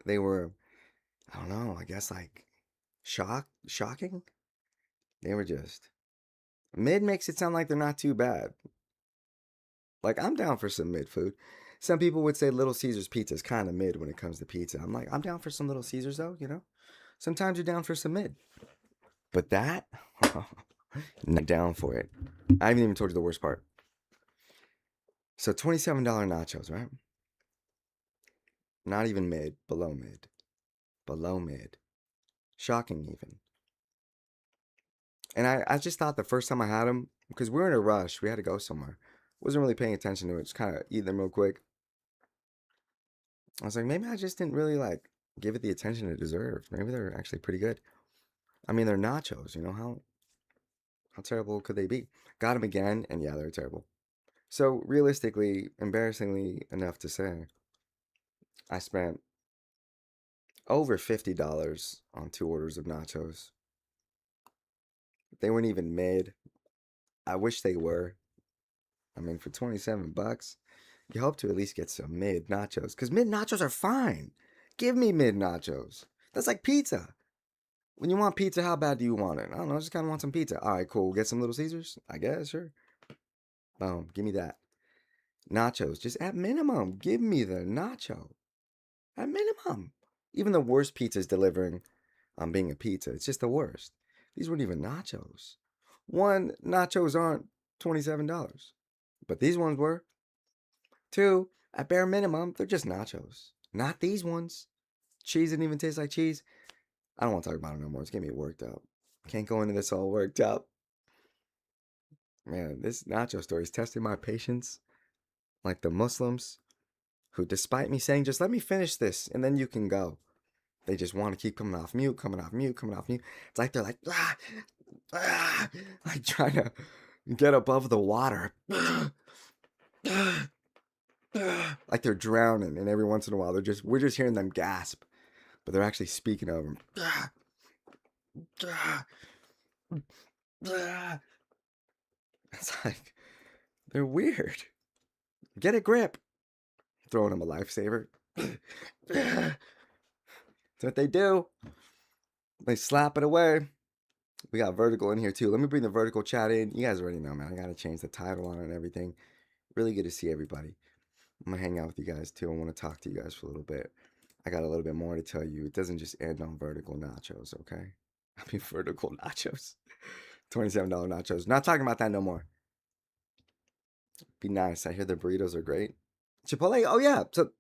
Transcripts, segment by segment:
They were, I don't know, I guess like shocking. They were just mid makes it sound like they're not too bad. Like I'm down for some mid food. Some people would say Little Caesars pizza is kind of mid when it comes to pizza. I'm like, I'm down for some Little Caesars though, you know? Sometimes you're down for some mid. But that, not down for it. I haven't even told you the worst part. So $27 nachos, right? Not even mid, below mid. Below mid. Shocking even. And I just thought the first time I had them, because we were in a rush, we had to go somewhere. Wasn't really paying attention to it, just kind of eat them real quick. I was like, maybe I just didn't really like give it the attention it deserved. Maybe they're actually pretty good. I mean, they're nachos, you know, how terrible could they be? Got them again, and yeah, they're terrible. So realistically, embarrassingly enough to say, I spent over $50 on 2 orders of nachos. They weren't even mid. I wish they were. I mean, for 27 bucks, you hope to at least get some mid nachos. Because mid nachos are fine. Give me mid nachos. That's like pizza. When you want pizza, how bad do you want it? I don't know. I just kind of want some pizza. All right, cool. Get some Little Caesars? I guess, sure. Boom. Give me that. Nachos. Just at minimum, give me the nacho. At minimum. Even the worst pizza is delivering on being a pizza. It's just the worst. These weren't even nachos. One, nachos aren't $27, but these ones were. Two, at bare minimum, they're just nachos. Not these ones. Cheese didn't even taste like cheese. I don't want to talk about it no more. It's getting me worked up. Can't go into this all worked up. Man, this nacho story is testing my patience like the Muslims who, despite me saying, just let me finish this and then you can go, they just want to keep coming off mute, coming off mute, coming off mute. It's like they're like, like trying to get above the water. Like they're drowning, and every once in a while we're just hearing them gasp, but they're actually speaking over them. It's like they're weird. Get a grip. Throwing them a lifesaver. That's what they do. They slap it away. We got vertical in here too. Let me bring the vertical chat in. You guys already know, man. I gotta change the title on it and everything. Really good to see everybody. I'm gonna hang out with you guys too. I want to talk to you guys for a little bit. I got a little bit more to tell you. It doesn't just end on vertical nachos, okay? I mean vertical nachos. $27 nachos. Not talking about that no more. Be nice. I hear the burritos are great. Chipotle, oh yeah. So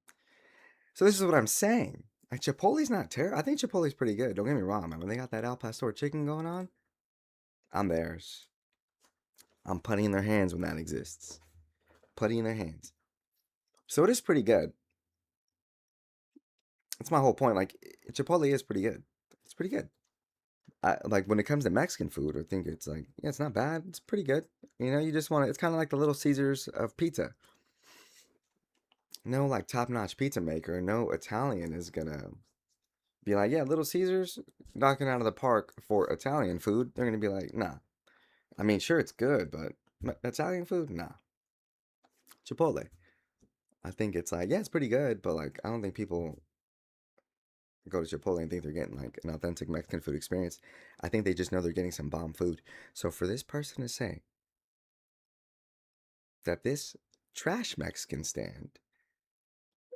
this is what I'm saying. Like Chipotle's not terrible. I think Chipotle's pretty good. Don't get me wrong, man. When they got that Al Pastor chicken going on, I'm theirs. I'm putty in their hands when that exists. Putty in their hands. So it is pretty good. That's my whole point. Like Chipotle is pretty good. It's pretty good. Like when it comes to Mexican food, I think it's like, yeah, it's not bad. It's pretty good. You know, you just want to, it's kind of like the Little Caesars of pizza. No like top-notch pizza maker, no Italian is gonna be like, yeah, Little Caesars knocking out of the park for Italian food. They're gonna be like, nah. I mean, sure, it's good, but Italian food, nah. Chipotle. I think it's like, yeah, it's pretty good, but like, I don't think people go to Chipotle and think they're getting like an authentic Mexican food experience. I think they just know they're getting some bomb food. So for this person to say that this trash Mexican stand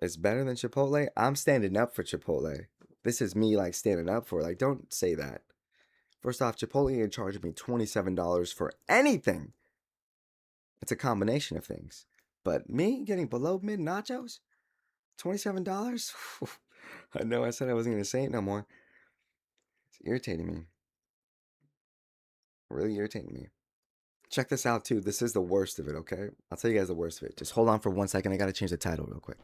is better than Chipotle, I'm standing up for Chipotle. This is me like standing up for it. Like, don't say that. First off, Chipotle ain't charging me $27 for anything. It's a combination of things. But me getting below mid nachos, $27? I know I said I wasn't going to say it no more. It's irritating me. Really irritating me. Check this out too. This is the worst of it, okay? I'll tell you guys the worst of it. Just hold on for 1 second. I got to change the title real quick.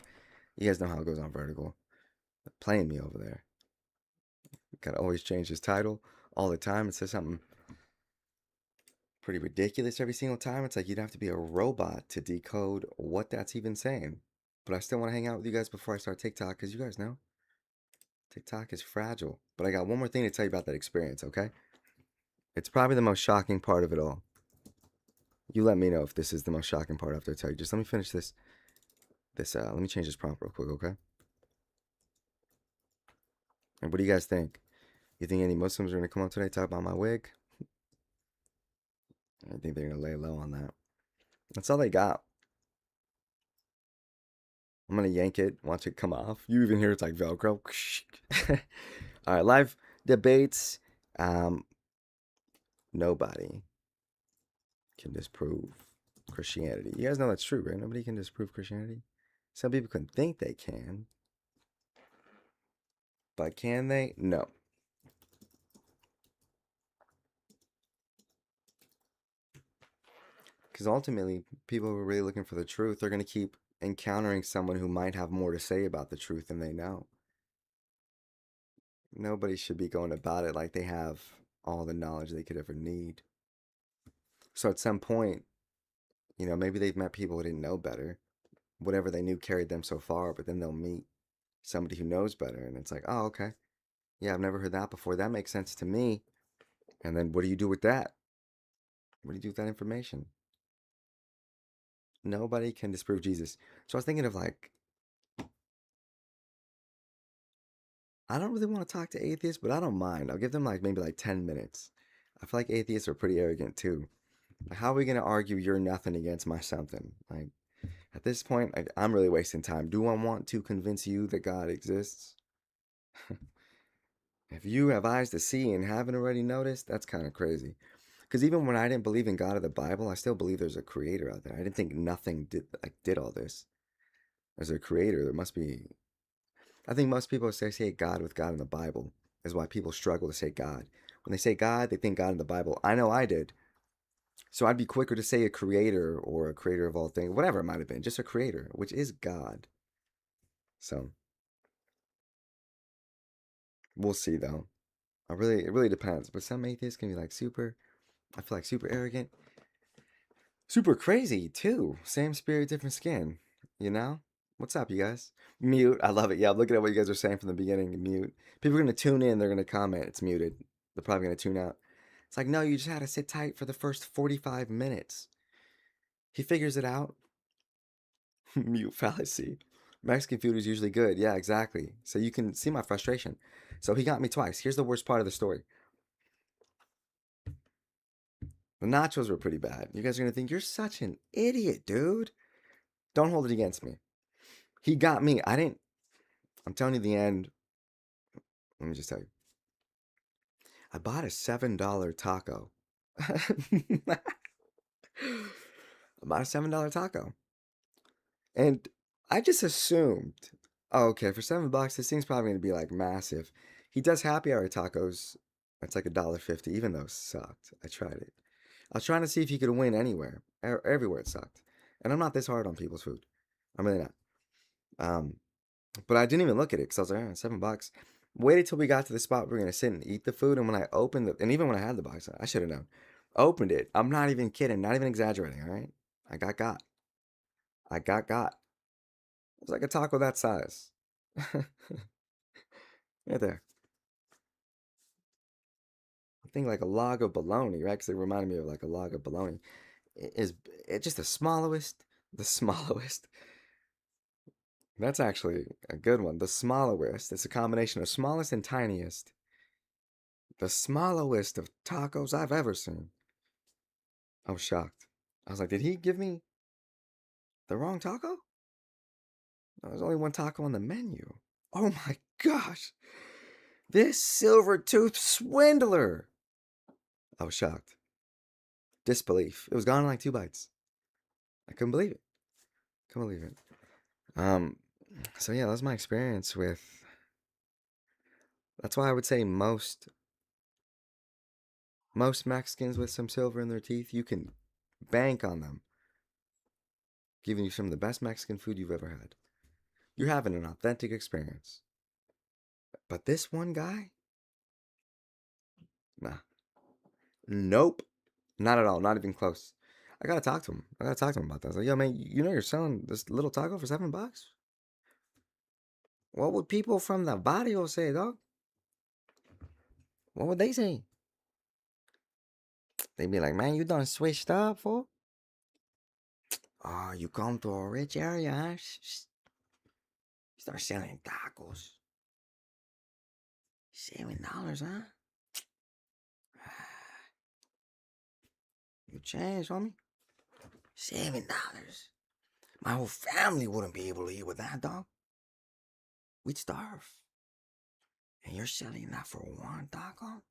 You guys know how it goes on Vertical. They're playing me over there. Gotta always change his title all the time. It says something pretty ridiculous every single time. It's like you'd have to be a robot to decode what that's even saying. But I still want to hang out with you guys before I start TikTok, because you guys know TikTok is fragile. But I got one more thing to tell you about that experience, okay? It's probably the most shocking part of it all. You let me know if this is the most shocking part after I tell you. Just let me finish this. Let me change this prompt real quick, okay? And what do you guys think? You think any Muslims are gonna come up today talk about my wig? I think they're gonna lay low on that. That's all they got. I'm gonna yank it, watch it come off. You even hear it's like Velcro. All right, live debates. Um, nobody can disprove Christianity. You guys know that's true, right? Nobody can disprove Christianity. Some people can think they can, but can they? No. Because ultimately, people who are really looking for the truth are going to keep encountering someone who might have more to say about the truth than they know. Nobody should be going about it like they have all the knowledge they could ever need. So at some point, maybe they've met people who didn't know better. Whatever they knew carried them so far, but then they'll meet somebody who knows better, and it's like, oh, okay. Yeah, I've never heard that before. That makes sense to me. And then what do you do with that? What do you do with that information? Nobody can disprove Jesus. So I was thinking of like, I don't really want to talk to atheists, but I don't mind. I'll give them like maybe like 10 minutes. I feel like atheists are pretty arrogant too. Like, how are we going to argue you're nothing against my something? Like, at this point, I'm really wasting time. Do I want to convince you that God exists? If you have eyes to see and haven't already noticed, that's kind of crazy. Because even when I didn't believe in God or the Bible, I still believe there's a creator out there. I didn't think nothing did all this. There's a creator. There must be. I think most people associate God with God in the Bible. Is why people struggle to say God. When they say God, they think God in the Bible. I know I did. So I'd be quicker to say a creator or a creator of all things, whatever it might have been, just a creator, which is God. So we'll see though. It really depends. But some atheists can be like super. I feel like super arrogant, super crazy too. Same spirit, different skin. You know? What's up, you guys? Mute. I love it. Yeah, I'm looking at what you guys are saying from the beginning. Mute. People are gonna tune in. They're gonna comment. It's muted. They're probably gonna tune out. It's like, no, you just had to sit tight for the first 45 minutes. He figures it out. Mute fallacy. Mexican food is usually good. Yeah, exactly. So you can see my frustration. So he got me twice. Here's the worst part of the story. The nachos were pretty bad. You guys are gonna think you're such an idiot, dude. Don't hold it against me. He got me. I didn't. I'm telling you the end. Let me just tell you. I bought a $7 taco. I bought a $7 taco. And I just assumed, oh, okay, for $7, this thing's probably gonna be like massive. He does happy hour tacos. It's like $1.50, even though it sucked. I tried it. I was trying to see if he could win anywhere. Everywhere it sucked. And I'm not this hard on people's food. I'm really not. Um, but I didn't even look at it because I was like, $7. Waited till we got to the spot we were gonna sit and eat the food. And when I opened it, and even when I had the box, I should have known. Opened it. I'm not even kidding, not even exaggerating, all right? I got. I got. It was like a taco that size. Right there. I think like a log of bologna, right? Because it reminded me of like a log of bologna. It just the smallest, the smallest. That's actually a good one. The smallest. It's a combination of smallest and tiniest. The smallest of tacos I've ever seen. I was shocked. I was like, did he give me the wrong taco? There's only one taco on the menu. Oh my gosh. This silver tooth swindler. I was shocked. Disbelief. It was gone in like 2 bites. I couldn't believe it. Couldn't believe it. Um, so yeah, that was my experience with. That's why I would say most Mexicans with some silver in their teeth, you can bank on them giving you some of the best Mexican food you've ever had. You're having an authentic experience. But this one guy, nah, nope, not at all, not even close. I gotta talk to him. I gotta talk to him about that. I was like, yo, man, you know you're selling this little taco for $7? What would people from the barrio say, dog? What would they say? They'd be like, man, you done switched up, fool. Oh, you come to a rich area, huh? Start selling tacos. $7, huh? You changed, homie. $7. My whole family wouldn't be able to eat with that, dog. We'd starve. And you're selling that for one taco?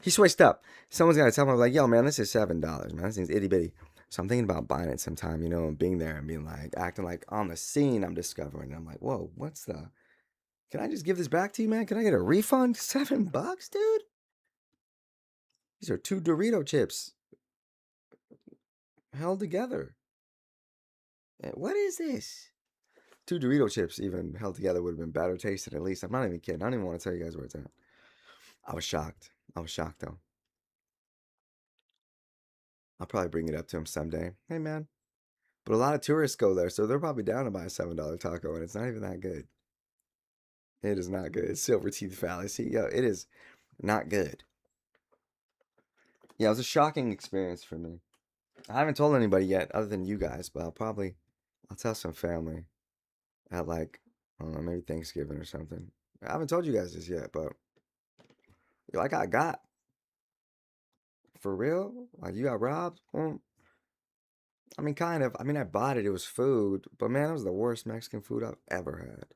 He switched up. Someone's got to tell him, like, yo, man, this is $7, man. This thing's itty bitty. So I'm thinking about buying it sometime, and being there and being like, acting like on the scene I'm discovering. And I'm like, whoa, can I just give this back to you, man? Can I get a refund? $7, dude? These are 2 Dorito chips held together. What is this? 2 Dorito chips even held together would have been better tasted at least. I'm not even kidding. I don't even want to tell you guys where it's at. I was shocked. Though. I'll probably bring it up to him someday. Hey, man. But a lot of tourists go there, so they're probably down to buy a $7 taco, and it's not even that good. It is not good. It's silver teeth fallacy. Yo, it is not good. Yeah, it was a shocking experience for me. I haven't told anybody yet, other than you guys, but I'll tell some family at I don't know, maybe Thanksgiving or something. I haven't told you guys this yet, but I got for real. Like, you got robbed. Well, I mean, kind of. I mean, I bought it. It was food, but man, it was the worst Mexican food I've ever had.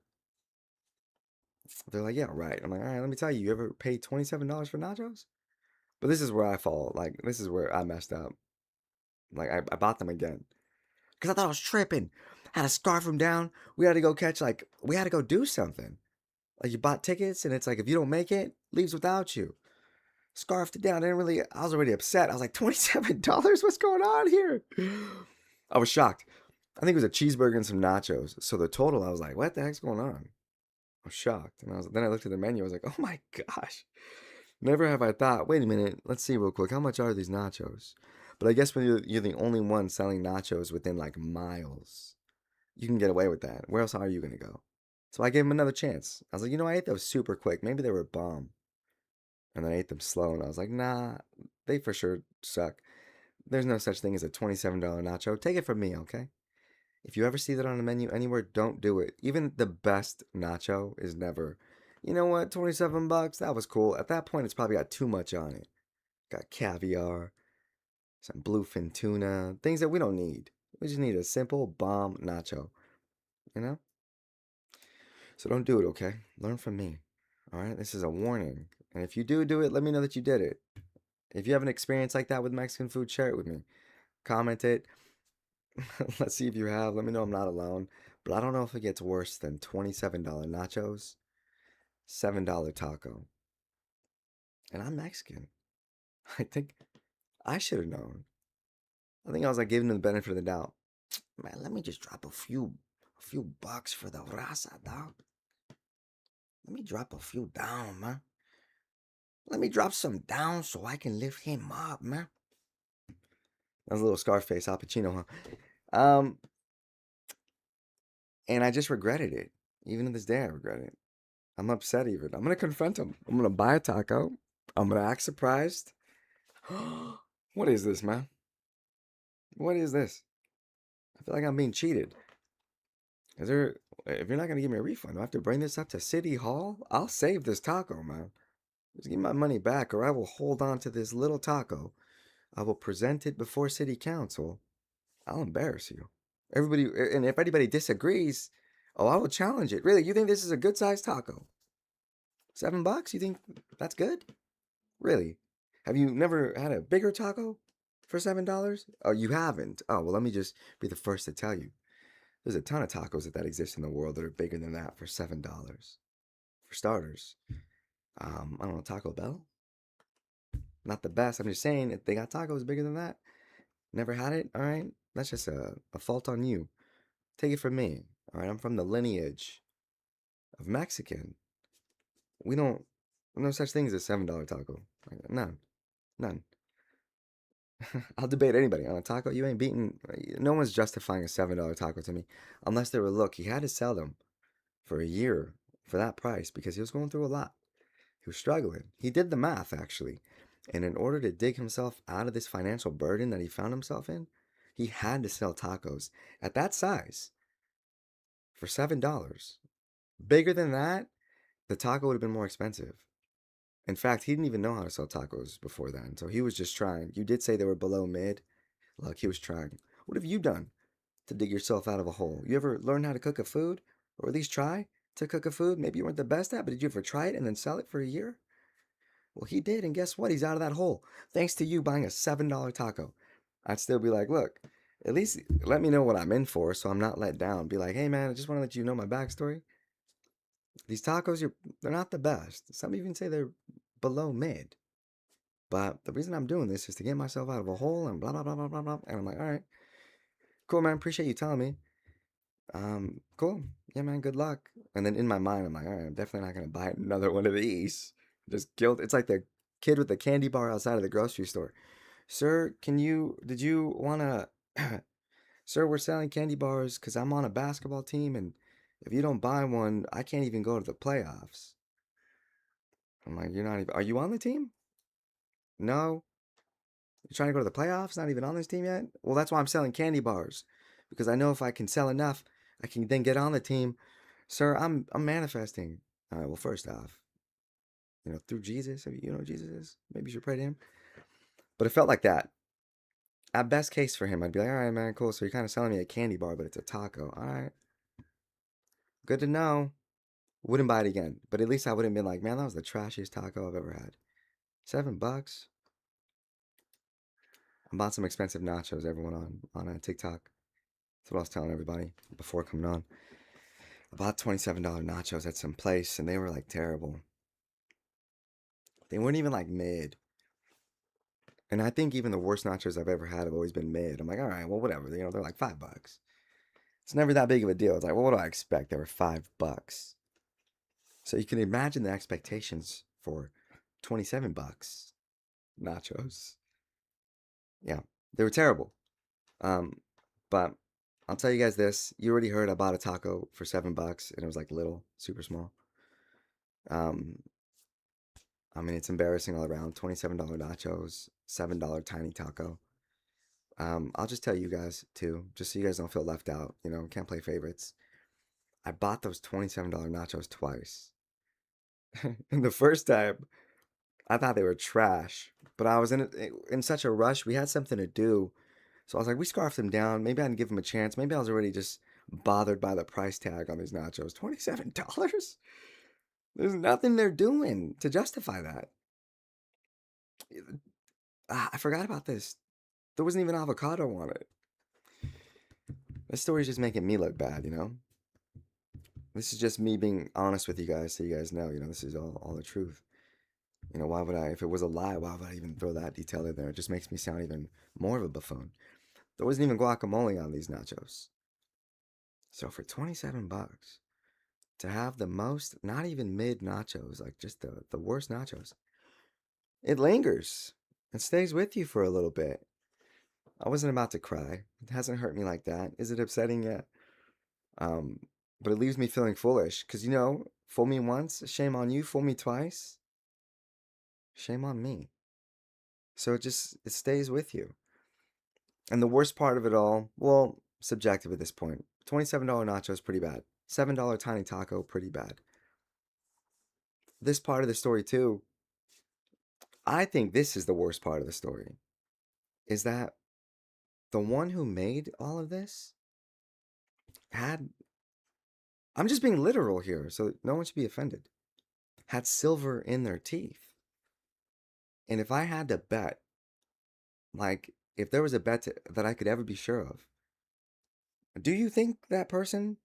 They're like, yeah, right. I'm like, all right. Let me tell you. You ever paid $27 for nachos? But this is where I fall. Like, this is where I messed up. Like, I bought them again because I thought I was tripping. I had to scarf them down. We had to go we had to go do something. Like, you bought tickets, and it's like, if you don't make it, leaves without you. Scarfed it down. I was already upset. I was like, $27? What's going on here? I was shocked. I think it was a cheeseburger and some nachos. So the total, I was like, what the heck's going on? I was shocked. And then I looked at the menu. I was like, oh my gosh. Never have I thought, wait a minute, let's see real quick. How much are these nachos? But I guess when you're the only one selling nachos within miles, you can get away with that. Where else are you going to go? So I gave them another chance. I was like, I ate those super quick. Maybe they were bomb. And then I ate them slow, and I was like, nah, they for sure suck. There's no such thing as a $27 nacho. Take it from me, okay? If you ever see that on a menu anywhere, don't do it. Even the best nacho is never, you know what, $27? That was cool. At that point, it's probably got too much on it. Got caviar, some bluefin tuna, things that we don't need. We just need a simple bomb nacho, you know? So don't do it, okay? Learn from me, all right? This is a warning. And if you do it, let me know that you did it. If you have an experience like that with Mexican food, share it with me. Comment it. Let's see if you have. Let me know I'm not alone. But I don't know if it gets worse than $27 nachos, $7 taco. And I'm Mexican. I think I should have known. I think I was giving them the benefit of the doubt. Man, let me just drop a few bucks for the raza, dog. Let me drop a few down, man. Let me drop some down so I can lift him up, man. That was a little Scarface, Al Pacino, huh? And I just regretted it. Even to this day, I regret it. I'm upset even. I'm going to confront him. I'm going to buy a taco. I'm going to act surprised. What is this, man? What is this? I feel like I'm being cheated. If you're not going to give me a refund, do I have to bring this up to City Hall? I'll save this taco, man. Just give me my money back, or I will hold on to this little taco. I will present it before City Council. I'll embarrass you. And if anybody disagrees, I will challenge it. Really, you think this is a good sized taco? $7? You think that's good? Really? Have you never had a bigger taco for $7? Oh, you haven't? Oh, well, let me just be the first to tell you. There's a ton of tacos that exist in the world that are bigger than that for $7. For starters, I don't know, Taco Bell? Not the best. I'm just saying, if they got tacos bigger than that, never had it, all right? That's just a fault on you. Take it from me, all right? I'm from the lineage of Mexican. We don't, no such thing as a $7 taco. None. None. I'll debate anybody on a taco. You ain't beating, no one's justifying a $7 taco to me. Unless they were, look, he had to sell them for a year for that price because he was going through a lot. He was struggling. He did the math, actually. And in order to dig himself out of this financial burden that he found himself in, he had to sell tacos at that size for $7. Bigger than that, the taco would have been more expensive. In fact, he didn't even know how to sell tacos before then, so he was just trying. You did say they were below mid. Look, he was trying. What have you done to dig yourself out of a hole? You ever learn how to cook a food? Or at least try to cook a food? Maybe you weren't the best at, but did you ever try it and then sell it for a year? Well, he did, and guess what? He's out of that hole. Thanks to you buying a $7 taco. I'd still be like, look, at least let me know what I'm in for so I'm not let down. Be like, hey man, I just want to let you know my backstory. These tacos, they're not the best. Some even say they're below mid. But the reason I'm doing this is to get myself out of a hole and blah blah blah blah blah blah. And I'm like, all right, cool man, appreciate you telling me. Cool. Yeah, man, good luck. And then in my mind, I'm like, all right, I'm definitely not gonna buy another one of these. Just guilt. It's like the kid with the candy bar outside of the grocery store. Sir, did you wanna, sir, we're selling candy bars because I'm on a basketball team, and if you don't buy one, I can't even go to the playoffs. I'm like, you're not even, are you on the team? No. You're trying to go to the playoffs? Not even on this team yet? Well, that's why I'm selling candy bars. Because I know if I can sell enough, I can then get on the team. Sir, I'm manifesting. All right, well, first off, through Jesus, if you know who Jesus is, maybe you should pray to him. But it felt like that. At best case for him, I'd be like, all right, man, cool. So you're kind of selling me a candy bar, but it's a taco. All right. Good to know. Wouldn't buy it again. But at least I wouldn't been like, man, that was the trashiest taco I've ever had. $7. I bought some expensive nachos, everyone on TikTok. That's what I was telling everybody before coming on. I bought $27 nachos at some place, and they were like terrible. They weren't even like mid. And I think even the worst nachos I've ever had have always been mid. I'm like, all right, well, whatever. They're like $5. It's never that big of a deal. It's like, well, what do I expect? They were $5. So you can imagine the expectations for $27 nachos. Yeah, they were terrible. But I'll tell you guys this. You already heard I bought a taco for $7 and it was like little, super small. Um, I mean, it's embarrassing all around. $27 nachos, $7 tiny taco. I'll just tell you guys too, just so you guys don't feel left out. Can't play favorites. I bought those $27 nachos twice. And the first time, I thought they were trash, but I was in such a rush. We had something to do, so I was like, we scarfed them down. Maybe I didn't give them a chance. Maybe I was already just bothered by the price tag on these nachos. $27. There's nothing they're doing to justify that. I forgot about this. There wasn't even avocado on it. This story's just making me look bad. This is just me being honest with you guys so you guys know, this is all the truth. Why would I, if it was a lie, why would I even throw that detail in there? It just makes me sound even more of a buffoon. There wasn't even guacamole on these nachos. So for $27 to have the most, not even mid nachos, like just the worst nachos, it lingers. It stays with you for a little bit. I wasn't about to cry. It hasn't hurt me like that. Is it upsetting yet? Um, but it leaves me feeling foolish because fool me once, shame on you. Fool me twice, shame on me. So it stays with you. And the worst part of it all, well, subjective at this point. $27 nachos, pretty bad. $7 tiny taco, pretty bad. This part of the story too, I think this is the worst part of the story, is that the one who made all of this had, I'm just being literal here, so no one should be offended, had silver in their teeth. And if I had to bet, like, if there was a bet that I could ever be sure of, do you think that person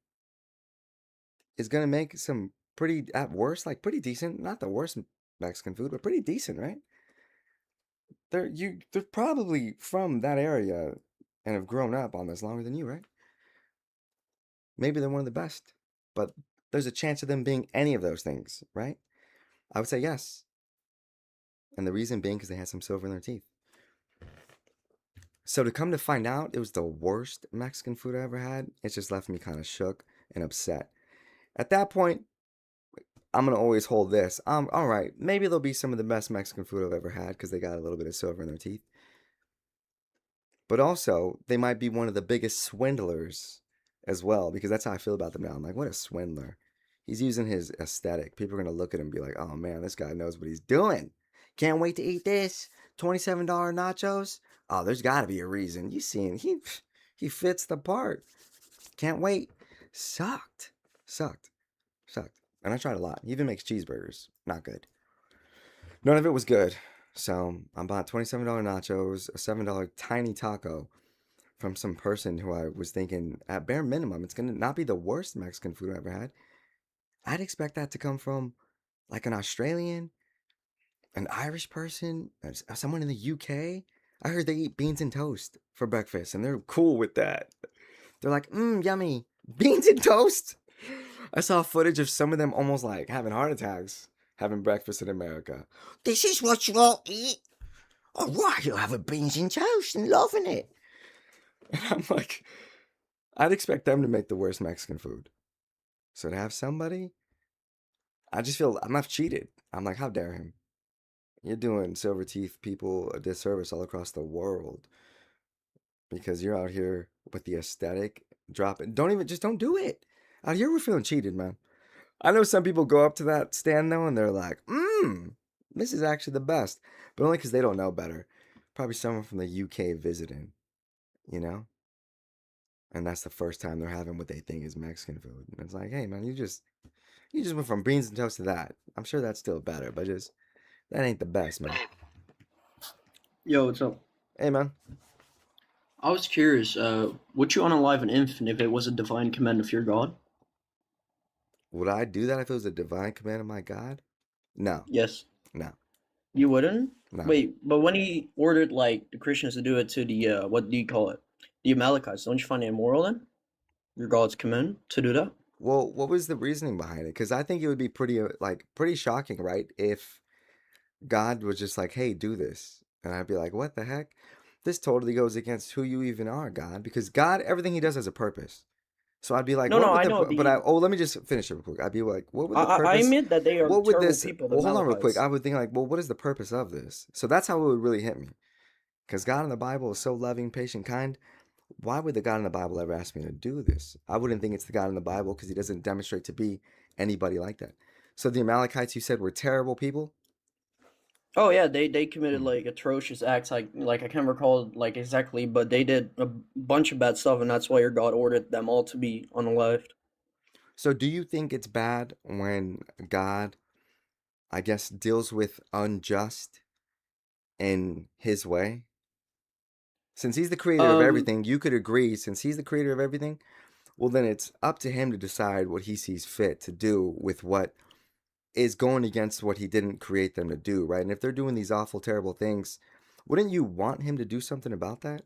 is going to make some pretty, at worst, like pretty decent, not the worst Mexican food, but pretty decent, right? They're probably from that area and have grown up on this longer than you, right? Maybe they're one of the best, but there's a chance of them being any of those things, right? I would say yes. And the reason being because they had some silver in their teeth. So to come to find out it was the worst Mexican food I ever had, it just left me kind of shook and upset. At that point, I'm going to always hold this. All right, maybe they'll be some of the best Mexican food I've ever had because they got a little bit of silver in their teeth. But also, they might be one of the biggest swindlers as well, because that's how I feel about them now. I'm like, what a swindler. He's using his aesthetic. People are gonna look at him and be like, "Oh man, this guy knows what he's doing. Can't wait to eat this $27 nachos. Oh, there's got to be a reason. You seen he fits the part. Can't wait." Sucked, sucked, sucked. And I tried a lot. He even makes cheeseburgers. Not good. None of it was good. So I bought $27 nachos, a $7 tiny taco from some person who I was thinking, at bare minimum, it's gonna not be the worst Mexican food I ever had. I'd expect that to come from like an Australian, an Irish person, someone in the UK. I heard they eat beans and toast for breakfast, and they're cool with that. They're like, yummy, beans and toast. I saw footage of some of them almost like having heart attacks having breakfast in America. This is what you all eat. All right, you're having beans and toast and loving it. And I'm like, I'd expect them to make the worst Mexican food. So to have somebody, I just feel I'm not cheated. I'm like, how dare him? You're doing silver teeth people a disservice all across the world because you're out here with the aesthetic. Drop it. Don't do it. Out here, we're feeling cheated, man. I know some people go up to that stand though and they're like, this is actually the best. But only because they don't know better. Probably someone from the UK visiting, you know? And that's the first time they're having what they think is Mexican food. And it's like, hey man, you just went from beans and toast to that. I'm sure that's still better, but just that ain't the best, man. Yo, what's up? Hey man, I was curious, would you unalive an infant if it was a divine command of your God? would I do that if it was a divine command of my God? No, Yes. no, You wouldn't? no. Wait, but when he ordered, like, the Christians to do it to the, what do you call it? The Amalekites, don't you find it immoral then? Your God's command to do that? Well, what was the reasoning behind it? Because I think it would be pretty shocking, right? If God was just like, "Hey, do this," and I'd be like, "What the heck?" This totally goes against who you even are, God. Because God, everything He does has a purpose. So I'd be like, No, "What no, would I the?" know But I the, oh, let me just finish it real quick. I'd be like, "What would I, the I purpose? admit that they are What would terrible this?" people, the Well, hold on real quick. Amalekites. I would think like, "Well, what is the purpose of this?" So that's how it would really hit me. Because God in the Bible is so loving, patient, kind. Why would the God in the Bible ever ask me to do this? I wouldn't think it's the God in the Bible because He doesn't demonstrate to be anybody like that. So the Amalekites you said were terrible people. Oh yeah, they committed Hmm. like atrocious acts. Like I can't recall like exactly, but they did a bunch of bad stuff, and that's why your God ordered them all to be unalived. So do you think it's bad when God, I guess, deals with unjust in His way? Since He's the creator of Um, everything, you could agree, since He's the creator of everything, well, then it's up to Him to decide what He sees fit to do with what is going against what He didn't create them to do, right? And if they're doing these awful, terrible things, wouldn't you want Him to do something about that?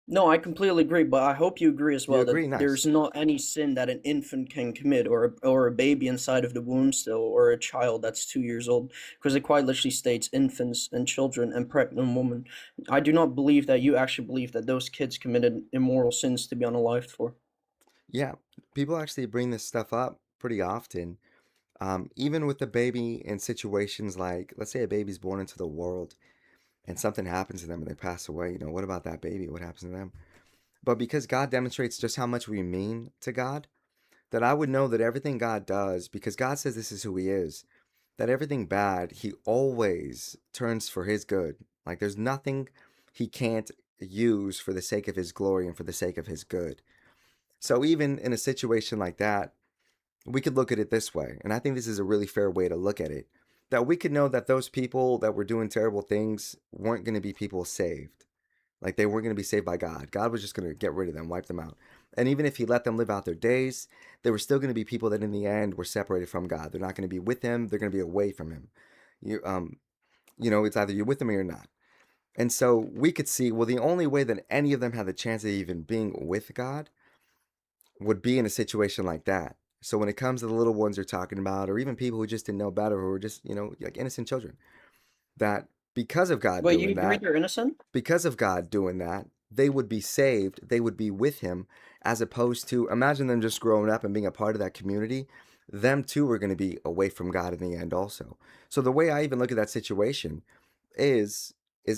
no, I completely agree, but I hope you agree as You well that agree? there's Nice. not any sin that an infant can commit, or a baby inside of the womb still, or a child that's 2 years old, because it quite literally states infants and children and pregnant women. I do not believe that you actually believe that those kids committed immoral sins to be unalived for. Yeah, people actually bring this stuff up pretty often. Even with the baby in situations like, let's say a baby's born into the world and something happens to them and they pass away, what about that baby? What happens to them? But because God demonstrates just how much we mean to God, that I would know that everything God does, because God says this is who He is, that everything bad, He always turns for His good. Like there's nothing He can't use for the sake of His glory and for the sake of His good. So even in a situation like that, we could look at it this way, and I think this is a really fair way to look at it, that we could know that those people that were doing terrible things weren't going to be people saved. Like they weren't going to be saved by God. God was just going to get rid of them, wipe them out. And even if He let them live out their days, they were still going to be people that in the end were separated from God. They're not going to be with Him. They're going to be away from Him. You, um, it's either you're with Him or you're not. And so we could see, well, the only way that any of them had the chance of even being with God would be in a situation like that. So when it comes to the little ones you're talking about, or even people who just didn't know better, who were just, like innocent children, that because of God Wait, you doing agree that, they're innocent? they would be saved, they would be with Him, as opposed to imagine them just growing up and being a part of that community. Them too are going to be away from God in the end, also. So the way I even look at that situation is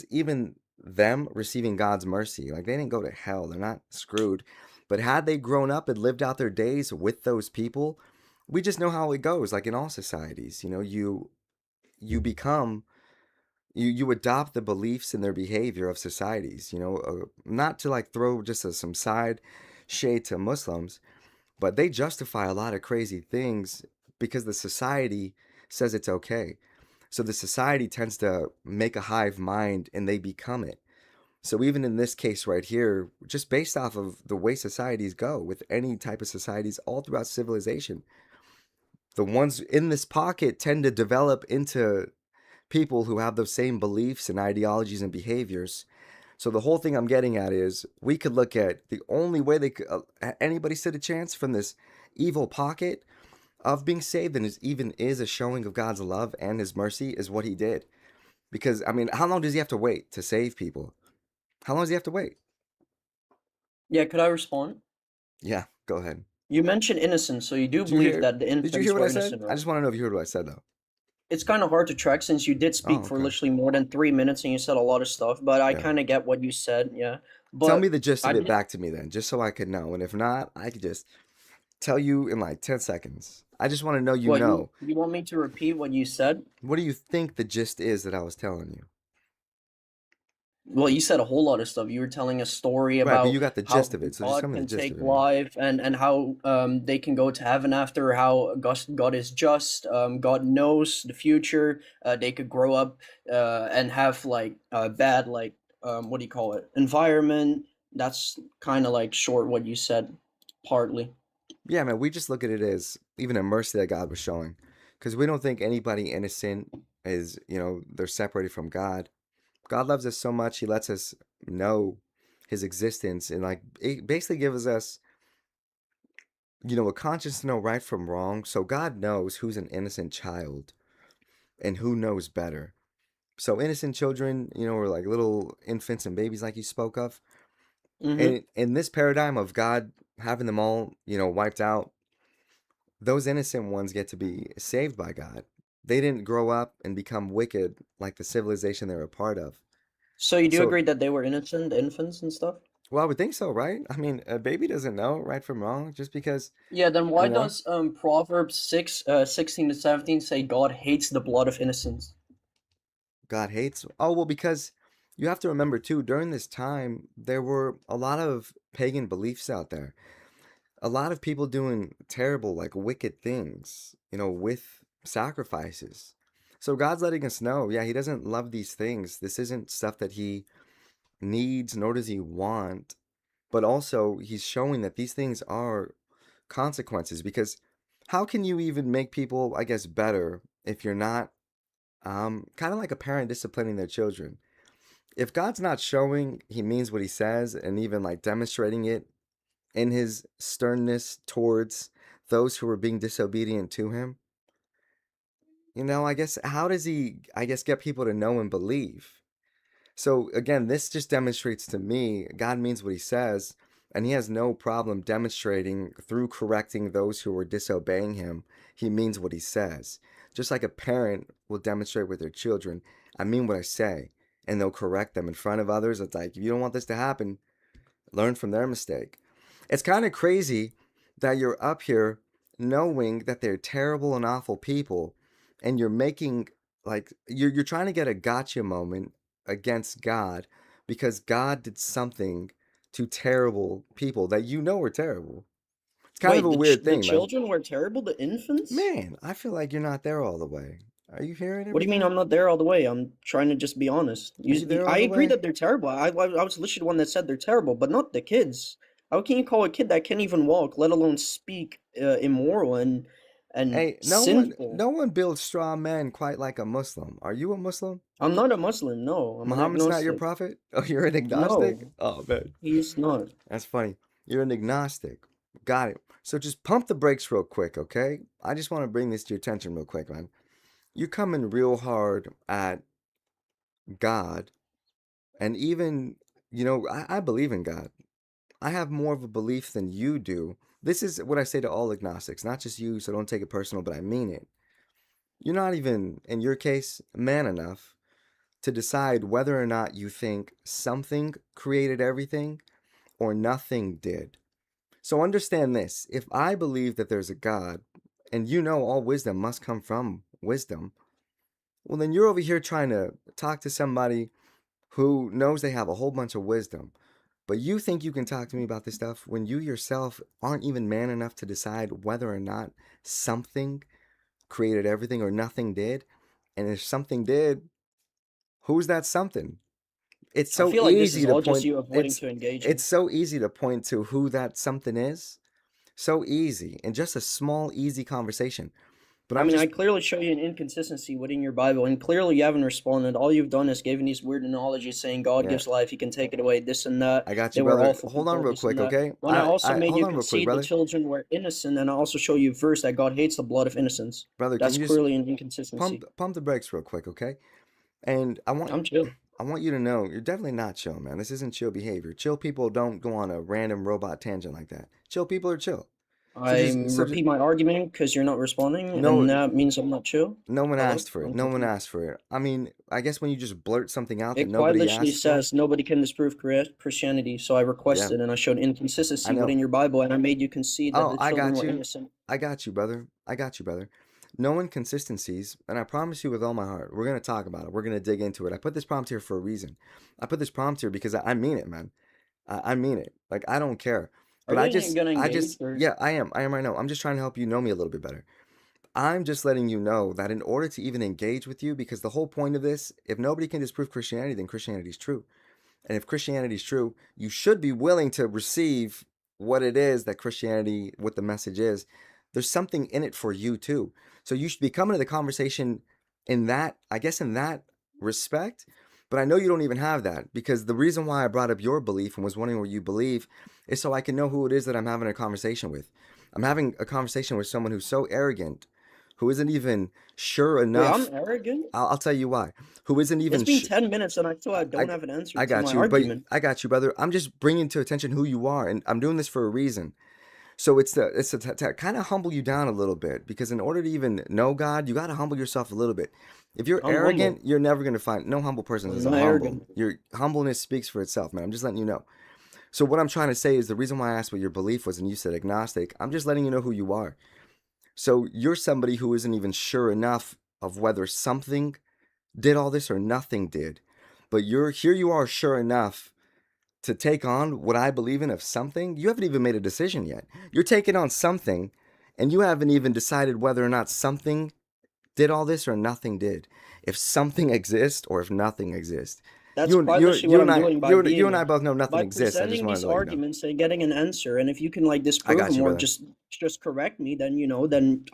even them receiving God's mercy. Like they didn't go to hell, they're not screwed. But had they grown up and lived out their days with those people, we just know how it goes. Like in all societies, you become you adopt the beliefs and their behavior of societies. Not to like throw just some side shade to Muslims, but they justify a lot of crazy things because the society says it's okay. So the society tends to make a hive mind and they become it. So even in this case right here, just based off of the way societies go with any type of societies all throughout civilization, the ones in this pocket tend to develop into people who have those same beliefs and ideologies and behaviors. So the whole thing I'm getting at is we could look at the only way they could anybody stood a chance from this evil pocket of being saved, and is even is a showing of God's love and His mercy is what He did. Because I mean, how long does He have to wait to save people? How long does He have to wait? Yeah, could I respond? Yeah, go ahead. You mentioned innocence, so you do Did you believe hear? that the Did you hear infants what I were said? innocent, I right? just want to know if you heard what I said though. It's kind of hard to track since you did Oh, speak for okay. literally more than 3 minutes and you said a lot of stuff, but I Yeah. kind of get what you said, yeah. Tell me But the gist I of it did. back to me then, just so I could know. And if not, I could just tell you in like 10 seconds. I just want to know you What you know. you want me to repeat what you said? What do you think the gist is that I was telling you? Well, you said a whole lot of stuff. You were telling a story Right, but about you got the gist how of it, so just tell God me the can gist take of it, man. life and how they can go to heaven after, how God is just, God knows the future. They could grow up and have like bad like what do you call it? Environment. That's kind of like short what you said, partly. Yeah, man, we just look at it as even a mercy that God was showing. Because we don't think anybody innocent is, they're separated from God. God loves us so much, He lets us know His existence and, like, it basically gives us, a conscience to know right from wrong. So God knows who's an innocent child and who knows better. So innocent children, are like little infants and babies, like you spoke of. Mm-hmm. And in this paradigm of God having them all, wiped out, those innocent ones get to be saved by God. They didn't grow up and become wicked like the civilization they're a part of. So you do So, agree that they were innocent infants and stuff? well, I would think so, right? I mean, a baby doesn't know right from wrong just because, Yeah, then why you know, does Proverbs 6, 16 to 17 say God hates the blood of innocents? God hates. Oh, well, because you have to remember too, during this time, there were a lot of pagan beliefs out there. A lot of people doing terrible, like wicked things, with sacrifices. So God's letting us know, yeah, He doesn't love these things. This isn't stuff that He needs, nor does He want. But also, He's showing that these things are consequences because how can you even make people, I guess, better if you're not kind of like a parent disciplining their children? If God's not showing He means what He says and even like demonstrating it in His sternness towards those who are being disobedient to Him, I guess, how does He, I guess, get people to know and believe? So again, this just demonstrates to me God means what He says, and He has no problem demonstrating through correcting those who are disobeying Him. He means what He says. Just like a parent will demonstrate with their children, I mean what I say, and they'll correct them in front of others. It's like, if you don't want this to happen, learn from their mistake. It's kind of crazy that you're up here knowing that they're terrible and awful people, and you're making like you're trying to get a gotcha moment against God because God did something to terrible people that are terrible. It's kind of Wait, a weird the thing, man. children were terrible, the infants? Man, I feel like you're not there all the way. Are you hearing What do you mean everything? I'm not there all the way? I'm trying to just be honest. Are you there all I the agree way? that they're terrible. I was literally the one that said they're terrible, but not the kids. How can you call a kid that can't even walk, let alone speak, immoral and Hey, no one sinful? no one builds straw men quite like a Muslim. Are you a Muslim? I'm not a Muslim, no. I'm an Muhammad's not your agnostic. prophet? Oh, you're an agnostic? No, Oh, man. he's not. That's funny. You're an agnostic. Got it. So just pump the brakes real quick, okay? I just want to bring this to your attention real quick, man. You're coming real hard at God. And even, I believe in God. I have more of a belief than you do. This is what I say to all agnostics, not just you, so don't take it personal, but I mean it. You're not even, in your case, man enough to decide whether or not you think something created everything or nothing did. So understand this. If I believe that there's a God and you know all wisdom must come from wisdom, well, then you're over here trying to talk to somebody who knows they have a whole bunch of wisdom. But you think you can talk to me about this stuff when you yourself aren't even man enough to decide whether or not something created everything or nothing did. And if something did, who's that something? It's I so feel like this easy is to all just point you avoiding to it's engaging. so easy to point to who that something is. So easy in just a small easy conversation. But I I'm mean, I just clearly show you an inconsistency within your Bible, and clearly you haven't responded. All you've done is given these weird analogies saying God yeah, gives life, He can take it away, this and that. I got They you, were brother. awful Hold on people, real this and quick, that. okay? When I also I made hold you on real quick, concede the brother. children were innocent, and I also show you a verse that God hates the blood of innocence. Brother, can That's you just clearly an inconsistency. pump the brakes real quick, okay? And I'm chill. I want you to know you're definitely not chill, man. This isn't chill behavior. Chill people don't go on a random robot tangent like that. Chill people are chill. I So just repeat my argument because you're not responding, no and that means I'm not chill. no one Hello? asked for it. I'm No one confused. asked for it. I mean, I guess when you just blurt something out that It quite nobody literally asked for, says nobody can disprove Christianity, so I yeah, requested and I showed I inconsistency know. within your Bible, and I made you concede that Oh, the I children got were you. innocent. I got you, brother. I got you, brother. No inconsistencies, and I promise you with all my heart, we're gonna talk about it. We're gonna dig into it. I put this prompt here for a reason. I put this prompt here because I mean it, man. I mean it. Like I don't care. Are But you gonna I engage just, or? yeah, I am. I am right now. I'm just trying to help you know me a little bit better. I'm just letting you know that in order to even engage with you, because the whole point of this, if nobody can disprove Christianity, then Christianity is true. And if Christianity is true, you should be willing to receive what it is that Christianity, what the message is. There's something in it for you too. So you should be coming to the conversation in that, I guess, in that respect. But I know you don't even have that because the reason why I brought up your belief and was wondering what you believe is so I can know who it is that I'm having a conversation with. I'm having a conversation with someone who's so arrogant, who isn't even sure Wait, I'm enough. arrogant? I'll tell you why. Who isn't It's even been 10 minutes and I still I, don't have an answer I to got my you, but argument. I got you, brother. I'm just bringing to attention who you are, and I'm doing this for a reason. So it's to kind of humble you down a little bit, because in order to even know God, you got to humble yourself a little bit. If you're I'm humble. arrogant, you're never gonna find no humble person I'm is not a humble. arrogant. Your humbleness speaks for itself, man. I'm just letting you know. So what I'm trying to say is the reason why I asked what your belief was, and you said agnostic. I'm just letting you know who you are. So you're somebody who isn't even sure enough of whether something did all this or nothing did. But you're here you are sure enough to take on what I believe in of something. You haven't even made a decision yet. You're taking on something and you haven't even decided whether or not something did all this or nothing did. If something exists or if nothing exists. That's quite literally what I'm doing by You and I being both know nothing by exists. I just presenting wanted these to let you know. arguments and getting an answer. And if you can like I disprove got them you, or brother. just correct me, then then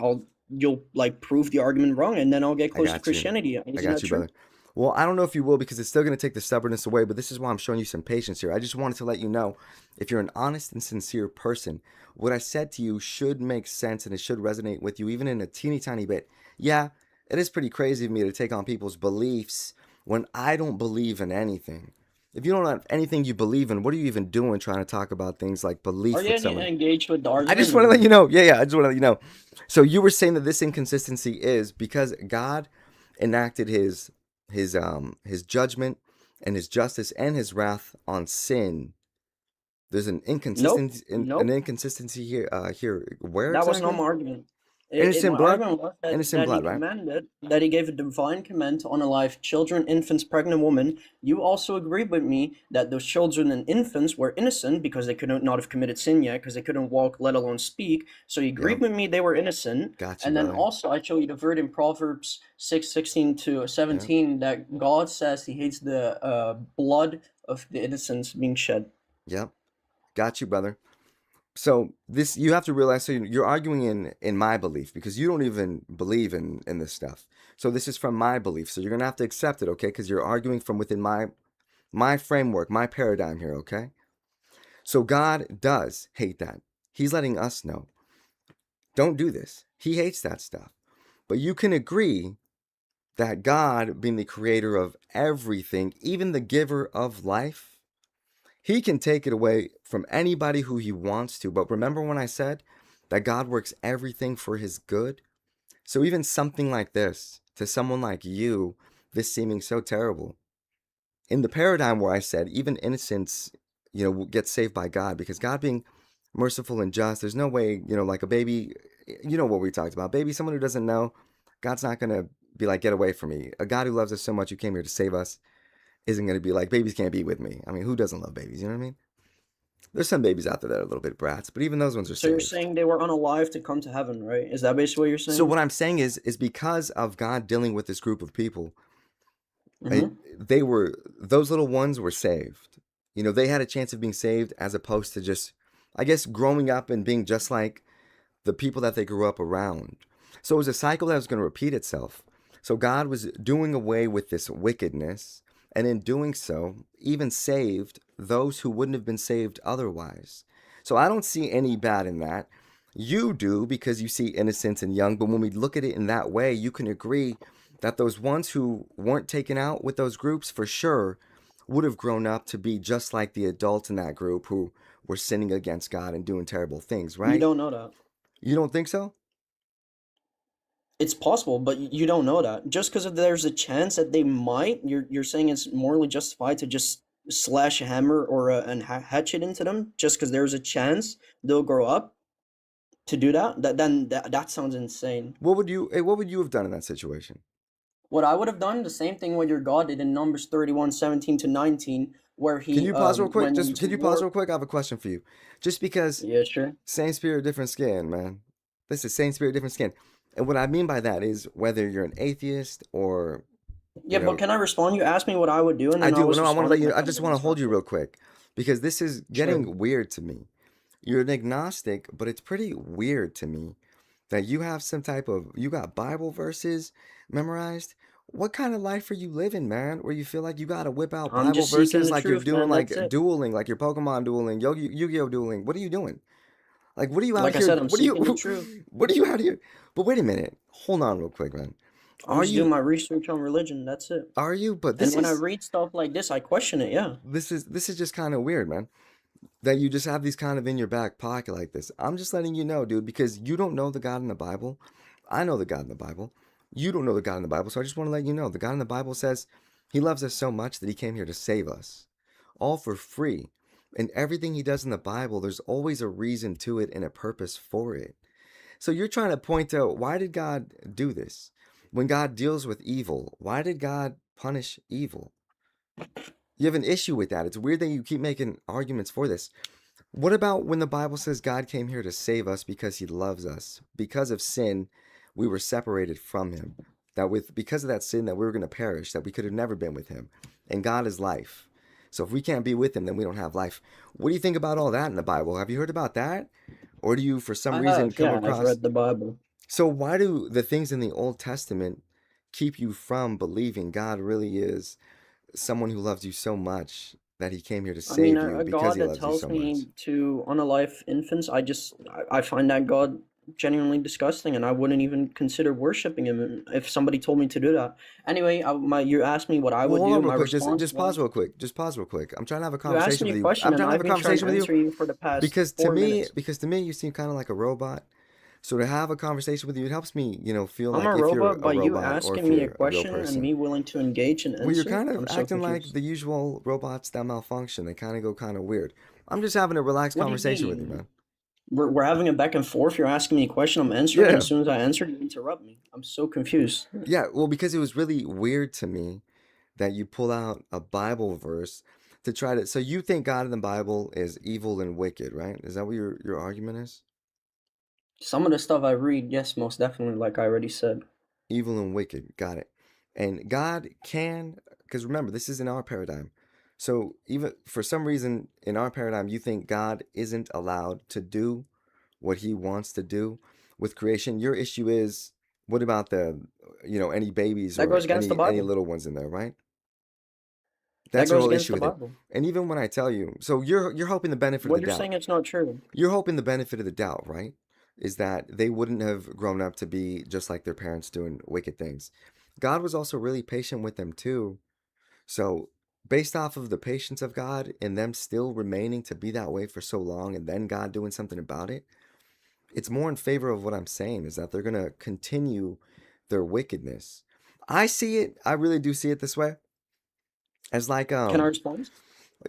you'll like prove the argument wrong, and then I'll get I close to got you. Christianity. I Isn't got that you, true? brother. Well, I don't know if you will because it's still going to take the stubbornness away, but this is why I'm showing you some patience here. I just wanted to let you know if you're an honest and sincere person, what I said to you should make sense and it should resonate with you, even in a teeny tiny bit. Yeah, it is pretty crazy of me to take on people's beliefs when I don't believe in anything. If you don't have anything you believe in, what are you even doing trying to talk about things like Are belief you with someone? engaged with the I just argument want to let or? you know. Yeah, I just want to let you know. So you were saying that this inconsistency is because God enacted his judgment and his justice and his wrath on sin. There's Nope, an nope. inconsistency here. Here, where That was not exactly? my argument. My Innocent blood, argument was innocent that he blood, right? commanded, that he gave a divine command to unalive children, infants, pregnant women. You also agreed with me that those children and infants were innocent because they could not have committed sin yet, because they couldn't walk, let alone speak. So you agreed Yep, with me they were innocent. got you, And then brother. also I showed you the word in Proverbs 6:16 to Yep, 17 that God says he hates the blood of the innocents being shed. yep, got you, brother. So this you have to realize. So you're arguing in my belief because you don't even believe in this stuff. So this is from my belief. So you're gonna have to accept it, okay? Because you're arguing from within my framework, my paradigm here, okay? So God does hate that. He's letting us know. Don't do this. He hates that stuff. But you can agree that God, being the creator of everything, even the giver of life, he can take it away from anybody who he wants to. But remember when I said that God works everything for his good? So even something like this, to someone like you, this seeming so terrible, in the paradigm where I said even innocence, will get saved by God because God being merciful and just, there's no way, like a baby you know what we talked about. Baby, someone who doesn't know, God's not going to be like, get away from me. A God who loves us so much, who came here to save us, isn't going to be like, babies can't be with me. I mean, who doesn't love babies? You know what I mean? There's some babies out there that are a little bit brats, but even those ones are So you're saved. saying they were unalive to come to heaven, right? Is that basically what you're So saying? what I'm saying is because of God dealing with this group of people, I, Mm-hmm. they were those little ones were saved. You know, they had a chance of being saved as opposed to just, I guess, growing up and being just like the people that they grew up around. So it was a cycle that was going to repeat itself. So God was doing away with this wickedness, and in doing so, even saved those who wouldn't have been saved otherwise. So I don't see any bad in that. You do because you see innocence and young, but when we look at it in that way, you can agree that those ones who weren't taken out with those groups for sure would have grown up to be just like the adults in that group who were sinning against God and doing terrible things, You right? don't know that. You don't think so? It's possible, but you don't know that. Just because there's a chance that they might, you're saying it's morally justified to just slash a hammer or and hatchet into them just because there's a chance they'll grow up to do that. That sounds insane. What would you have done in that situation? What I would have done, the same thing what your God did in Numbers 31:17 to 19, where Can he you pause real quick? when Just to can you pause war. real quick? I have a question for you. Just because Yeah, sure. same spirit, different skin, man. This is same spirit, different skin. And what I mean by that is whether you're an atheist or, Yeah, you but know, can I respond? You asked me what I would do, and I then I do. was No, I want to let responding you. like I a just want to minute hold you after. real quick because this is Sure. getting weird to me. You're an agnostic, but it's pretty weird to me that you have some type of you got Bible verses memorized. What kind of life are you living, man? Where you feel like you gotta whip out I'm Bible just seeking verses the like you're truth, doing man. like That's it. dueling, like you're Pokemon dueling, Yu-Gi-Oh dueling. What are you doing? Like, what are you out Like I here? said, I'm What are you? seeking the truth. What are you out here? But wait a minute. Hold on, real quick, man. I'm Are just doing you? my research on religion. That's it. Are you? But And when I read stuff like this, I question it. Yeah. this is just kind of weird, man. That you just have these kind of in your back pocket like this. I'm just letting you know, dude, because you don't know the God in the Bible. I know the God in the Bible. You don't know the God in the Bible, so I just want to let you know the God in the Bible says he loves us so much that he came here to save us, all for free. And everything he does in the Bible, there's always a reason to it and a purpose for it. So you're trying to point out why did God do this? When God deals with evil, why did God punish evil? You have an issue with that. It's weird that you keep making arguments for this. What about when the Bible says God came here to save us because he loves us? Because of sin, we were separated from him. That with because of that sin that we were going to perish, that we could have never been with him. And God is life. So if we can't be with him, then we don't have life. What do you think about all that in the Bible? Have you heard about that? Or do you for some I reason have, come yeah, I've across read the Bible. so why do the things in the Old Testament keep you from believing God really is someone who loves you so much that he came here to I mean, save you a because God he that loves you tells so much? me to unalive infants, I find that God genuinely disgusting, and I wouldn't even consider worshiping him if somebody told me to do that. Anyway, you asked me what I Well, would hold do. on real My quick. response Just pause was, real quick. Just pause real quick. I'm trying to have a you asked conversation me a with you. question, I'm and trying to have I've a been trying conversation to with you answer you for the past because 4 minutes. to me, you seem kind of like a robot. So to have a conversation with you, it helps me, feel I'm a like if you're robot a by you robot or asking if me a you're a real question and person. me willing to engage and Well, you're answer. kind of I'm so acting like confused. the usual robots that malfunction. They kind of go kind of weird. I'm just having a relaxed What do you conversation with you, mean? man. We're having a back and forth. You're asking me a question, I'm answering, and Yeah. as soon as I answer, you interrupt me. I'm so confused. Yeah, well, because it was really weird to me that you pull out a Bible verse to try to. So you think God in the Bible is evil and wicked, right? Is that what your argument is? Some of the stuff I read, yes, most definitely, like I already said. Evil and wicked, got it. And God can, because remember, this is in our paradigm. So even for some reason in our paradigm, you think God isn't allowed to do what He wants to do with creation. Your issue is, what about any babies That or goes against the any Bible. little ones in there, right? That That's your goes whole against issue the with it. Bible. And even when I tell you, so you're hoping the benefit of What the you're doubt. saying, it's not true. You're hoping the benefit of the doubt, right? Is that they wouldn't have grown up to be just like their parents doing wicked things. God was also really patient with them too. So, based off of the patience of God and them still remaining to be that way for so long and then God doing something about it, it's more in favor of what I'm saying is that they're going to continue their wickedness. I see it, I really do see it this way as like Can I respond?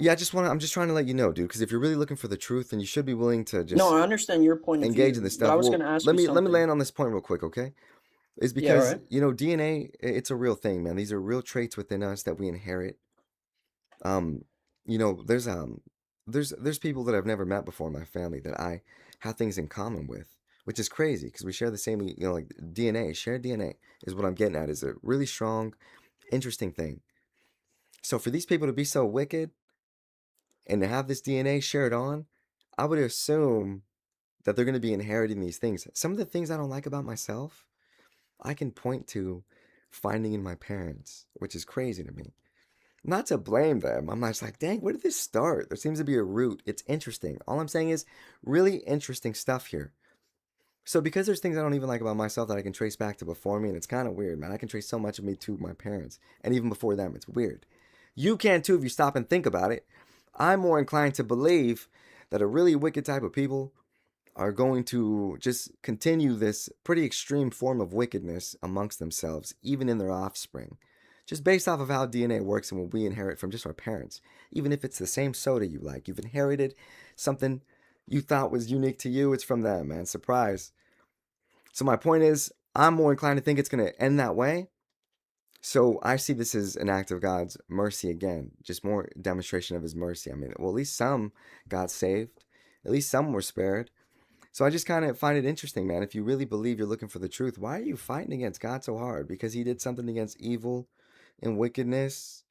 Yeah, I'm just trying to let you know, dude, because if you're really looking for the truth, then you should be willing to No, just I understand your point of engage in view, this but I stuff. was Well, gonna ask you let me something. land on this point real quick, okay? Is Yeah, all because, right. DNA, it's a real thing, man. These are real traits within us that we inherit. Um, you know, there's people that I've never met before in my family that I have things in common with, which is crazy because we share the same, like DNA, shared DNA is what I'm getting at, is a really strong, interesting thing. So for these people to be so wicked and to have this DNA shared on, I would assume that they're going to be inheriting these things. Some of the things I don't like about myself, I can point to finding in my parents, which is crazy to me. Not to blame them. I'm just like, dang, where did this start? There seems to be a root. It's interesting. All I'm saying is really interesting stuff here. So because there's things I don't even like about myself that I can trace back to before me, and it's kind of weird, man. I can trace so much of me to my parents, and even before them. It's weird. You can too if you stop and think about it. I'm more inclined to believe that a really wicked type of people are going to just continue this pretty extreme form of wickedness amongst themselves, even in their offspring. Just based off of how DNA works and what we inherit from just our parents. Even if it's the same soda you like, you've inherited something you thought was unique to you, it's from them, man. Surprise. So, my point is, I'm more inclined to think it's going to end that way. So, I see this as an act of God's mercy again, just more demonstration of his mercy. I mean, well, at least some got saved, at least some were spared. So I just kind of find it interesting, man. If you really believe you're looking for the truth, why are you fighting against God so hard? Because he did something against evil and wickedness?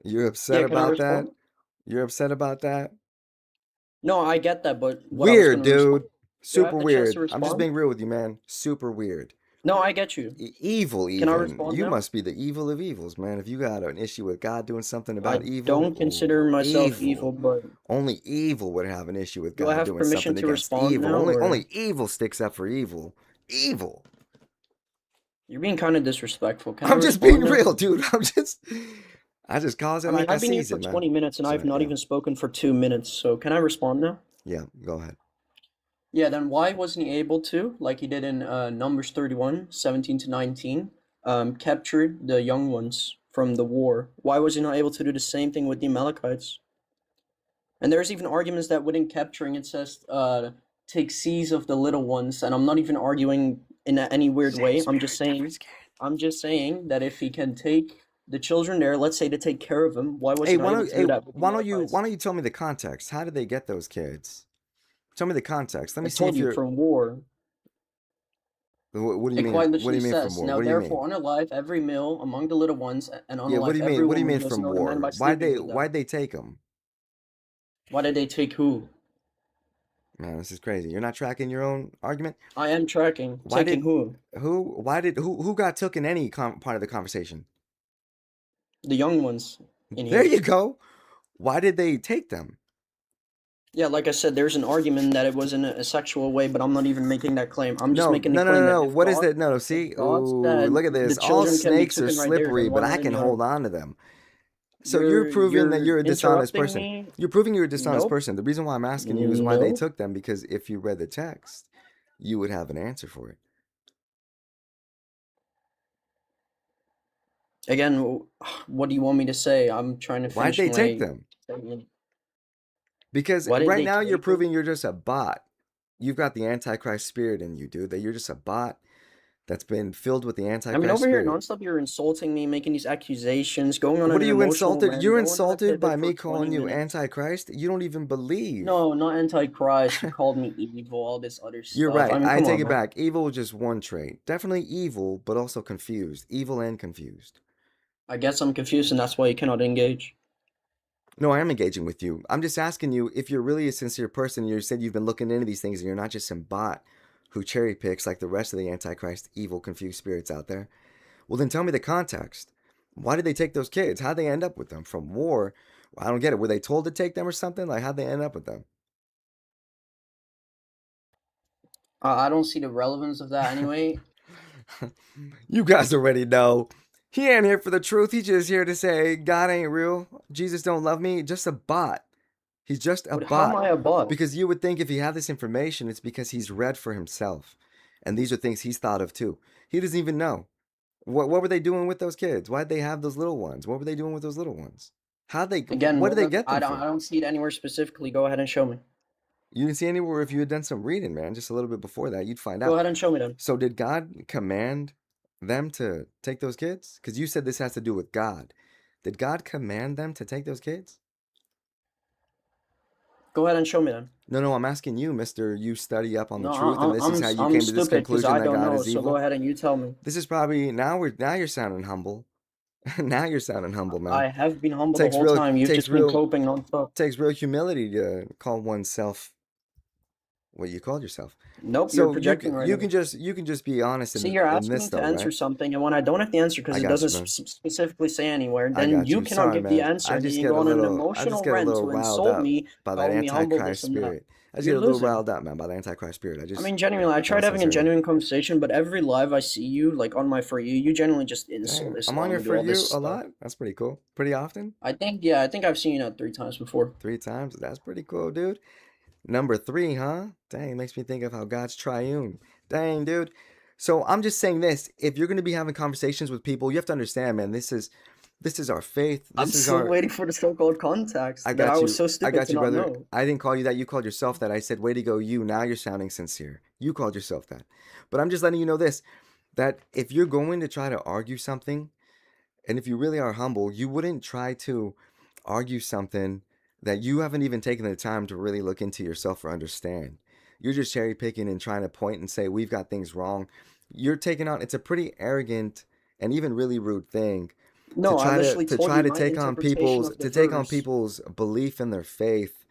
You're upset Yeah, can I about that? respond? You're upset about that? No, I get that, but what I was Weird, gonna respond. dude. Do I have Super the chance to weird. I'm just respond? being real with you, man. Super weird. No, I get you. Evil, Can I even. respond You now? must be the evil of evils, man. If you got an issue with God doing something about I evil, don't consider ooh, myself evil, evil. but Only evil would have an issue with do I God have doing permission something to against respond evil. now, Only or evil sticks up for evil. Evil. you're being kind of disrespectful? Can I I'm just being respond now? real, dude. I just calls I it mean, like I I've been here sees for it, man. 20 minutes and I've So not yeah, even spoken for 2 minutes, so can I respond now? yeah. Go ahead. Yeah, then why wasn't he able to, like he did in Numbers 31, 17 to 19, capture the young ones from the war? Why was he not able to do the same thing with the Amalekites? And there's even arguments that within capturing it says take seize of the little ones, and I'm not even arguing in any weird Same way. spirit, different skin. I'm just saying that if he can take the children there, let's say to take care of them, why was Hey, he not able to hey, do that with the why Amalekites? don't you tell me the context? How did they get those kids? Tell me the context. Let I me see told if you you're. from war. What do you It mean? quite What do literally you mean from says, war? "Now What do you mean? therefore unalive every male among the little ones, and Yeah, what do unalive you every mean? What do you woman mean who does from know the man war? by sleeping with them." Why'd they take them? Why did they take who? Man, this is crazy. You're not tracking your own argument. I am tracking. Why Taking did who? who? Why did who got took in any part of the conversation? The young ones in There here. you go. Why did they take them? Yeah, like I said, there's an argument that it was in a sexual way, but I'm not even making that claim. I'm just No, making the no, no, claim no, that no. What is that? No, no. if See, God ooh, said look at the this. All children can be snakes are taken right there, slippery, then but why I wouldn't can the hold other? on to them. So you're proving that You're you're a dishonest interrupting person. me. You're proving you're a dishonest Nope. person. The reason why I'm asking you is why they Nope. took them, because if you read the text, you would have an answer for it. Again, what do you want me to say? I'm trying to Why'd finish they take my them? statement. Because Why did right they now you're take proving them? you're just a bot. You've got the Antichrist spirit in you, dude. That you're just a bot that's been filled with the I mean, Antichrist over here spirit. nonstop, you're insulting me, making these accusations, going on What are an you emotional insulted? rant. You're No one had insulted by pivot for me 20 calling you minutes. Antichrist? You don't even believe. No, not antichrist. You called me evil, all this other You're stuff. I right. mean, I come take on, it man. back. Evil is just one trait. Definitely evil, but also confused. Evil and confused. I guess I'm confused, and that's why you cannot engage. No, I am engaging with you. I'm just asking you if you're really a sincere person. You said you've been looking into these things and you're not just some bot who cherry picks like the rest of the Antichrist, evil, confused spirits out there. Well, then tell me the context. Why did they take those kids? How'd they end up with them? From war? Well, I don't get it. Were they told to take them or something? Like, how'd they end up with them? I don't see the relevance of that anyway. You guys already know. He ain't here for the truth. He's just here to say God ain't real. Jesus don't love me. Just a bot. He's just a But how am bot. I a bot? Because you would think if he had this information, it's because he's read for himself. And these are things he's thought of too. He doesn't even know. What were they doing with those kids? Why'd they have those little ones? What were they doing with those little ones? Again, What did they get them I from? don't see it anywhere specifically. Go ahead and show me. You didn't see anywhere. If you had done some reading, man, just a little bit before that, you'd find Go out. ahead and show me then. So did God command them to take those kids? Because you said this has to do with God. Did God command them to take those kids? Go ahead and show me then. No, I'm asking you, Mister. You study up on the No, truth, and this is how you I'm came to this stupid because conclusion I that don't God know. is So go evil. ahead and you tell me. This is probably now you're sounding humble. Now you're sounding humble, man. I have been humble the Takes whole real time. You've takes just been real coping nonstop. takes real humility to call oneself what you called yourself. Nope, you're So projecting right you now. can just be honest See, you're in asking this me to though, answer right? something, and when I don't have the answer because I it got doesn't you, man. specifically say anywhere, I then got you you. cannot Sorry, give the man. answer, and then you go on an I just emotional get a rant little to riled insult up me, by that call me humble, Antichrist this and that. spirit. I just You're get a little losing. riled up, man, by the Antichrist spirit. I mean, genuinely, I tried gotta having a sincerely. genuine conversation, but every live I see you, like on my For You genuinely just insult Dang, I'm on Islam here and do for all you this a stuff. lot. That's pretty cool. Pretty often. I think I've seen you that 3 times before. 3 times. That's pretty cool, dude. Number 3, huh? Dang, makes me think of how God's triune. Dang, dude. So I'm just saying this. If you're gonna be having conversations with people, you have to understand, man. This is our faith. I'm This is still our. waiting for the so-called context I that I got was you. so I stupid got to you, not brother. know. I didn't call you that. You called yourself that. I said, way to go, you. Now you're sounding sincere. You called yourself that. But I'm just letting you know this, that if you're going to try to argue something, and if you really are humble, you wouldn't try to argue something that you haven't even taken the time to really look into yourself or understand. You're just cherry picking and trying to point and say, we've got things wrong. You're taking on, it's a pretty arrogant and even really rude thing No, I literally to told try you to my take on interpretation people's of the verse. belief in their faith,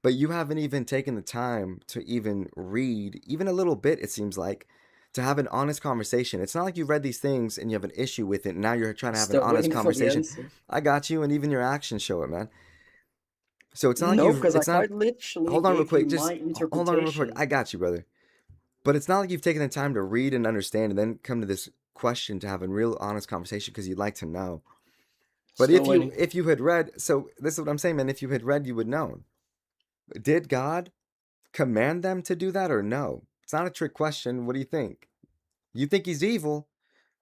but you haven't even taken the time to even read even a little bit, it seems like, to have an honest conversation. It's not like you've read these things and you have an issue with it and now you're trying to have an Still honest waiting for the conversation. answer. I got you, and even your actions show it, man. So it's not like No, because I it's not. quite literally Hold on real gave you quick, my just hold on real quick. interpretation. I got you, brother. But it's not like you've taken the time to read and understand and then come to this question to have a real honest conversation because you'd like to know. But Still waiting. if you had read, so this is what I'm saying, man. If you had read, you would know. Did God command them to do that or no? It's not a trick question. What do you think? You think he's evil?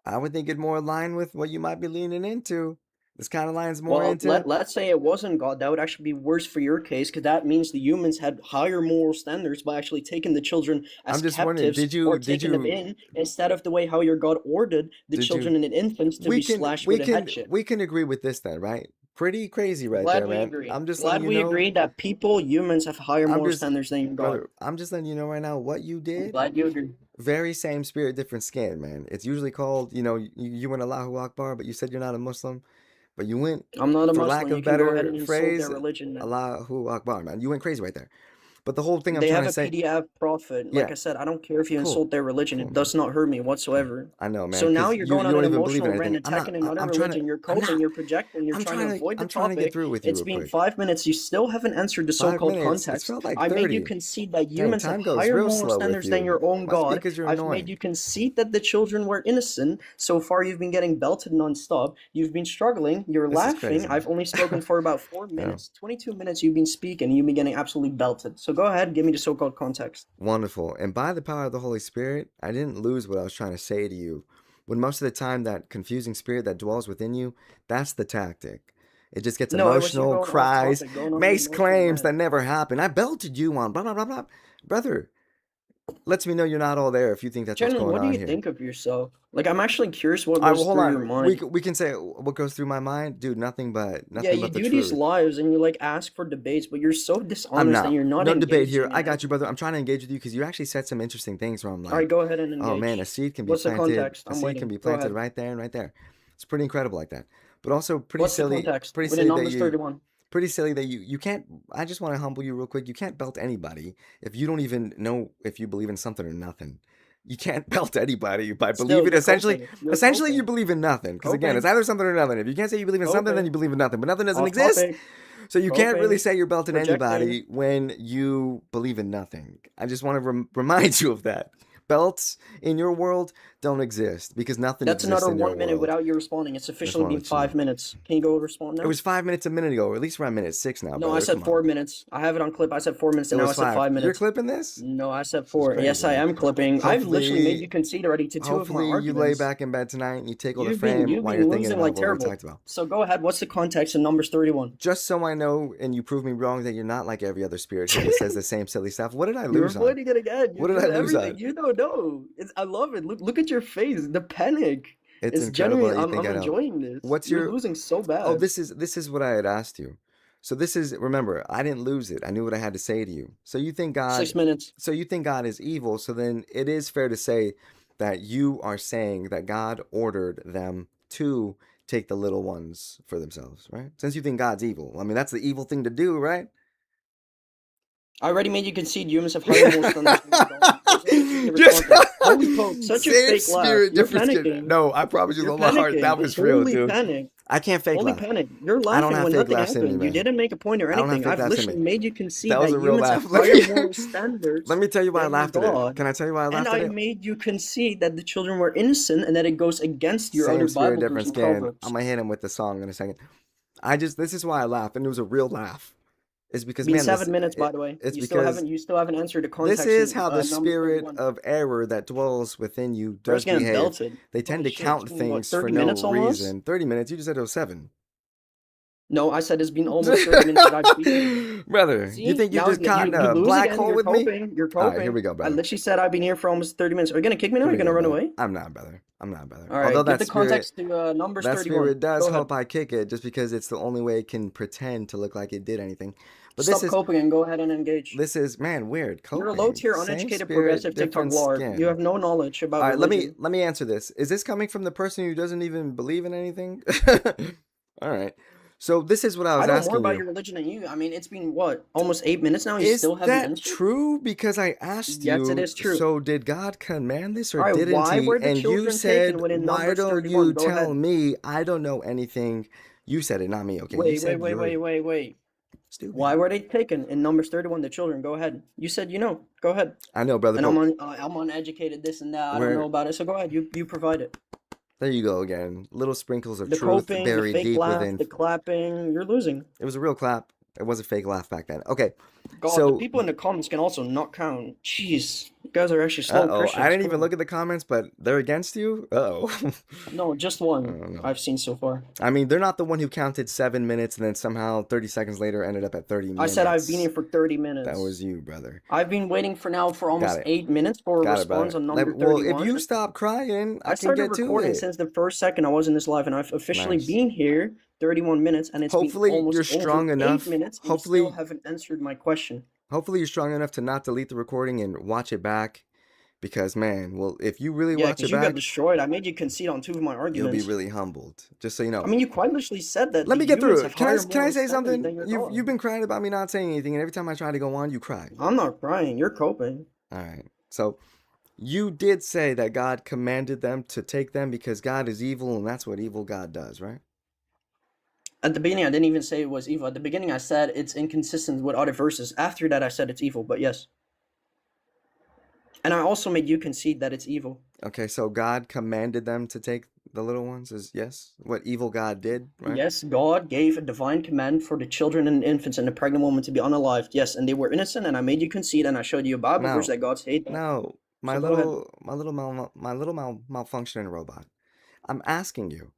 I would think it more align with what you might be leaning into. This kind of lines more Well, into. let's say it wasn't God. That would actually be worse for your case, because that means the humans had higher moral standards by actually taking the children I'm as just wondering, captives or taking them in instead of the way how your God ordered the did you children and infants to be slashed with a hatchet. we can agree with this then, right? Pretty crazy right Glad there, we man. agree. I'm just letting Glad you we know. agree that people, humans, have higher I'm moral just standards than your God. brother, I'm just letting you know right now what you I'm did. glad you agree. Very same spirit, different skin, man. It's usually called, you went Allahu Akbar, but you said you're not a Muslim. But you went, I'm not a for lack Muslim. You of can go ahead better and insult phrase, their religion, man. Allahu Akbar, man. You went crazy right there. But the whole thing I'm They trying have to a say, PDF prophet. Like yeah, I said, I don't care if you cool, insult their religion. cool, It man, does not hurt me cool. whatsoever. I know, man, So now because you're going you on don't an even believe in emotional rant, anything. attacking another religion. You're I'm coping, not, you're projecting, you're trying to avoid the I'm trying to get topic. through with you It's real been quick. 5 minutes. You still haven't answered the Five so-called minutes. It's context. felt like I made you 30. concede that Dang, humans have time goes higher real moral slow with standards than you. your own My God. speakers are I've made annoying. you concede that the children were innocent. So far, you've been getting belted nonstop. You've been struggling. You're This is laughing. crazy. I've only spoken for about 4 Yeah. minutes. 22 minutes you've been speaking. You've been getting absolutely belted. So go ahead, give me the so-called context. Wonderful. And by the power of the Holy Spirit, I didn't lose what I was trying to say to you. When most of the time that confusing spirit that dwells within you, that's the tactic. It just gets No, it was you emotional, going off cries, topic, going on an makes emotional claims rant. that never happened. I belted you on blah blah blah blah. Brother, lets me know you're not all there if you think that's what's Generally, going what do on you here. think of yourself? Like, I'm actually curious what All right, well, goes hold through your on. mind. We can say what goes through my mind, dude. Yeah, Nothing you but the do these truth. lives and you like ask for debates, but you're so I'm dishonest and not. you're not No debate here. engaging I in got you, brother. anything. I'm trying to engage with you because you actually said some interesting things where I'm All right, like, go ahead and oh man, engage. a seed can be What's the planted. context? A I'm seed can waiting. be Go planted ahead. right there and right there. It's pretty incredible like that. But also What's the context? pretty Within silly that Numbers 31. you can't. I just want to humble you real quick. You can't belt anybody if you don't even know if you believe in something or nothing. You can't belt anybody by Still, believing you're essentially. coping. You're Essentially, you coping. believe in nothing because again, it's Coping. either something or nothing. If you can't say you believe in something, then you Coping. believe in nothing. But nothing doesn't Off exist. topic. So you can't really Coping. say you're belting Projecting. anybody when you believe in nothing. I just want to remind you of that. belts in your world don't exist because nothing That's exists another in your 1 minute world. without you responding. It's Just officially want been to let you know. 5 minutes. Can you go respond It now? was 5 minutes a minute ago, or at least we're at minute 6 now, No, I brother. said Come 4 on. minutes. I have it on clip. I said 4 minutes, It and now I was said 5. 5 You're minutes. clipping this? No, I said This is 4. crazy, Yes, I man. am clipping. I've literally made you concede already to 2 of my Hopefully you lay arguments. back in bed tonight and you tickle the You've frame been while you're thinking losing about like what we terrible. talked about. So go ahead. What's the context in Numbers 31? Just so I know and you prove me wrong that you're not like every other spirit here that says the same silly stuff. What did I You're lose on? avoiding it again. You What did I do lose everything. on? You don't know. I love it. Look at your face. The panic. It's It's incredible genuine. that you I'm think I don't. enjoying this. What's You're your... losing so Oh, bad. this is what I had asked you. So this is, remember, I didn't lose it. I knew what I had to say to you. So you think 6 minutes. God is evil, so then it is fair to say that you are saying that God ordered them to take the little ones for themselves, right? Since you think God's evil. I mean, that's the evil thing to do, right? I already made you concede humans have higher moral standards than God. There's no need to Just respond to. Holy coke, such a same fake laugh. spirit, You're different skin. panicking. No, I promise you You're with all my heart, that panicking. was real, Holy dude. panic. I can't fake Holy laugh. panic. You're I don't laughing have when fake nothing laughs in me, happened. You man. didn't make a point or I don't have anything. fake I've laughs in literally me. made you concede That was that a real humans laugh. have Let higher me moral standards let me tell you why I than laughed at it. God. Can I tell you why I And laughed at I it? made you concede that the children were innocent and that it goes against your Same other spirit, Bible different verse in skin. Proverbs. I'm gonna hit him with the song in a second. This is why I laughed, and it was a real laugh. It's because, Been man, 7 minutes, by the way. it's You because still haven't answered the this context is in how the Numbers spirit 31. of error that dwells within you Bro's does getting behave. belted. They tend Holy to shit, it's count been what, things for 30 no minutes almost? reason. 30 minutes? You just said it was 7. No, I said it's been almost 30 minutes that I've beaten you. Brother, you See? think you Now just caught in you a lose black again. hole You're with me? coping. You're All right, here coping. we go, I brother. literally said I've been here for almost 30 minutes. Are you going to kick me now or are Here you we going to go, run brother. away? I'm not, brother. I'm not, brother. All right, Although give that the context to Numbers that 31. spirit does Go ahead. hope I kick it just because it's the only way it can pretend to look like it did anything. But Stop coping and go ahead and engage. this is, man, weird. You're a Coping. low-tier, Same uneducated, spirit, progressive TikTok different lord. You skin. have no knowledge about All right, religion. let me answer this. Is this coming from the person who doesn't even believe in anything? All right. So this is what I I was know more asking about you. your religion than you. I mean, it's been, what, almost 8 minutes now? You Is still haven't that answered? true? Because I asked Yes, it you, is true. so did God command this or All right, didn't why he? were the And you children said, taken when in why Numbers don't 31? you Go tell ahead. me? I don't know anything. You said it, not me. Okay, you said you're Wait. stupid. Why were they taken in Numbers 31? The children. Go ahead. You said you know. Go ahead. I know, brother. And I'm uneducated. This and that. I don't know about it. So go ahead. You provide it. There you go again. Little sprinkles of The truth coping, the buried fake deep laugh, within. the clapping. You're losing. It was a real clap. It was a fake laugh back then. Okay, God, the so people in the comments can also not count. Jeez, you guys are actually slow uh-oh, Christians. I didn't Come even on. look at the comments, but they're against you? Uh-oh. No, just I one don't know. I've seen so far. I mean, they're not the one who counted 7 minutes and then somehow 30 seconds later ended up at 30 I minutes. said I've been here for 30 minutes. That was you, brother. I've been waiting for almost it. 8 minutes for a Got it, response brother. on number Well, if 31. you stop crying, I I can started get to recording it. since the first second I was in this live, and I've officially Nice. been here 31 minutes, and it's been Hopefully you're almost strong over 8 enough. minutes, and you still Hopefully haven't answered my question. you're strong enough to not delete the recording and watch it back. Because, man, well, if you really Yeah, watch because it you got back, destroyed. I made you concede on 2 of my you'll be arguments. really humbled. Just so you know. I mean, you quite literally said that Let the me get humans through have it. higher Can I moral say standards something? than your You've God. been crying about me not saying anything, and every time I try to go on, you cry. I'm not crying. You're coping. All right. So you did say that God commanded them to take them because God is evil, and that's what evil God does, right? At the beginning, I didn't even say it was evil. At the beginning, I said it's inconsistent with other verses. After that, I said it's evil, but yes. And I also made you concede that it's evil. Okay, so God commanded them to take the little ones is yes? What evil God did, right? Yes, God gave a divine command for the children and infants and the pregnant woman to be unalived. Yes, and they were innocent, and I made you concede, and I showed you a Bible verse that God's hate that. No, my So go ahead. little malfunctioning robot. I'm asking you.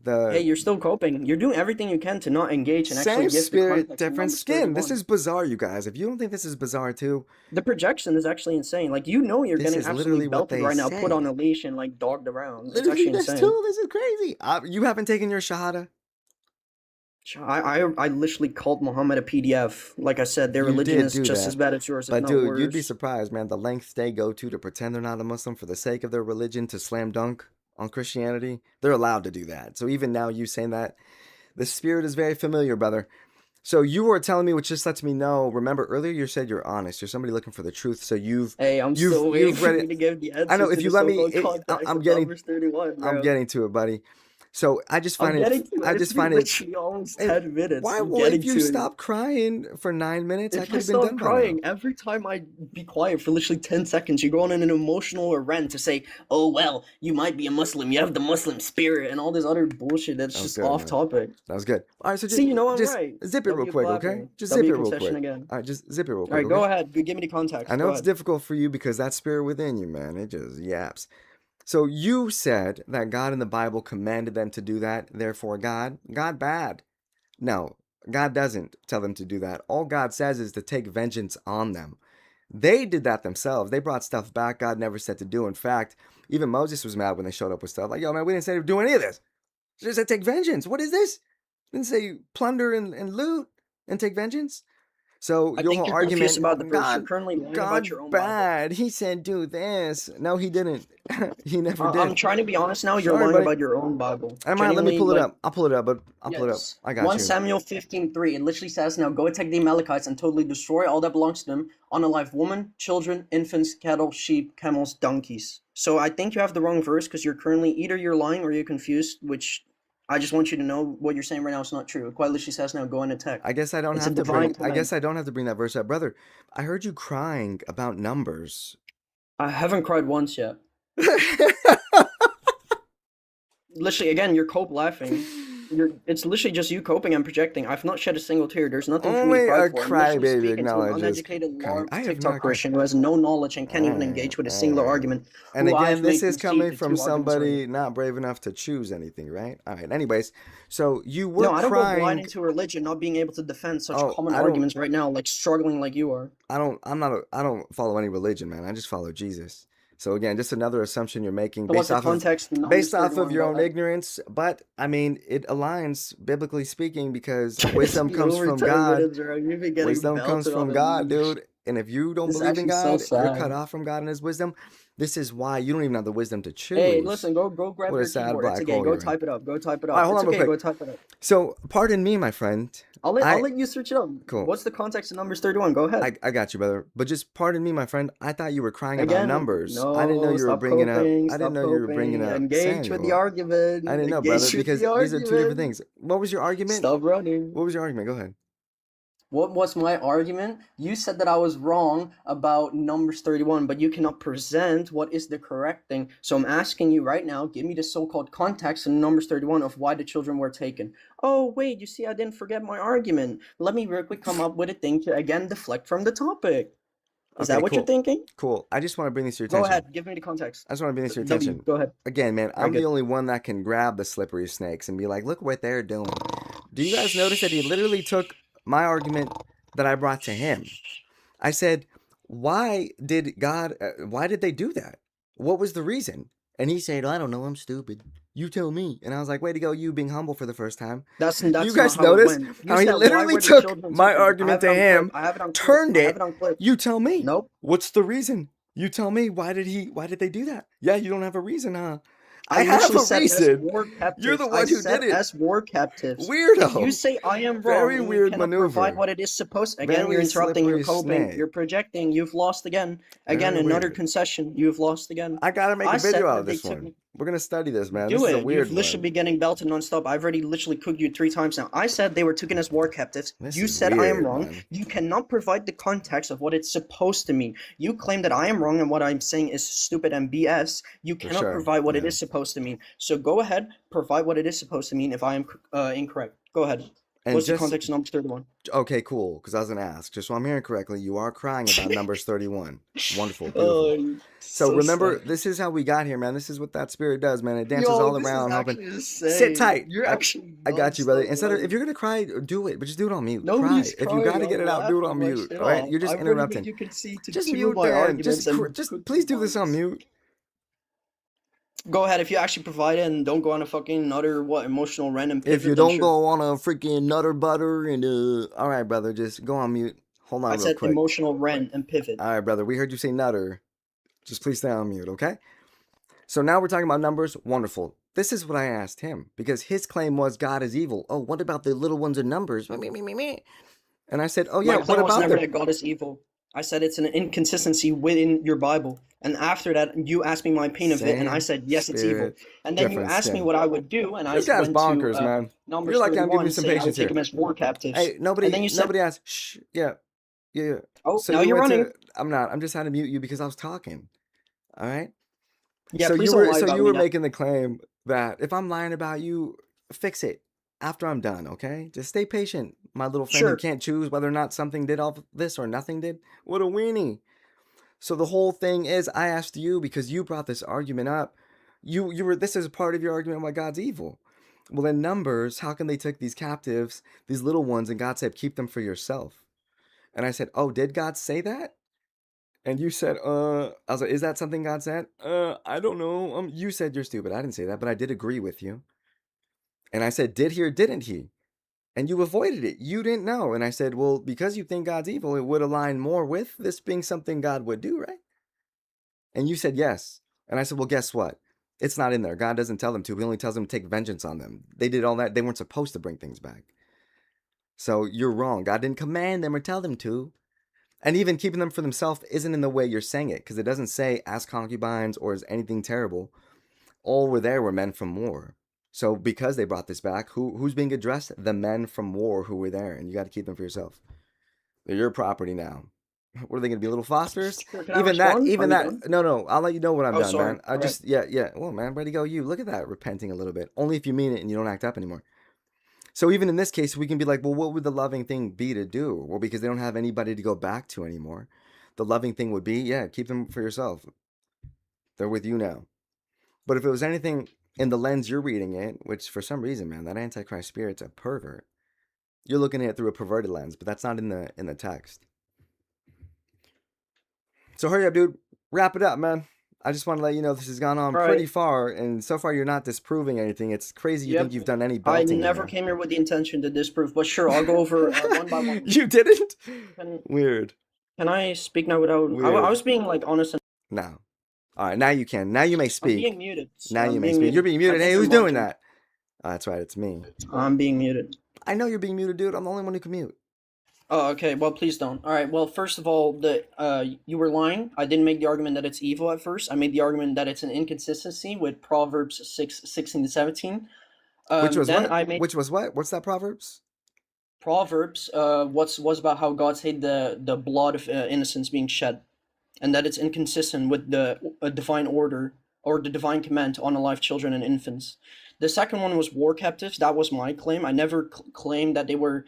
Hey, you're still coping. You're doing everything you can to not engage and actually Same give the spirit, context of different Numbers skin. This 31. is bizarre, you guys. If you don't think this is bizarre too, The projection is actually insane. Like, you know you're this getting is absolutely literally what belted they right now, say. put on a leash and, like, dogged around. It's literally, actually this insane. too. This is crazy. You haven't taken your shahada. I literally called Muhammad a PDF. Like I said, their You religion did is do just that. as bad as yours, if But not dude, worse. you'd be surprised, man. The lengths they go to pretend they're not a Muslim for the sake of their religion to slam dunk on Christianity. They're allowed to do that. So even now, you saying that, the spirit is very familiar, brother. So you were telling me, which just lets me know. Remember earlier, you said you're honest. You're somebody looking for the truth. So Hey, I'm still waiting for read you it. to give the answer I know. to If you the let me, so-called context I'm of getting, Numbers 31, bro. I'm getting to it, buddy. So I just I'm find it. getting to I it. It's just been find it. literally almost Hey, 10 minutes. why? I'm Well, if getting you to it. stop crying for 9 minutes, I If I could have been stop done by now. crying, every time I be quiet for literally 10 seconds, you go on an emotional rant to say, oh, well, you might be a Muslim, you have the Muslim spirit, and all this other bullshit that's That was just good, off man. topic. That was good. All right, so See, you know I'm just right. zip it real W quick, okay? clapping. Just zip W it real concession quick. again. All right, just zip it real All quick, right, go okay? ahead. Give me the I context. know Go it's ahead. difficult for you because that spirit within you, man, it just yaps. So you said that God in the Bible commanded them to do that, therefore God bad. No, God doesn't tell them to do that. All God says is to take vengeance on them. They did that themselves. They brought stuff back God never said to do. In fact, even Moses was mad when they showed up with stuff like, yo, man, we didn't say to do any of this. Just said take vengeance. What is this? Didn't say plunder and loot and take vengeance. So I your think whole you're confused argument, about the verse. You're God, currently lying about God your own Bible. bad. He said do this. No, he didn't. He never I'm did. trying to be honest now. You're Sorry, lying buddy. about your own Bible. I might let me Genuinely, pull it like, up. I'll pull it up, but I'll pull it up. yes. I got 1 you. Samuel 15:3. It literally says, now go attack the Amalekites and totally destroy all that belongs to them, unalive women, children, infants, cattle, sheep, camels, donkeys. So I think you have the wrong verse because you're currently either you're lying or you're confused, which I just want you to know what you're saying right now is not true. It quite literally says now go and attack. I guess I don't It's a have to divine bring I command. guess I don't have to bring that verse up, brother. I heard you crying about numbers. I haven't cried once yet. Literally, again, you're cope laughing. It's literally just you coping and projecting. I've not shed a single tear. There's nothing for me to Only cry a for. I'm literally crybaby speaking to an acknowledges uneducated, crying. larp I have TikTok not cried. Christian who has no knowledge and can't even Alright, engage with a single alright. argument, And who I've again, this made is concede coming the from two arguments already. somebody not brave enough to choose anything, right? All right. Anyways, so you were No, I don't go blind crying. into religion, not being able to defend such Oh, common arguments right now, like struggling like you are. I don't follow any religion, man. I just follow Jesus. So again, just another assumption you're making So what's the context in Numbers based off of 31? your Go own ahead. ignorance, but I mean, it aligns biblically speaking because It's wisdom been comes over from 10 God. minutes, bro. You've been getting Wisdom comes belted on from the God, leash. dude. And if you don't This is believe in actually so God, you're cut sad. off from God and his wisdom. This is why you don't even have the wisdom to Hey, choose. listen, go grab What a your sad keyboard. It's black okay. hole Go you're in. type it up. Go type it All right, up. hold It's on real okay. quick. Go type it up. So, pardon me, my friend. I'll I let you search it up. cool. What's the context of Numbers 31? Go ahead. I got you, brother. But just pardon me, my friend. I thought you were crying about Again, numbers. I didn't know no, you were stop bringing up. coping, I didn't stop know you were bringing coping. up Engage with the Samuel. I argument. didn't know, brother, Engage with because the these are two different argument. things. What was your argument? Stop running. What was your argument? Go ahead. What was my argument? You said that I was wrong about Numbers 31, but you cannot present what is the correct thing. So I'm asking you right now, give me the so-called context in Numbers 31 of why the children were taken. Oh, wait, you see, I didn't forget my argument. Let me real quick come up with a thing to, again, deflect from the topic. Is Okay, that what you're cool. thinking? Cool. I just want to bring this to your Go attention. ahead, give me the context. I just want to bring this to your W, attention. go ahead. Again, man, Very I'm the good. only one that can grab the slippery snakes and be like, look what they're doing. Do you guys notice that he literally took my argument that I brought to him? I said, why did they do that? What was the reason? And he said, I don't know, I'm stupid. You tell me. And I was like, way to go, you being humble for the first time. That's You not guys how it notice went. You how he said, why literally were the took children my taken? I argument have it to on clip. him, I have it on clip. turned I have it. it on clip. You tell me. Nope. What's the reason? You tell me, why did they do that? Yeah, you don't have a reason, huh? I I have literally a said as reason. war You're the captives. I one who said did it. as war captives. If you Weirdo. say I am wrong Very and you weird cannot provide maneuver. what it is supposed, again, you're Very interrupting, you're slippery coping, snake. you're projecting, you've lost again. Again, Very another weird. concession, you've lost again. I gotta make I a video said out that of they this took one. We're gonna study this, man. This Do is a it. weird You've literally one. been getting belted nonstop. I've already literally cooked you 3 times now. I said they were taken as war captives. This You is said I am weird, wrong. man. You cannot provide the context of what it's supposed to mean. You claim that I am wrong and what I'm saying is stupid and BS. You For cannot sure. provide what it Yeah. is supposed to mean. So go ahead, provide what it is supposed to mean if I am incorrect. Go ahead. And What's the just context of Numbers 31? okay, cool. Because I was gonna ask. Just so I'm hearing correctly, you are crying about Numbers 31. Wonderful, beautiful. So remember, sad. this is how we got here, man. This is what that spirit does, man. It dances Yo, all this is around, hoping. actually Sit insane. tight. You're actually I got you, brother. nonstop Instead of if running. you're gonna cry, do it, but just do it on mute. Nobody's Cry. If you crying. gotta get I'm it out, do it on laughing my mute. shit All right, off. you're just I've already made interrupting. you concede to Just 2 of mute, my Dan. arguments and Just cooked please 2 do this on points. mute. Go ahead if you actually provide it and don't go on a fucking another emotional random pivot. If you then don't sure. go on a freaking nutter butter and all right, brother, just go on mute. Hold on I real said quick. emotional rant and pivot. All right, brother, we heard you say nutter. Just please stay on mute, okay? So now we're talking about numbers. Wonderful. This is what I asked him because his claim was God is evil. Oh, what about the little ones in numbers? And I said, oh yeah, My what claim was about never the? that God is evil. I said it's an inconsistency within your Bible. And after that, you asked me my opinion of it, and I Same said, yes, it's evil. spirit, And then you different asked me skin. what I would do, and I This guy's went to bonkers, man. You're Numbers lucky I'm giving you 31, some saying I would patience take here. them as war captives. Hey, And then you said, nobody asked. Shh. Yeah, yeah, yeah. oh, So now you you're went running. to. I'm not. I'm just trying to mute you because I was talking. All right. Yeah, please don't lie So about you me were now. making the claim that if I'm lying about you, fix it after I'm done, okay? Just stay patient, my little friend who Sure. can't choose whether or not something did all this or nothing did. What a weenie. So the whole thing is I asked you because you brought this argument up. You were this is a part of your argument why God's evil. Well, in Numbers, how can they take these captives, these little ones, and God said, keep them for yourself? And I said, oh, did God say that? And you said, I was like, is that something God said? I don't know. You said you're stupid. I didn't say that, but I did agree with you. And I said, did he or didn't he? And you avoided it. You didn't know. And I said, well, because you think God's evil, it would align more with this being something God would do, right? And you said yes. And I said, well, guess what? It's not in there. God doesn't tell them to. He only tells them to take vengeance on them. They did all that. They weren't supposed to bring things back. So you're wrong. God didn't command them or tell them to. And even keeping them for themselves isn't in the way you're saying it, because it doesn't say as concubines or as anything terrible. All were there were men from war. So because they brought this back, who's being addressed? The men from war who were there, and you got to keep them for yourself. They're your property now. What are they going to be, little fosters? Sure, can I respond? Are Even you that. done? No. I'll let you know when I'm Oh, done, sorry. man. I All right. just, yeah. Well, man, ready to go. You look at that, repenting a little bit. Only if you mean it and you don't act up anymore. So even in this case, we can be like, well, what would the loving thing be to do? Well, because they don't have anybody to go back to anymore. The loving thing would be, yeah, keep them for yourself. They're with you now. But if it was anything in the lens you're reading it, which for some reason, man, that Antichrist spirit's a pervert. You're looking at it through a perverted lens, but that's not in the text. So hurry up, dude. Wrap it up, man. I just want to let you know this has gone on All pretty right. far, and so far you're not disproving anything. It's crazy you think Yep. you've done any I belting in never here. came here with the intention to disprove, but sure, I'll go over one by one. You didn't? Can, Weird. can I speak now without? I Weird. was being like honest. And No. All right, now you can. Now you may I'm speak. being muted. Now you I'm may being speak. You're muted. being I muted. Hey, think you're who's doing monitoring. that? Oh, that's right. It's me. I'm being muted. I know you're being muted, dude. I'm the only one who can mute. Oh, okay. Well, please don't. All right. Well, first of all, you were lying. I didn't make the argument that it's evil at first. I made the argument that it's an inconsistency with Proverbs 6:16 to 17. Which was Then what? I made Which was what? What's that Proverbs? Proverbs. Was about how God's hate the blood of innocents being shed, and that it's inconsistent with the divine order or the divine command to unalive children and infants. The second one was war captives. That was my claim. I never claimed that they were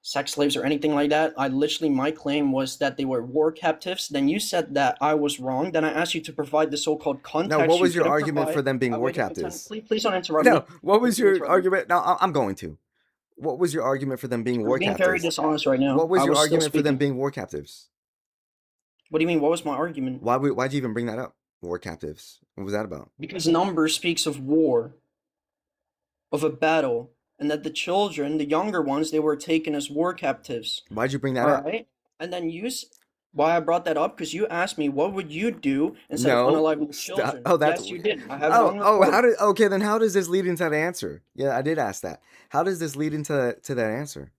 sex slaves or anything like that. My claim was that they were war captives. Then you said that I was wrong. Then I asked you to provide the so-called No, what context. You was your couldn't argument for provide. them being war Wait, captives? please don't interrupt No, me. what Please was don't your interrupt me. argument? No, I'm going to. What was your argument for them being You're war being very captives? dishonest right now. What was I your was still argument for them speaking. being war captives? What do you mean? What was my argument? Why'd you even bring that up? War captives. What was that about? Because Numbers speaks of war, of a battle, and that the children, the younger ones, they were taken as war captives. Why'd you bring that All up? right, and then why I brought that up because you asked me what would you do instead of No, unaliving the stop. children. Oh, that's Yes, you did. I have it on how record. did okay then how does this lead into that answer? Yeah, I did ask that. How does this lead into that answer?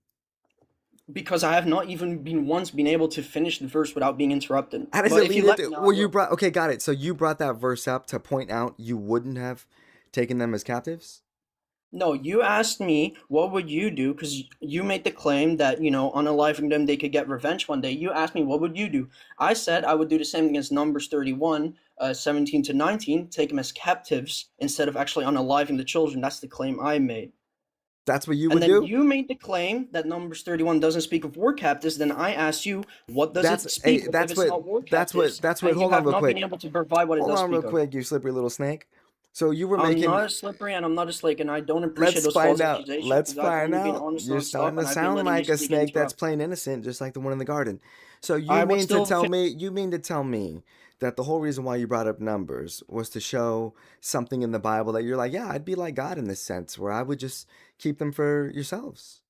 Because I have not even been able to finish the verse without being interrupted. How does But it if lead you let me into know, I well you will. brought okay, got it. So you brought that verse up to point out you wouldn't have taken them as captives? No, you asked me what would you do because you made the claim that unaliving them they could get revenge one day. You asked me what would you do. I said I would do the same thing as Numbers 31, 17 to 19, take them as captives instead of actually unaliving the children. That's the claim I made. That's what you And would then do? you made the claim that Numbers 31 doesn't speak of war captives. Then I asked you, what does it speak of if it's not war captives? That's what And you hold on have real not been quick. able to provide what it Hold does on real speak of. quick, you slippery little snake. So you were I'm making not as slippery and I'm not as slick, and I don't appreciate let's those find false out. accusations Let's because I've find only been out. honest You're non-stop, starting to and I've been sound letting you like a speak and snake that's interrupt. plain innocent, just like the one in the garden. So I will still you mean to tell me that the whole reason why you brought up numbers was to show something in the Bible that you're like, yeah, I'd be like God in this sense, where I would just keep them for yourselves.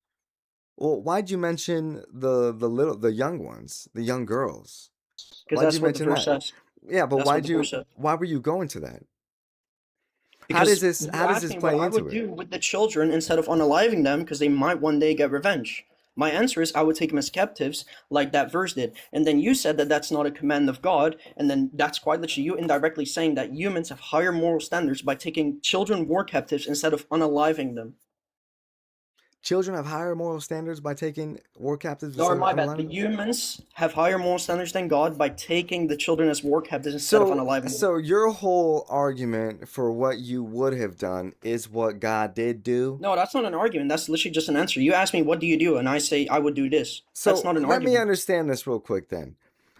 Well, why'd you mention the young ones, the young girls? because Why'd you that's what the mention verse that? says. Yeah, but That's what the verse says. why were you going to that? Because How you does asked this me what play I into would it? do with the children instead of unaliving them because they might one day get revenge. My answer is I would take them as captives, like that verse did. And then you said that that's not a command of God, and then that's quite literally you indirectly saying that humans have higher moral standards by taking children war captives instead of unaliving them. Children have higher moral standards by taking war captives Or instead of my bad, the unaliving them? humans have higher moral standards than God by taking the children as war captives instead of So, unaliving them. so your whole argument for what you would have done is what God did do. No, that's not an argument. That's literally just an answer. You ask me, what do you do? And I say, I would do this. That's So not an let me argument. understand this real quick then.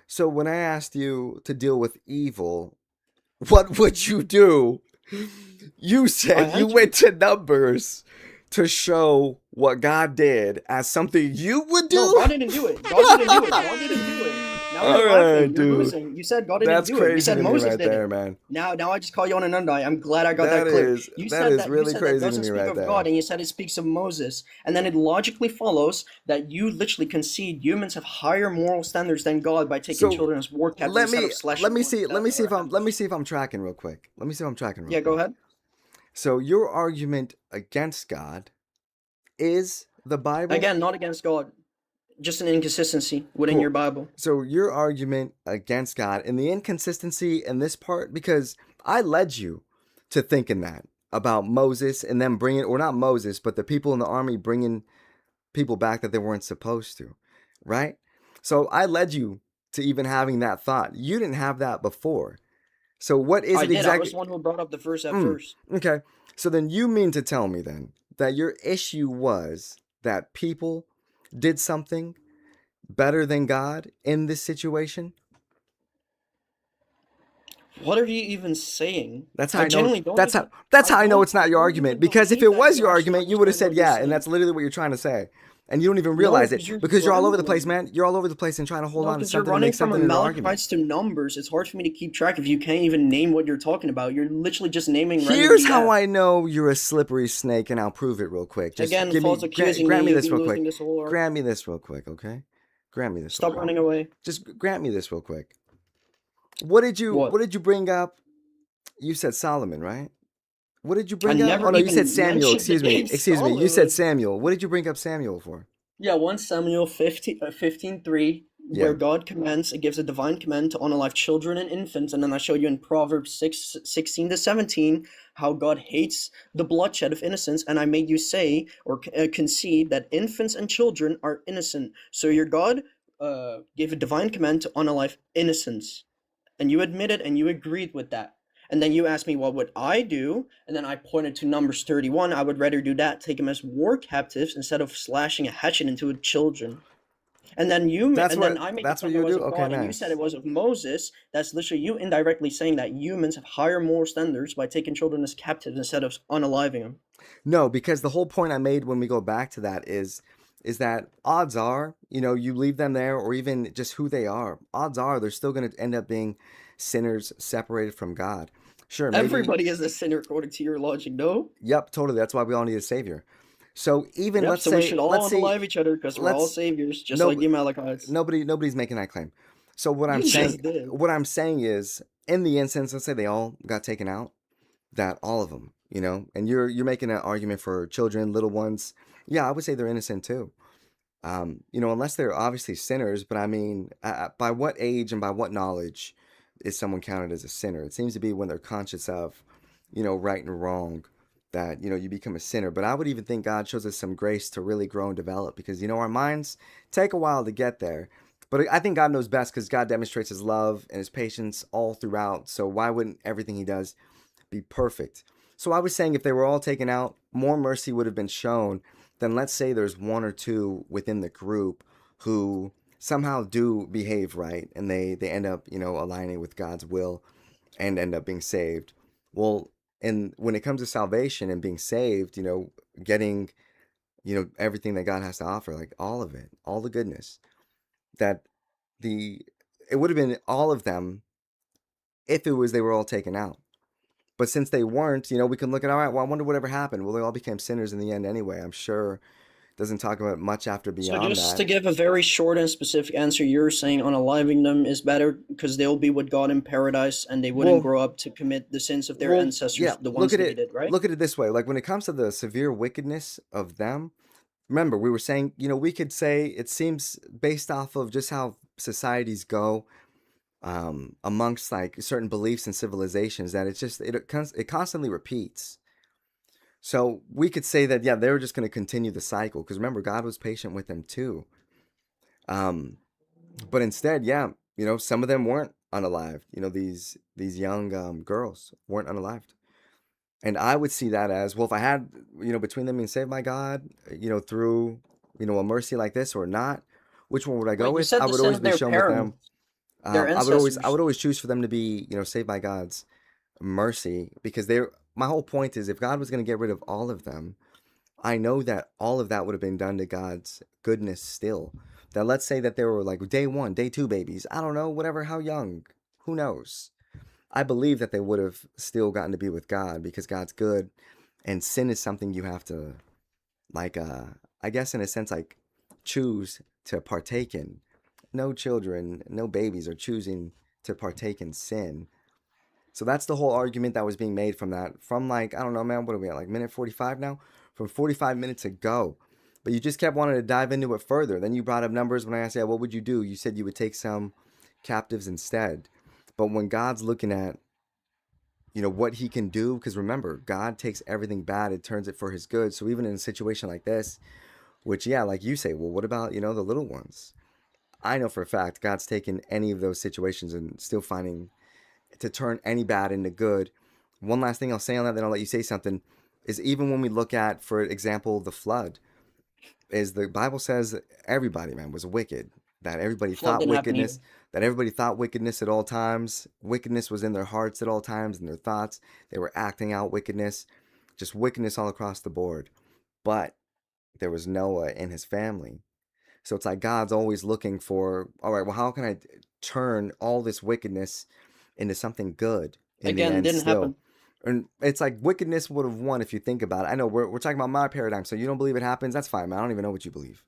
So when I asked you to deal with evil, what would you do? You I said you answered. went to numbers to show what God did as something you would No, do? God didn't do it. God didn't do it. God didn't do it. Now All you're right, laughing. You're dude. losing. You said God didn't That's do it. You crazy said to me Moses right did there, it. man. Now I just call you on an undie. I'm glad I got that That clear. is that is You really said that crazy to doesn't me speak right of there. God, and you said it speaks of Moses, and then it logically follows that you literally concede humans have higher moral standards than God by taking So children as war captives let instead me of slashing them to let death me see or if ambush. I'm tracking real quick. Let me see if I'm tracking real Yeah, go quick. ahead. So your argument against God is the Bible. Again, not against God, just an inconsistency within your Cool. Bible. So your argument against God and the inconsistency in this part, because I led you to thinking that about Moses and them bringing, or not Moses, but the people in the army bringing people back that they weren't supposed to, right? So I led you to even having that thought. You didn't have that before. So what is I it did. I was exactly? the one who brought up the verse at Mm, first. okay. So then you mean to tell me then that your issue was that people did something better than God in this situation? What are you even saying? That's how I I know. genuinely don't even. That's how I know it's I not your don't argument. even Because if believe it that was you your actually argument, you would have understand said what you're yeah, and that's saying. literally what you're trying to say, and you don't even No, realize it because you're because you're all over the place, rambling. man. You're all over the place and trying to hold No, on to because you're something to running make from something into an argument. Amalekites to numbers. It's hard for me to keep track if you can't even name what you're talking about. You're literally just naming random Here's how BS. I know you're a slippery snake, and I'll prove it real quick. Just Again, give me false accusing me. grant me You've this been real losing quick. this whole Grant argument. me this real quick, okay? Grant me this real Stop quick. running away. Just grant me this real quick. What? What did you bring up? You said Solomon, right? What did you I bring up? Oh never no, you said even Samuel. mentioned the Excuse me. name Excuse me. You said Solomon. Samuel. What did you bring up Samuel for? Yeah, 1 Samuel 15:3, where Yeah. God commands, it gives a divine command to unalive children and infants, and then I showed you in Proverbs 6:16 to 17 how God hates the bloodshed of innocence, and I made you say or concede that infants and children are innocent. So your God gave a divine command to unalive innocence, and you admitted and you agreed with that. And then you asked me, what would I do? And then I pointed to Numbers 31. I would rather do that, take them as war captives instead of slashing a hatchet into children. And then I made you That's what claim it you was do? of Okay, God, and you said nice. it was of Moses. That's literally you indirectly saying that humans have higher moral standards by taking children as captives instead of unaliving them. No, because the whole point I made when we go back to that is that odds are, you leave them there or even just who they are, odds are they're still going to end up being sinners separated from God. Sure, maybe. Everybody is a sinner according to your logic, no? Yep, totally. That's why we all need a savior. So even Yep, so we should all unalive each other because we're all let's saviors, just like no the Amalekites. nobody's making that claim. So You just did. what I'm saying is in the instance, let's say they all got taken out, that all of them, and you're making an argument for children, little ones. Yeah, I would say they're innocent too. Unless they're obviously sinners, but I mean, by what age and by what knowledge is someone counted as a sinner? It seems to be when they're conscious of, right and wrong, that, you become a sinner. But I would even think God shows us some grace to really grow and develop because, our minds take a while to get there. But I think God knows best because God demonstrates his love and his patience all throughout. So why wouldn't everything he does be perfect? So I was saying if they were all taken out, more mercy would have been shown than let's say there's one or two within the group who somehow do behave right and they end up, aligning with God's will and end up being saved. Well, and when it comes to salvation and being saved, getting, everything that God has to offer, like all of it, all the goodness, that the it would have been all of them if they were all taken out. But since they weren't, we can look at, all right, well, I wonder whatever happened. Well, they all became sinners in the end anyway. I'm sure it doesn't talk about much after So beyond just to that. give a very short and specific answer, you're saying unaliving them is better because they'll be with God in paradise and they wouldn't Well, grow up to commit the sins of their yeah, ancestors, the ones that they did, right? look at it this way. Like when it comes to the severe wickedness of them, remember, we were saying, we could say it seems based off of just how societies go, amongst like certain beliefs and civilizations, that it constantly repeats. So we could say that, yeah, they were just going to continue the cycle, because remember, God was patient with them too. Um, but instead, yeah, some of them weren't unalived. These young girls weren't unalived. And I would see that as, well, if I had, between them being saved by God, through, a mercy like this or not, which one would I go Wait, you with? said I the would sin always of be their shown with them. parents, their I ancestors. would always choose for them to be, saved by God's mercy, because my whole point is, if God was going to get rid of all of them, I know that all of that would have been done to God's goodness still. That, let's say that they were like day one, day two babies. I don't know, whatever, how young, who knows? I believe that they would have still gotten to be with God, because God's good, and sin is something you have to, like, I guess in a sense, like, choose to partake in. No children, no babies are choosing to partake in sin. So that's the whole argument that was being made from that. From, like, I don't know, man, what are we at? Like minute 45 now? From 45 minutes ago. But you just kept wanting to dive into it further. Then you brought up numbers when I asked, yeah, what would you do? You said you would take some captives instead. But when God's looking at, what he can do, because remember, God takes everything bad and turns it for his good. So even in a situation like this, which, yeah, like you say, well, what about, the little ones? I know for a fact God's taken any of those situations and still finding to turn any bad into good. One last thing I'll say on that, then I'll let you say something, is even when we look at, for example, the flood, is the Bible says everybody, man, was wicked. That everybody Flood thought didn't happen either. wickedness, that everybody thought wickedness at all times. Wickedness was in their hearts at all times, in their thoughts. They were acting out wickedness, just wickedness all across the board. But there was Noah and his family. So it's like God's always looking for, all right, well, how can I turn all this wickedness into something good in the Again, end didn't still? happen. And it's like wickedness would have won if you think about it. I know we're talking about my paradigm, so you don't believe it happens. That's fine, man. I don't even know what you believe.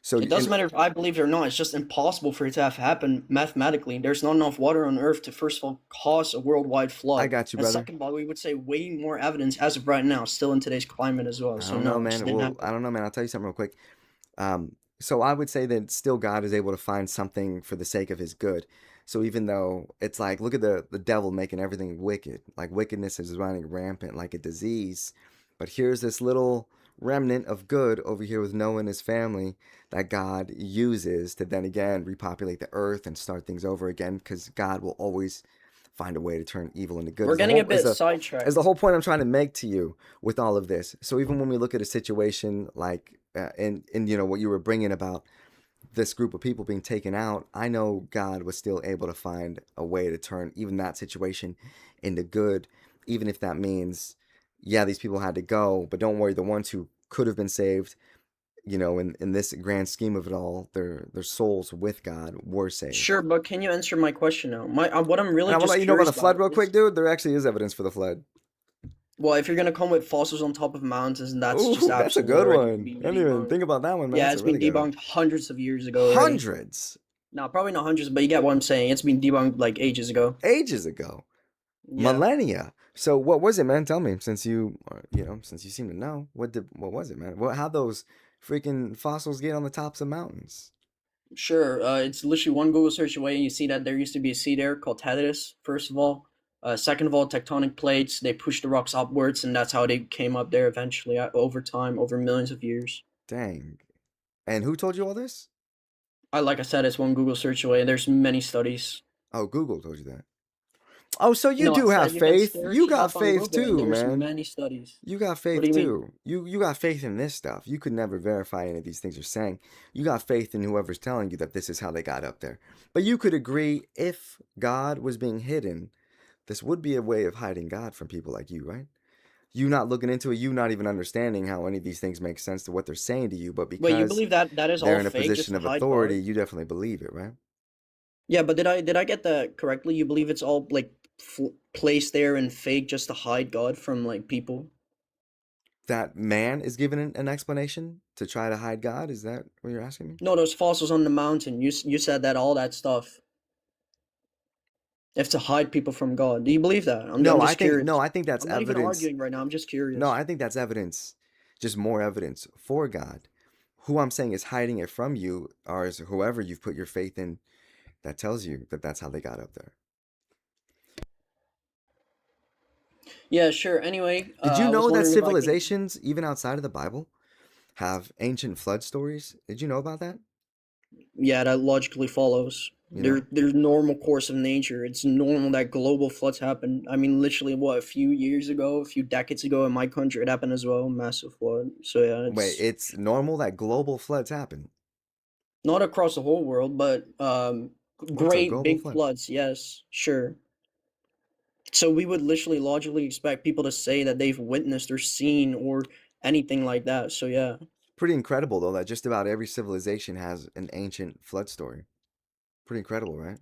So, It doesn't and matter if I believe it or not. It's just impossible for it to have happened mathematically. There's not enough water on Earth to, first of all, cause a worldwide I flood. got you, And brother. second of all, we would say way more evidence as of right now, still in today's climate as well. I So don't know, no, it just man. didn't Well, happen. I don't know, man. I'll tell you something real quick. So I would say that still God is able to find something for the sake of his good. So even though it's like, look at the devil making everything wicked, like wickedness is running rampant like a disease. But here's this little remnant of good over here with Noah and his family that God uses to then again repopulate the earth and start things over again, because God will always find a way to turn evil into good. We're Is the getting a whole bit is the sidetracked. whole point I'm trying to make to you with all of this. So even when we look at a situation like in what you were bringing about this group of people being taken out, I know God was still able to find a way to turn even that situation into good, even if that means, yeah, these people had to go, but don't worry, the ones who could have been saved, in this grand scheme of it all, their souls with God were saved. Sure, but can you answer my question now? What I'm And really I want to just let you know about curious the flood about real quick, is, dude. There actually is evidence for the flood. well, if you're gonna come with fossils on top of mountains, and that's just Ooh, that's a absolutely good already one. being I didn't even debunked. think about that one, man. Yeah, That's a it's been really good one. debunked hundreds of years ago already. Hundreds, No, probably not hundreds, but you get what I'm saying. It's been debunked like ages ago. ages ago. Yeah. Millennia. So what was it, man? Tell me, since since you seem to know, what was it, man? How those freaking fossils get on the tops of mountains? Sure, it's literally one Google search away, and you see that there used to be a sea there called Tacitus, first of all. Second of all, tectonic plates, they pushed the rocks upwards, and that's how they came up there eventually, over time, over millions of years. Dang. And who told you all this? Like I said, it's one Google search away, and there's many studies. Oh, Google told you that. Oh, so you No, I do have said you can faith. You search got up on faith Google, and too, there's man. many studies. You got What do faith you mean? too. You got faith in this stuff. You could never verify any of these things you're saying. You got faith in whoever's telling you that this is how they got up there. But you could agree, if God was being hidden, this would be a way of hiding God from people like you, right? You not looking into it, you not even understanding how any of these things make sense to what they're saying to you, but Wait, you because believe that that is they're all in a fake just position to of hide authority, God? you definitely believe it, right? Yeah, but did I get that correctly? You believe it's all like placed there and fake just to hide God from like people? That man is given an explanation to try to hide God. Is that what you're asking me? No, those fossils on the mountain. You said that all that stuff. If to hide people from God. Do you believe that? I'm just No, curious. I think that's I'm not even evidence. arguing right now. I'm just No, curious. I think that's evidence, just more evidence for God. who I'm saying is hiding it from you, or is whoever you've put your faith in that tells you that that's how they got up there. Yeah, sure. Anyway, Did you I was know that wondering if I can. civilizations, even outside of the Bible, have ancient flood stories? Did you know about that? Yeah, that logically follows. You know? There's normal course of nature. It's normal that global floods happen. I mean, literally, what, a few years ago, a few decades ago in my country, it happened as well, massive flood. So yeah, Wait, it's it's normal that global floods happen. not across the whole world, but What's a great global big flood? floods. Yes, sure. So we would literally logically expect people to say that they've witnessed or seen or anything like that. So yeah, Pretty incredible though that just about every civilization has an ancient flood story. Pretty incredible, right?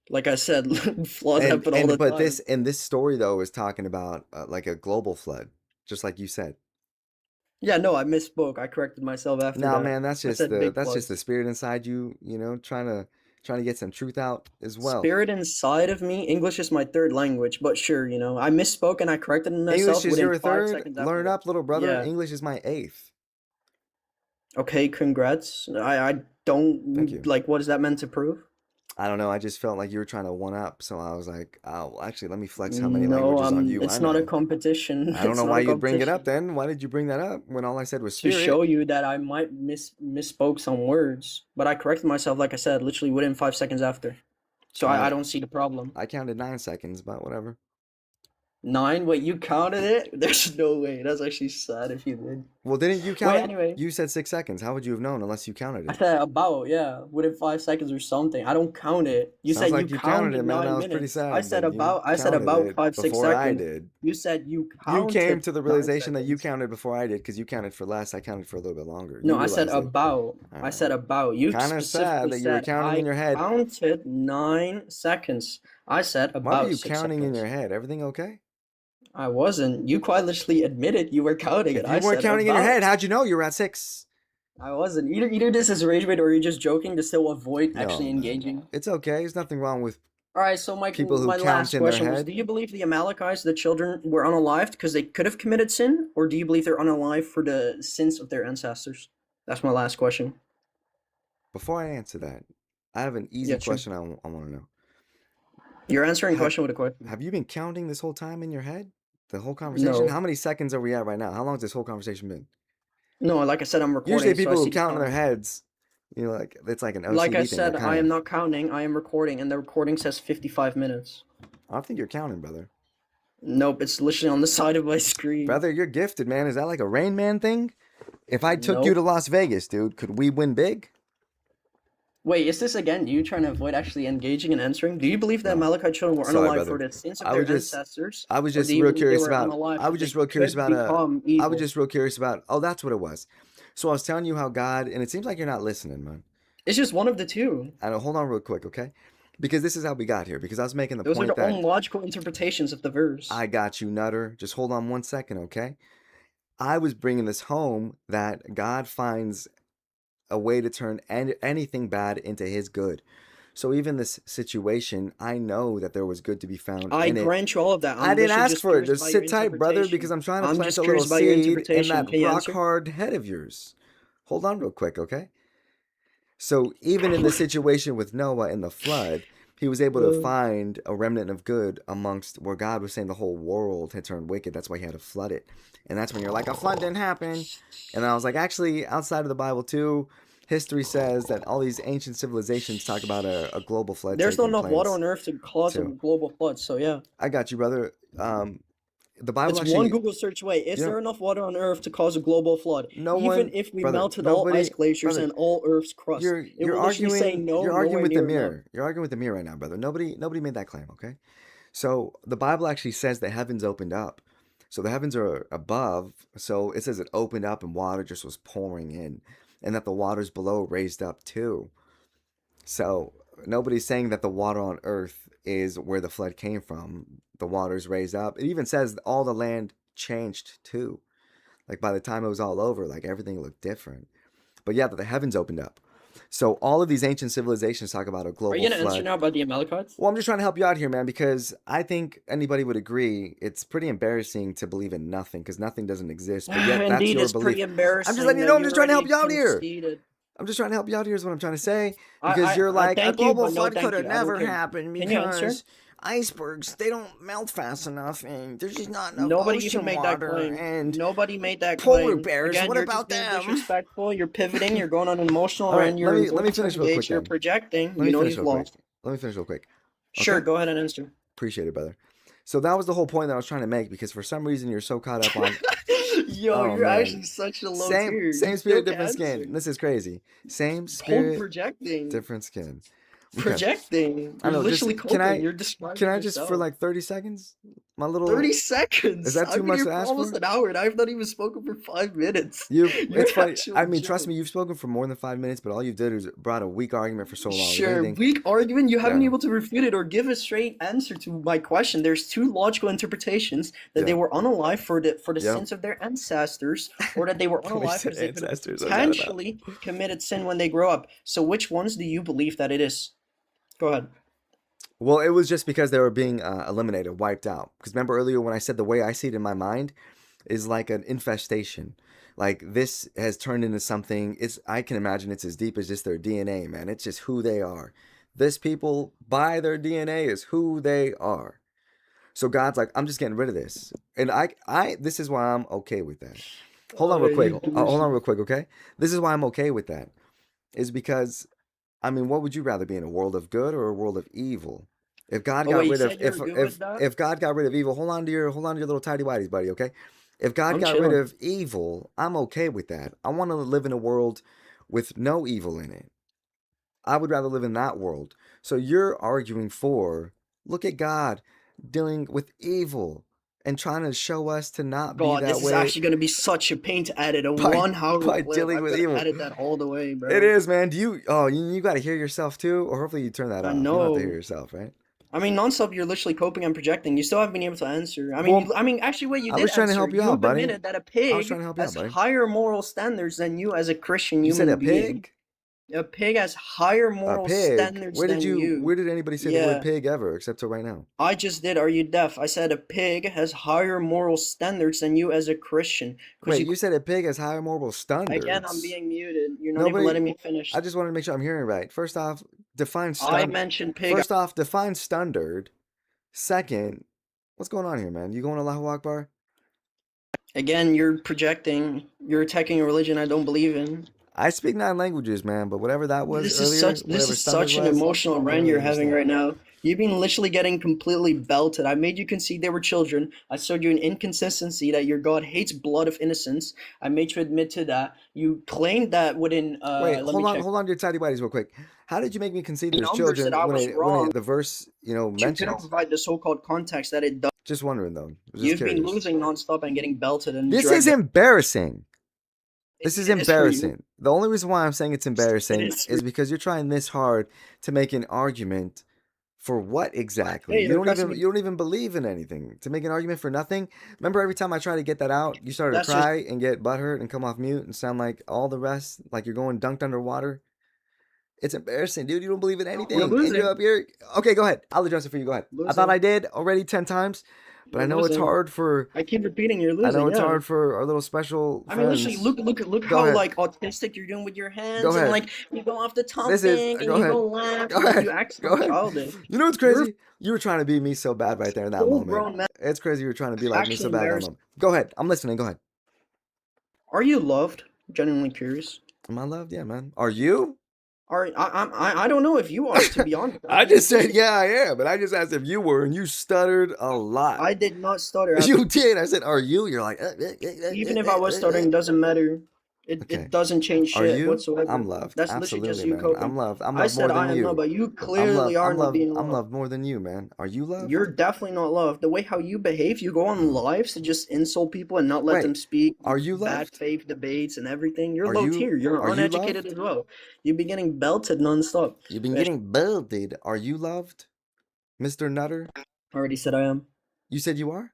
like I said, floods And happen all and the but this time. and this story though is talking about like a global flood, just like you said. Yeah, no, I misspoke. I corrected myself after Now, that. man, I said big that's just the floods. spirit inside you, trying to get some truth out as well. Spirit inside of me. English is my third language, but sure, I misspoke and I corrected English myself is within your five third. seconds Learn afterwards. up, little brother. Yeah. English is my eighth. Okay, congrats. I Thank don't you. like what is that meant to prove? I don't know. I just felt like you were trying to one up, so I was like, "Oh, actually, let me flex how many No, languages on you I it's not a know." competition. I don't It's know not why a you'd bring it up competition. then. Why did you bring that up when all I said was To show spirit? you that I might misspoke some words, but I corrected myself, like I said, literally within 5 seconds after. So I I don't see the problem. I counted 9 seconds, but whatever. Nine? Wait, you counted it? There's no way. That's actually sad if you did. Well, didn't you Wait, count it? anyway. You said 6 seconds. How would you have known unless you counted I it? said about, yeah, within 5 seconds or something. I don't count it. You Sounds said you like you counted counted it, man. I nine was pretty minutes. I sad said that you about. I said counted about it five, six before I seconds. did. You said you You came counted to the nine realization that you seconds. counted before I did because you counted for less. I counted for a little bit longer. No, You I said realized it. about. All I right. said about. You Kind of sad specifically that you were said counting in I your head. counted 9 seconds. I said Why were about you six counting in your seconds. head? Everything okay? I wasn't. You quite literally admitted you were counting it. If you I weren't said counting in your about. head, how'd you know you were at 6? I wasn't. Either this is rage bait or you're just joking to still avoid No, actually man. engaging. It's okay. There's nothing wrong with All right, so my people who my count last in their question was: do head. you believe the Amalekites, the children, were unalived because they could have committed sin, or do you believe they're unalived for the sins of their ancestors? That's my last question. Before I answer that, I have an easy Yeah, sure. question I want to know. You're answering Have question with a question. have you been counting this whole time in your head? The whole conversation? No, How many seconds are we at right now? How long has this whole conversation been? no. Like I said, I'm Usually recording, so I people who see the count in their time. heads, like it's like an Like I OCD thing. They're said, kind I am of not counting. I am recording, and the recording says 55 minutes. I don't think you're counting, brother. Nope, it's literally on the side of my screen. Brother, you're gifted, man. Is that like a Rain Man thing? If I took you to Nope. Las Vegas, dude, could we win big? Wait, is this again you trying to avoid actually engaging and answering? Do you believe that No. Amalekite children were Sorry, unalive for brother. the sins of I was their just ancestors, I was or just do you real believe they curious were about unalive I because was they just real curious could about become I was evil? just real curious about oh, that's what it was. So I was telling you how God, and it seems like you're not listening, man. It's just one of the two. I know, hold on real quick, okay? Because this is how we got here. Because I was making the Those are point their that own logical interpretations of the verse. I got you, Nutter. Just hold on 1 second, okay? I was bringing this home that God finds a way to turn anything bad into his good. So even this situation, I know that there was good to be found I in it. grant you all of that. I I'm didn't literally ask just for it. curious Just about your sit tight, brother, because interpretation. I'm trying to I'm plant a just little curious about your seed in interpretation. that Can you rock answer? hard head of yours. Hold on real quick, okay? So even in the situation with Noah in the flood, he was able to Uh, find a remnant of good amongst where God was saying the whole world had turned wicked. That's why he had to flood it. And that's when you're like, a flood didn't happen. And I was like, actually, outside of the Bible too, history says that all these ancient civilizations talk about a global flood there's not taking enough water place on Earth to cause a too. global flood, so yeah. I got you, brother. The Bible It's one actually, Google search away. Is you know, there enough water on Earth to cause a global flood? no Even one, if we brother, melted all ice nobody, glaciers brother, and all Earth's crust, you're it you're will literally say arguing no, you're arguing nowhere with the near enough. mirror. You're arguing with the mirror right now, brother. Nobody made that claim, okay? So the Bible actually says the heavens opened up. So the heavens are above. So it says it opened up and water just was pouring in, and that the waters below raised up too. So nobody's saying that the water on earth is where the flood came from. The waters raised up. It even says all the land changed too. Like by the time it was all over, like everything looked different. But yeah, the heavens opened up. So all of these ancient civilizations talk about a Are you global gonna answer flood. now about the Amalekites? Well, I'm just trying to help you out here, man, because I think anybody would agree it's pretty embarrassing to believe in nothing because nothing doesn't exist, but yet that's Indeed, your it's pretty belief. I'm just letting embarrassing you that know, I'm you just trying to help already you out here. conceded. I'm just trying to help you out here is what I'm trying to say I, because I, you're I like, a thank you, global but no, flood could thank have you. I don't never care. happened Can you answer? because icebergs, they don't melt fast enough and there's just not enough Nobody even ocean made that water claim. and Nobody made that polar claim. bears, Again, what you're about just being them? disrespectful. You're pivoting. You're going on an emotional All right, rant. You're let me avoiding to finish real quick engage. You're then. projecting. Let You me know finish you've real quick. lost. Let me finish real quick. Sure, Okay? go ahead and answer. Appreciate it, brother. So that was the whole point that I was trying to make because for some reason you're so caught up on, Yo, oh you're man, actually such a low same tier. You same still spirit, can different answer. skin. This is crazy. Same Cold spirit, projecting. different skin. Okay, Projecting. I You're know. Just literally coping. You're can describing I just for yourself. like 30 seconds? My 30 little is seconds. that too I've been much here to for ask almost for? an hour and I've not even spoken for 5 minutes. It's You're funny. I actually mean, trust chilling. me, you've spoken for more than 5 minutes, but all you did is brought a weak argument for so long. If Sure, anything, weak argument. You haven't been yeah, able to refute it or give a straight answer to my question. There's two logical interpretations that they yeah, were unalive for the yeah. sins of their ancestors, or that they were We unalive said because they could have ancestors. What's that about? potentially committed sin when they grow up. So which ones do you believe that it is? Go ahead. Well, it was just because they were being eliminated, wiped out. Because remember earlier when I said the way I see it in my mind is like an infestation. Like this has turned into something. It's I can imagine it's as deep as just their DNA, man. It's just who they are. This people by their DNA is who they are. So God's like, I'm just getting rid of this, and this is why I'm okay with that. Hold on Oh, real quick. you Hold on douche. real quick, okay? This is why I'm okay with that. Is because I mean, what would you rather be in a world of good or a world of evil? If God Oh got wait, you rid of said you're good with that? if God got rid of evil, hold on to your little tidy whities, buddy, okay? If God I'm got rid chilling. of evil, I'm okay with that. I want to live in a world with no evil in it. I would rather live in that world. So you're arguing for look at God dealing with evil and trying to show us to not be God, that this is way actually gonna be such a pain to edit. A by 1 hour by clip. dealing I've with got to evil. edit that all the way, It bro. is, man. Do you? Oh, you got to hear yourself too, or hopefully you turn that I off. You don't have to hear know. yourself, right? I mean, nonstop, you're literally coping and projecting. You still haven't been able to answer. Well, Actually, wait, you I did was trying to answer. help you You out, have buddy. admitted that a I was trying pig to help you out, has buddy. higher moral standards than you as a Christian You said a human being. pig? A pig has higher A moral pig? standards than you. Where did anybody say the word Yeah, pig ever except to right now? I just did. Are you deaf? I said a pig has higher moral standards than you as a Christian. Because Wait, you, you said a pig has higher moral again, I'm standards. being muted. You're not even Nobody, letting me finish. I just wanted to make sure I'm hearing right. I mentioned pig. First off, define standard. Second, what's going on here, man? You going Allahu Akbar? Again, you're projecting. You're attacking a religion I don't believe in. I speak 9 languages, man, but whatever that was earlier, This whatever is standard such an was, emotional I don't rant really you're having understand. right now. You've been literally getting completely belted. I made you concede they were children. I showed you an inconsistency that your God hates blood of innocence. I made you admit to that. You claimed that within Wait, let me check. hold on to your tidy whities real quick. How did you make me concede The there's numbers that children I was when wrong. the verse You couldn't mentions? provide the so-called context that it does. Just wondering though. I was just You've been curious. losing nonstop and getting belted and This is dragged. embarrassing. This is It is for you. embarrassing. The only reason why I'm saying it's It embarrassing is for is because you're trying this hard to make an argument for what exactly? Hey, that's me. You don't even believe in anything. To make an argument for nothing? Remember every time I try to get that out, you started to That's just cry and get butthurt and come off mute and sound like all the rest, like you're going dunked underwater? It's embarrassing, dude. You don't believe in you're anything. And you're losing. up here. Okay, go ahead. I'll address it for you. Go ahead. I thought I Losing. did already 10 times, but You're losing. I keep repeating you're I know losing, it's yeah. hard for our little special I mean, literally, friends. look Go how ahead. like autistic you're doing with your Go hands, and ahead. like you go off the This is topic and go you ahead. go laugh, Go like you ahead. act Go so ahead. childish. You know what's You're a crazy? You were trying to be me so bad right there in that full moment. grown man. It's crazy you were trying to be like me so Actually bad in that embarrassed. moment. Go ahead. I'm listening. Go ahead. Are you loved? Genuinely curious. Am I loved? Yeah, man. Are you? I don't know if you are, to be honest. I've I been just said consistent. yeah, I am, but I just asked if you were, and you stuttered a lot. I did not stutter. You did. I said, "Are you?" You're like, Even if I was stuttering, doesn't matter. It Okay. doesn't change Are shit you? whatsoever. I'm loved. That's literally just Absolutely, you man. coping. I'm I loved more said than I am not, you. but you clearly are not being I'm loved. loved more than you, man. Are you loved? You're definitely not loved. The way how you behave, you go on lives to just insult people and not let them Wait, speak, are you bad loved? faith debates and everything. You're low tier. You're Are you uneducated loved? as well. You've been getting belted nonstop. You've been I getting belted. Are you loved, Mr. Nutter? already said I am. You said you are?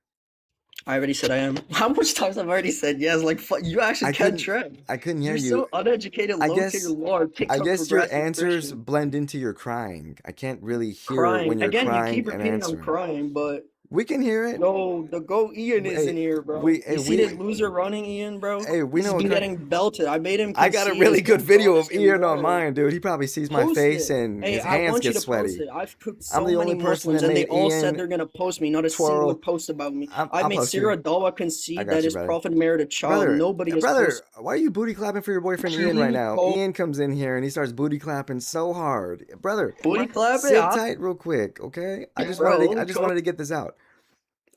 I already said I am. How much times I've already said yes? Like you actually I can't couldn't track. I couldn't hear You're you. so uneducated, I low-tier guess Lord, I TikTok guess your progressive answers Christian. blend into your crying. I can't really hear Crying. when you're Again, you crying keep and repeating I'm answering. crying, but We can hear it. yo, the GOAT Ian is Hey, in here, bro. You see this we loser running, Ian, bro? hey, we He's know what been kind. getting belted. I made him I got a concede really instead good of video of promising Ian on more. mine, dude. He probably sees my Post face it. and Hey, his I hands want you get to post sweaty. it. I've cooked I'm so the many only person Muslims that and they made all said Ian they're gonna post me. Not a single twirl. post about me. I've I'll made post you. Sarah Dawa I concede got that you, his brother. prophet married a child. Brother, Nobody has brother, posted. why are you booty clapping for your boyfriend Ian right now? Ian comes in here and he starts booty clapping so hard. Brother, Booty clap it, sit huh? tight real quick, okay? Bro, I just wanted to get this out.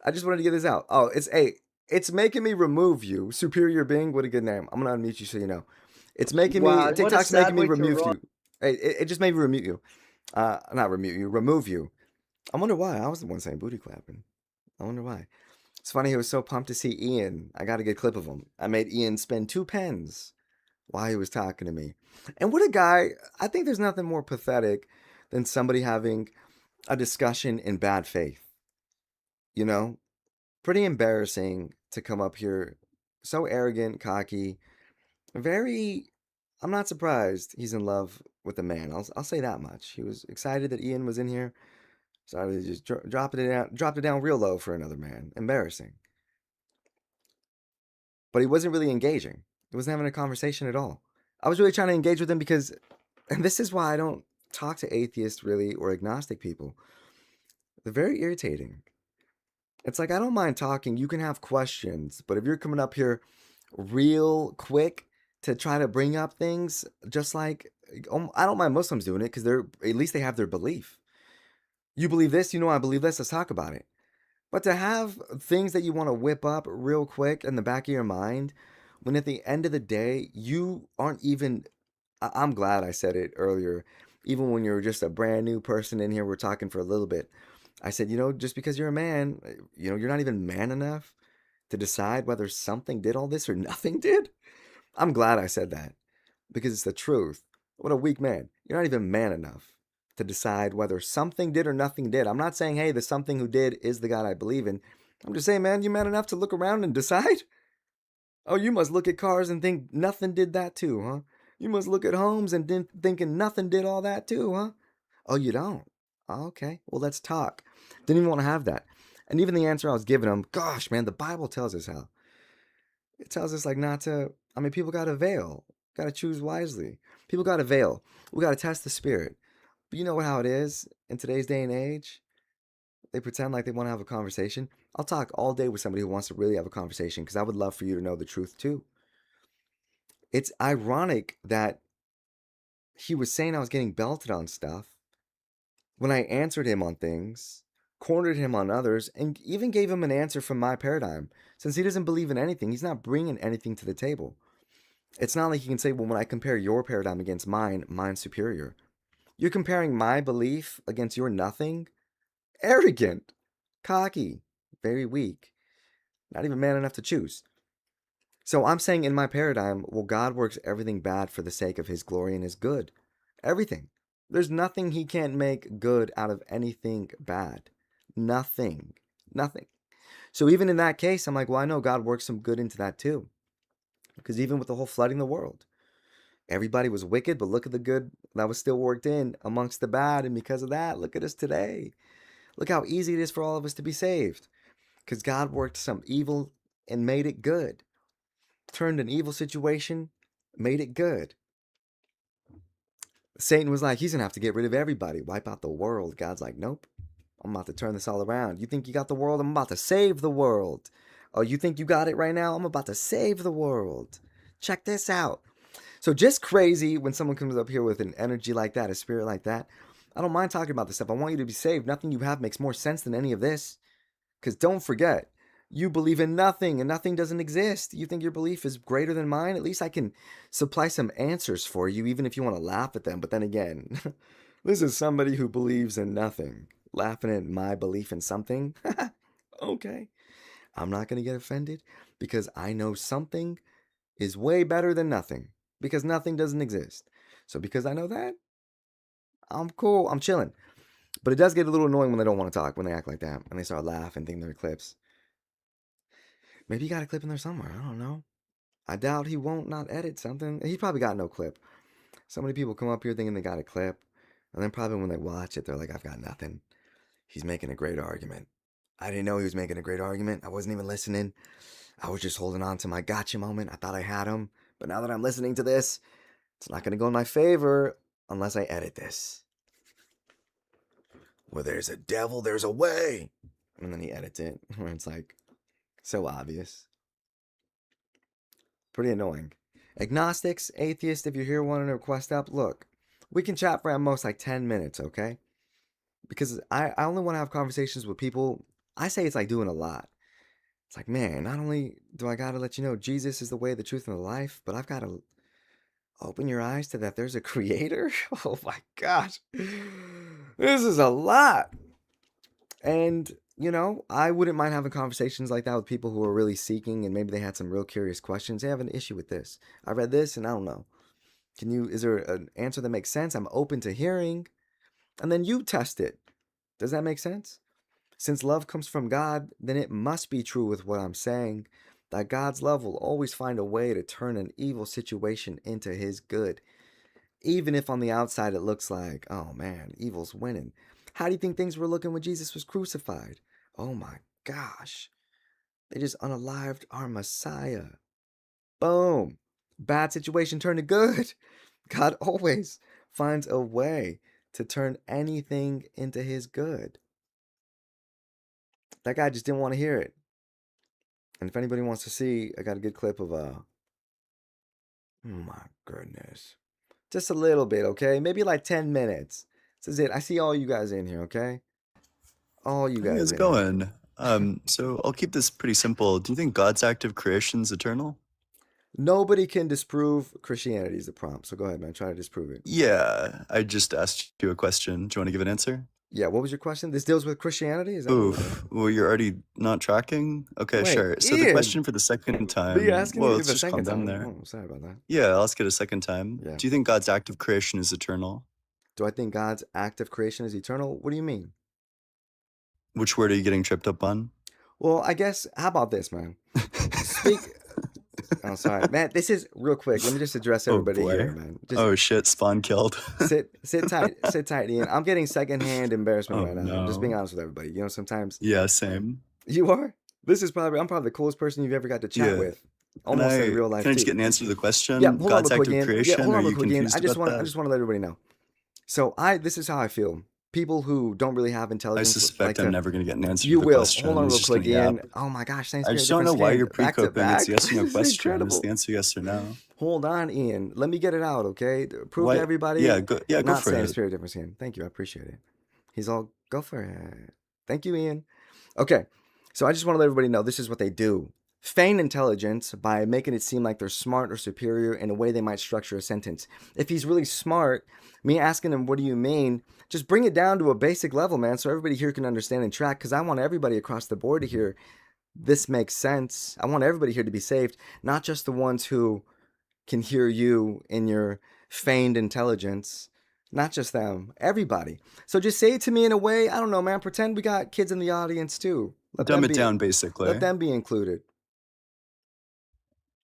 I just wanted to get this out. Oh, it's making me remove you. Superior Being, what a good name. I'm gonna unmute you so you know. It's making me wow, what a TikTok's making sad me way to remove run. you. Hey, it just made me remute you. Not remute you, remove you. I wonder why. I was the one saying booty clapping. I wonder why. It's funny, he was so pumped to see Ian. I got a good clip of him. I made Ian spend 2 pens while he was talking to me. And what a guy. I think there's nothing more pathetic than somebody having a discussion in bad faith. You know? Pretty embarrassing to come up here so arrogant, cocky, very. I'm not surprised he's in love with a man. I'll say that much. He was excited that Ian was in here. So he just dropped it down real low for another man. Embarrassing. But he wasn't really engaging. He wasn't having a conversation at all. I was really trying to engage with him because, and this is why I don't talk to atheists really or agnostic people. They're very irritating. It's like I don't mind talking. You can have questions, but if you're coming up here real quick to try to bring up things, just like I don't mind Muslims doing it because they're at least they have their belief. You believe this, you know I believe this. Let's talk about it. But to have things that you want to whip up real quick in the back of your mind, when at the end of the day, you aren't even. I'm glad I said it earlier. Even when you're just a brand new person in here, we're talking for a little bit. I said, just because you're a man, you're not even man enough to decide whether something did all this or nothing did. I'm glad I said that because it's the truth. What a weak man. You're not even man enough to decide whether something did or nothing did. I'm not saying, hey, the something who did is the God I believe in. I'm just saying, man, you man enough to look around and decide? Oh, you must look at cars and think nothing did that too, huh? You must look at homes and thinking nothing did all that too, huh? Oh, you don't? Oh, okay, well, let's talk. Didn't even want to have that. And even the answer I was giving him, gosh, man, the Bible tells us how. It tells us like not to. I mean, people got to veil, got to choose wisely. People got to veil. We got to test the spirit. But you know how it is in today's day and age. They pretend like they want to have a conversation. I'll talk all day with somebody who wants to really have a conversation because I would love for you to know the truth too. It's ironic that he was saying I was getting belted on stuff when I answered him on things, cornered him on others, and even gave him an answer from my paradigm. Since he doesn't believe in anything, he's not bringing anything to the table. It's not like he can say, well, when I compare your paradigm against mine, mine's superior. You're comparing my belief against your nothing? Arrogant, cocky, very weak, not even man enough to choose. So I'm saying in my paradigm, well, God works everything bad for the sake of his glory and his good. Everything. There's nothing he can't make good out of anything bad. Nothing. Nothing. So even in that case, I'm like, well, I know God works some good into that too. Because even with the whole flooding the world, everybody was wicked, but look at the good that was still worked in amongst the bad. And because of that, look at us today. Look how easy it is for all of us to be saved. Because God worked some evil and made it good. Turned an evil situation, made it good. Satan was like, he's going to have to get rid of everybody, wipe out the world. God's like, nope, I'm about to turn this all around. You think you got the world? I'm about to save the world. Oh, you think you got it right now? I'm about to save the world. Check this out. So just crazy when someone comes up here with an energy like that, a spirit like that. I don't mind talking about this stuff. I want you to be saved. Nothing you have makes more sense than any of this. Because don't forget, you believe in nothing and nothing doesn't exist. You think your belief is greater than mine? At least I can supply some answers for you, even if you want to laugh at them. But then again, this is somebody who believes in nothing, laughing at my belief in something. Okay. I'm not going to get offended because I know something is way better than nothing because nothing doesn't exist. So because I know that, I'm cool. I'm chilling. But it does get a little annoying when they don't want to talk, when they act like that, and they start laughing, thinking they're clips. Maybe he got a clip in there somewhere. I don't know. I doubt he won't not edit something. He probably got no clip. So many people come up here thinking they got a clip, and then probably when they watch it, they're like, I've got nothing. He's making a great argument. I didn't know he was making a great argument. I wasn't even listening. I was just holding on to my gotcha moment. I thought I had him. But now that I'm listening to this, it's not going to go in my favor unless I edit this. Where there's a devil, there's a way. And then he edits it, where it's like so obvious. Pretty annoying. Agnostics, atheists, if you're here wanting to request up, look, we can chat for at most like 10 minutes, okay? Because I only want to have conversations with people. I say it's like doing a lot. It's like, man, not only do I got to let you know Jesus is the way, the truth, and the life, but I've got to open your eyes to that there's a creator. Oh my gosh. This is a lot. And, you know, I wouldn't mind having conversations like that with people who are really seeking and maybe they had some real curious questions. They have an issue with this. I read this and I don't know. Is there an answer that makes sense? I'm open to hearing. And then you test it. Does that make sense? Since love comes from God, then it must be true with what I'm saying, that God's love will always find a way to turn an evil situation into his good. Even if on the outside it looks like, oh man, evil's winning. How do you think things were looking when Jesus was crucified? Oh my gosh. They just unalived our Messiah. Boom. Bad situation turned to good. God always finds a way to turn anything into his good. That guy just didn't want to hear it. And if anybody wants to see, I got a good clip of oh my goodness. Just a little bit, okay? Maybe like 10 minutes. This is it. I see all you guys in here, okay? All you How you guys guys in here. going? So I'll keep this pretty simple. Do you think God's act of creation is eternal? Nobody can disprove Christianity is the prompt. So go ahead, man. Try to disprove it. Yeah, I just asked you a question. Do you want to give an answer? Yeah, what was your question? This deals with Christianity? Is that what you said? Oof, well, you're already not tracking? Okay, Wait, sure. So the Ian! question for the second Are time, you asking me well, the let's just calm second down time? there. Oh, sorry about that. Yeah, I'll ask it a second time. Yeah. Do you think God's act of creation is eternal? Do I think God's act of creation is eternal? What do you mean? Which word are you getting tripped up on? Well, I guess, how about this, man? Oh, sorry. Man, this is real quick. Let me just address everybody here, man. Just Oh shit, Spawn killed. sit tight, Ian. I'm getting secondhand embarrassment right now. no. I'm just being honest with everybody. You know, sometimes Yeah, same. you are. I'm probably the coolest person you've ever got to chat Yeah. with. Almost in real life. Can I just too. get an answer to the question? Yeah, hold on God's real act quick, of Ian. creation? Yeah, hold on Are real you quick, Ian. confused I just about want that? to let everybody know. So this is how I feel. People who don't really have I intelligence. suspect I'm never going to get an answer You to the will. question. Hold on It's real just quick, gonna Ian. yap. Oh my gosh, thanks. I just don't know why you're pre-coping. It's yes or no This is question. incredible. Is the answer yes or no? Hold on, Ian. Let me get it out, okay? Prove to everybody. Yeah, go not for saying it. spirit difference, Ian. Thank you. I appreciate it. He's all, go for it. Thank you, Ian. Okay. So I just want to let everybody know this is what they do. Feign intelligence by making it seem like they're smart or superior in a way they might structure a sentence. If he's really smart, me asking him, what do you mean? Just bring it down to a basic level, man, so everybody here can understand and track, because I want everybody across the board to hear this makes sense. I want everybody here to be saved, not just the ones who can hear you in your feigned intelligence. Not just them, everybody. So just say it to me in a way, I don't know, man, pretend we got kids in the audience too. Dumb it down, basically. Let them be included.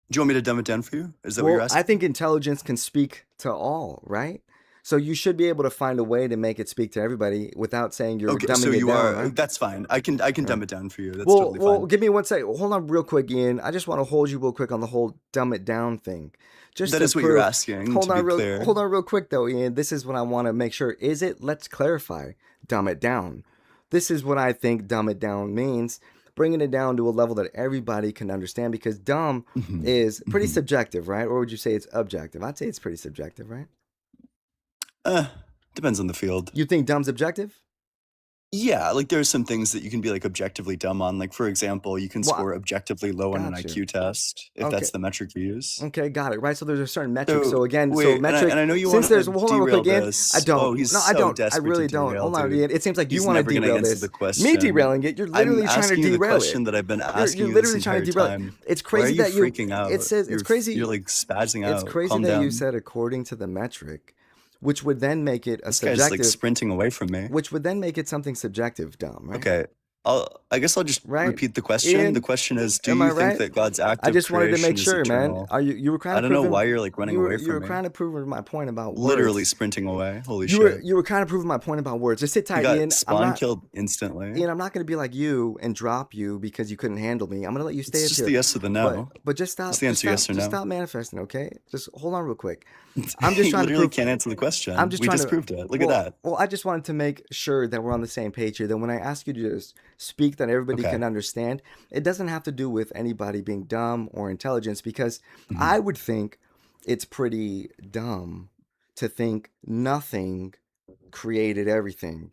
Do you want me to dumb it down for you? Is that what you're asking? I think intelligence can speak to all, right? So you should be able to find a way to make it speak to everybody without saying you're dumbing so it you down. are. Right? That's fine. I can dumb it down for you. That's totally fine. Well, give me 1 second. Hold on real quick, Ian. I just want to hold you real quick on the whole dumb it down thing. That is what you're asking, hold to on be clear. Hold on real quick, though, Ian. This is what I want to make sure. Is it? Let's clarify. Dumb it down. This is what I think dumb it down means. Bringing it down to a level that everybody can understand, because dumb is pretty subjective, right? Or would you say it's objective? I'd say it's pretty subjective, right? Depends on the field. You think dumb's objective? Yeah, like there's some things that you can be like objectively dumb on. Like, for example, you can score objectively low on an IQ test if that's the metric you use. Okay, got it. Right, so there's a certain metric. So again, metric. And I know you want to hold on real quick, Ian. I don't. Oh, he's I don't. I really don't. Hold on, Ian. It seems like you want to derail this. Me derailing it. You're literally trying to derail it. The question that I've been asking you're literally trying to derail it. It's crazy that you. Freaking out. It says it's crazy. You're like spazzing out. It's crazy that you said according to the metric, which would then make it a subjective. This guy's like sprinting away from me. Which would then make it something subjective, dumb, right? Okay. I guess I'll just Right? repeat the question. Ian, The question is, do am I you think right? that God's act I of just wanted to creation make is sure, man. eternal? You were kind I of don't know proving why you're like running away you were from me. kind of proving my point about Literally words. sprinting away. Holy You shit. were kind of proving my point about words. Just sit You tight, got Ian. spawn killed instantly. Ian, I'm not going to be like you and drop you because you couldn't handle me. I'm going to let you stay It's up just here. the yes or the no. But just stop. It's the answer, yes or Just no. stop manifesting, okay? Just hold on real quick. I'm just You trying to literally prove. can't answer the question. I'm just We trying to. disproved it. Look at that. Well, I just wanted to make sure that we're on the same page here. That when I ask you to just speak, that everybody Okay. can understand. It doesn't have to do with anybody being dumb or intelligence, because Mhm. I would think it's pretty dumb to think nothing created everything.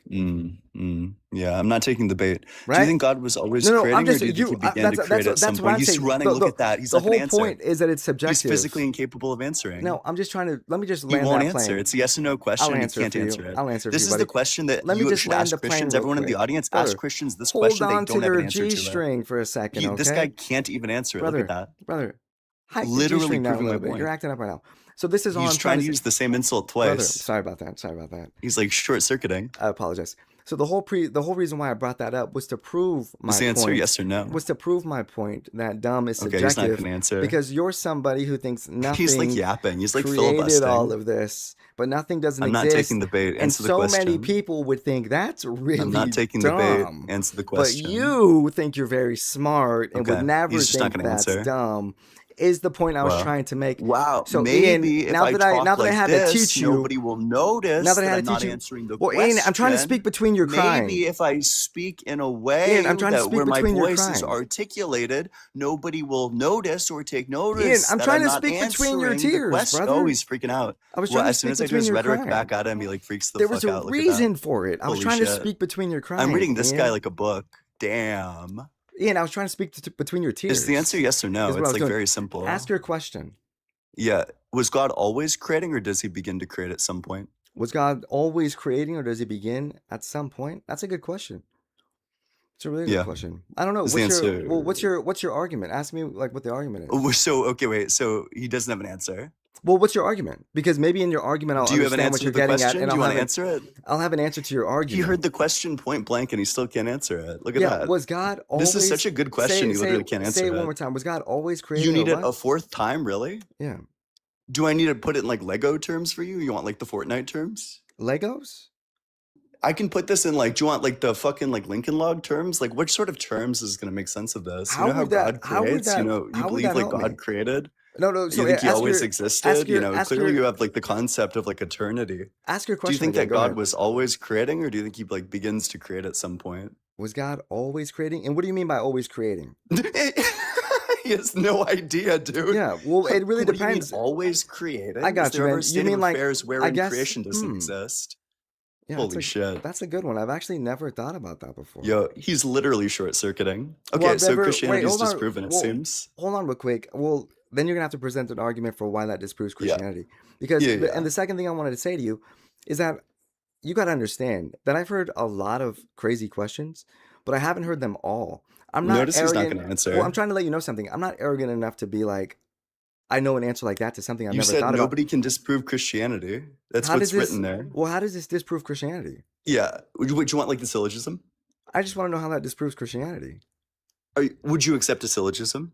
Yeah, I'm not taking the bait. Right? Do you think God was always No, creating, I'm just or do you think he began to create that's at some what point? I'm He's saying. running. Look at that. He's The not going to whole answer. point is that it's subjective. He's physically incapable of answering. No, I'm just trying to. Let me just He land won't that answer. plane. It's a yes or no question. I'll And he answer can't for you. answer it. I'll answer This for you, is buddy. the question that Let me you just should land ask the plane Christians. real Everyone in the quick. audience, Brother, ask Christians this hold question. They on don't to have your an answer to it. G-string for a second, okay? This guy can't even answer it. Look at that. Brother, hike the Literally G-string down a proving my little bit. point. You're acting up right now. So this is all He's I'm trying trying to use the same insult Brother, twice. sorry about that. He's like short-circuiting. I apologize. So the whole reason why I brought that up was to prove my Is the answer point. yes or no? Was to prove my point that dumb is Okay, subjective. he's not going to answer. Because you're somebody who thinks nothing. He's like yapping. He's like created filibustering. all of this, but nothing doesn't I'm exist. not taking the bait. And Answer the so question. many people would think that's really I'm not taking dumb. the bait. Answer the question. But you think you're very smart and would never He's just not think gonna that's answer. dumb. Is the point I was trying to make. Wow. So maybe Ian, if now I that talk I like had this, to teach you, nobody will notice now that I had I'm to not teach you, answering the well, question. Ian, I'm trying to speak between your crying. Maybe if I speak in a way Ian, I'm trying to speak where my between your voice is crying. articulated, nobody will notice or take notice. Ian, I'm that trying I'm to not speak between your answering the tears, question. brother. Oh, he's freaking out. I was trying to As soon speak as I do between his your rhetoric crying. back at him, he like freaks the There fuck was a out. Look at reason that. for it. I was Holy trying to shit. speak between your crying. I'm reading this Ian. guy like a book. Damn. Ian, I was trying to speak between your tears. Is the answer yes or no? Is what I It's was like doing. very simple. Ask your question. Yeah. Was God always creating, or does he begin to create at some point? Was God always creating, or does he begin at some point? That's a good question. It's a really good question. I don't know. Is the answer- What's your argument? Ask me like what the argument is. Oh, so okay, wait. So he doesn't have an answer. Well, what's your argument? Because maybe in your argument I'll Do you have an understand answer what you're to the getting question? at, and Do you want to have answer it? I'll have an answer to your argument. He heard the question point blank, and he still can't answer it. Look at Yeah, that. was God always? This is such a good question. You literally can't answer Say it it. one more time. Was God always creating? You need or it what? a fourth time, really? Yeah. Do I need to put it in like Lego terms for you? You want like the Fortnite terms? Legos? I can put this in like, do you want like the fucking like Lincoln Log terms? Like, which sort of terms is going to make sense of this? How you know would how that- God how would creates? that- You know, you how would believe that like help God me? created? No. So You think he ask always your- existed? ask your- You know, ask clearly your- you have like the concept of like eternity. Ask your Do question. you think again. that Go God ahead. was always creating, or do you think he like begins to create at some point? Was God always creating? And what do you mean by always creating? He has no idea, dude. Yeah, well, it really What do you mean, depends. always creating? I got Is there you, ever man. a You state mean of like- affairs I wherein guess- creation doesn't exist? Yeah, Holy shit. That's a good one. I've actually never thought about that before. Yo, he's literally short-circuiting. Okay, Well, so never- Christianity is hold on. disproven, it Well, seems. Hold on real quick. Well, then you're going to have to present an argument for why that disproves Yeah. Christianity. Because, Yeah. and the second thing I wanted to say to you is that you got to understand that I've heard a lot of crazy questions, but I haven't heard them all. I'm not Notice he's not arrogant. gonna answer. Well, I'm trying to let you know something. I'm not arrogant enough to be like, I know an answer like that to something I've You never said thought nobody can disprove Christianity. That's about. what's written there. Well, how does this disprove Christianity? Yeah. Would you want like the syllogism? I just want to know how that disproves Christianity. Would you accept a syllogism?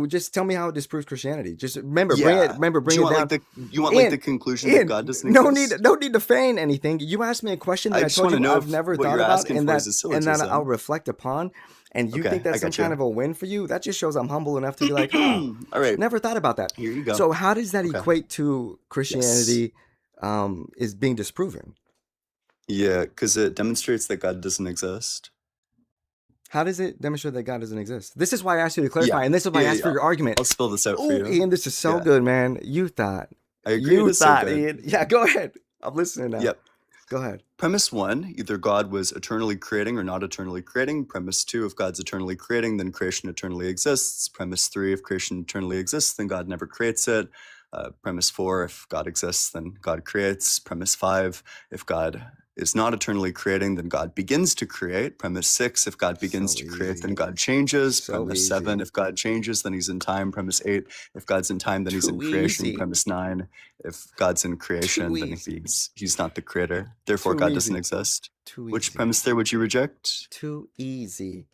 Just tell me how it disproves Christianity. Just remember, Yeah. bring it you want down. like you want Ian, like the conclusion Ian, that God doesn't no exist? need to feign anything. You asked me a question that I I just told wanna you know I've if never what thought you're about, asking and for that is a and then syllogism. I'll reflect upon. And you Okay, think that's I some gotcha. kind of a win for you? That just shows I'm humble enough to be like, huh, All right, never thought about that. here you go. So how does that Okay. equate to Christianity is being disproven? Yeah, because it demonstrates that God doesn't exist. How does it demonstrate that God doesn't exist? This is why I asked you to clarify, and this is why I asked for your argument. I'll spill this out for Oh, you. Ian, this is so Yeah. good, man. You thought. I agree. You it is so thought, good. Ian. Yeah, go ahead. I'm listening now. Yep. Go ahead. Premise 1, either God was eternally creating or not eternally creating. Premise 2, if God's eternally creating, then creation eternally exists. Premise 3, if creation eternally exists, then God never creates it. Premise 4, if God exists, then God creates. Premise 5, if God is not eternally creating, then God begins to create. Premise 6, if God begins So to create, easy. then God changes. So Premise 7, easy. if God changes, then he's in time. Premise 8, if God's in time, then he's in Too creation. easy. Premise 9, if God's in creation, Too then easy. he's not the creator. Therefore, Too God doesn't easy. exist. Too Which easy. premise there would you reject? Too easy.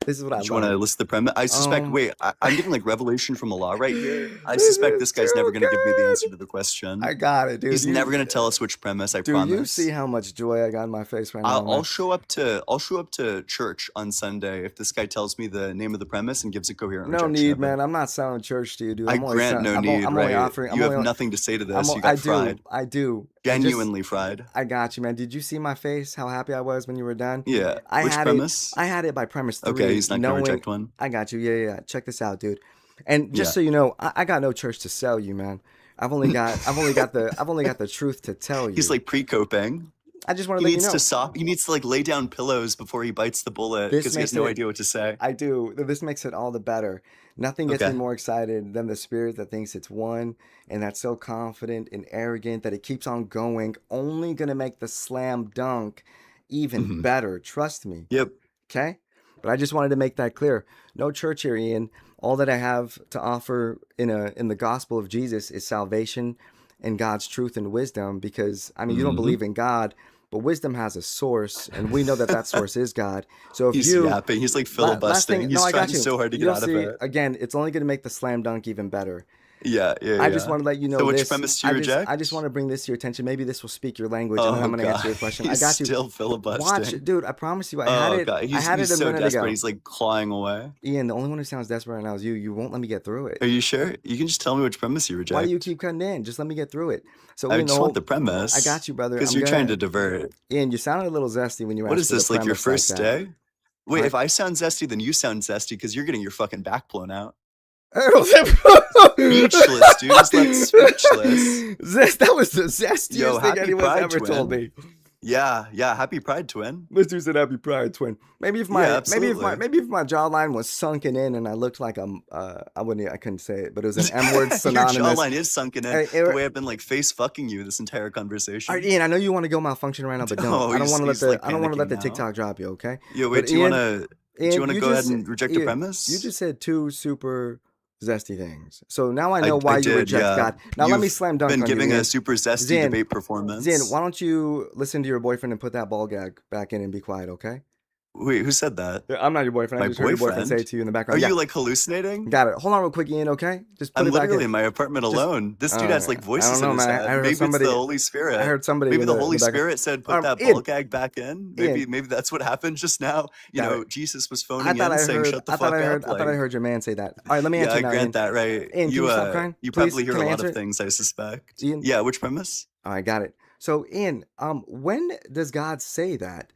This is what I Do you want to love. list the premise? I suspect, wait, I'm getting like revelation from Allah right here. I suspect this guy's never too going to give me the answer good. to the question. I got it, dude. He's never going to tell us which premise, I Dude, promise. you see how much joy I got in my face right now, I'll man. show up to church on Sunday if this guy tells me the name of the premise and gives a coherent No rejection need, of it. man. I'm not selling church to you, dude. I I'm only grant no I'm need, only right? offering. You have nothing to say to this. You I got fried. do. It just- Genuinely fried. I got you, man. Did you see my face? How happy I was when you were done? Yeah. Which had premise? I had it by premise 3. Okay, he's not going to reject one. I got you. Yeah. Check this out, dude. And just Yeah. so you know, I got no church to sell you, man. I've only got the truth to tell you. He's like pre-coping. I just want He to let you needs know. to stop. He needs to like lay down pillows before he bites the bullet This because he has makes no it- idea what to say. I do. This makes it all the better. Nothing gets Okay. me more excited than the spirit that thinks it's one and that's so confident and arrogant that it keeps on going, only going to make the slam dunk even Mhm. better. Trust me. Yep. Okay? But I just wanted to make that clear. No church here, Ian. All that I have to offer in the gospel of Jesus is salvation and God's truth and wisdom, because I mean, you don't Mhm. believe in God, but wisdom has a source, and we know that source is God. So if He's you yapping. He's like last filibustering. thing, He's no, I got trying you. so hard to get You'll out see, of it. again, it's only going to make the slam dunk even better. Yeah. I just want to let you know So which this. premise do you reject? I just want to bring this to your attention. Maybe this will speak your language, Oh, and then I'm going to God. answer your question. He's I got you. still filibustering. Watch, dude. I promise you. I Oh, had it. God. I He's had it a so minute desperate. ago. He's like clawing away. Ian, the only one who sounds desperate right now is you. You won't let me get through it. Are you sure? You can just tell me which premise you reject. Why do you keep cutting in? Just let me get through it. So I Ian, just want the premise. I got you, brother. Because I'm you're trying gonna- to divert. Ian, you sounded a little zesty when you What asked is for the this, like your premise first like that. day? Wait, Huh? if I sound zesty, then you sound zesty because you're getting your fucking back blown out. Speechless, dude. Just left speechless. That was the zestiest Yo, thing happy anyone's Pride, ever told twin. me. Yeah. Happy Pride, twin. Let's do some happy pride, twin. Maybe if my Yeah, maybe absolutely. if my jawline was sunken in and I looked like I couldn't say it, but it was an M word Your synonymous. jawline is sunken in. The way I've been like face fucking you this entire conversation. All right, Ian, I know you want to go malfunction right now, but No, don't. I don't want to let he's, the like, I don't want to let the panicking now. TikTok drop you, okay? Yeah, wait, But do you Ian- wanna Ian, go ahead and reject the Ian, premise? You just said 2 super zesty things. So now I I know why you did, reject yeah. God. Now let me You've slam dunk been on giving you, Ian. a super zesty Zin, debate performance. Zin, why don't you listen to your boyfriend and put that ball gag back in and be quiet, okay? Wait, who said that? Yeah, I'm not your boyfriend. I My just heard your boyfriend say boyfriend? it to you in the Are background. you like hallucinating? Got it. Hold on real quick, Ian, okay? Just put I'm it back literally in. in my apartment alone. This dude has like I voices don't know, in his man. head. I heard Maybe somebody- it's the Holy Spirit. I heard somebody Maybe in the the Holy background. Spirit said, "Put that Ian. ball gag back in." Ian. Maybe that's what happened just now. You Got know, it. Jesus was I phoning thought in, I saying, heard. "Shut the I thought fuck I heard. up." I thought I like- heard your man say that. All right, let me Yeah, answer I now, grant Ian. that, right? Ian, can you stop crying? You Please, probably hear can a I lot answer of it? things, I suspect. Ian? Yeah, which premise? All right, got it. So, Ian, when does God say that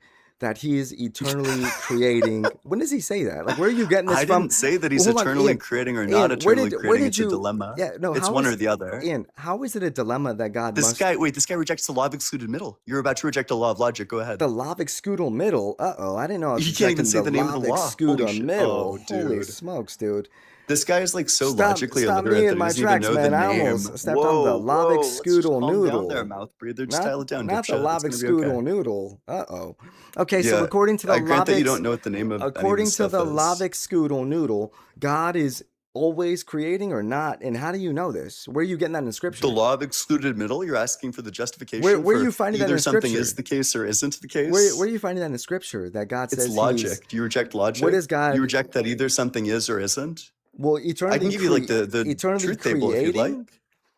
he is eternally creating? When does he say that? Like, where are you getting this I from? didn't say that he's Well, hold on, eternally Ian. creating or Ian, not where eternally did creating. It's you? a dilemma. Yeah, no. It's how one is- or the other. Ian, how is it a dilemma that God This must? guy rejects the law of excluded middle. You're about to reject the law of logic. Go ahead. The lav excudal middle. I didn't know. I was You can't even rejecting say the name of the law. lav Holy excudal shit. middle. Oh, Holy dude. smokes, dude. This guy is like so Stop logically me illiterate in that he my doesn't tracks, even know man. the I name. almost stepped on the lav Let's just excudal calm noodle. down there, mouth breather. Just dial it down, Not the dipshit. lav It's gonna be okay. excudal noodle. Okay, so Yeah, according to the I grant that you lav don't know what the name of any of according this to stuff the is. lav excudal noodle, God is always creating or not? And how do you know this? Where are you getting that in scripture? The law of excluded middle. You're asking for the justification. Where are for you finding that either in something scripture? is the case or isn't the case? Where are you finding that in scripture that God It's says logic. he's Do you reject logic? What is God- You reject that either something is or isn't? well eternally I can give you like the eternally truth table if you'd creating? like.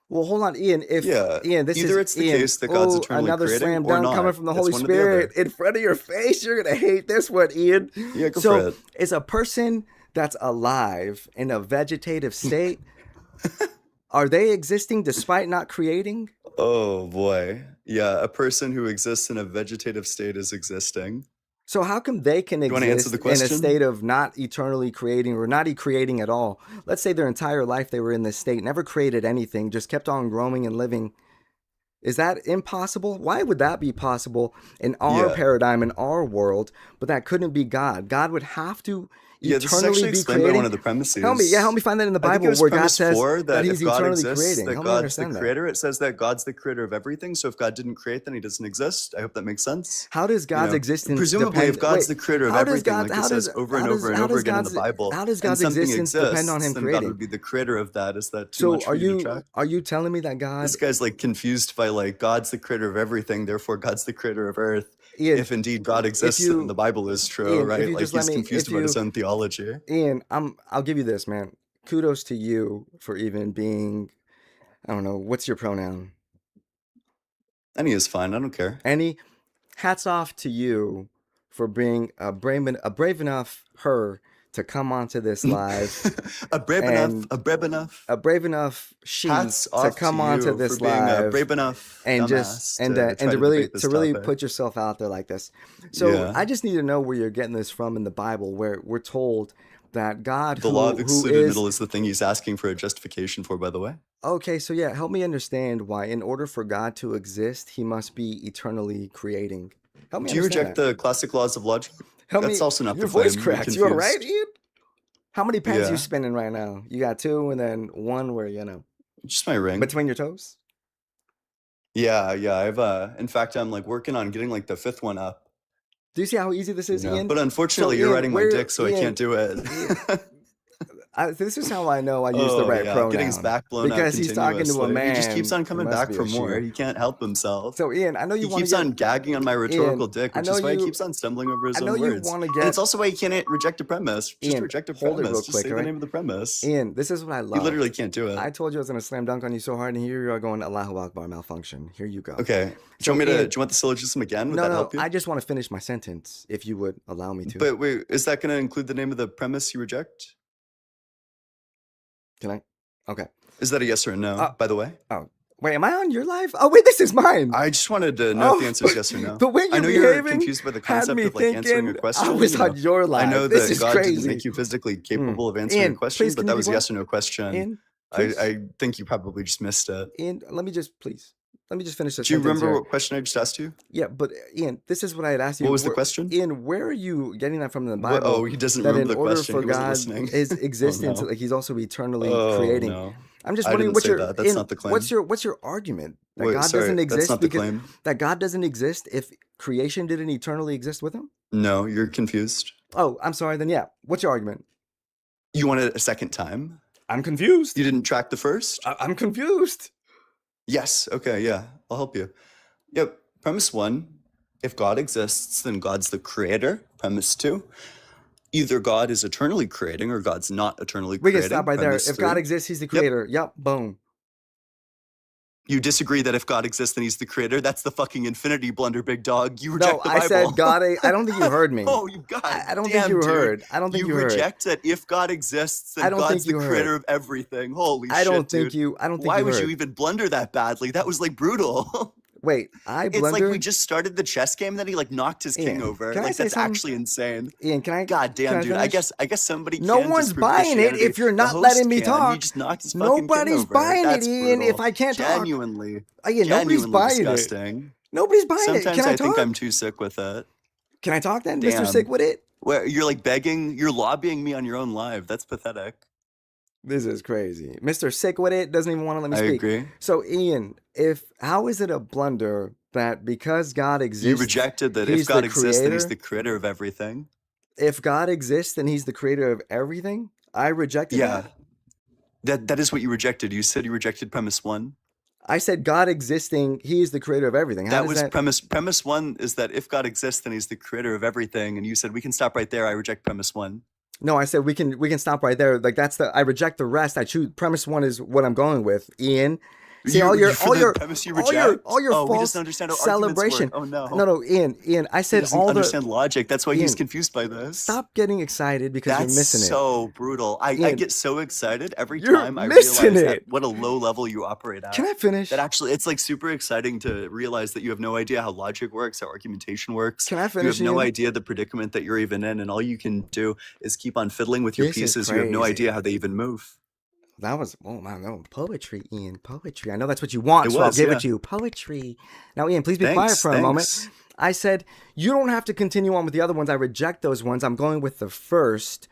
Well, hold on, Ian. Yeah. This Either is it's the Ian. case that God's Oh, eternally another creating slam or dunk not. coming from the It's Holy one or the Spirit other. in front of your face. You're gonna hate this one, Ian. Yeah, go so for it. is a person that's alive in a vegetative state? Are they existing despite not creating? Oh boy. Yeah, a person who exists in a vegetative state is existing. So how come they can You wanna answer exist the in a question? state of not eternally creating or not creating at all? Let's say their entire life they were in this state, never created anything, just kept on growing and living. Is that impossible? Why would that be possible in our Yeah. paradigm, in our world, but that couldn't be God? God would have to Yeah, this is eternally actually be explained by one creating? of the premises. Help me find that in the I think it Bible was where God premise says 4 that that he's if God eternally exists, creating. that Help me God's the understand that. creator. It says that God's the creator of everything. So if God didn't create, then he doesn't exist. I hope that makes sense. How does You God's know, existence presumably, if depend? God's Wait, the creator of how does everything, God? like it says over and over and How over does again in the God's Bible, how does and God's something existence depend on exists, him then God creating? would be the creator of that. Is that too So much for you to track? are you telling me that God, This guy's like confused by like God's the creator of everything, therefore God's the creator of earth. Ian, If indeed God if exists and you, the Bible is true, Ian, if right? you Like just let he's me, confused if about his you, own theology. Ian, I'll give you this, man. Kudos to you for even being, I don't know, what's your pronoun? Any is fine. I don't care. Any. Hats off to you for being a brave enough her to come onto this live, a brave enough, and a brave enough she Hats to off come to onto you for this being a live brave enough and dumbass and to try to really debate this topic. put yourself out there like this. So Yeah. I just need to know where you're getting this from in the Bible, where we're told that God, The law of excluded middle is the thing he's asking for a justification for, by the way. Okay, so yeah, help me understand why, in order for God to exist, he must be eternally creating. Help me Do you understand reject that. the classic laws of logic? Help That's me. also not Your the claim. voice You're cracks. You all right, confused. Ian? How many pens you Yeah. spinning right now? You got two, and then one where Just my ring. between your toes. Yeah. I've in fact I'm like working on getting like the 5th one up. Do you see how easy this You is, know? Ian? But unfortunately So, you're Ian, riding my where- dick, so I Ian- can't do it. This is how I know I use the Oh, right yeah. pronoun. Getting his back blown out because he's talking to a continuously. man. He just keeps on coming it must back be for a more. she. He can't help himself. So Ian, I know you He want keeps to on gagging on my rhetorical dick, I which know is why he you- keeps on stumbling over his I own know you words. want to And get. it's also why he can't reject a premise. Just Ian, reject a hold it premise. real Just quick, say the alright? name of the premise. Ian, this is what I You love. literally can't do it. I told you I was gonna slam dunk on you so hard, and here you are going Allahu Akbar malfunction. Here you go. Okay. So, Do you Ian- want the syllogism again? Would No, that no, help you? I just want to finish my sentence, if you would allow me to. But wait, is that going to include the name of the premise you reject? Can I? Okay. Is that a yes or a no, by the way? Wait, am I on your live? Oh, wait, this is mine. I just wanted to know if the answer is yes or no. The way you're I know you're behaving confused by the had concept me of like answering a thinking question. I was you know. on your live. I know This that is God crazy. didn't make you physically capable of answering Ian, a question, please, but can that you was be a yes or no question. Ian, please. I think you probably just missed it. Ian, let me just finish this. Do you remember here. what question I just asked you? Yeah, but Ian, this is what I had asked you. What was the question? Ian, where are you getting that from in the What- Bible? oh, he doesn't that remember in the order question. for He wasn't God listening. his existence, no. like he's also eternally Oh, creating. no. I'm just I wondering didn't what's say your that. That's not the claim. what's your argument that Wait, God sorry, doesn't exist that's not the because claim. that God doesn't exist if creation didn't eternally exist with him? No, you're confused. Oh, I'm sorry. Then yeah, what's your argument? You want it a second time? I'm confused. You didn't track the first? I'm confused. Yes. Okay. Yeah. I'll help you. Yep. Premise 1, if God exists, then God's the creator. Premise 2, either God is eternally creating or God's not eternally We creating. can stop right there. Premise If God 3, exists, he's the creator. Yep. Boom. you disagree that if God exists, then he's the creator. That's the fucking infinity blunder, big dog. You No, reject the I Bible. said God. I don't think you heard me. Oh, you got I don't damn, think you dude. heard. I don't think you heard. reject that if God exists, then I don't think God's the you heard. creator of everything. Holy I shit, don't dude. think you. I don't think Why you would heard. you even blunder that badly? That was like brutal. Wait, I It's blundered. like we just started the chess game, then he like knocked his king Ian, over. can I Like say that's something? actually insane. Ian, can I? God can damn, dude. I finish? guess somebody. No can one's disprove buying it Christianity. if you're The not host letting me can. talk. He just knocked his fucking king Nobody's over. buying That's it, Ian. brutal. If I can't talk, Genuinely, Ian, nobody's genuinely buying it. disgusting. Nobody's buying it. Sometimes Can I I talk? think I'm too sick with it. Can I talk then, Damn. Mr. Sick with it? Where you're like begging, you're lobbying me on your own live. That's pathetic. This is crazy. Mr. Sick with it doesn't even want to let me I speak. agree. So, Ian, how is it a blunder that because God exists, You rejected that he's if God the exists, then he's creator? the creator of everything. If God exists, then he's the creator of everything? I rejected Yeah. that? That is what you rejected. You said you rejected premise 1. I said God existing, he is the creator of everything. How That does was that... premise 1 is that if God exists, then he's the creator of everything. And you said we can stop right there. I reject premise 1. No, I said we can stop right there. Like I reject the rest. I choose premise 1 is what I'm going with. Ian, see all your premise you all reject? your Oh, we false just understand how arguments celebration. work. Oh no. No, Ian. I He said doesn't all the. understand logic. That's why he's Ian, confused by this. Stop getting excited because That's you're missing it. so brutal. I Ian, get so excited every you're time I missing realize it. at what a low level you operate at. Can I finish? That actually, it's like super exciting to realize that you have no idea how logic works, how argumentation works. Can I You finish? have no Ian? idea the predicament that you're even in, and all you can do is keep on fiddling with your This is pieces. You have no crazy. idea how they even move. That was poetry, Ian. Poetry. I know that's what you want, It so I'll was, give yeah. it to you. Poetry. Now, Ian, please be quiet for a moment. I said you don't have to continue on with the other ones. I reject those ones. I'm going with the first,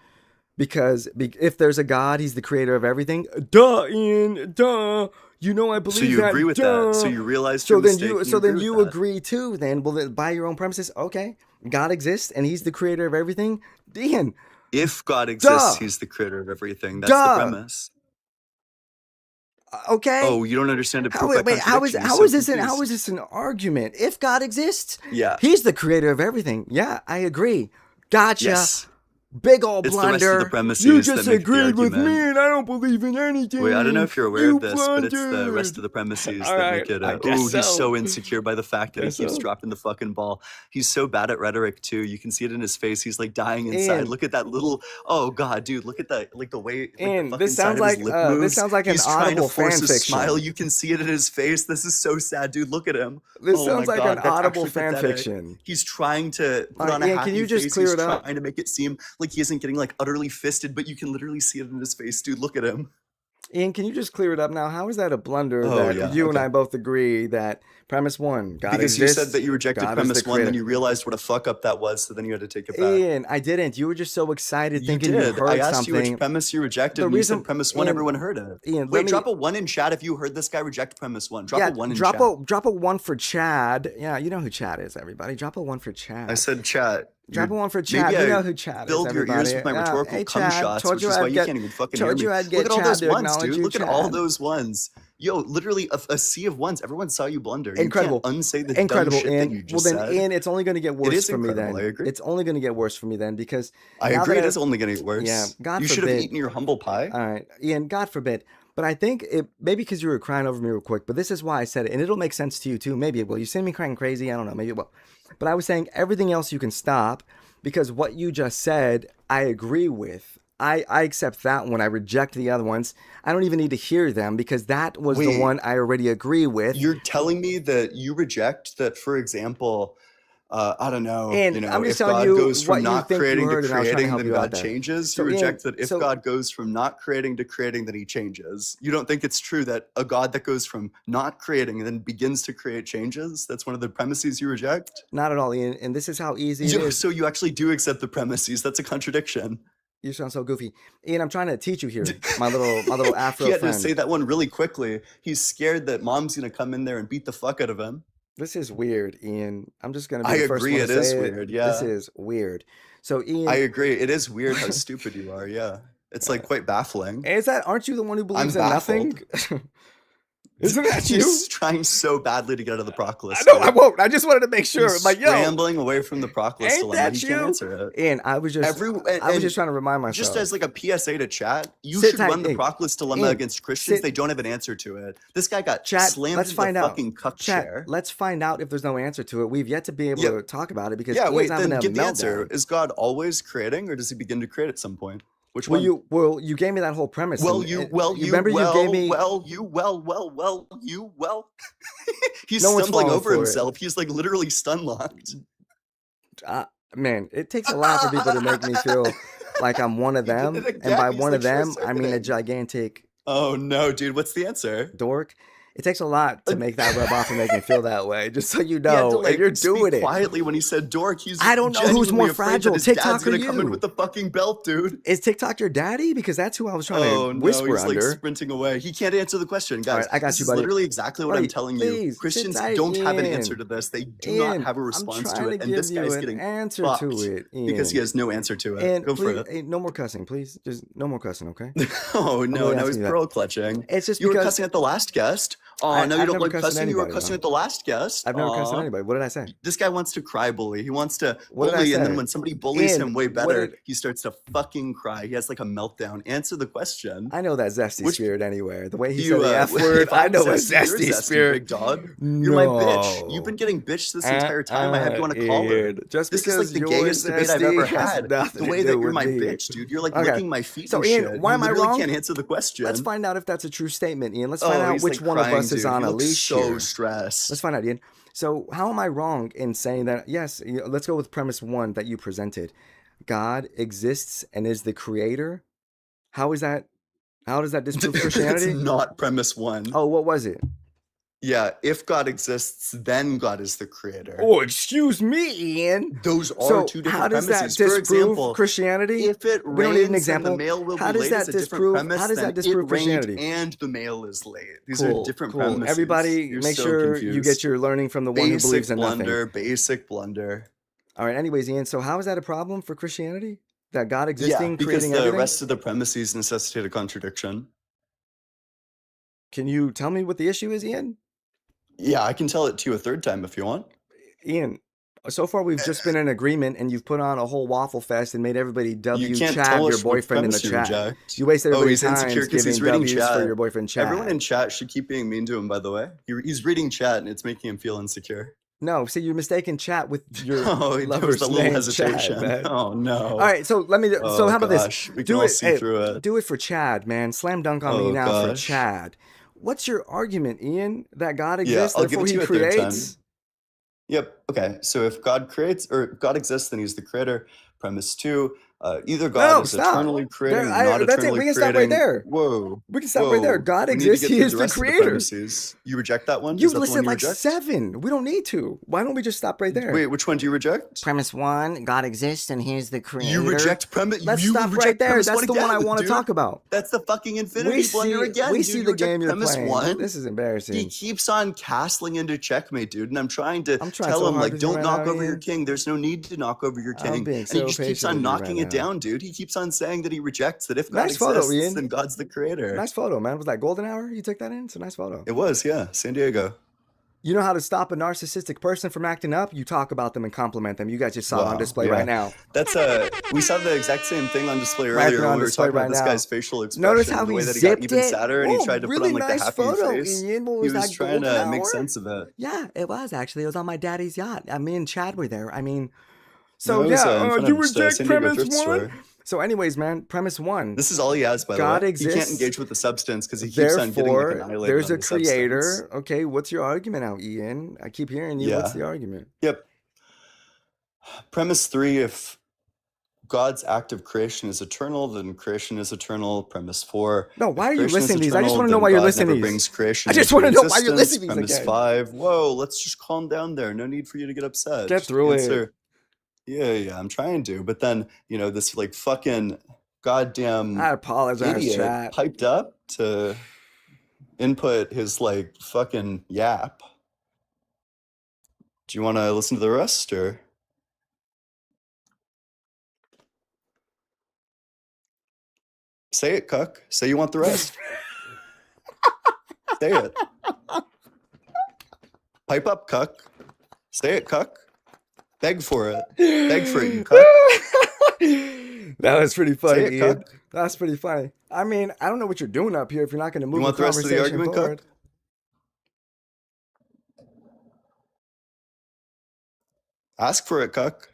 Because if there's a God, he's the creator of everything. Duh, Ian. Duh. You know I believe So you that. agree with duh. that? So you realized So your then mistake. you and so then agree you with that. agree too. Then well, then, by your own premises, okay, God exists and he's the creator of everything. Ian, If God exists, duh, he's the creator of everything. That's the duh. premise. Okay. Oh, you don't understand a How proof by wait? contradiction. You're How so is this confused. an argument? If God exists, Yeah. he's the creator of everything. Yeah, I agree. Gotcha. Yes. Big ol' It's the rest of the blunder. premises You that just make the agreed with me argument. and I don't believe in anything. Wait, I don't know if you're aware You of this, but it's the rest blundered. of the premises All that right, make it. I guess He's so. so insecure by the fact that he Guess keeps so. dropping the fucking ball. He's so bad at rhetoric too. You can see it in his face. He's like dying inside. Ian. Look at that little. Oh god, dude, look at that. Like the way, like the Ian, fucking this side sounds of his like lip moves. this sounds like an He's trying to Audible force fan a smile. fiction. You can see it in his face. This is so sad, dude. Look at him. This Oh sounds my like god, an that's Audible actually fan pathetic. fiction. He's trying to put All on right, a Ian, happy can you just face. clear He's it up? trying to make it seem like he isn't getting like utterly fisted, but you can literally see it in his face, dude. Look at him. Ian, can you just clear it up now? How is that a blunder Oh that yeah, you and okay. I both agree that premise one, God Because you said exists, that you rejected God is the premise one, then creator. you realized what a fuck up that was, so then you had to take it back. Ian, I didn't. You were just so excited You thinking you did. I heard asked you something. which premise you rejected, The and you said reason, premise one. Ian, Everyone heard it. Ian, let Wait, me, drop a 1 in chat if you heard this guy reject premise one. Drop yeah, a 1 in drop chat. a 1 for Chad. Yeah, you know who Chad is, everybody. Drop a 1 for I Chad. said chat. Drop a You're 1 for Chad. maybe You know I who Chad is, filled your everybody. ears with my rhetorical Hey, cum Chad, shots, told which you is why I'd you can't even fucking hear told me. you I'd Look get at all Chad those to ones, acknowledge dude. you, Look at all Chad. those ones. Yo, literally a sea of ones. Everyone saw you blunder. Incredible. You can't unsay the Incredible, dumb shit that you Ian. just Well, then, said. Ian, it's only going to get It worse is for me incredible. then. I agree. It's only going to get worse for me then because I now agree. that It is only going to get worse. yeah, God You should have forbid. eaten your humble pie. All right, Ian, God forbid. But I think it maybe because you were crying over me real quick, but this is why I said it, and it'll make sense to you too. Maybe it will. You see me crying crazy? I don't know. Maybe it will. But I was saying everything else you can stop because what you just said, I agree with. I accept that one. I reject the other ones. I don't even need to hear them because that was the Wait, one I already agree with. you're telling me that you reject that, for example, I don't know, And I'm just if telling God you goes from what you not think you creating to heard, and I was trying to creating, help then you out God there. changes. So, You Ian, reject that if so God goes from not creating to creating, then he changes. You don't think it's true that a God that goes from not creating and then begins to create changes? That's one of the premises you reject? not at all, Ian. And this is how easy it is. So you actually do accept the premises. That's a contradiction. You sound so goofy, Ian. I'm trying to teach you here, my little Afro He had friend. to say that one really quickly. He's scared that mom's going to come in there and beat the fuck out of him. This is weird, Ian. I'm just gonna I be the first agree. one to It is say it. weird. This Yeah. is weird. So, I Ian, agree. It is weird how stupid you are. Yeah. It's like quite baffling. is that? Aren't you the one who I'm believes in nothing? baffled. Isn't that you? He's trying so badly to get out of the I Proclus. know. I Dude. won't. I just wanted to make sure. He's Like, yo, scrambling away from the Proclus ain't dilemma. that He can't you? answer it. Ian, I was just trying to remind myself. Just as like a PSA to chat, you Sit should tight, run the Ian. Proclus dilemma Ian, against Christians. sit- They don't have an answer to it. This guy got Chat, slammed let's into find the out. fucking cuck Chat, chair. let's find out if there's no answer to it. We've yet to be able Yep. to talk about it because Yeah, Ian's wait, having then a give the answer. meltdown. Is God always creating, or does he begin to create at some point? Which Well, one? you gave me that whole premise. Well, and- you, and well, you you, remember well, you gave me. well, you, well, you, well. He's No one's stumbling falling over for it. himself. He's like literally stun locked. Man, it takes a lot for people to make me feel like I'm one of He did them, it and again. by He's one like of them, I mean a short-circuiting. gigantic Oh no, dude, what's the answer? dork. It takes a lot to make that rub off and make me feel that way. Just so you He had to know, like and you're doing speak it. quietly when he said dork. He's I don't know who's genuinely more afraid fragile, that his TikTok dad's or gonna come in you. with the fucking belt, dude. Is TikTok your daddy? Because that's who I was trying Oh to no, whisper he's like under. sprinting away. He can't answer the question, All guys. right, I got This you, is buddy. literally exactly what I'm Buddy, telling you. please, sit Christians tight, don't have an answer Ian. to this. They do not Ian, have a I'm response trying to it, to and this give you guy's an getting answer fucked to it, because he Ian. has no answer to it. And Go for please, it. no more cussing, please. Just no more cussing, okay? Oh I'm no, really now he's asking you that. pearl clutching. It's just You were because cussing at the last guest. Oh, I- no, you I've don't never like cussed at cussing. You were anybody, cussing though. at the last guest. I've never cussed at Aw. anybody. What did I say? This guy wants to cry bully. He wants to What did I bully, and say? then when somebody bullies Ian, him way what better, did- he starts to fucking cry. He has like a meltdown. Answer the question. I know that zesty Which- spirit anywhere. The way he You, said the F word, if I I'm know a zesty, you're zesty zesty, spirit. big dog. You're my bitch. You've been No. getting bitched this entire time. I have you on a collar. Ian, just This is because like the you're gayest debate I've zesty ever has had. nothing The to way do that you're with my me. bitch, dude. You're like Okay. licking my feet So, and Ian, shit. why You am I literally wrong? can't answer the question. Let's find out if that's a true statement, Ian. Let's Oh, find out he's, which like, one crying, of us is dude. on He a looks leash so here. stressed. Let's find out, Ian. So, how am I wrong in saying that? Yes, let's go with premise one that you presented. God exists and is the creator. How is that? How does that disprove It's Christianity? not premise one. Oh, what was it? Yeah, if God exists, then God is the creator. Oh, excuse me, Ian. Those are So two how different does that premises. For disprove example, Christianity? if it We don't need an rains, then the example. male will How be does late that is a different disprove? premise How does than that disprove it rained Christianity? and the male is late. These are Cool, different cool. premises. Everybody, You're make so sure confused. you get your learning from the one who believes in nothing. Basic blunder. All right. Anyways, Ian. So how is that a problem for Christianity? That God existing, Yeah, because creating the everything? rest of the premises necessitate a contradiction. Can you tell me what the issue is, Ian? Yeah, I can tell it to you a third time if you want. Ian, so far we've just been in agreement, and you've put on a whole waffle fest and made everybody You W can't Chad tell your us what boyfriend in the premise you chat. reject. You wasted Oh, everybody's he's insecure time because giving he's reading W's for chat. your boyfriend Chad. Everyone in chat should keep being mean to him, by the way. He's reading chat and it's making him feel insecure. No, see, you're mistaking chat with your Oh, there was lover's that little name, hesitation. Chad, man. Oh, no. All right, so let me. So Oh, how about gosh. this? We can Do all it. see Hey, through it. do it for Chad, man. Slam dunk on me Oh, now for gosh. Chad. What's your argument, Ian? That God Yeah, exists, I'll give therefore it to He you a third time. creates. Yep. Okay. So if God creates or God exists, then he's the creator. Premise 2, either God No, is stop. eternally creating There, or not that's it. eternally We can creating. stop right there. Whoa. We can stop right there. Whoa. God We need to exists. get He through is the the rest of the creator. premises. You reject that one? Is You've that the one listed you like reject? 7. We don't need to. Why don't we just stop right there? Wait, which one do you reject? Premise 1, God exists and He is the creator. You reject premise. Let's you stop reject right there. premise That's one the one I again, want to dude. talk about. That's the fucking infinity blunder again, we dude. see You the reject game you're premise playing. 1. This is He embarrassing. keeps on castling into checkmate, dude, and I'm trying to trying tell so him, hard like, with you don't right knock now, over your Ian. king. There's no need to knock over your I'm king. being And so he just keeps patient on with you right knocking it now. down, dude. He keeps on saying that he rejects that if God Nice photo, exists, Ian. then God's the creator. Nice photo, man. Was that golden hour? You took that in? It's a nice photo. It was, yeah. San Diego. You know how to stop a narcissistic person from acting up? You talk about them and compliment them. You guys just saw it on Wow, display yeah. right now. That's we saw the exact same thing on display Right earlier there when on we were display talking about right this now. guy's facial expression. Notice how the he way that he got zipped even it. sadder and he Oh, tried to put really on like nice the happy photo, face. Ian. What He was was that, trying to golden make hour? sense of it. Yeah, it was actually. It was on my daddy's yacht. Me and Chad were there. I mean, so No, it was, in front you of reject San Diego premise thrift 1? store. So anyways, man, premise 1. This is all he has, by the God way. exists. He can't engage with the substance because he keeps on getting like Therefore, annihilated there's on a the creator. substance. Okay, what's your argument now, Ian? I keep hearing you. What's Yeah. the argument? Yep. Premise 3, if God's act of creation is eternal, then creation is eternal. Premise 4. No, why if are you creation is listening to these? I just eternal, want to know then why you're God listening never to these. brings creation I just into want to know why you're existence. listening to these Premise again. 5. Whoa, let's just calm down there. No need for you to get upset. Get Just through answer. it. Yeah, I'm trying to. But then, this like fucking goddamn I apologize, idiot chat. piped up to input his like fucking yap. Do you want to listen to the rest or? Say it, cuck. Say you want the rest. Say it. Pipe up, cuck. Say it, cuck. Beg for it. Beg for it, you cuck. That was pretty funny, Say it, Ian. cuck. That's pretty funny. I mean, I don't know what you're doing up here if you're not going to move You want the the rest of the conversation argument, forward. cuck? Ask for it, cuck.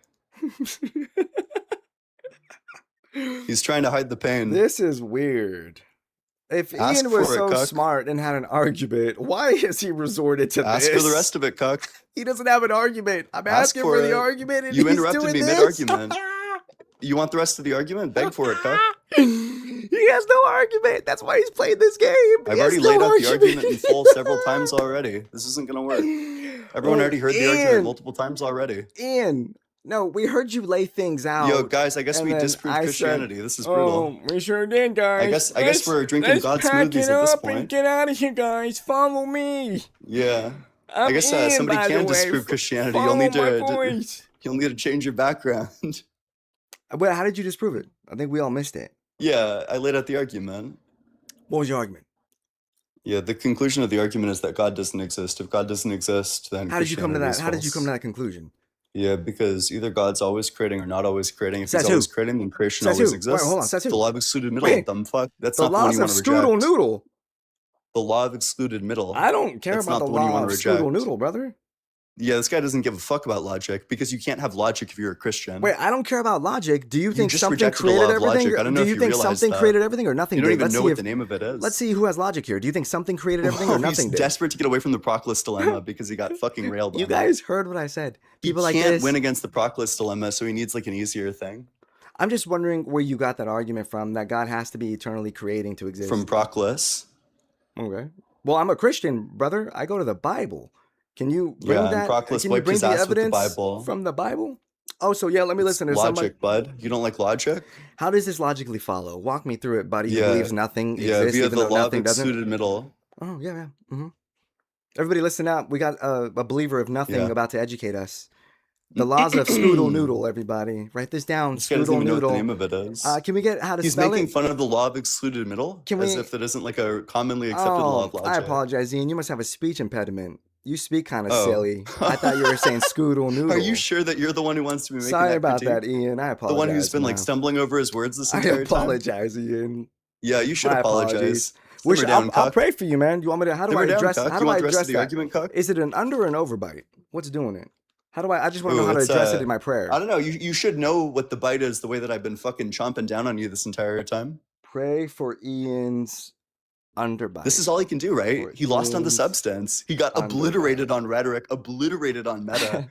He's trying to hide the pain. This is weird. If Ask Ian was for it, so cuck. smart and had an argument, why has he resorted to Ask this? for the rest of it, cuck. He doesn't have an argument. I'm Ask asking for for the it. argument, and You he's interrupted doing me this? mid-argument. You want the rest of the argument? Beg for it, cuck. He has no argument. That's why he's playing this game. I've already laid out the argument in full several times already. This isn't going to work. Everyone already heard the argument multiple times already. Ian, no, we heard you lay things out. Yo, guys, I guess and we then disproved I Christianity. said, This is brutal. Oh, we sure did, guys. I guess we're drinking God's smoothies at this And point. get out of here, guys. Follow me. Yeah. I'm I guess Ian, somebody by can the way. disprove Christianity. Follow You'll need my to voice. change your background. Well, how did you disprove it? I think we all missed it. Yeah, I laid out the argument. What was your argument? Yeah, the conclusion of the argument is that God doesn't exist. If God doesn't exist, then How did you come to Christianity that? is How did you false. come to that conclusion? Yeah, because either God's always creating or not always creating. If Says he's always who? creating, then creation Says always who? exists. Wait, hold on. Says who? The law of excluded middle, Wait. dumb fuck. That's The not the one laws you of want to Scoodle reject. Noodle. The law of excluded middle. I don't care That's about not the the one you law wanna of Scoodle reject. Noodle, brother. Yeah, this guy doesn't give a fuck about logic because you can't have logic if you're a Christian. Wait, I don't care about logic. Do you think just something rejected the law created of everything? logic. I don't know Do if you you think realize something that. created everything or nothing You don't did? even Let's know see what if, the name of it is. let's see who has logic here. Do you think something created everything or He's nothing did? desperate to get away from the Proclus dilemma because he got fucking railed on. You guys heard what I said. People he like can't this. win against the Proclus dilemma, so he needs like an easier thing. I'm just wondering where you got that argument from that God has to be eternally creating to exist. From Proclus. Okay. Well, I'm a Christian, brother. I go to the Bible. Can you bring Yeah, and that? Proclus Can you wiped bring his the ass with the evidence Bible. from the Bible? Oh, so yeah, let me It's listen to somebody. logic, bud. You don't like logic? How does this logically follow? Walk me through it, buddy, who Yeah, believes nothing yeah, exists, via even the though law of nothing doesn't. excluded middle. Oh, yeah, yeah. Everybody listen up. We got a believer of nothing Yeah. about to educate us. The laws of Scoodle Noodle, everybody. Write this down. This guy doesn't Scoodle even know what the Noodle. name of it is. Can we get how to He's spell making it? fun of the law of excluded middle, Can as we- if it isn't like a commonly accepted law of logic. I apologize, Ian. You must have a speech impediment. You speak kind of Oh. silly. I thought you were saying Scoodle Noodle. Are you sure that you're the one who wants to be making Sorry that about critique? that, Ian. I apologize. The one who's been like man. stumbling over his words this I entire time? apologize, Ian. Yeah, you should My apologize. apologies. Simmer down, I'll cuck. pray for you, man. You want me to? How do Simmer I down, address? cuck. How You do I want the rest address of the that? argument, cuck? Is it an under or an overbite? What's doing it? How do I just want to Ooh, know how to it's, address it in my prayer. I don't know. You should know what the bite is, the way that I've been fucking chomping down on you this entire time. Pray for Ian's underbite. This is all he can do, right? For He lost on the Ian's substance. He got obliterated on rhetoric, obliterated on meta,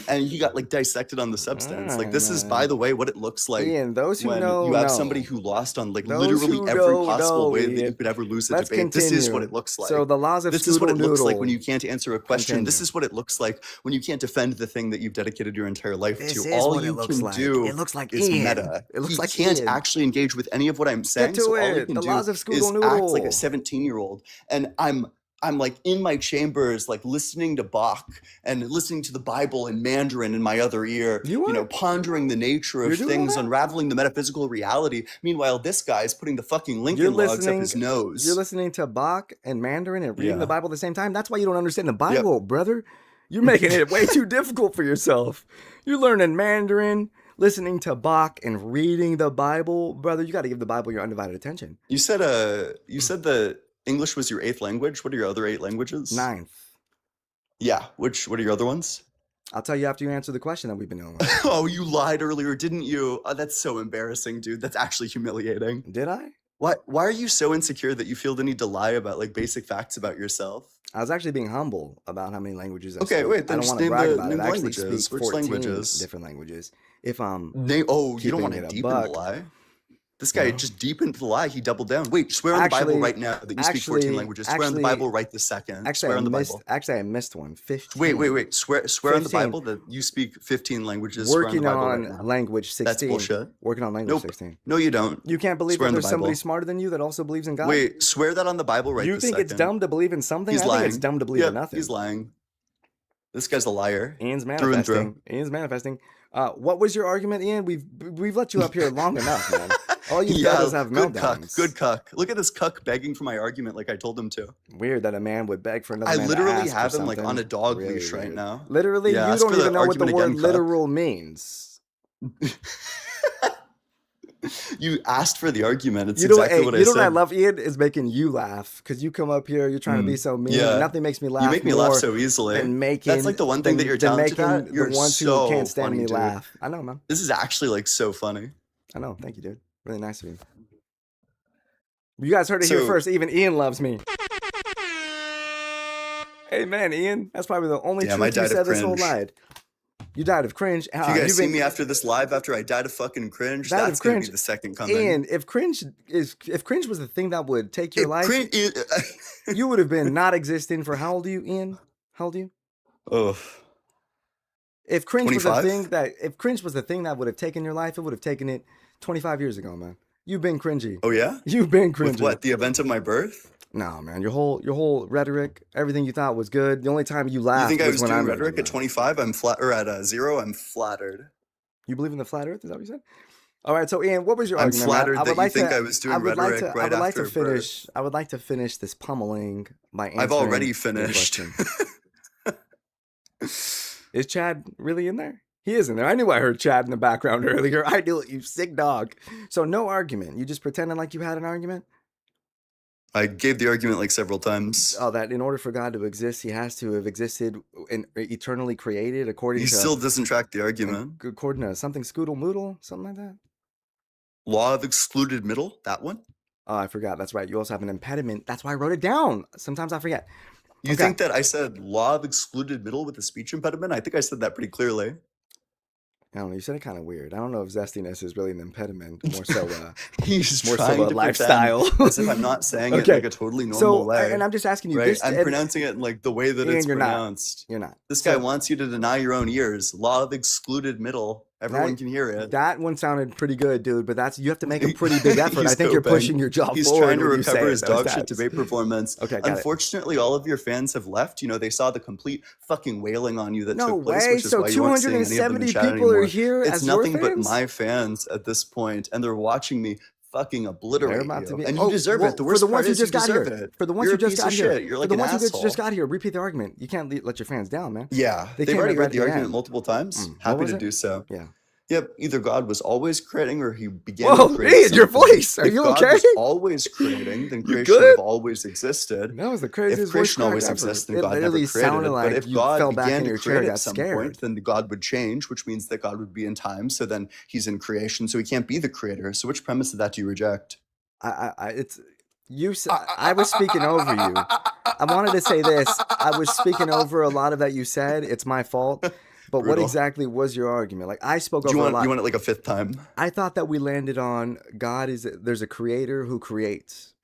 and he got like dissected on the substance. Like this is, by the way, what it looks like Ian, those who when know, you have know. somebody who lost on like Those literally who every know, possible know, way that Ian. you could ever lose a Let's debate. This is what continue. it looks like. So the laws of This is what it Scoodle looks like Noodle. when you can't answer a question. This Continue. is what it looks like when you can't defend the thing that you've dedicated your entire life This to. is All what you it looks can like. do It looks like is Ian. meta. It looks he like can't Ian. actually engage with any of what I'm saying. to So all he it. can The do laws of is Scoodle act like a Noodle. 17-year-old. And I'm like in my chambers, like listening to Bach and listening to the Bible in Mandarin in my other ear, You you know, are? pondering the nature You're of doing all things, that? unraveling the metaphysical reality. Meanwhile, this guy is putting the fucking You're Lincoln logs up listening. his nose. You're listening to Bach and Mandarin and reading Yeah. the Bible at the same time. That's why you don't understand the Yep. Bible, brother. You're making it way too difficult for yourself. You're learning Mandarin, listening to Bach, and reading the Bible, brother. You got to give the Bible your undivided attention. You said that English was your 8th language. What are your other 8 languages? 9th. Yeah. What are your other ones? I'll tell you after you answer the question that we've been doing. Oh, you lied earlier, didn't you? Oh, that's so embarrassing, dude. That's actually humiliating. Did I? Why are you so insecure that you feel the need to lie about like basic facts about yourself? I was actually being humble about how many languages I Okay, speak. wait, I then don't just want to name brag the about it. name I actually languages. speak Which 14 languages? different languages. If you You don't keeping want it to a deepen the buck. lie. This guy No. just deepened the lie. He doubled down. Wait, swear on the Bible Actually- right now that you speak 14 languages. Swear on the Bible right this second. Actually, Swear I on the missed. Bible. Actually, I missed one. 15. Wait. Swear on the 15. Bible that you speak 15 languages. Swear Working on the Bible on right now. language 16. That's bullshit. Working on language Nope. 16. No, you don't. You can't believe Swear that on the there's somebody Bible. smarter than you that also believes in God? Wait, swear that on the Bible right You this think second. it's dumb to believe in something? He's I lying. think it's dumb to believe in Yep, nothing. he's lying. This guy's a liar. Ian's Through and through. manifesting. Ian's manifesting. What was your argument, Ian? We've let you up here long enough, man. All you've done is have good meltdowns. cuck. Good cuck. Look at this cuck begging for my argument like I told him to. Weird that a man would beg for another I man to literally ask for have him like something. on a dog Really leash right weird. now. Literally, Yeah, you ask don't for the even know what the argument word again, cuck. literal means. You asked for the argument. It's You know, exactly hey, what you I know what I said. love, Ian, is making you laugh because you come up here, you're trying to be so mean. Yeah. Nothing makes me laugh. You make me more laugh so easily. than making. That's like the one thing that you're talented making at. You're the ones so who can't stand funny, me dude. laugh. I know, man. This is actually like so funny. I know. Thank you, dude. Really nice of you. You guys heard it here So- first. Even Ian loves me. Hey, man, Ian. That's probably the only Damn, I truth you died of said this whole cringe. life. You died of cringe. If you guys see me after this live, after I died of fucking cringe, Died of that's gonna be cringe. the second coming. Ian, if cringe was the thing that would take your If life, cringe is- you would have been not existing for how old are you, Ian? How old are you? oh, If cringe was the 25? thing that would have taken your life, it would have taken it 25 years ago, man. You've been cringy. oh yeah. You've been cringy. With what? The event of my birth? No, man. Your whole rhetoric, everything you thought was good. The only time you laughed You think I was when doing I'm rhetoric at 25? I'm flat, or at 0? I'm flattered. You believe in the flat Earth? Is that what you said? All right. So, Ian, what was your I'm argument? man? flattered I would that you like think to- I was doing I would like rhetoric to- right I would like to after finish. I would like to finish this pummeling by answering. I've already your finished. question. Is Chad really in there? He is in there. I knew I heard Chad in the background earlier. I knew it, you sick dog. So no argument. You just pretending like you had an argument? I gave the argument like several times. Oh, that in order for God to exist, he has to have existed and eternally created according He to still doesn't track the argument. according to something Scoodle Moodle, something like that. Law of excluded middle, that one? Oh, I forgot. That's right. You also have an impediment. That's why I wrote it down. Sometimes I forget. You Okay. think that I said law of excluded middle with a speech impediment? I think I said that pretty clearly. I don't know. You said it kind of weird. I don't know if zestiness is really an impediment, more so He's more so trying a to lifestyle. pretend as if I'm not saying it in Okay. like a totally normal So, and way, I'm just asking you right? this, I'm and pronouncing it in like the way that it's you're not. pronounced. You're not. This guy So wants you to deny your own ears. Law of excluded middle. Everyone can hear it. that one sounded pretty good, dude. But you have to make a pretty big effort. I He's think you're coping. pushing your jaw He's forward trying to when you say recover it, his those dog shit times. debate performance. Okay, got it. Unfortunately, all of your fans have left. You know, they saw the complete fucking wailing on you that No took place, way. which is So why you aren't seeing any of them in 270 chat people are anymore. here It's as your nothing but fans? my fans at this point, and they're watching me fucking They're obliterate about to you. be. And you deserve well, it. The for worst the ones part who is you just got deserve here. it. For the ones You're who a just piece got of here. shit. You're For like the an ones who asshole. just got here, repeat the argument. You can't let your fans down, man. Yeah, They they've came already right read at the the argument end. multiple times. What Happy was to it? do so. Yeah. Yep, either God was always creating or he began Whoa, to create Ian, your something. voice. Are If you God okay? was always creating, then You creation would good? have always existed. That was the If craziest voice creation crack always ever. exists, then It God never literally sounded created it. But like if you God fell back began in to your chair, create at got some scared. point, then God would change, which means that God would be in time. So then he's in creation, so he can't be the creator. So which premise of that do you reject? It's you. I was speaking over you. I wanted to say this. I was speaking over a lot of that you said. It's my fault. But what Brutal. exactly was your argument? Like I spoke Do you over a want lot. you want it like a fifth time? I thought that we landed on there's a creator who creates.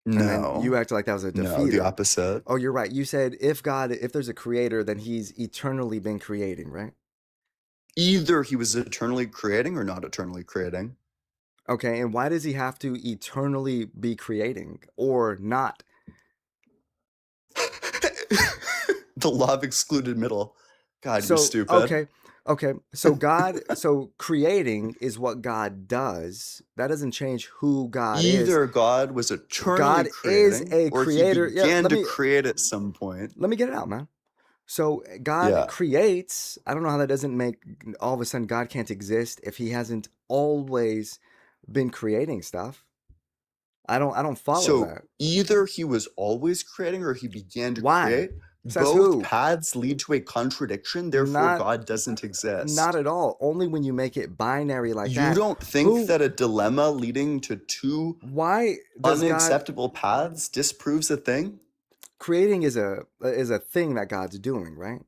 And then you No. acted like that was a No, the defeater. opposite. Oh, you're right. You said if there's a creator, then he's eternally been creating, right? Either he was eternally creating or not eternally creating. Okay, and why does he have to eternally be creating or not? The law of excluded middle. God, So you're stupid. okay. So creating is what God does. That doesn't change who God is. Either God was eternally God is creating, a or creator. he Yeah, began to create at some point. let me get it out, man. So God Yeah. creates. I don't know how that doesn't make all of a sudden God can't exist if he hasn't always been creating stuff. I don't follow So that. either he was always creating or he began to Why? create. Says Both who? paths lead to a contradiction, therefore Not- God doesn't exist. Not at all. Only when you make it binary like You that. don't think that a dilemma leading to two Why does God unacceptable paths disproves a thing? creating is a thing that God's doing, right?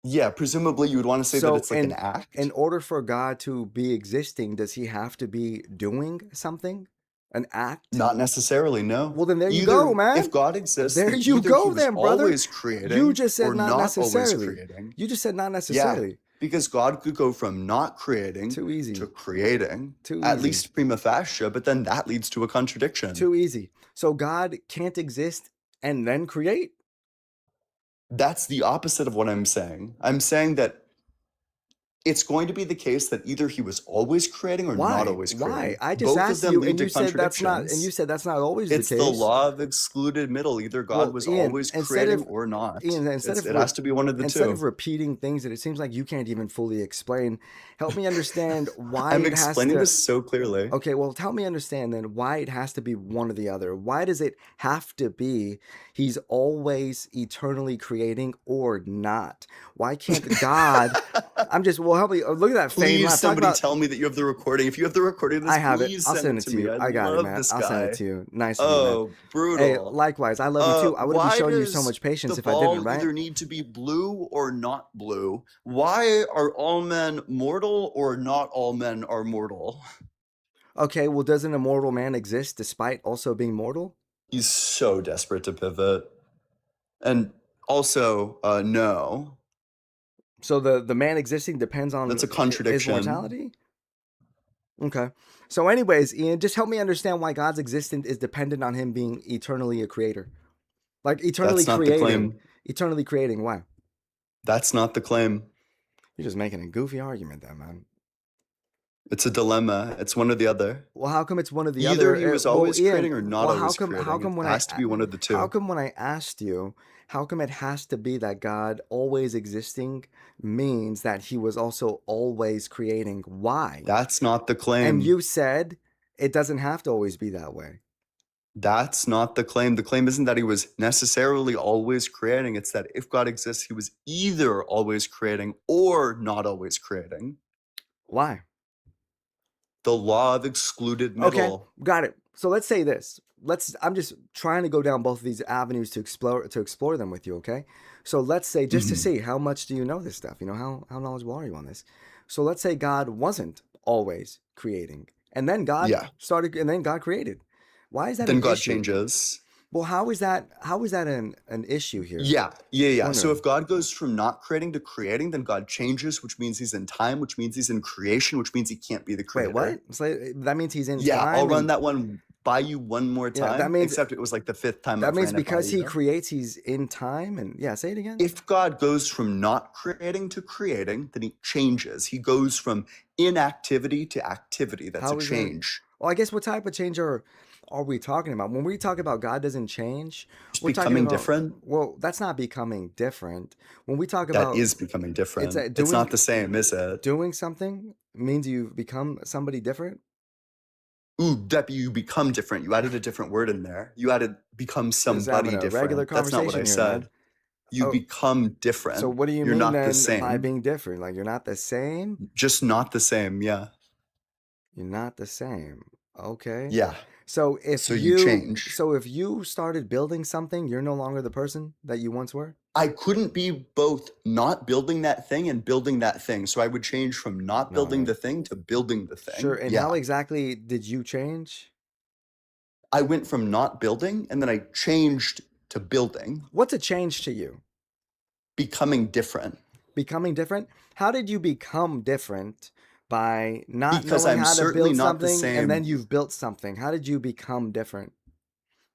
Yeah, presumably you would want to say So, that it's like an act. In order for God to be existing, does he have to be doing something? An act? Not necessarily, no. Well, then there you Either, go, man. If God exists, There then you either go he was then, brother. always creating You just said or not not always necessarily. creating. You just said not necessarily. Because God could go from not creating Too easy. to creating, Too at easy. least prima facie, but then that leads to a contradiction. Too easy. So God can't exist and then create? That's the opposite of what I'm saying. I'm saying that it's going to be the case that either he was always creating or Why? not always creating. Why? I just Both asked of them you, lead and to you said that's not. And contradictions. you said that's not always It's the case. the law of excluded middle. Either God Well, was Ian, always instead creating of- or not. Ian, it has to be one of the Instead two. of repeating things that it seems like you can't even fully explain, help me understand why I'm it has explaining to. this so clearly. Okay, well, help me understand then why it has to be one or the other. Why does it have to be he's always eternally creating or not? Why can't God? Help me. Look at that fame. Please, Talk somebody about, tell me that you have the recording. If you have the recording of this, I have it. please I'll send it to you. I got it, love man. this I'll send guy. it to you. Nice of you, man. Oh, brutal. Hey, likewise. I love you too. I wouldn't be Why showing you so does much patience the if I didn't, ball right? either need to be blue or not blue? Why are all men mortal or not all men are mortal? Okay, well, does an immortal man exist despite also being mortal? He's so desperate to pivot. And also, no. So the man existing depends on That's a his contradiction. mortality? Okay. So anyways, Ian, just help me understand why God's existence is dependent on him being eternally a creator. Like eternally That's not the creating. claim. Eternally creating. Why? That's not the claim. You're just making a goofy argument there, man. It's a dilemma. It's one or the other. Well, how come it's one or the Either other? he was Well, always Ian, creating or not well, always how come creating. when It has to be one of the two. How come when I asked you, how come it has to be that God always existing means that he was also always creating? Why? That's not the claim. And you said it doesn't have to always be that way. That's not the claim. The claim isn't that he was necessarily always creating. It's that if God exists, he was either always creating or not always creating. Why? The law of excluded middle. Okay, got it. So let's say this. I'm just trying to go down both of these avenues to explore them with you, okay? So let's say, just to Mhm. see how much do you know this stuff, how knowledgeable are you on this? So let's say God wasn't always creating, and then God Yeah. created. Why is that Then an God issue? changes. Well, how is that an issue here? Yeah. So Wondering. if God goes from not creating to creating, then God changes, which means he's in time, which means he's in creation, which means he can't be the Wait, creator. what? So that means he's in Yeah, time. I'll run and- that one by you one more Yeah, time. that means- except it was like the fifth time That I've means ran it by because he you. creates, he's in time, and yeah, say it again. If God goes from not creating to creating, then he changes. He goes from inactivity to activity. That's How a is that- change. Well, I guess what type of change are we talking about? When we talk about God doesn't change, Just we're talking becoming about, different. Well, that's not becoming different. When we talk That about is becoming different. a- It's doing- not the same, is it? doing something means you become somebody different. Ooh, Depp, you become different. You added a different word in there. You added become somebody having a different. regular That's not what I conversation here, said. man. You Oh, become different. So what do you You're mean not then the same. by being different? Like you're not the same? Just not the same, yeah. You're not the same. Okay. Yeah. So if So you change. So if you started building something, you're no longer the person that you once were? I couldn't be both not building that thing and building that thing. So I would change from not No, building man. the thing to building the thing. Sure. And yeah. how exactly did you change? I went from not building and then I changed to building, What's a change to you? becoming different. Becoming different? How did you become different by not Because knowing I'm how to certainly build not the something and then same. you've built something? How did you become different?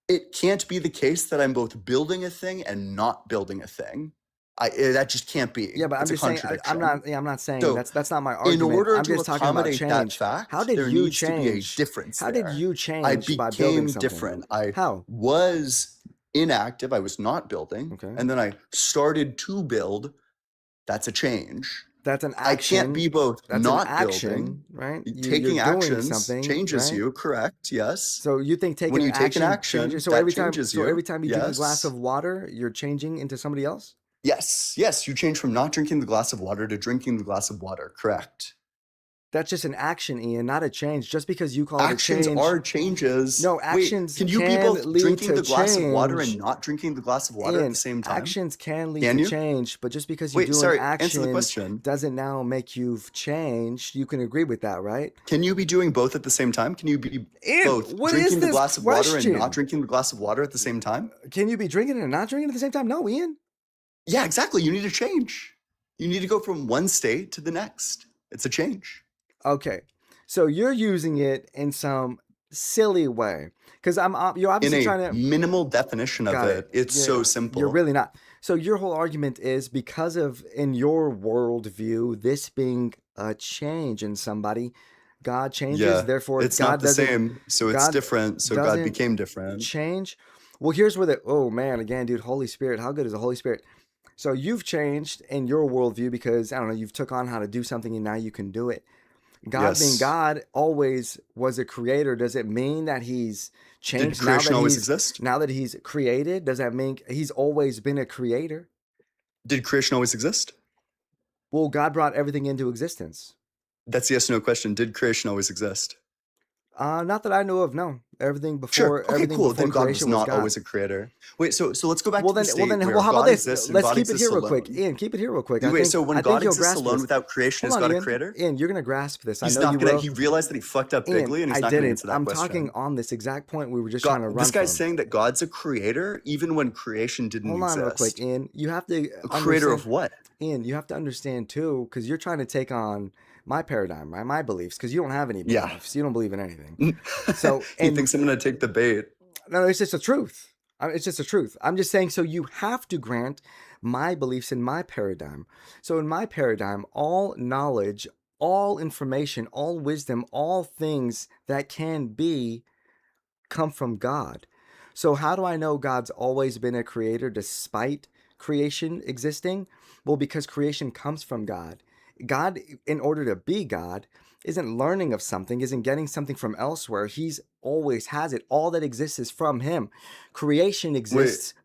It can't be the case that I'm both building a thing and not building a thing. That just can't be. Yeah, but I'm It's a just saying contradiction. I'm not saying So, that's not my In argument. order I'm to just talking about accommodate that change. fact, How did there you needs to be a change? difference How there. did you I change by building became something? different. I How? was inactive. I was not building. Okay. And then I started to build. That's a change. That's an I action. can't be both That's not an action, building. right? Taking you're doing actions something, changes right? you, correct? Yes. So you think taking When you an take an action action, changes? So that every time, changes so you. every time you drink a glass Yes. of water, you're changing into somebody else? Yes, you change from not drinking the glass of water to drinking the glass of water, correct? That's just an action, Ian, not a change. Just because you call it a Actions change. are changes. No, Wait, actions can you be can both lead drinking to the glass of water change. and not drinking the glass of water at Ian, the same time? actions can lead Can to you? change, but just because you Wait, do sorry, an answer the action question. doesn't now make you've changed. You can agree with that, right? Can you be doing both at the same time? Can you be Ian, both what is drinking the this glass of water and question? not drinking the glass of water at the same time? Can you be drinking it and not drinking it at the same time? No, Ian. Yeah, exactly. You need to change. You need to go from one state to the next. It's a change. Okay, so you're using it in some silly way because you're In obviously a trying to. minimal definition of Got it, it's Yeah, so simple. You're really not. So your whole argument is because of in your worldview, this being a change in somebody, God changes. Yeah, Therefore, it's God not the doesn't. same, so it's God different. So God doesn't became different. change. Well, here's where oh man, again, dude, Holy Spirit, how good is the Holy Spirit? So you've changed in your worldview because I don't know, you've took on how to do something and now you can do it. God being Yes. God always was a creator. Does it mean that he's Did changed creation always exist? now that he's created? Does that mean he's always been a creator? Did creation always exist? Well, God brought everything into existence. That's a yes or no question. Did creation always exist? Not that I know of. No, everything before Sure. Okay, everything cool. before Then God was creation was not God. always a creator. Wait, so let's go back Well to the then, state where well, how about God this? exists and Let's God keep it exists here real quick, alone. Ian. Keep it here real quick. Wait, so when I God think you'll exists grasp alone this. without creation, Hold is on, God a Ian. creator? Ian, you're gonna grasp this. He's I know not you gonna. will. He realized that he fucked up Ian, bigly, and he's I not gonna didn't. answer that I'm question. talking on this exact point we were just trying to run This guy's from. saying that God's a creator even when creation didn't Hold on real quick, exist. Ian. You have to A creator of understand, what? Ian. You have to understand too, because you're trying to take on my paradigm, right? My beliefs, because you don't have any Yeah. beliefs. You don't believe in anything. So, He and thinks I'm gonna take the bait. no, it's just the truth. It's just the truth. I'm just saying, so you have to grant my beliefs in my paradigm. So in my paradigm, all knowledge, all information, all wisdom, all things that can be come from God. So how do I know God's always been a creator despite creation existing? Well, because creation comes from God. God, in order to be God, isn't learning of something, isn't getting something from elsewhere. He's always has it. All that exists is from him. Creation exists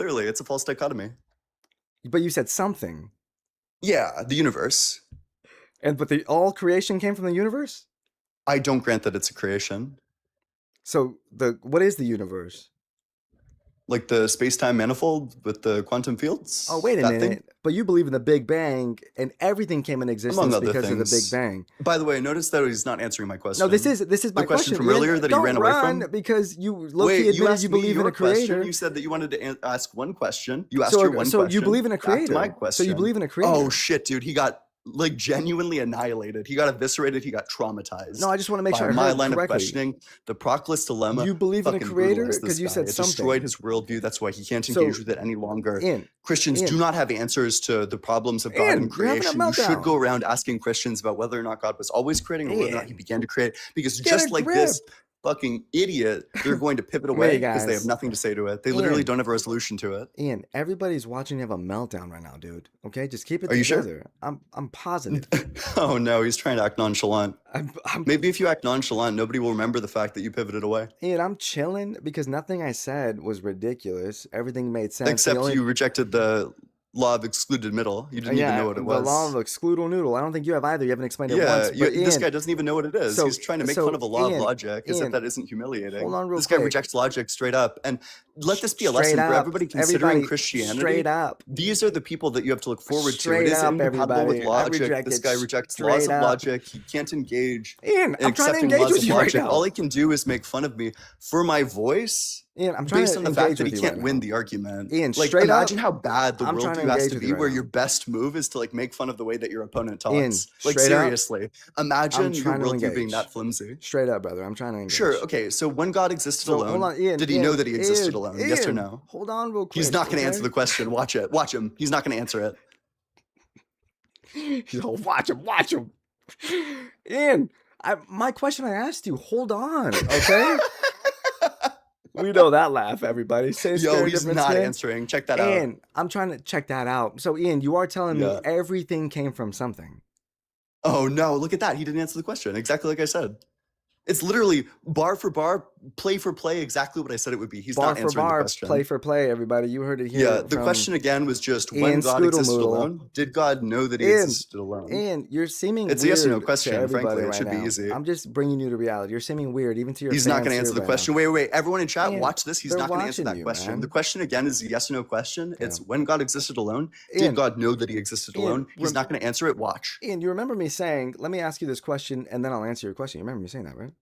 clearly, it's a false dichotomy. But you said something. Yeah, the universe. But all creation came from the universe? I don't grant that it's a creation. So what is the universe? Like the space-time manifold with the quantum fields? Oh, wait a That thing? minute. But you believe in the Big Bang, and everything came in Among existence other because of the Big things. Bang. By the way, notice that he's not answering my question. No, this is my The question from Ian. earlier that he Don't ran away run from? because you low-key Wait, you admitted asked you me believe in your a creator. question. You said that you wanted to ask one question. You asked your one So question. you believe in a Back to creator. my So question. you believe in a creator. Oh shit, dude, he got like genuinely annihilated. He got eviscerated. He got traumatized. No, I just want to make sure I my heard line correctly. of questioning. The Proclus dilemma. You believe in a fucking creator? brutalized this 'Cause you guy. said It something. destroyed his worldview. That's why he can't So, engage with it any longer. Christians Ian. do not have answers to the problems of God Ian, and you're having a creation. You should meltdown. go around asking Christians about whether or not God was always creating or whether or not he Ian. began to create. Because Get just a like grip. this fucking idiot, they're going to pivot away because they have guys. nothing to say to it. They literally Ian. don't have a resolution to it. Ian, everybody's watching you have a meltdown right now, dude. Okay, just keep it Are you sure? together. I'm positive. Oh no, he's trying to act nonchalant. I'm Maybe if you act nonchalant, nobody will remember the fact that you pivoted away. Ian, I'm chilling because nothing I said was ridiculous. Everything made sense. Except you rejected the law of excluded middle. You didn't even know what it was. The law of excludal noodle. I don't think you have either. You haven't explained it Yeah, once. But this Ian, guy doesn't even know what it is. so- He's trying to make so, fun of a law Ian, of logic as if Ian, that isn't humiliating. hold on real This guy quick. rejects logic straight up. And let this be a Straight lesson for up, everybody considering everybody, Christianity. Straight up. These are the people that you have to look forward to. Straight It is up, incompatible with everybody. I logic. reject This it guy rejects straight laws of up. logic. He can't engage Ian, in I'm trying to accepting engage laws with of you right logic. now. All he can do is make fun of me for my voice. Ian, I'm trying Based to on the engage fact that with he you can't right win now. the argument. Ian, Like, straight imagine up, how bad the I'm trying to worldview has engage to with be you right where now. your best move is to like make fun of the way that your opponent talks. Ian, Like straight up, seriously, imagine your trying to worldview being engage. that flimsy. Straight up, brother. I'm trying to engage. Sure, okay, so when God existed So, alone, hold on, Ian. did he Ian, know that he existed Ian, alone? Yes or Ian, no? Hold on real quick. He's not going to answer okay? the question. Watch it. Watch him. He's not going to answer it. He's all, watch him, watch him. Ian, my question I asked you, hold on, okay? We know that laugh, everybody. Same Yo, spirit, he's different not spin. answering. Check that out. Ian, I'm trying to check that out. So, Ian, you are telling me Yeah. everything came from something. Oh no, look at that. He didn't answer the question. Exactly like I said. It's literally bar for bar, play for play, exactly what I said it would be. He's Bar not for answering the bar, question. play for play, everybody. You heard it here. Yeah, the from question again was just when Ian God existed Scoodle-Moodle. alone, did God know that he Ian, existed alone? Ian, you're seeming It's a weird yes or no to question, everybody frankly. It right should be now. easy. I'm just bringing you to reality. You're seeming weird, even to your He's not fans going to here answer the right question. now. Wait. Everyone in chat, Ian, watch this. He's they're not going to answer watching that you, question. man. The question again is a yes or no question. Yeah. It's when God existed alone, Ian, did God know that he existed Ian, alone? He's not going to answer it. Watch. Ian, you remember me saying, let me ask you this question, and then I'll answer your question. You remember me saying that, right?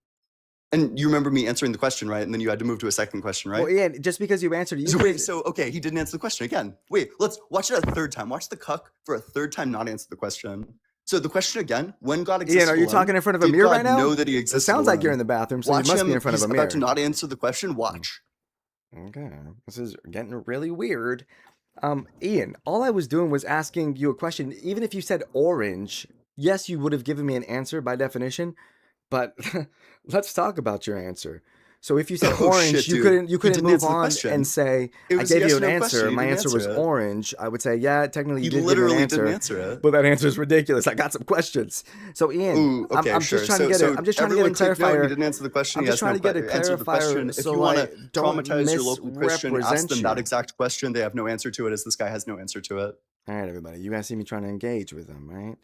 And you remember me answering the question, right? And then you had to move to a second question, right? Well, Ian, just because you answered it, So wait, okay, he didn't answer the question again. Wait, let's watch it a third time. Watch the cuck for a third time not answer the question. So the question again, when God existed Ian, are you alone, talking in front of a did mirror God right now? know that he existed It sounds like you're alone? in the bathroom, so Watch you must him. be in front He's of a mirror. about to not answer the question. Watch. Okay, this is getting really weird. Ian, all I was doing was asking you a question. Even if you said orange, yes, you would have given me an answer by definition. But let's talk about your answer. So if you said Oh, orange, shit, you dude. couldn't You didn't move answer the on question. and say It I was a gave yes you or an no answer. question. You My didn't answer was answer it. orange. I would say, yeah, technically He you did give me literally an answer, didn't answer it. but that answer is ridiculous. I got some questions. So Ian, Ooh, okay, I'm sure. just trying to get so I'm just trying to get everyone a take note. He clarifier. didn't answer the question. I'm He just has trying to get a answer the question. clarifier If so you want I to don't traumatize your local Christian, ask misrepresent them you. that exact question. They have no answer to it, as this guy has no answer to it. All right, everybody. You guys see me trying to engage with them, right?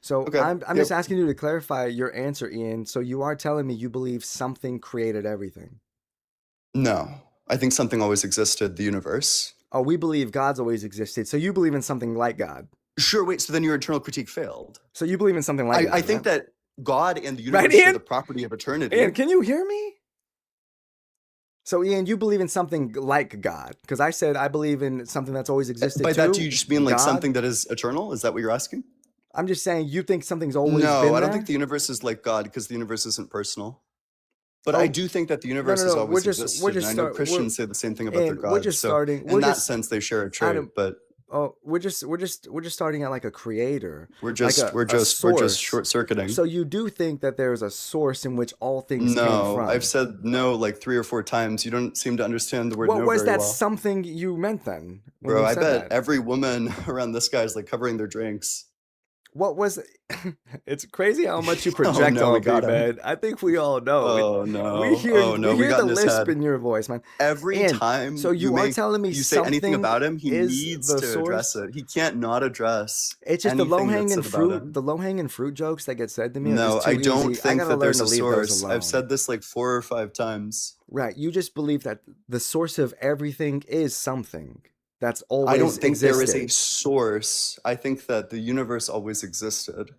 So Okay. I'm Yep. just asking you to clarify your answer, Ian. So you are telling me you believe something created everything. No, I think something always existed, the universe. Oh, we believe God's always existed. So you believe in something like God. Sure, wait, so then your internal critique failed. So you believe in something like God. I think right? that God and the Right, universe are Ian? the property of eternity. Ian, can you hear me? So Ian, you believe in something like God. Because I said I believe in something that's always existed By too. that, do you just mean like God. something that is eternal? Is that what you're asking? I'm just saying you think something's always No, been I don't there? think the universe is like God because the universe isn't personal. But Oh, I do think that the universe has no, always we're existed. just and I know start- Christians say the same thing about their Ian, God. we're just so starting- in we're that just- sense, they share a trait. Adam, But Oh, we're just starting at like a creator. we're just a source. short circuiting. So you do think that there's a source in which all things came No, from? I've said no like 3 or 4 times. You don't seem to understand the word What no was very that well. something you meant then? when Bro, you I said bet that? every woman around this guy is like covering their drinks. What was it? It's crazy how much you Oh project no, we on me, got him. man. I think we all know. Oh We no. hear Oh no, we we hear got the in his lisp head. in your voice, man. Every And time so you are telling me you say anything something about him, he is needs the to address source. it. He can't not address It's just the anything that's low-hanging said about him. fruit jokes that get said to me are No, just I too don't easy. I think gotta that learn there's to a leave those source. I've alone. said this like 4 or 5 times. Right. You just believe that the source of everything is something that's I always don't think there is a existed. source. I think that the universe always existed.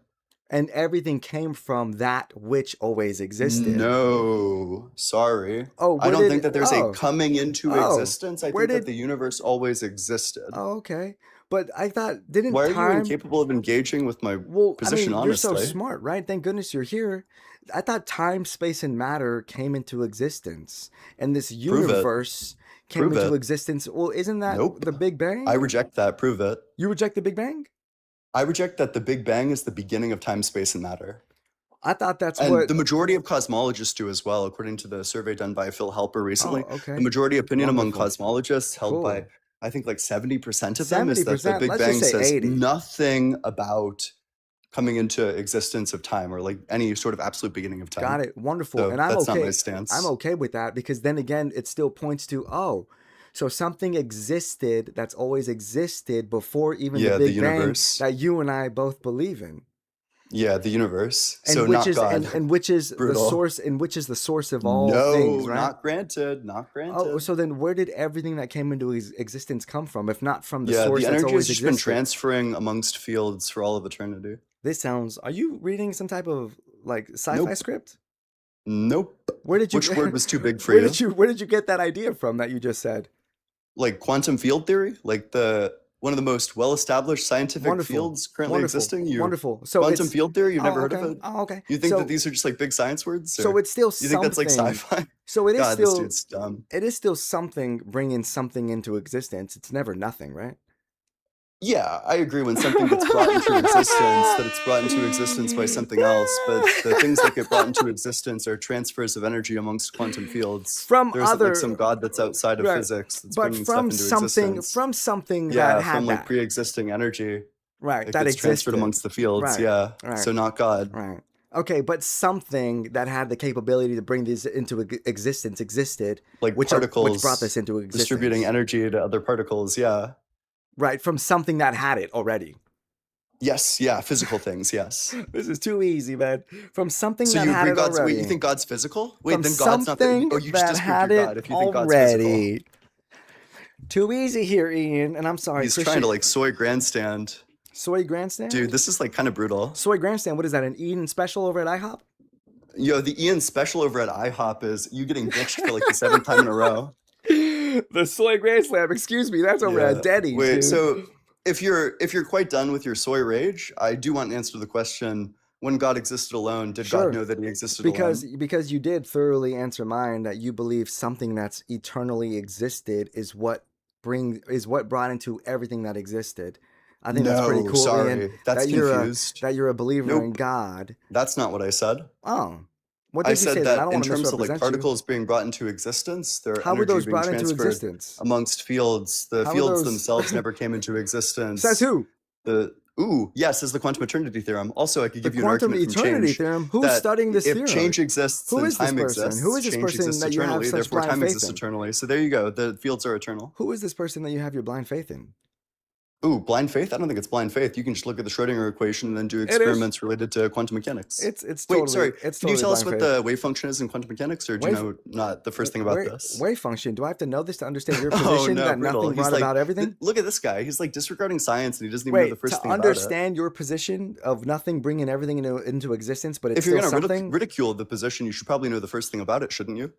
And everything came from that which always existed. No, sorry. Oh, I where don't did think that there's a oh coming into oh existence. I where think that did the universe always existed. oh okay. But I thought didn't Why are you time incapable of engaging with my well, I position mean, you're so honestly? smart, right? Thank goodness you're here. I thought time, space, and matter came into existence, and this Prove it. universe came Prove into it. existence. Well, isn't that Nope. the Big Bang? I reject that. Prove it. You reject the Big Bang? I reject that the Big Bang is the beginning of time, space, and matter. I thought that's And what. the majority of cosmologists do as well, according to the survey done by Phil Halper recently. Oh, okay. The majority opinion among Wonderful. cosmologists, held by, Cool. I think, like 70% of them, is that the 70%. Big Let's Bang just say says 80. nothing about coming into existence of time or like any sort of absolute beginning of time. Got it. Wonderful. So And I'm that's not okay. my stance. I'm okay with that because then again, it still points to so something existed that's always existed before even Yeah, the the Big Bang universe. that you and I both believe in. Yeah, the universe. And So which not is God. and which is the Brutal. source and which is the source of all No, things, right? not granted. Not granted. Oh, so then where did everything that came into existence come from, if not from the Yeah, source the that's energy has always just been existed? transferring amongst fields for all of eternity. This sounds. Are you reading some type of like sci-fi Nope. script? Nope. Where did you? Which word was too big for Where you? did you? Where did you get that idea from that you just said? Like quantum field theory? Like one of the most well-established scientific Wonderful. fields currently Wonderful. existing? Wonderful. So Quantum it's field theory? You've oh never heard of okay. it? Oh okay. You think So that these are just like big science words? so Or it's still you think that's like something. sci-fi? So it is God, this still dude's dumb. it is still something bringing something into existence. It's never nothing, right? Yeah, I agree when something gets brought into existence, that it's brought into existence by something else, but the things that get brought into existence are transfers of energy amongst quantum fields. From There isn't other like some God that's outside of right, physics that's but bringing stuff into existence. from something Yeah, that had from like that pre-existing energy right that that gets transferred existed amongst the fields. right Yeah, right so not God. right. Okay, but something that had the capability to bring these into existence existed, Like which particles brought this into distributing existence. energy to other particles. Yeah. Right, from something that had it already. Yes, yeah, physical things, yes. This is too easy, man. From something So that you had agree it God's already. wait, you think God's physical? Wait, From then God's not that, something or you just that disproved had your it God if you think God's physical. already. Too easy here, Ian. And I'm sorry, He's Christian. trying to like soy grandstand. Soy grandstand? Dude, this is like kind of brutal. Soy grandstand, what is that, an Eden special over at IHOP? Yo, the Ian special over at IHOP is you getting ditched for like the 7th time in a row. The soy grand slam, excuse me, that's over at Denny's. Wait, dude. so if you're quite done with your soy rage, I do want to answer the question: when God existed alone, did Sure. God know that He existed because alone? because you did thoroughly answer mine that you believe something that's eternally existed is what brought into everything that existed. I think that's pretty No, cool, sorry, Ian. that's that confused. you're a believer in Nope, God. that's not what I said. Oh, what I did you say said then? I that don't in want to terms of like misrepresent you. particles being brought into existence, their How were energy those being brought into transferred existence? amongst fields. The How were fields those? themselves never came into existence. Says who? Yes, is the quantum eternity theorem. Also, I could The give you an quantum argument from eternity change theorem. Who's that studying this if theorem? change exists, Who then is this time person? exists. Who is this Change person exists that you have eternally, such therefore blind time faith exists in? eternally. So there you go. The fields are eternal. Who is this person that you have your blind faith in? Ooh, blind faith? I don't think it's blind faith. You can just look at the Schrodinger equation and then do It is. experiments related to quantum mechanics. It's Wait, totally sorry. it's Can you totally tell us blind what faith. the wave function is in quantum mechanics, or do you Wave know not the first thing about wave, this? wave function. Do I have to know this to understand your Oh position no, that brutal. nothing He's brought like, about everything? look at this guy. He's like disregarding science and he doesn't even know the Wait, first to thing about it. understand your position of nothing bringing everything into existence, but it's If you're still going to something. ridicule the position, you should probably know the first thing about it, shouldn't you?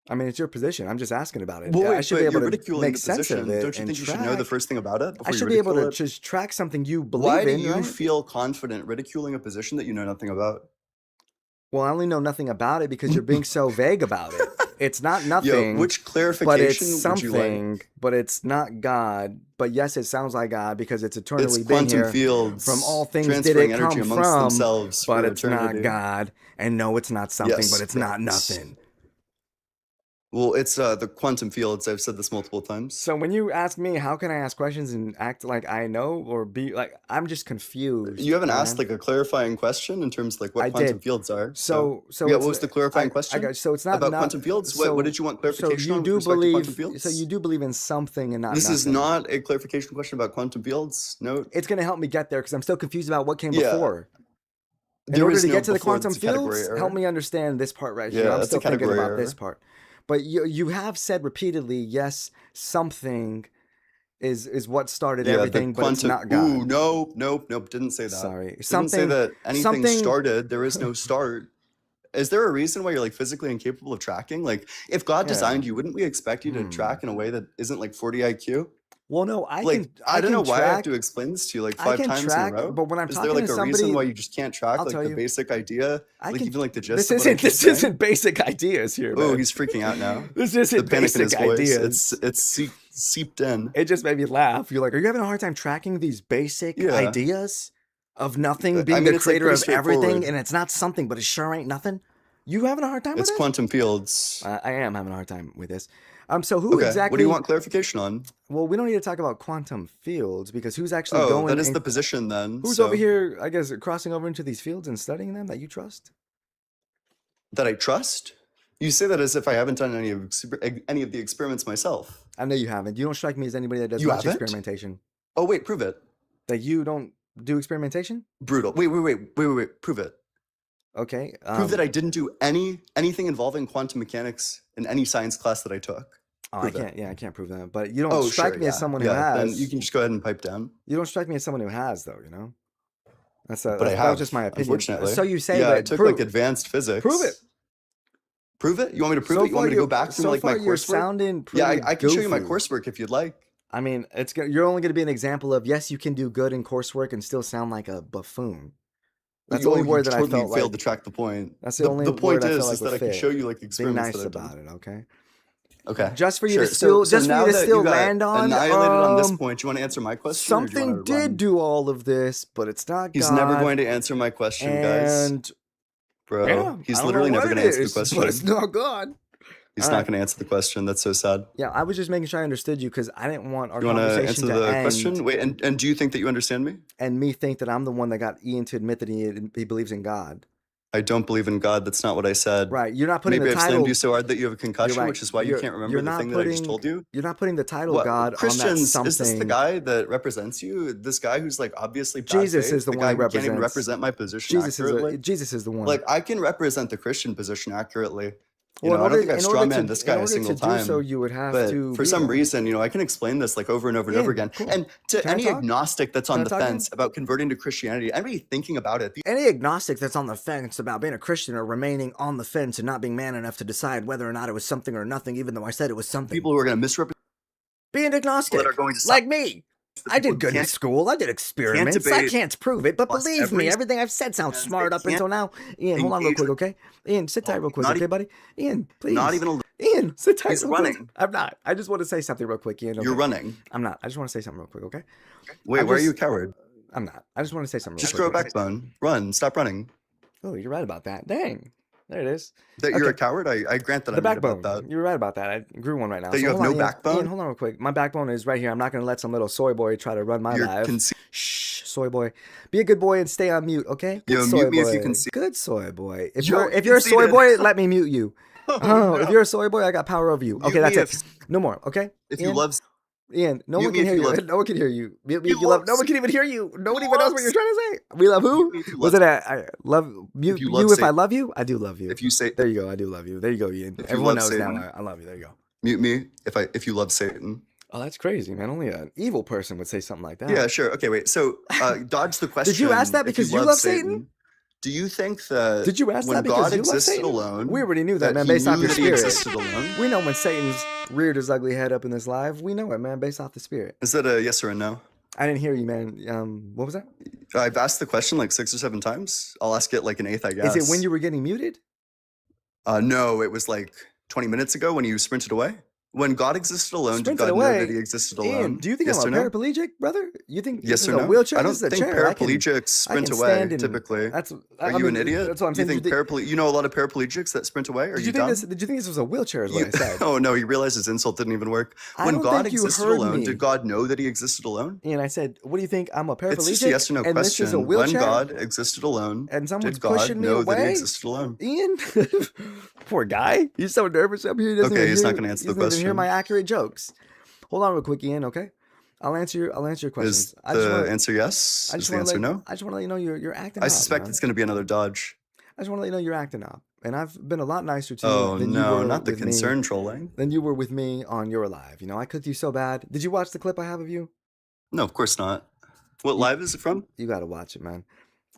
I mean, it's your position. I'm just asking about it. Well, I wait, should be but able you're to ridiculing make the sense of position. it Don't you and think you should know the track. first thing about it I before you should be able ridicule to it? just track something you Why believe do in, you right? feel confident ridiculing a position that you know nothing about? Well, I only know nothing about it because you're being so vague about it. It's not Yo, nothing, which but it's clarification would you like? something, but it's not God. But yes, it sounds like God because it's It's eternally been quantum here. From all fields things did transferring it energy come amongst from, themselves but for it's not eternity. God. And no, it's not something, but Yes, it's not correct. nothing. Well, it's the quantum fields. I've said this multiple times. So when you ask me, how can I ask questions and act like I know or be like, I'm just confused, You haven't asked man. like a clarifying question in terms of like I what quantum did. fields are. So yeah, it's what was the clarifying I question got so it's not about not quantum fields? so What did you want so clarification you on with do respect to quantum believe so you fields? do believe in something and not This is nothing. not a clarification question about quantum fields. Note. It's gonna help me get there because I'm still confused about what came Yeah, before. In there order is to no get to the before. quantum That's a category fields, help error. me understand this part right here. Yeah, I'm that's a still thinking category about this error. part. But you have said repeatedly, yes, something is what started Yeah, the everything, but it's quantum. not Ooh, God. nope. Didn't say that. Sorry. Didn't say Something that anything something started. There is no start. Is there a reason why you're like physically incapable of tracking? Like, if God yeah. designed you, wouldn't we expect you to Hmm. track in a way that isn't like 40 IQ? Well, no, I Like, I don't know can why I have to track. explain this to you like I 5 can times in a track, row. but when I'm Is there talking like to a reason somebody, why you just can't track I'll like tell the you. basic idea? I Like can. even like the gist This of what I isn't keep this saying? isn't basic ideas here, Oh, man. he's freaking out now. This The isn't panic in his basic voice. ideas. It's seeped in. It just made me laugh. You're like, are you having a hard time tracking these basic Yeah. ideas of nothing I being mean, the it's like creator pretty of everything, straightforward. and it's not something, but it sure ain't nothing? You having a hard time with It's this? quantum fields. I am having a hard time with this. So who Okay, what do you exactly? want clarification on? Well, we don't need to talk about quantum fields because who's actually Oh, going that is and the position then. who's over So here, I guess, crossing over into these fields and studying them that you trust? that I trust? You say that as if I haven't done any of the experiments myself. I know you haven't. You don't strike me as anybody that does You much haven't? experimentation. Oh wait, prove it. That you don't do experimentation? Brutal. Wait. Prove it. Okay. Prove that I didn't do anything involving quantum mechanics in any science class that I took. Oh, Prove I it. can't. Yeah, I can't prove that. But you don't Oh, strike sure, me as yeah. someone who Yeah, then you has. can just go ahead and pipe down. You don't strike me as someone who has, though. You know. But I That was have, just my opinion. unfortunately. So you say, Yeah, I but took prove, like advanced physics. prove it. Prove it? You want me to prove So it? You want me to far go back through so like my far you're coursework? sounding pretty Yeah, I can show you my goofy. coursework if you'd like. I mean, you're only going to be an example of yes, you can do good in coursework and still sound like a buffoon. That's the only you word that totally I felt failed like. to track the point. That's the only The point word I felt like is would that I can fit. show you like Be experiments nice that I've done. about it, okay? Okay. Just for you sure. to still, so just for now you to that still you got land on. annihilated on this point, do you want to answer my question? Or do you Something want to run? did do all of this, but it's not He's God. never going to answer my question, guys. And Bro, yeah, he's I don't literally know never what going it to answer the is, question. but it's not God. He's All not right. going to answer the question. That's so sad. Yeah, I was just making sure I understood you because I didn't want our You want to conversation answer to the end question? Wait, and do you think that you understand me? and me think that I'm the one that got Ian to admit that he believes in God. I don't believe in God. That's not what I said. Right. You're not putting Maybe the I've title. slammed you so hard that you have a You're concussion, right. which is why you can't remember the not thing that I just told you. You're not putting the title What God on that Christians? something. Is this the guy that represents you? This guy who's like obviously bad Jesus faith? is the one guy who who can't even represents. represent my position accurately. Jesus is the one. Like I can represent the Christian position accurately. You Well, know, I don't think I've in order strawmanned this guy a single to do so, time. you would have But to. for be some there. reason, you know, I can explain this like over and over and over Ian, again. cool. And to Can I any talk? agnostic that's Can on I the talk, Ian? fence about converting to Christianity, anybody thinking about it, Any agnostic that's on the fence about being a Christian or remaining on the fence and not being man enough to decide whether or not it was something or nothing, even though I said it was something. people who are going to misrepresent Being agnostic, that are going to like me. I did good in can't- school. I did experiments. I debate can't prove it, but plus believe me, every- everything I've said sounds and smart they up until now. Ian, hold on real engage quick, with- okay? Ian, sit tight real quick, not okay, buddy? Ian, please. not even a Ian, sit tight He's real quick. running. I'm not. I just want to say something real quick, Ian. Okay? You're running. I'm not. I just want to say something real quick, okay? Wait, I'm why are just- you a coward? I'm not. I just want to say something Just real grow a quick. backbone. Run. Stop running. Oh, you're right about that. Dang. There it is. That you're a Okay. coward? I grant that The I'm right backbone. about that. You're right about that. I grew one right now. That you have hold no on, Ian. backbone? Ian, hold on real quick. My backbone is right here. I'm not going to let some little soy boy try to run my You're life. conce- Shh, soy boy. Be a good boy and stay on mute, okay? Good Yo, soy mute me boy. if you concede. Good soy boy. If Yo, you're a soy conceded. boy, let me mute you. Oh, if no. you're a soy boy, I got power over you. Mute Okay, that's me it. No more, okay? If Ian, you love Ian, no mute one me can if hear you you. love- No one can hear you. Mute me You if you love. love No one can even hear you. No one you even knows love what you're trying to say. We love who? Mute me if you Was love- it I love mute If you you, love if I Satan. love you? I do love you. if you say There you go. I do love you. There you go, Ian. If you Everyone love knows now. Satan. I love you. There you go. mute me if you love Satan. Oh, that's crazy, man. Only an evil person would say something like that. Yeah, sure. Okay, wait. So dodge the question. Did you ask that if because you love Satan? Do you think that Did you ask when that because God you love existed Satan? alone, We already knew that, man, he based off knew your that he spirit. existed alone? We know when Satan's reared his ugly head up in this live. We know it, man, based off the spirit. Is that a yes or a no? I didn't hear you, man. What was that? I've asked the question like 6 or 7 times. I'll ask it like an eighth, I guess. Is it when you were getting muted? No, it was like 20 minutes ago when you sprinted away. When God existed alone, did Sprinted God know that away. he existed Ian, alone? do you think Yes I'm or a no? paraplegic, brother? You think this Yes is or a no? wheelchair? I This don't is a think chair. paraplegics I sprint can away stand in. typically. That's. Are I you an mean, idiot? that's what I'm Do you saying. think you know a lot of paraplegics that sprint away? Are Did you you think dumb? this? Did you think this was a wheelchair? Is what I said. Oh no, you realize his insult didn't even work. I When don't God think you existed heard alone, me. did God know that he existed alone? And I said, "What do you think? I'm a paraplegic." It's just a yes or no and question. This is a When wheelchair. God existed alone, And someone's did God pushing me know that he away. existed alone? Ian, poor guy. He's so nervous up here. He doesn't Okay, even he's hear, not going to answer he the doesn't even hear question. my accurate jokes. Hold on real quick, Ian. Okay, I'll answer your questions. Is the answer yes? I Is just the want to answer no? I just want to let you know you're acting I up, suspect man. it's going to be another dodge. I just want to let you know you're acting up, and I've been a lot nicer to you Oh than you no, were not the with concern me. trolling. Than you were with me on Your Live. You know, I cooked you so bad. Did you watch the clip I have of you? No, of course not. What live is it from? You got to watch it, man.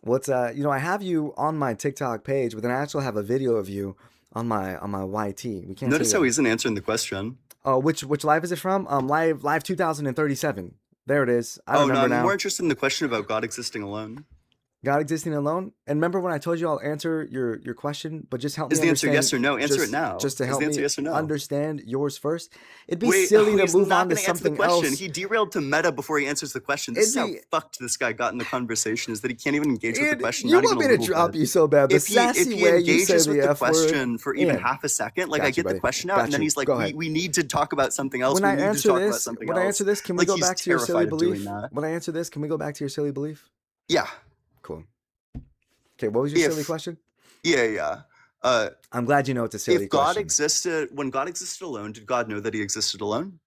What's you know, I have you on my TikTok page, but then I actually have a video of you on my YT. We can't Notice see how that. he isn't answering the question. Oh, which live is it from? Live 2037. There it is. I Oh no, remember I'm now. more interested in the question about God existing alone. God existing alone. And remember when I told you I'll answer your question, but just help me Is the answer understand. yes or no? Answer just, it now. Just to Is help the answer me yes or no? understand yours first. It'd be Wait, silly to he's move not on to going to answer the something question. else. He derailed to meta before he answers the question. This It'd is be- how fucked this guy got in the conversation, is that he can't even engage with the Ian, question. you Not want even me a to little drop bit. you so bad. The If he sassy way you say engages the with the F word. question for even Ian, half a second, like got I you, get buddy. the question out, Got and then you. he's like, Go ahead. we need to talk about something else. When We I need to answer talk about this, something when I else. answer this, can we Like, go he's back to your silly terrified of doing belief? that. When I answer this, can we go back to your silly belief? Yeah. Cool. Okay, what was your silly question? Yeah. I'm glad you know it's a silly If God question. existed, when God existed alone, did God know that he existed alone?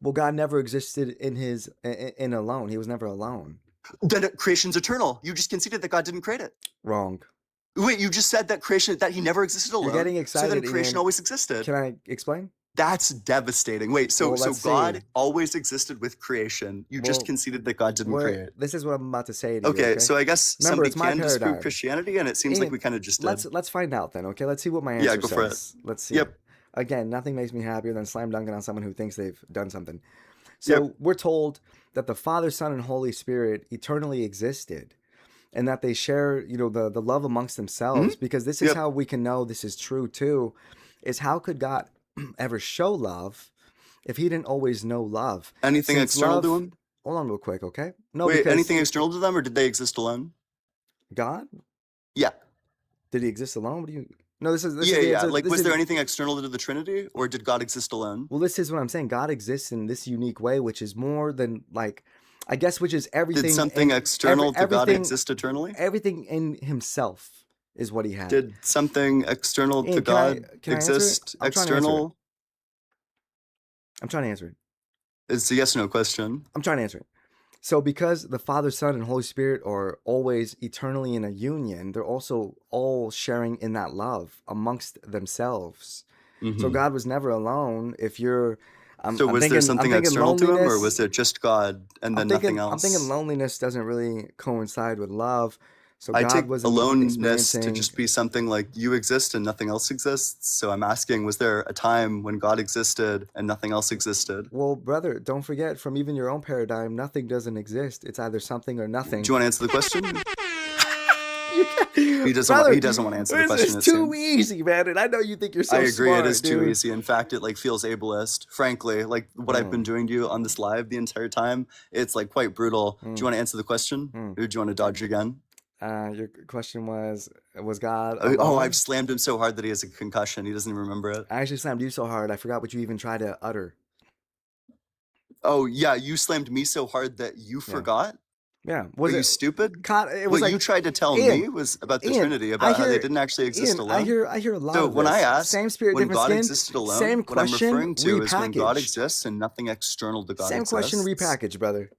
Well, God never existed in alone. He was never alone. Then creation's eternal. You just conceded that God didn't create it. Wrong. Wait, you just said that he never existed alone. You're getting excited. So then creation Ian. always existed. Can I explain? That's devastating. Wait, so Well, let's God see. always existed with creation. You just Well, conceded that God didn't create. This is what I'm about to say to you. Okay, so I guess Remember, somebody it's my can disprove paradigm. Christianity, and it seems like Ian, we kind of just did. Let's find out then. Okay, let's see what my answer Yeah, go for it. says. Let's see. Yep. Again, nothing makes me happier than slam dunking on someone who thinks they've done something. So we're told that the Father, Son, and Holy Spirit eternally existed, and that they share, you know, the love amongst themselves. Because this is how we can know this is true too. Is how could God ever show love if he didn't always know love? Anything Since external love, to him? Hold on real quick, okay? No, Wait, because anything external to them, or did they exist alone? God? Yeah. Did he exist alone? What do you? No, this is the Yeah. answer. Like, This was is- there anything external to the Trinity, or did God exist alone? Well, this is what I'm saying. God exists in this unique way, which is more than like, I guess, which is everything. Did something external to God everything- exist eternally? Everything in himself is what he had. Did something external Ian, to can I God answer it? exist I'm trying to answer it. external? I'm trying to answer it. It's a yes or no question. I'm trying to answer it. So because the Father, Son, and Holy Spirit are always eternally in a union, they're also all sharing in that love amongst themselves. So God was never alone. If you're, So was there something external to him, or was it just God and then nothing else? I'm thinking loneliness doesn't really coincide with love. So I God take wasn't aloneness experiencing. to just be something like you exist and nothing else exists. So I'm asking, was there a time when God existed and nothing else existed? Well, brother, don't forget, from even your own paradigm, nothing doesn't exist. It's either something or nothing. Do you want to answer the question? He He doesn't want to answer the question. It's too easy, man. And I know you think you're so I agree. smart, It is too dude. easy. In fact, it like feels ableist. Frankly, like what I've been doing to you on this live the entire time, it's like quite brutal. Do you want to answer the question, or do you want to dodge again? Your question was God Oh, alone? I've slammed him so hard that he has a concussion. He doesn't even remember it. I actually slammed you so hard I forgot what you even tried to utter. Oh yeah, you slammed me so hard that you forgot. Yeah, Were you stupid? It was What like, you tried to tell Ian, me was about the Ian, Trinity, I about how they hear- didn't actually exist Ian, alone. I hear a lot So of when this. I ask, Same spirit, when different God skin, existed alone, same what I'm question, referring to is when God repackaged. exists and nothing external to God Same exists. question repackaged, brother.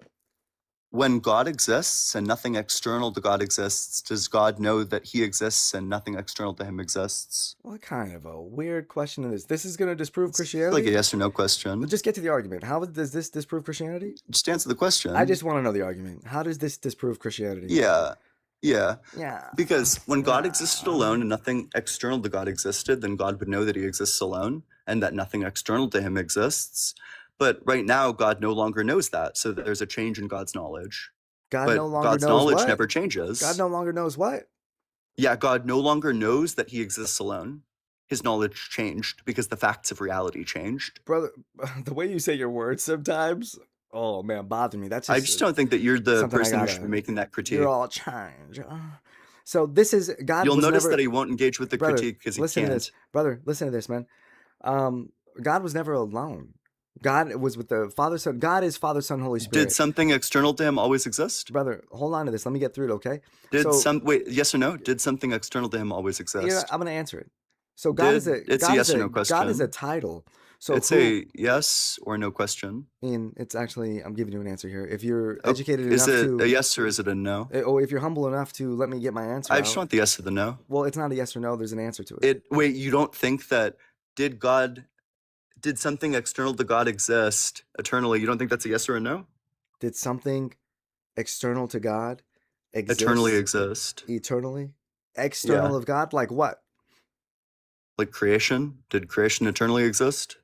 When God exists and nothing external to God exists, does God know that he exists and nothing external to him exists? What kind of a weird question is this? This is going to disprove It's Christianity? like a yes or no question. Just get to the argument. How does this disprove Christianity? Just answer the question. I just want to know the argument. How does this disprove Christianity? Yeah. Yeah. Because when God existed alone and nothing external to God existed, then God would know that he exists alone and that nothing external to him exists. But right now, God no longer knows that. So there's a change in God's knowledge. God But no longer God's knows knowledge what? never changes. God no longer knows what? Yeah, God no longer knows that he exists alone. his knowledge changed because the facts of reality changed. Brother, the way you say your words sometimes, oh man, bother me. That's I just just don't think that you're the something I person who should be gotta. making that critique. You're all change. So this is God You'll was notice never. that he won't engage with the Brother, critique because he listen to can't. this, brother. Listen to this, man. God was never alone. God was with the Father, Son. God is Father, Son, Holy Spirit. Did something external to him always exist? Brother, hold on to this. Let me get through it, okay? Wait, yes or no? Did something external to him always exist? Yeah, I'm gonna answer it. So God is a It's a God yes is or a no God is a question. title. So It's a yes or no question. Ian, it's actually I'm giving you an answer here. If you're Oh, educated is enough it to a yes or is it a no? or if you're humble enough to let me get my answer I out. just want the yes or the no. Well, it's not a yes or no. There's an answer to it. Wait, you don't think that did something external to God exist eternally? You don't think that's a yes or a no? Did something external to God exist Eternally exist. eternally? External Yeah. of God? Like what? Like creation? Did creation eternally exist?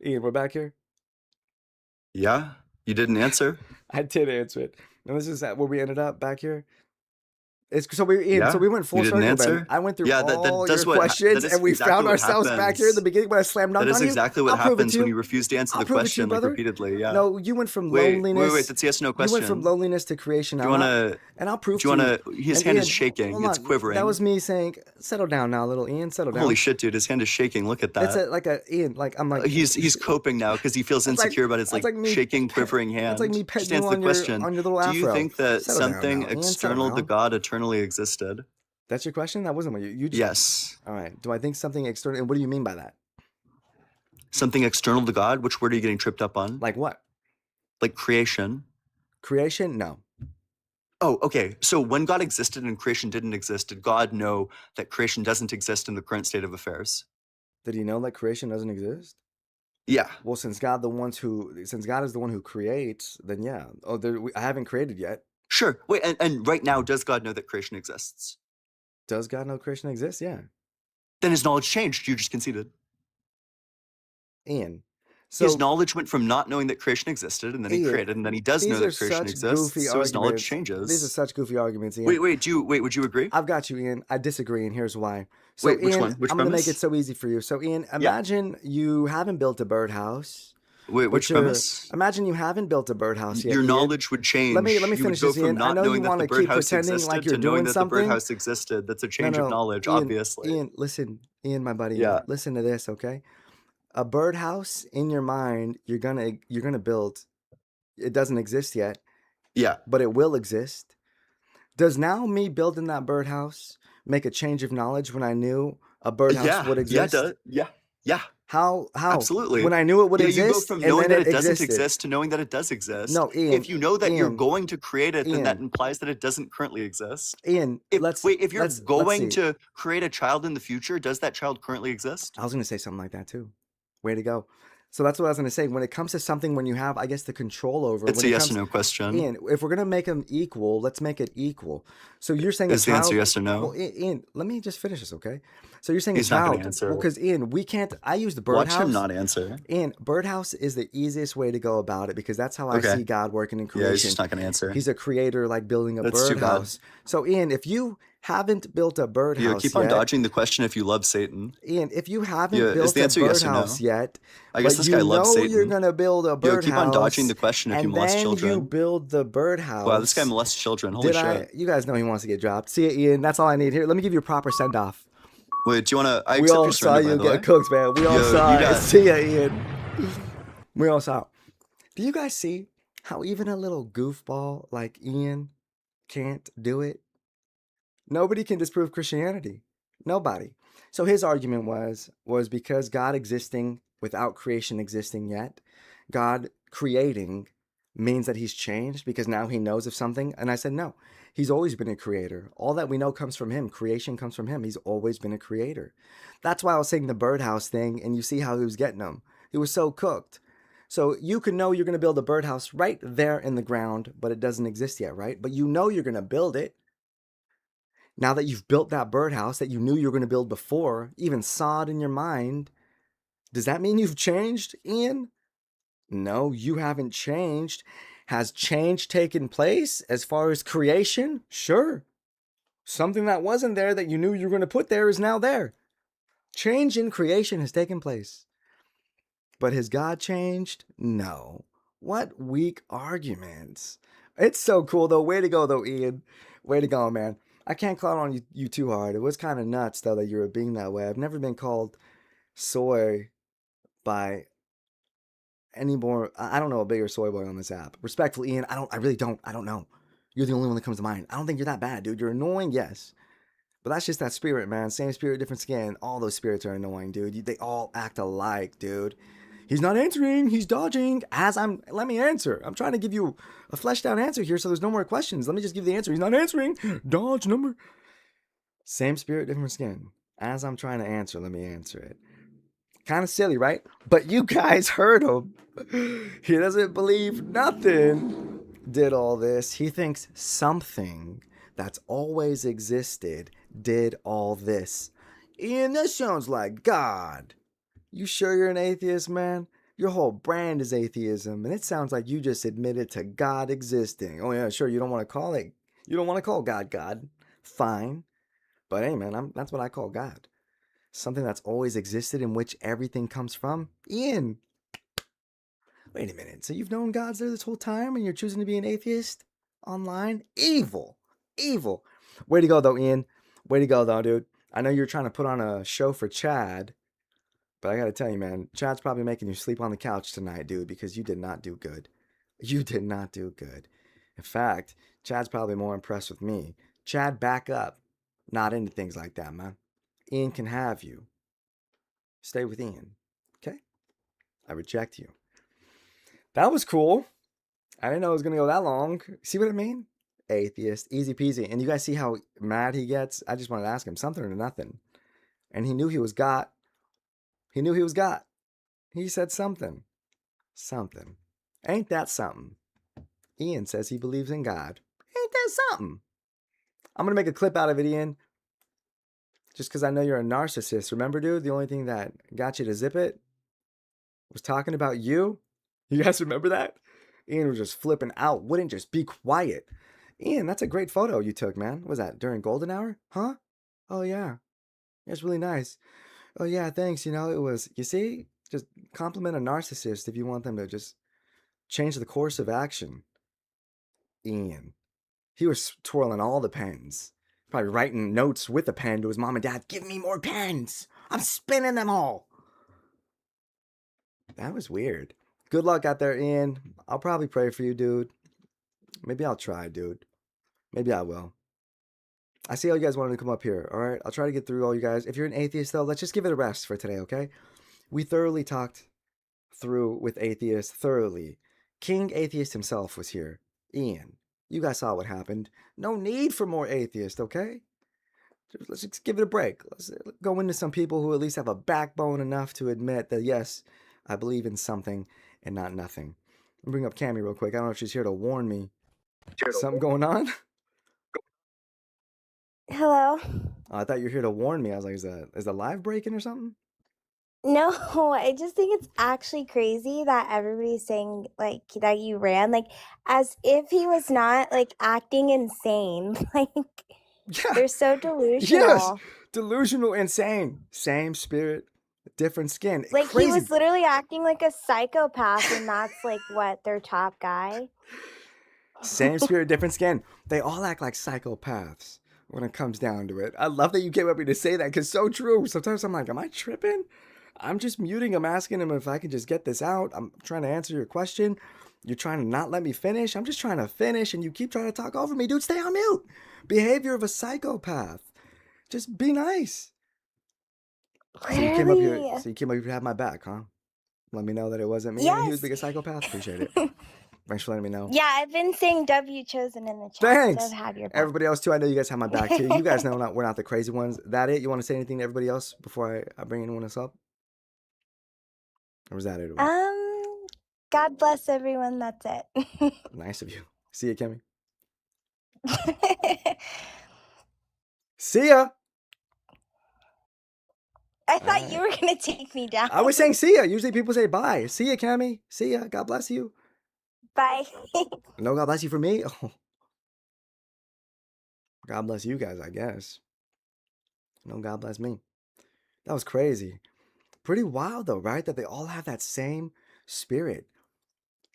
Ian, we're back here? Yeah. You didn't answer? I did answer it. And this is where we ended up back here. So we Ian, Yeah. so we went full You didn't circle, man. answer? I went through Yeah, all that's your what questions, that is and we exactly found what ourselves back here in the happens. beginning when I slammed dunked That is on you. exactly what I'll prove it happens to when you. you refuse to answer I'll the prove it to you, question like brother. repeatedly. Yeah. No, you went from Wait, loneliness. that's a yes or no You question. went from loneliness to creation. Do you wanna And I'll prove do you to wanna you. his And hand Ian, is shaking. hold It's on. quivering. That was me saying, "Settle down now, little Ian. Settle down." Holy shit, dude, his hand is shaking. Look at that. It's like a Ian. Like I'm like He's coping now because he feels That's like- insecure about his that's like me shaking, quivering hand. That's like me petting Just you answer the on question. your little Do afro. you think that Settle down something now, Ian. Settle external to down. God eternally existed? That's your question? That wasn't what you just. Yes. All right. Do I think something external? And what do you mean by that? Something external to God? Which word are you getting tripped up on? Like what? Like creation? Creation? No. Oh, okay. So when God existed and creation didn't exist, did God know that creation doesn't exist in the current state of affairs? Did he know that creation doesn't exist? Yeah. Well, since God is the one who creates, then yeah. Oh, I haven't created yet. Sure. Wait, and right now, does God know that creation exists? Does God know creation exists? Yeah. Then his knowledge changed. You just conceded. Ian. So His knowledge went from not knowing that creation existed, and then he Ian, created, and then he does know these are that creation such exists, goofy so his knowledge arguments. changes. These are such goofy arguments, Ian. Wait, would you agree? I've got you, Ian. I disagree, and here's why. So, Wait, which Ian, one? Which I'm going to make premise? it so easy for you. So, Ian, imagine you haven't built a birdhouse. Wait, which premise? Imagine you haven't built a birdhouse yet. Your Ian. knowledge would change. Let me You finish would go this, from Ian. I not know you knowing that want the to keep birdhouse pretending existed like you're to knowing doing that something. the birdhouse existed. That's a change of knowledge, Ian, obviously. Ian, listen. Ian, my buddy. Yeah. Listen to this, okay? A birdhouse in your mind, you're gonna build. It doesn't exist yet, Yeah. but it will exist. Does now me building that birdhouse make a change of knowledge when I knew a birdhouse would exist? Yeah. How? Absolutely. When I knew it would You exist, go from and knowing then that it doesn't existed. exist to knowing that it does exist. No, Ian. If you know that you're Ian, going to create it, then that Ian. implies that it doesn't currently exist. Ian, If you're let's going see. to create a child in the future, does that child currently exist? I was going to say something like that too. Way to go. So that's what I was going to say. When it comes to something, when you have, I guess, the control over. It's a yes or no question. Ian, if we're going to make them equal, let's make it equal. So you're saying Is the answer yes or no? Well, Ian, let me just finish this, okay? So you're saying He's a child. not gonna answer. Well, because Ian, we can't. I use the Watch birdhouse. him not answer. Ian, birdhouse is the easiest way to go about it because that's how I Okay. see God working in creation. Yeah, he's just not going to answer. He's a creator, like building a That's too bad. birdhouse. So Ian, if you haven't built a birdhouse You keep on yet, dodging the question if you love Satan. Ian, if you haven't Yeah, is built the a answer yes or no? birdhouse yet, I guess but this you guy loves know Satan. you're gonna build a birdhouse, Keep on dodging the question if you and molest then children. you build the birdhouse. Wow, this guy molests children. Holy shit. You guys know he wants to get dropped. See ya, Ian. That's all I need here. Let me give you a proper send off. Wait, do you want to? I We accept all your saw surrender, you by the way. get cooked, man. We all Yo, saw you it. got- See ya, Ian. We all saw it. Do you guys see how even a little goofball like Ian can't do it? Nobody can disprove Christianity. Nobody. So his argument was because God existing without creation existing yet, God creating means that he's changed because now he knows of something. And I said, no, he's always been a creator. All that we know comes from him. Creation comes from him. He's always been a creator. That's why I was saying the birdhouse thing, and you see how he was getting them. He was so cooked. So you can know you're going to build a birdhouse right there in the ground, but it doesn't exist yet, right? But you know you're going to build it. Now that you've built that birdhouse that you knew you were going to build before, even saw it in your mind, does that mean you've changed, Ian? No, you haven't changed. Has change taken place as far as creation? Sure. Something that wasn't there that you knew you were going to put there is now there. Change in creation has taken place. But has God changed? No. What weak arguments. It's so cool, though. Way to go, though, Ian. Way to go, man. I can't clown on you too hard. It was kind of nuts, though, that you were being that way. I've never been called soy by any more. I don't know a bigger soy boy on this app. Respectfully, Ian, I really don't. I don't know. You're the only one that comes to mind. I don't think you're that bad, dude. You're annoying, yes. But that's just that spirit, man. Same spirit, different skin. All those spirits are annoying, dude. They all act alike, dude. He's not answering. He's dodging. Let me answer. I'm trying to give you a fleshed out answer here so there's no more questions. Let me just give the answer. He's not answering. Dodge number. Same spirit, different skin. As I'm trying to answer, let me answer it. Kind of silly, right? But you guys heard him. He doesn't believe nothing did all this. He thinks something that's always existed did all this. Ian, that sounds like God. You sure you're an atheist, man? Your whole brand is atheism, and it sounds like you just admitted to God existing. Oh yeah, sure, you don't want to call it. You don't want to call God God. Fine. But hey, man, that's what I call God. Something that's always existed in which everything comes from. Ian, wait a minute. So you've known God's there this whole time and you're choosing to be an atheist online? Evil. Evil. Way to go, though, Ian. Way to go, though, dude. I know you're trying to put on a show for Chad, but I gotta tell you, man, Chad's probably making you sleep on the couch tonight, dude, because you did not do good. You did not do good. In fact, Chad's probably more impressed with me. Chad, back up. Not into things like that, man. Ian can have you. Stay with Ian. Okay? I reject you. That was cool. I didn't know it was going to go that long. See what I mean? Atheist. Easy peasy. And you guys see how mad he gets? I just wanted to ask him something or nothing. And he knew he was got. He knew he was got. He said something. Something. Ain't that something? Ian says he believes in God. Ain't that something? I'm going to make a clip out of it, Ian. Just because I know you're a narcissist. Remember, dude, the only thing that got you to zip it was talking about you? You guys remember that? Ian was just flipping out. Wouldn't just be quiet. Ian, that's a great photo you took, man. What was that during golden hour? Huh? Oh, yeah. It's really nice. Oh, yeah, thanks. You know, it was, you see, just compliment a narcissist if you want them to just change the course of action. Ian. He was twirling all the pens. Probably writing notes with a pen to his mom and dad. Give me more pens. I'm spinning them all. That was weird. Good luck out there, Ian. I'll probably pray for you, dude. Maybe I'll try, dude. Maybe I will. I see how you guys wanted to come up here, all right? I'll try to get through all you guys. If you're an atheist, though, let's just give it a rest for today, okay? We thoroughly talked through with atheists, thoroughly. King Atheist himself was here. Ian, you guys saw what happened. No need for more atheists, okay? Let's just give it a break. Let's go into some people who at least have a backbone enough to admit that, yes, I believe in something and not nothing. I'll bring up Cammy real quick. I don't know if she's here to warn me. Something going on? Hello? Oh, I thought you were here to warn me. I was like, is the live breaking or something? No, I just think it's actually crazy that everybody's saying like that you ran, like as if he was not like acting insane. Like Yeah. they're so Yes. delusional. Delusional, insane. Same spirit, different skin. Like he Crazy. was literally acting like a psychopath, and that's like what their top guy. Same spirit, different skin. They all act like psychopaths when it comes down to it. I love that you came up here to say that because so true. Sometimes I'm like, am I tripping? I'm just muting him, asking him if I can just get this out. I'm trying to answer your question. You're trying to not let me finish. I'm just trying to finish, and you keep trying to talk over me. Dude, stay on mute. Behavior of a psychopath. Just be nice. So you came up here. Literally. So you came up here to have my back, huh? Let me know that it wasn't me and he was Yes. being a psychopath. Appreciate it. Thanks for letting me know. Yeah, I've been saying W chosen in the chat, Thanks. so I've had your back. Everybody else too. I know you guys have my back too. You guys know we're not the crazy ones. That it? You want to say anything to everybody else before I bring anyone else up? Or was that it? God bless everyone. That's it. Nice of you. See ya, Kimmy. See ya. I thought you were gonna take me down. I was saying see ya. Usually people say bye. See ya, Cammy. See ya. God bless you. Bye. No, God bless you for me. Oh. God bless you guys, I guess. No, God bless me. That was crazy. Pretty wild though, right? That they all have that same spirit.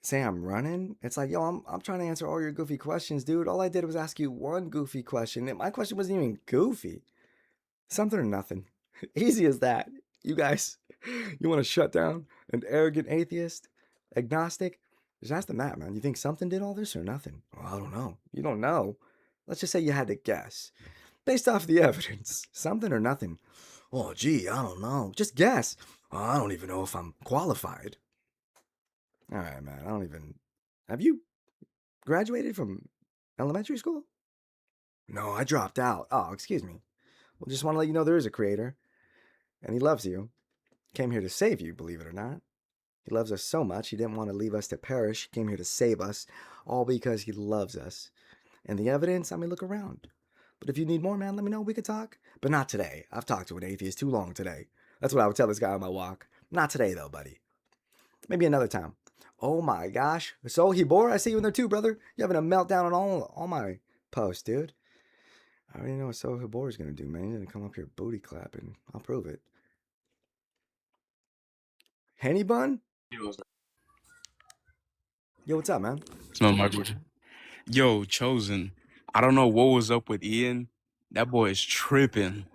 Say I'm running. It's like, yo, I'm trying to answer all your goofy questions, dude. All I did was ask you one goofy question, and my question wasn't even goofy. Something or nothing. Easy as that. You guys, you want to shut down an arrogant atheist, agnostic? Just ask them that, man. You think something did all this or nothing? Well, I don't know. You don't know. Let's just say you had to guess. Based off the evidence, something or nothing. Oh, gee, I don't know. Just guess. Oh, I don't even know if I'm qualified. All right, man. I don't even. Have you graduated from elementary school? No, I dropped out. Oh, excuse me. Well, just want to let you know there is a creator, and he loves you. Came here to save you, believe it or not. He loves us so much, he didn't want to leave us to perish. He came here to save us, all because he loves us. And the evidence, I mean, look around. But if you need more, man, let me know. We could talk. But not today. I've talked to an atheist too long today. That's what I would tell this guy on my walk. Not today, though, buddy. Maybe another time. Oh my gosh. So, Hibor, I see you in there too, brother. You're having a meltdown on all my posts, dude. I already know what So Hibor is going to do, man. He's going to come up here booty clapping. I'll prove it. Henny Bun? Yo, what's up, man? It's not my question. Yo, Chosen. I don't know what was up with Ian. That boy is tripping.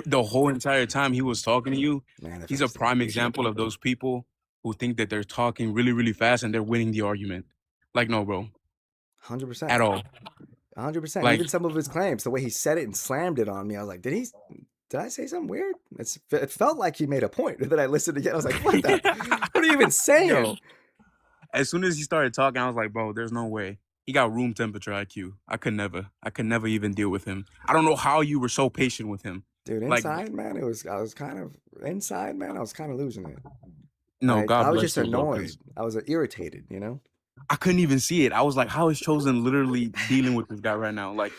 The whole entire time he was talking to you, he's a prime example of those people who think that they're talking really, really fast and they're winning the argument. Like, no, bro. 100%. At all. 100%. Like- Even some of his claims, the way he said it and slammed it on me, I was like, did I say something weird? It felt like he made a point. Then I listened again. I was like, what are you even saying? Yo, as soon as he started talking, I was like, bro, there's no way. He got room temperature IQ. I could never even deal with him. I don't know how you were so patient with him. Dude, Like- inside, man, I was kind of losing it. No, Like, God I was bless just you, bro, annoyed. 'cause I was irritated, you know? I couldn't even see it. I was like, how is Chosen literally dealing with this guy right now? Like,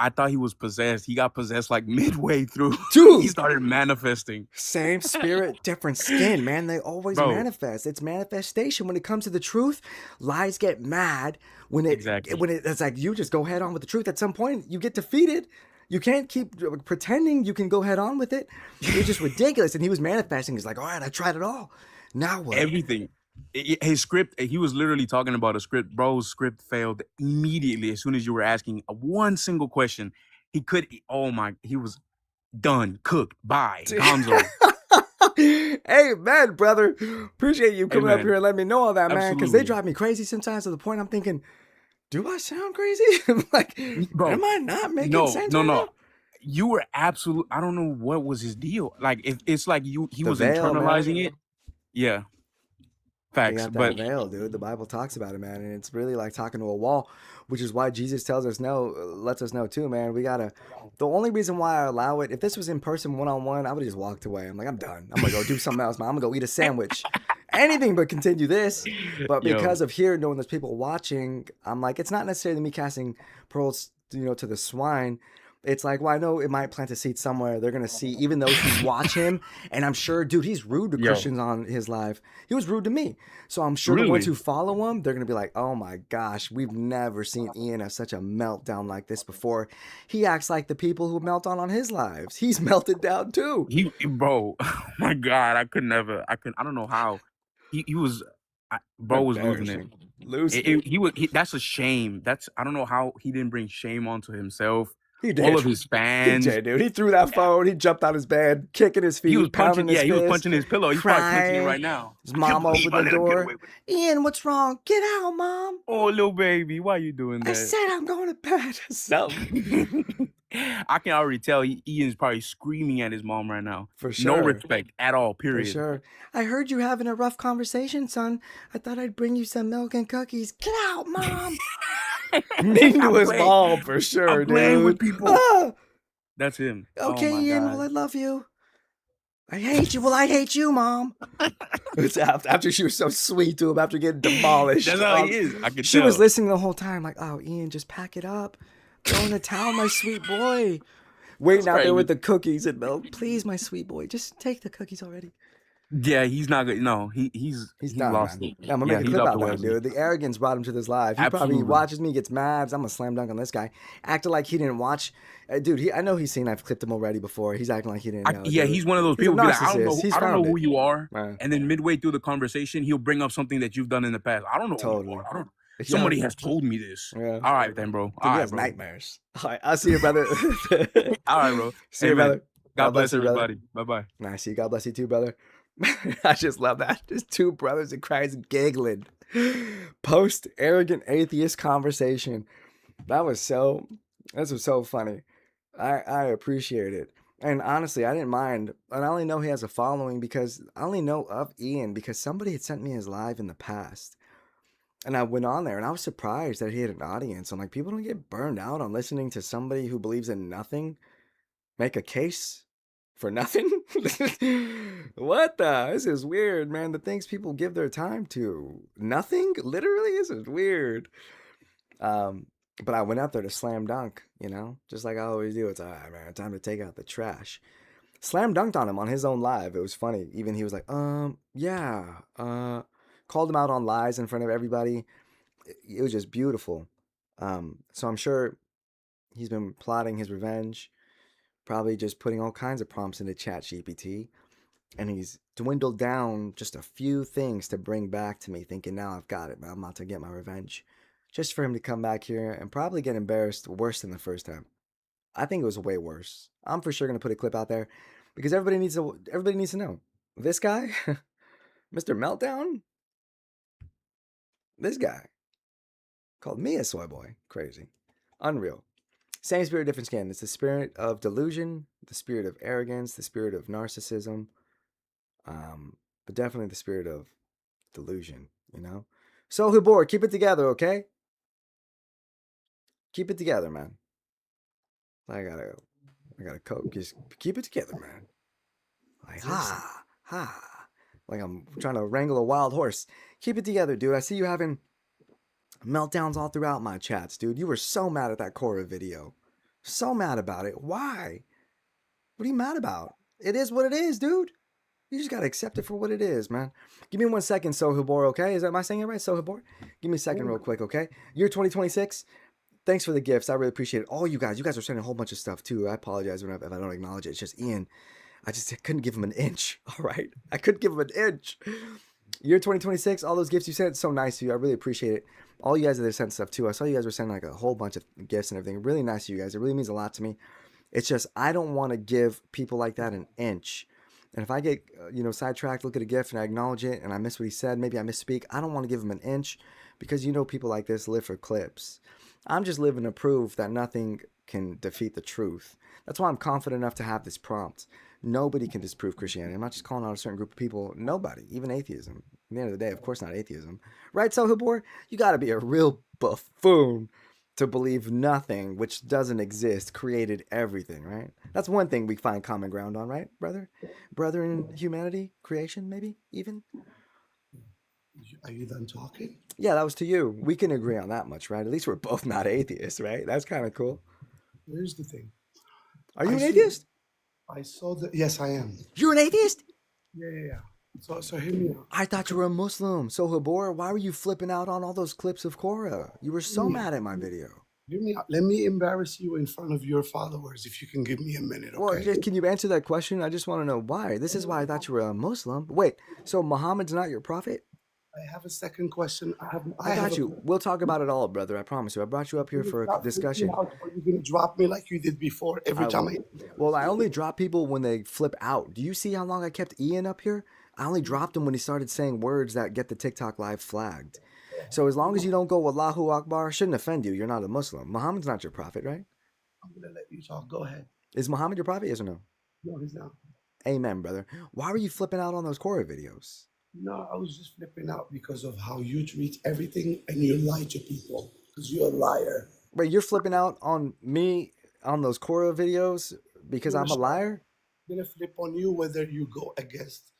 I thought he was possessed. He got possessed like midway through. Dude! He started manifesting. Same spirit, different skin, man. They always Bro. manifest. It's manifestation. When it comes to the truth, lies get mad Exactly. it's like you just go head on with the truth. At some point, you get defeated. You can't keep pretending you can go head on with it. It's just ridiculous. And he was manifesting. He's like, all right, I tried it all. Now what? Everything. His script, he was literally talking about a script. Bro's script failed immediately as soon as you were asking one single question. He was done, cooked, bye, gonzo. Amen, brother. Appreciate you coming up Amen. here and letting me know all that, man. Because they Absolutely. drive me crazy sometimes to the point I'm thinking, do I sound crazy? Like, Bro, am I not making sense? No. right now? You were absolute. I don't know what was his deal. Like, if it's like he The was veil, man. internalizing it. Yeah. You Facts. got that But veil, dude. The Bible talks about it, man, and it's really like talking to a wall, which is why Jesus tells us no, lets us know too, man. We gotta. The only reason why I allow it, if this was in person, one-on-one, I would have just walked away. I'm like, I'm done. I'm gonna go do something else, man. I'm gonna go eat a sandwich. Anything but continue this. But Yo. because of here, knowing there's people watching, I'm like, it's not necessarily me casting pearls, to the swine. It's like, well, I know it might plant a seed somewhere. They're gonna see, even those who watch him, and I'm sure, dude, he's rude to Yo. Christians on his live. He was rude to me, so I'm sure the ones Really? who follow him, they're gonna be like, oh my gosh, we've never seen Ian have such a meltdown like this before. He acts like the people who melt on his lives. He's melted down too. Bro, oh my God, I don't know how. He was, bro was losing it. Losing. That's a shame. I don't know how he didn't bring shame onto himself. He did. All of his He fans. did, dude. He threw that phone. He jumped out his bed, kicking his feet, He was pounding punching. his He was fist, punching his pillow. He's probably punching it crying. right now. His I can't mom believe opened I the let him get door. away with it. Ian, what's wrong? Get out, mom. Oh, little baby, why you doing that? I said I'm going to bed. Something. I can already tell Ian's probably screaming at his mom right now. For sure. No respect at all, For period. sure. I heard you having a rough conversation, son. I thought I'd bring you some milk and cookies. Get out, mom. Mean to his mom, for sure, I'm playing dude. with people. Ah! That's him. Okay, Oh my Ian. God. Well, I love you. I hate you. Well, I hate you, mom. It's after she was so sweet to him after getting demolished. That's how he is. I could She tell. was listening the whole time, like, oh, Ian, just pack it up. Go in the town, my sweet boy. Waiting out there with the cookies and milk. Please, my sweet boy, just take the cookies already. Yeah, he's not good. No, He's he done, lost man. it. I'm gonna Yeah, make a he's clip out out the that, wazoo. dude. The arrogance brought him to this live. He probably Absolutely. watches me, gets mad. I'm gonna slam dunk on this guy. Acting like he didn't watch. Dude, I know he's seen I've clipped him already before. He's acting like he didn't know, Yeah, dude. he's one of those He's a people be like, narcissist. He's I don't know found who it. you are. Man, And then midway through the conversation, he'll bring up something that you've done in the past. I don't know who you totally. are. I don't. Yo, Somebody has told me this. yeah. All right, then, bro. Dude, All he right, has bro. nightmares. All right, I'll see you, brother. All right, bro. See you, Amen. brother. God bless you, brother. everybody. Bye-bye. Nice. See you. God bless you too, brother. I just love that. Just two brothers in Christ giggling. Post arrogant atheist conversation. This was so funny. I appreciate it. And honestly, I didn't mind. And I only know he has a following because I only know of Ian because somebody had sent me his live in the past. And I went on there and I was surprised that he had an audience. I'm like, people don't get burned out on listening to somebody who believes in nothing make a case for nothing. What the? This is weird, man. The things people give their time to. Nothing? Literally? This is weird. But I went up there to slam dunk, just like I always do. It's all right, man. Time to take out the trash. Slam dunked on him on his own live. It was funny. Even he was like, yeah. Called him out on lies in front of everybody. It was just beautiful. So I'm sure he's been plotting his revenge, probably just putting all kinds of prompts into ChatGPT, and he's dwindled down just a few things to bring back to me, thinking now I've got it, man. I'm about to get my revenge. Just for him to come back here and probably get embarrassed worse than the first time. I think it was way worse. I'm for sure gonna put a clip out there because everybody needs to know. This guy, Mr. Meltdown, this guy called me a soy boy. Crazy. Unreal. Same spirit, different skin. It's the spirit of delusion, the spirit of arrogance, the spirit of narcissism, but definitely the spirit of delusion, So, Hubor, keep it together, okay? Keep it together, man. I gotta cope. Just keep it together, man. Like, like I'm trying to wrangle a wild horse. Keep it together, dude. I see you having meltdowns all throughout my chats, dude. You were so mad at that Korra video. So mad about it. Why? What are you mad about? It is what it is, dude. You just gotta accept it for what it is, man. Give me 1 second, Sohibor, okay? Am I saying it right, Sohibor? Give me a second real quick, okay? Year 2026. Thanks for the gifts. I really appreciate it. All you guys are sending a whole bunch of stuff too. I apologize if I don't acknowledge it. It's just Ian. I just couldn't give him an inch. All right. I couldn't give him an inch. Year 2026, all those gifts you sent, so nice of you. I really appreciate it. All you guys that have sent stuff too. I saw you guys were sending like a whole bunch of gifts and everything. Really nice of you guys. It really means a lot to me. It's just I don't want to give people like that an inch. And if I get sidetracked, look at a gift and I acknowledge it and I miss what he said, maybe I misspeak, I don't want to give him an inch because people like this live for clips. I'm just living to prove that nothing can defeat the truth. That's why I'm confident enough to have this prompt. Nobody can disprove Christianity. I'm not just calling out a certain group of people. Nobody, even atheism. At the end of the day, of course not atheism. Right, Sohibor? You got to be a real buffoon to believe nothing which doesn't exist created everything, right? That's one thing we find common ground on, right, brother? Brother in humanity, creation, maybe, even? Are you done talking? Yeah, that was to you. We can agree on that much, right? At least we're both not atheists, right? That's kind of cool. Here's the thing. Are you an atheist? I saw the... Yes, I am. You're an atheist? Yeah. So hear me out. I thought you were a Muslim. So, Habor, why were you flipping out on all those clips of Korra? You were so mad at my video. Hear me out. Let me embarrass you in front of your followers if you can give me a minute, okay? Well, can you answer that question? I just want to know why. This is why I thought you were a Muslim. Wait, so Muhammad's not your prophet? I have a second question. I got you. We'll talk about it all, brother. I promise you. I brought you up here for a discussion. Are you going to drop me like you did before every time? Well, I only drop people when they flip out. Do you see how long I kept Ian up here? I only dropped him when he started saying words that get the TikTok live flagged. So as long as you don't go Allahu Akbar, shouldn't offend you. You're not a Muslim. Muhammad's not your prophet, right? I'm going to let you talk. Go ahead. Is Muhammad your prophet, yes or no? No, he's not. Amen, brother. Why were you flipping out on those Korra videos? No, I was just flipping out because of how you treat everything and you lie to people because you're a liar. Wait, you're flipping out on me on those Korra videos because I'm a liar? I'm going to flip on you whether you go against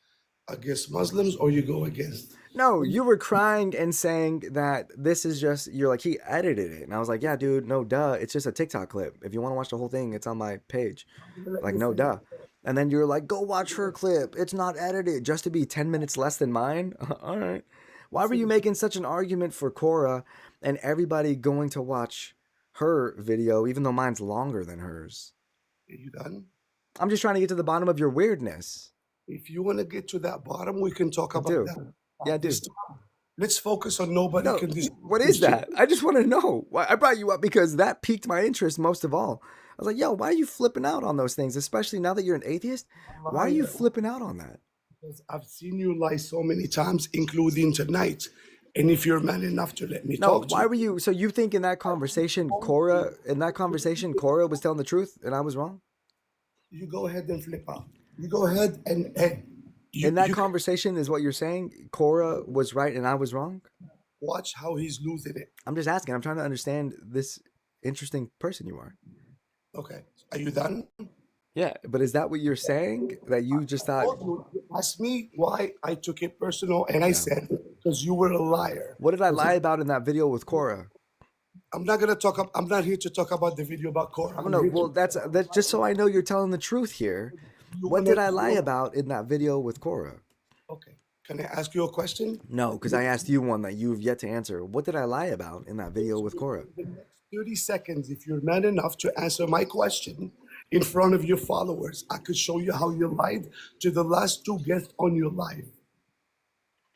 Muslims or you go against... No, you were crying and saying that this is just, you're like, he edited it. And I was like, yeah, dude, no, duh. It's just a TikTok clip. If you want to watch the whole thing, it's on my page. Like, no, duh. And then you're like, go watch her clip. It's not edited, just to be 10 minutes less than mine. All right. Why were you making such an argument for Cora and everybody going to watch her video, even though mine's longer than hers? Are you done? I'm just trying to get to the bottom of your weirdness. If you want to get to that bottom, we can talk I about do. that. Yeah, I do. Let's focus on nobody No, can what is that? I just want to know. I brought you up because that piqued my interest most of all. I was like, yo, why are you flipping out on those things, especially now that you're an atheist? Why are you flipping out on that? Because I've seen you lie so many times, including tonight. And if you're man enough to let me No, talk to why you, were you? So you think in that conversation, Cora was telling the truth and I was wrong? you go ahead and flip out. You go ahead and In that conversation is what you're saying? Cora was right and I was wrong? watch how he's losing it. I'm just asking. I'm trying to understand this interesting person you are. Okay. Are you done? Yeah, but is that what you're saying? That you just thought, You asked me why I took it personal, and I said, because you were a liar. what did I lie about in that video with Cora? I'm not gonna talk. I'm not here to talk about the video about Cora. I don't know. Well, that's just so I know you're telling the truth here. What did I lie about in that video with Cora? Okay. Can I ask you a question? No, because I asked you one that you've yet to answer. What did I lie about in that video with Cora? The next 30 seconds, if you're man enough to answer my question in front of your followers, I could show you how you lied to the last two guests on your live.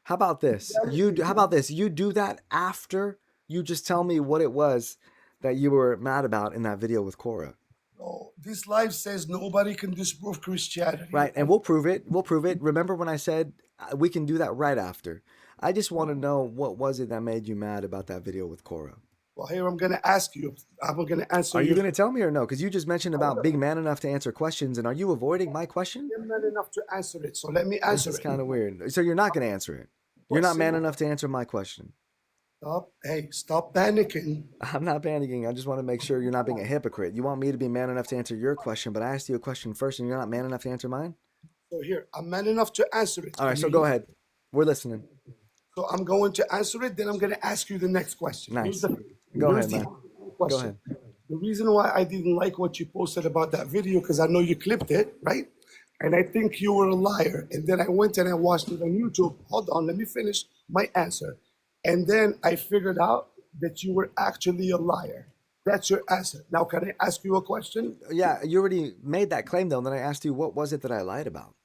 How about this? You do that after you just tell me what it was that you were mad about in that video with Cora. Oh, this live says nobody can disprove Christianity. Right, and we'll prove it. We'll prove it. Remember when I said we can do that right after? I just want to know what was it that made you mad about that video with Cora? Well, here I'm gonna ask you. I'm gonna answer. Are you going to tell me or no? Because you just mentioned about being man enough to answer questions, and are you avoiding my question? I'm man enough to answer it, so let me This answer is it. kind of weird. So you're not going to answer it. You're not man enough to answer my question. Stop. Hey, stop panicking. I'm not panicking. I just want to make sure you're not being a hypocrite. You want me to be man enough to answer your question, but I asked you a question first, and you're not man enough to answer mine? So here, I'm man enough to answer it. All right, so go ahead. We're listening. So I'm going to answer it, then I'm going to ask you the next question. Nice. Go Go ahead, man. Question. Go ahead. The reason why I didn't like what you posted about that video, because I know you clipped it, right? And I think you were a liar. And then I went and I watched it on YouTube. Hold on, let me finish my answer. And then I figured out that you were actually a liar. That's your answer. Now, can I ask you a question? Yeah, you already made that claim, though, and then I asked you, what was it that I lied about?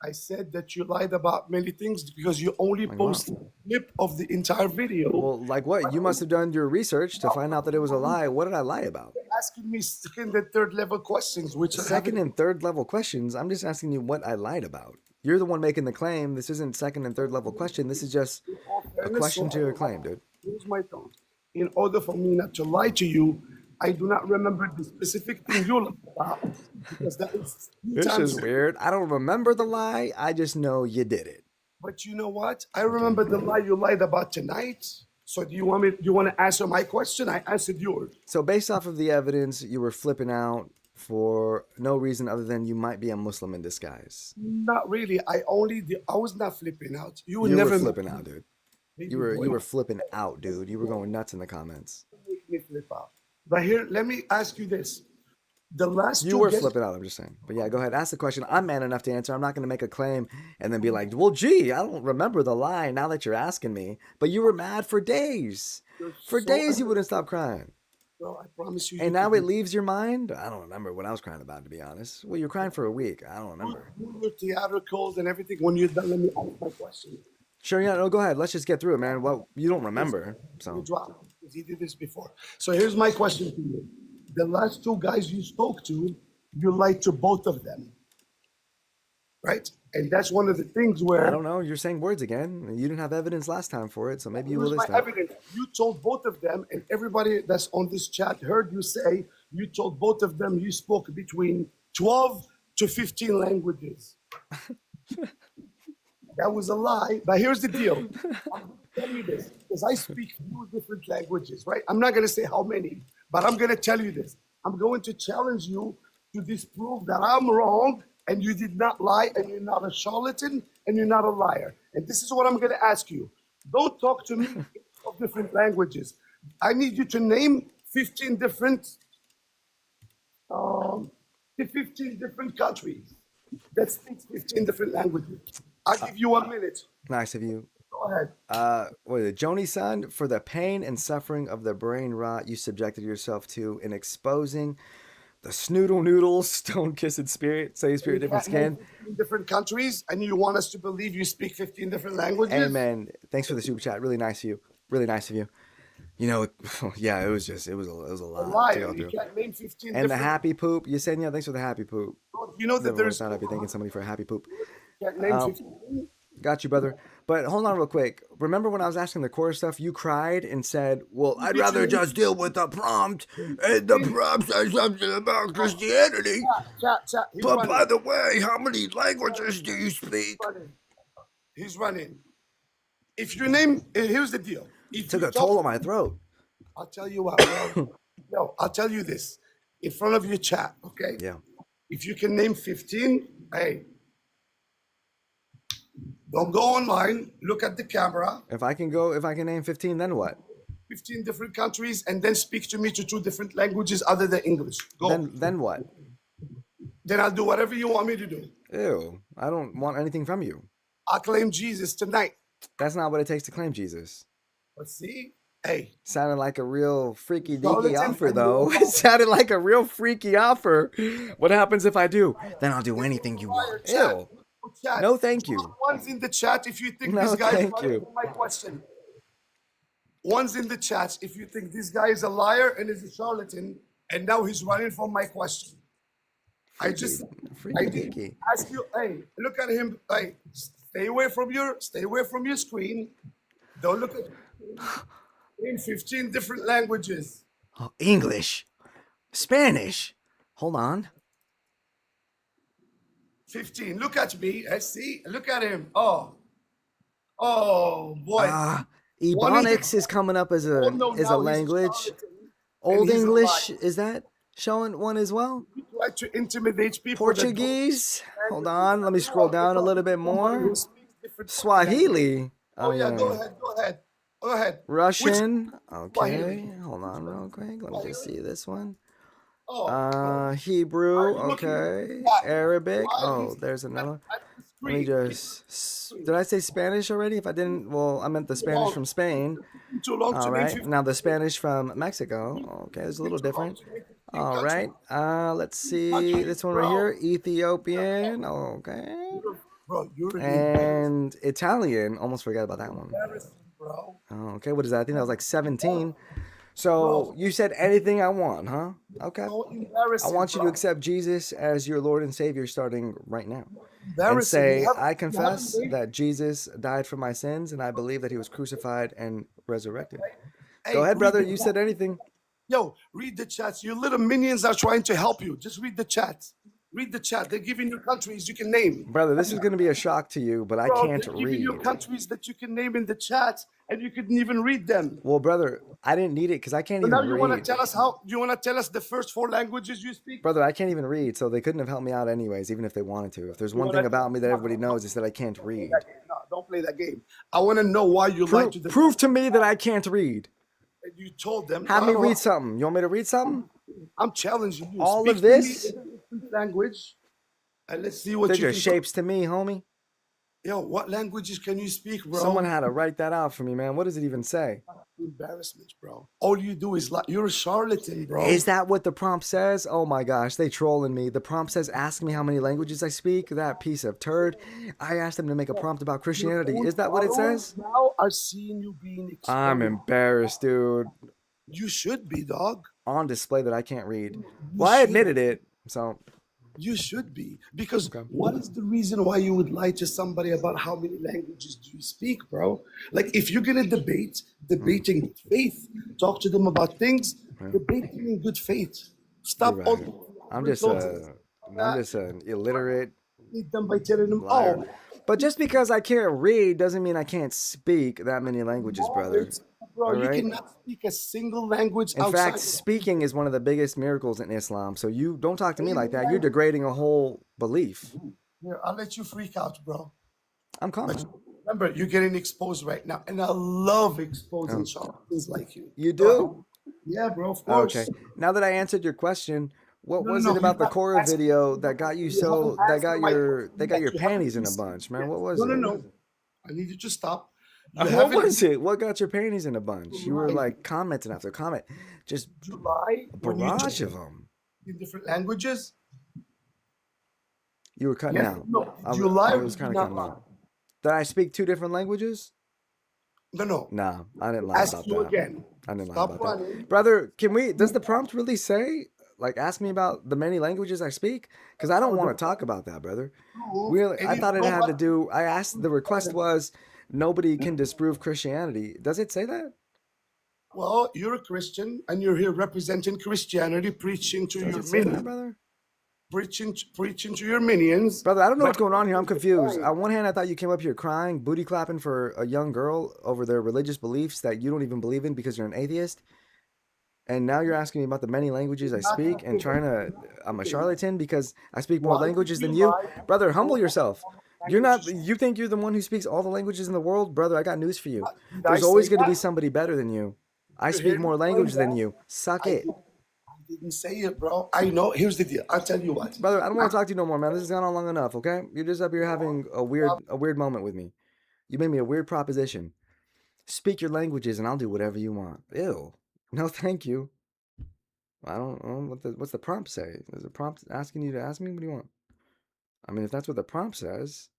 I said that you lied about many things because you only posted a clip of the entire video. Well, like what? You must have done your research to find out that it was a lie. What did I lie about? You're asking me second and third level questions, which I Second haven't- and third level questions. I'm just asking you what I lied about. You're the one making the claim. This isn't second and third level question. This is just a question to your claim, dude. Here's my thought. In order for me not to lie to you, I do not remember the specific thing you lied about because that is This is weird. I don't remember the lie. I just know you did it. But you know what? I remember the lie you lied about tonight. So do you want me? Do you want to answer my question? I answered yours. So based off of the evidence, you were flipping out for no reason other than you might be a Muslim in disguise. Not really. I was not flipping out. You were You never were flipping out, dude. You were flipping out, dude. You were going nuts in the comments. make me flip out. But here, let me ask you this. The last You two were guests- flipping out, I'm just saying. But yeah, go ahead. Ask the question. I'm man enough to answer. I'm not going to make a claim and then be like, well, gee, I don't remember the lie now that you're asking me. But you were mad for days. For so days, you wouldn't stop crying. Well, I promise you. And you now can- it leaves your mind? I don't remember what I was crying about, to be honest. Well, you were crying for a week. I don't remember. You were theatricals and everything. When you're done, let me ask my question. Sure, yeah, no, go ahead. Let's just get through it, man. Well, you don't remember, You so. drop because he did this before. So here's my question to you. The last two guys you spoke to, you lied to both of them. Right? And that's one of the things where I don't know. You're saying words again. You didn't have evidence last time for it, so maybe you will here's this my time. evidence. You told both of them, and everybody that's on this chat heard you say you told both of them you spoke between 12 to 15 languages. That was a lie, but here's the deal. I'm going to tell you this because I speak few different languages, right? I'm not going to say how many, but I'm going to tell you this. I'm going to challenge you to disprove that I'm wrong and you did not lie and you're not a charlatan and you're not a liar. And this is what I'm going to ask you. Don't talk to me of different languages. I need you to name 15 different countries. that speaks 15 different languages. I'll give you 1 minute. Nice of you. Go ahead. What is it? Joni son, for the pain and suffering of the brain rot you subjected yourself to in exposing the snoodle noodles, stone-kissed spirit, say spirit, different skin. 15 different countries, and you want us to believe you speak 15 different languages? Amen. Thanks for the super chat. Really nice of you. Really nice of you. You know, yeah, it was a lot to go You through. can't name 15 And the different. happy poop. You said, yeah, thanks for the happy poop. You know that Never there's. thought I'd be thanking somebody for a happy poop. You can't name Um, 15. Got you, brother. But hold on real quick. Remember when I was asking the core stuff, you cried and said, well, I'd rather just deal with the prompt. And the prompt says something about Christianity. Chat. He's But running. by the way, how many languages do you speak? He's running. If you name, here's the deal. If Took you a talk- toll on my throat. I'll tell you what, bro. Yo, I'll tell you this. In front of your chat, okay? Yeah. If you can name 15, hey, don't go online, look at the camera, If I can name 15, then what? 15 different countries, and then speak to me to 2 different languages other than English. Go. Then what? Then I'll do whatever you want me to do. Ew. I don't want anything from you. I'll claim Jesus tonight. That's not what it takes to claim Jesus. But see, hey, Sounded like a real freaky No, deaky listen, offer, though. It sounded like a real freaky offer. What happens if I do? Then I'll do anything you want. Ew. chat. No, thank you. One's in the chat if you think No, this guy is thank running you. from my question. One's in the chat if you think this guy is a liar and is a charlatan, and now he's running from my question. I Freaky did deaky. ask you, hey, look at him. Hey, stay away from your screen. Don't look at in 15 different languages. Oh, English. Spanish. Hold on. 15. Look at me. I see. Look at him. Oh boy. Ebonics is coming up as a now he's a language. charlatan, Old he's a English, liar. is that showing one as well? You try to intimidate people. that don't Portuguese. Hold on, let me scroll down a little bit Somebody more. who speaks different Swahili. Oh yeah, go ahead. Go ahead. Russian. Swahili? Okay, hold on real quick. Let me just see this one. Oh, Hebrew. Are you looking Okay. at that? Arabic. Why Oh, is there's another one. at the Let me screen. just. Did I say Spanish already? If I didn't, well, I meant the Spanish from Spain. Too long to All name right. 15 Now the Spanish from Mexico. Okay, it's a little different. All right. Let's see this one right here. Ethiopian. Okay. Bro, you're And Italian. Almost forgot about that one. embarrassing, bro. Oh, okay. What is that? I think that was like 17. So you said anything I want, huh? Okay. So I embarrassing. want you to bro. accept Jesus as your Lord and Savior starting right now. And Embarrassing. say, You have- I you confess haven't made- that Jesus died for my sins and I believe that he was crucified and resurrected. Hey, Go ahead, read brother. the You chat. said anything. Yo, read the chats. Your little minions are trying to help you. Just read the chats. Read the chat. They're giving you countries you can name. Brother, this is going to be a shock to you, but I Bro, can't they're giving you read. countries that you can name in the chats, and you couldn't even read them. Well, brother, I didn't need it because I can't So now even you want to read. tell us how? You want to tell us the first 4 languages you speak? Brother, I can't even read, so they couldn't have helped me out anyways, even if they wanted to. If there's one thing about me that everybody knows, is that I can't read. No, don't play that game. I want to know why you lied to them. Prove to me that I can't read. And you told them. Have me "Oh, read something. You want me to read something? I'm challenging you. All Speak of to me this? in a different language, and let's see what They're you just can. shapes to me, homie. Yo, what languages can you speak, bro? Someone had to write that out for me, man. What does it even say? Embarrassment, bro. All you do is like you're a charlatan, bro. Is that what the prompt says? Oh my gosh, they trolling me. The prompt says, ask me how many languages I speak. That piece of turd. I asked them to make a prompt about Christianity. Is that what it says? Now are seeing you being exposed. I'm embarrassed, dude. You should be, dog. On display that I can't read. Well, I admitted it. So, You should be. Because what is the reason why you would lie to somebody about how many languages do you speak, bro? Like, if you're going to debate in good faith, talk to them about things, debate them in good faith. Stop You're all right. the I'm just an illiterate Lead them by telling them, liar. oh, But just because I can't read doesn't mean I can't speak that many languages, brother. bro, you Alright. cannot speak a single language In outside fact, of speaking is one of the biggest miracles in Islam. So you don't talk to me like that. You're degrading a whole belief. Here, I'll let you freak out, bro. I'm calm. Remember, you're getting exposed right now, and I love exposing charlatans like you. You do? Yeah, bro, of course. Okay. Now that I answered your question, What No, was no, it no. You about the haven't Cora answered video me. that got you You haven't so that answered got my your question yet. You haven't panties in a listened bunch, man? yet. What was No, no, it? no. I need you to stop. You What haven't was listened it? What got your panties in a bunch? You were to like commenting after comment, just July a when you barrage talk of them. in different languages. You were cutting Yes, out. no. I Did was, you lie I or was did you kind of not cutting lie? out. Did I speak 2 different languages? No, no. Nah, I didn't lie Ask about you that. again. I didn't lie Stop about that. running. Brother, does the prompt really say, like, ask me about the many languages I speak? Because I don't No, the want to talk about that, brother. proof, I and if thought it had to nobody do, I asked, the request was, nobody can disprove Christianity. Does it say that? well, you're a Christian and you're here representing Christianity, preaching to Does your it say that, minions, brother? preaching to your minions. Brother, I don't know But what's going on here. I'm confused. On one hand, I thought you came up here crying, booty clapping for a young girl over their religious beliefs that you don't even believe in because you're an atheist. And now you're asking me about the many languages I not speak and given. trying to, I'm a charlatan because I speak more Why did languages than you you. lie? Brother, humble Know yourself. all You're not, languages. you think you're the one who speaks all the languages in the world? Brother, I got news for you. Did I There's always say going to be that? somebody better than you. I You speak hear me more saying language than that? you. Suck I, it. did, I didn't say it, bro. I know. Here's the deal. I'll tell you what. Brother, I don't want to talk to you no more, man. This has gone on long enough, okay? You're just up here having a weird moment with me. You made me a weird proposition. Speak your languages and I'll do whatever you want. Ew. No, thank you. I don't know what's the prompt say. Is the prompt asking you to ask me? What do you want? I mean, if that's what the prompt says,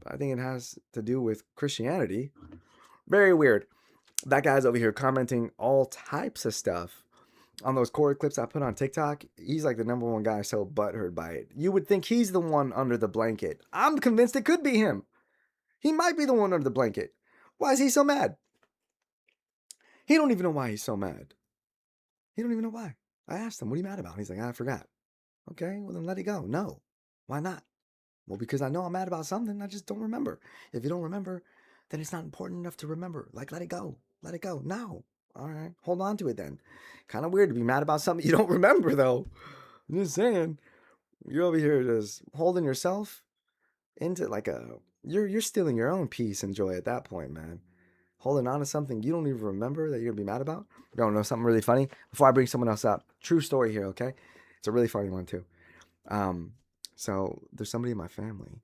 I think it has to do with Christianity. Very weird. That guy's over here commenting all types of stuff on those Corey clips I put on TikTok. He's like the #1 guy so butthurt by it. You would think he's the one under the blanket. I'm convinced it could be him. He might be the one under the blanket. Why is he so mad? He don't even know why he's so mad. He don't even know why. I asked him, what are you mad about? He's like, I forgot. Okay, well then let it go. No. Why not? Well, because I know I'm mad about something. I just don't remember. If you don't remember, then it's not important enough to remember. Like, let it go. Let it go. No. All right. Hold on to it then. Kind of weird to be mad about something you don't remember, though. I'm just saying. You're over here just holding yourself into like you're stealing your own peace and joy at that point, man. Holding on to something you don't even remember that you're gonna be mad about. You don't know something really funny? Before I bring someone else up. True story here, okay? It's a really funny one too. So there's somebody in my family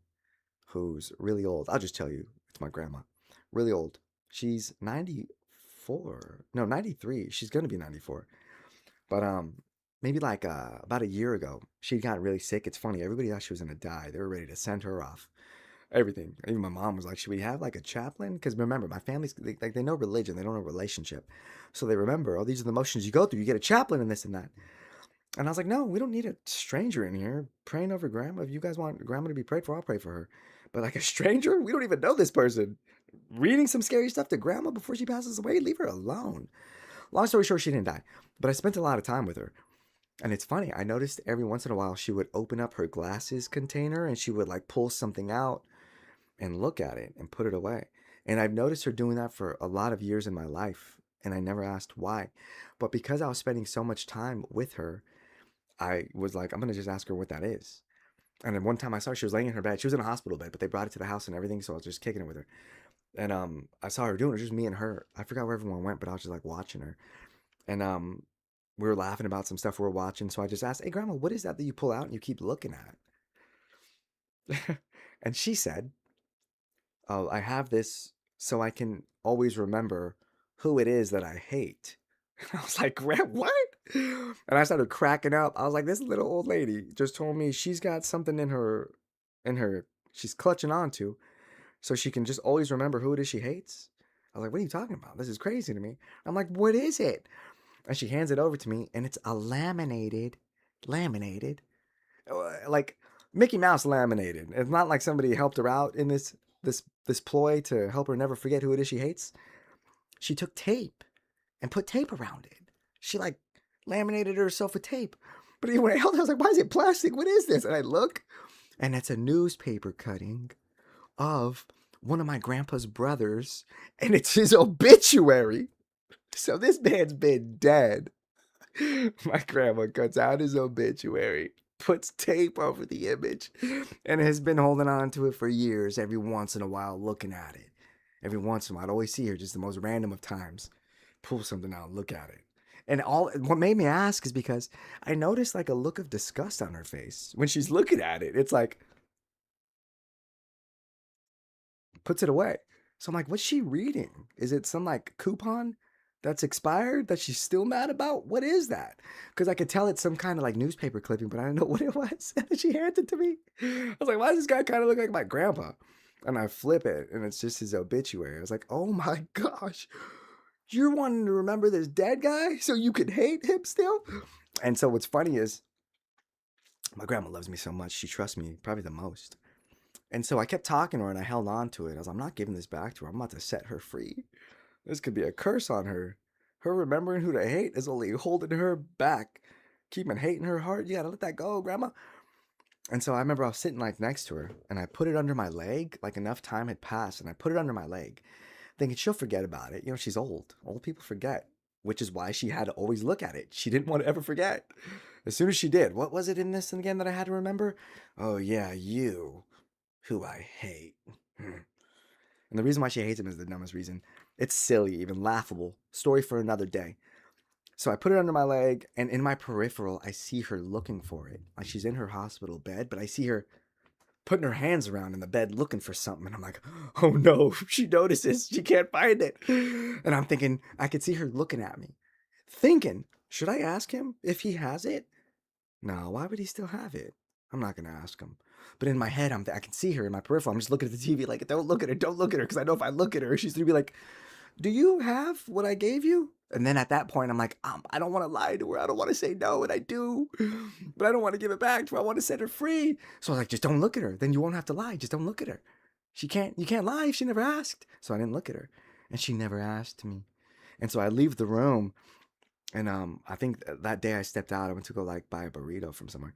who's really old. I'll just tell you, it's my grandma. Really old. She's 94. No, 93. She's gonna be 94. But maybe like about a year ago, she got really sick. It's funny, everybody thought she was gonna die. They were ready to send her off. Everything. Even my mom was like, should we have like a chaplain? Because remember, my family's like they know religion, they don't know relationship. So they remember, oh, these are the motions you go through. You get a chaplain and this and that. And I was like, no, we don't need a stranger in here praying over grandma. If you guys want grandma to be prayed for, I'll pray for her. But like a stranger, we don't even know this person. Reading some scary stuff to grandma before she passes away, leave her alone. Long story short, she didn't die. But I spent a lot of time with her. And it's funny, I noticed every once in a while she would open up her glasses container and she would like pull something out and look at it and put it away. And I've noticed her doing that for a lot of years in my life. And I never asked why. But because I was spending so much time with her, I was like, I'm going to just ask her what that is. And then one time I saw her, she was laying in her bed. She was in a hospital bed, but they brought it to the house and everything. So I was just kicking it with her. And I saw her doing it, just me and her. I forgot where everyone went, but I was just like watching her. And we were laughing about some stuff we were watching. So I just asked, hey, Grandma, what is that you pull out and you keep looking at? And she said, oh, I have this so I can always remember who it is that I hate. I was like, what? And I started cracking up. I was like, this little old lady just told me she's got something in her, she's clutching onto so she can just always remember who it is she hates. I was like, what are you talking about? This is crazy to me. I'm like, what is it? And she hands it over to me and it's a laminated, like Mickey Mouse laminated. It's not like somebody helped her out in this ploy to help her never forget who it is she hates. She took tape and put tape around it. She like laminated herself with tape. But when I held it, I was like, why is it plastic? What is this? And I look, and it's a newspaper cutting of one of my grandpa's brothers, and it's his obituary. So this man's been dead. My grandma cuts out his obituary, puts tape over the image, and has been holding on to it for years, every once in a while looking at it. Every once in a while, I'd always see her just the most random of times pull something out and look at it. And what made me ask is because I noticed like a look of disgust on her face when she's looking at it. It's like, puts it away. So I'm like, what's she reading? Is it some like coupon that's expired that she's still mad about? What is that? Because I could tell it's some kind of like newspaper clipping, but I didn't know what it was. And she handed it to me. I was like, why does this guy kind of look like my grandpa? And I flip it, and it's just his obituary. I was like, oh my gosh, you're wanting to remember this dead guy so you could hate him still? And so what's funny is my grandma loves me so much. She trusts me probably the most. And so I kept talking to her, and I held on to it. I was like, I'm not giving this back to her. I'm about to set her free. This could be a curse on her. Her remembering who to hate is only holding her back, keeping hate in her heart. You gotta let that go, Grandma. And so I remember I was sitting like next to her, and I put it under my leg. Like enough time had passed, and I put it under my leg, thinking she'll forget about it. You know, she's old. Old people forget, which is why she had to always look at it. She didn't want to ever forget. As soon as she did, what was it in this again that I had to remember? Oh yeah, you, who I hate. And the reason why she hates him is the dumbest reason. It's silly, even laughable. Story for another day. So I put it under my leg, and in my peripheral, I see her looking for it. Like she's in her hospital bed, but I see her putting her hands around in the bed looking for something. And I'm like, oh no, she notices. She can't find it. And I'm thinking, I could see her looking at me. Thinking, should I ask him if he has it? No, why would he still have it? I'm not going to ask him. But in my head, I can see her in my peripheral. I'm just looking at the TV like, don't look at her, don't look at her. Because I know if I look at her, she's going to be like, do you have what I gave you? And then at that point, I'm like, I don't want to lie to her. I don't want to say no, and I do. But I don't want to give it back to her. I want to set her free. So I was like, just don't look at her. Then you won't have to lie. Just don't look at her. You can't lie if she never asked. So I didn't look at her. And she never asked me. And so I leave the room. And I think that day I stepped out. I went to go like buy a burrito from somewhere.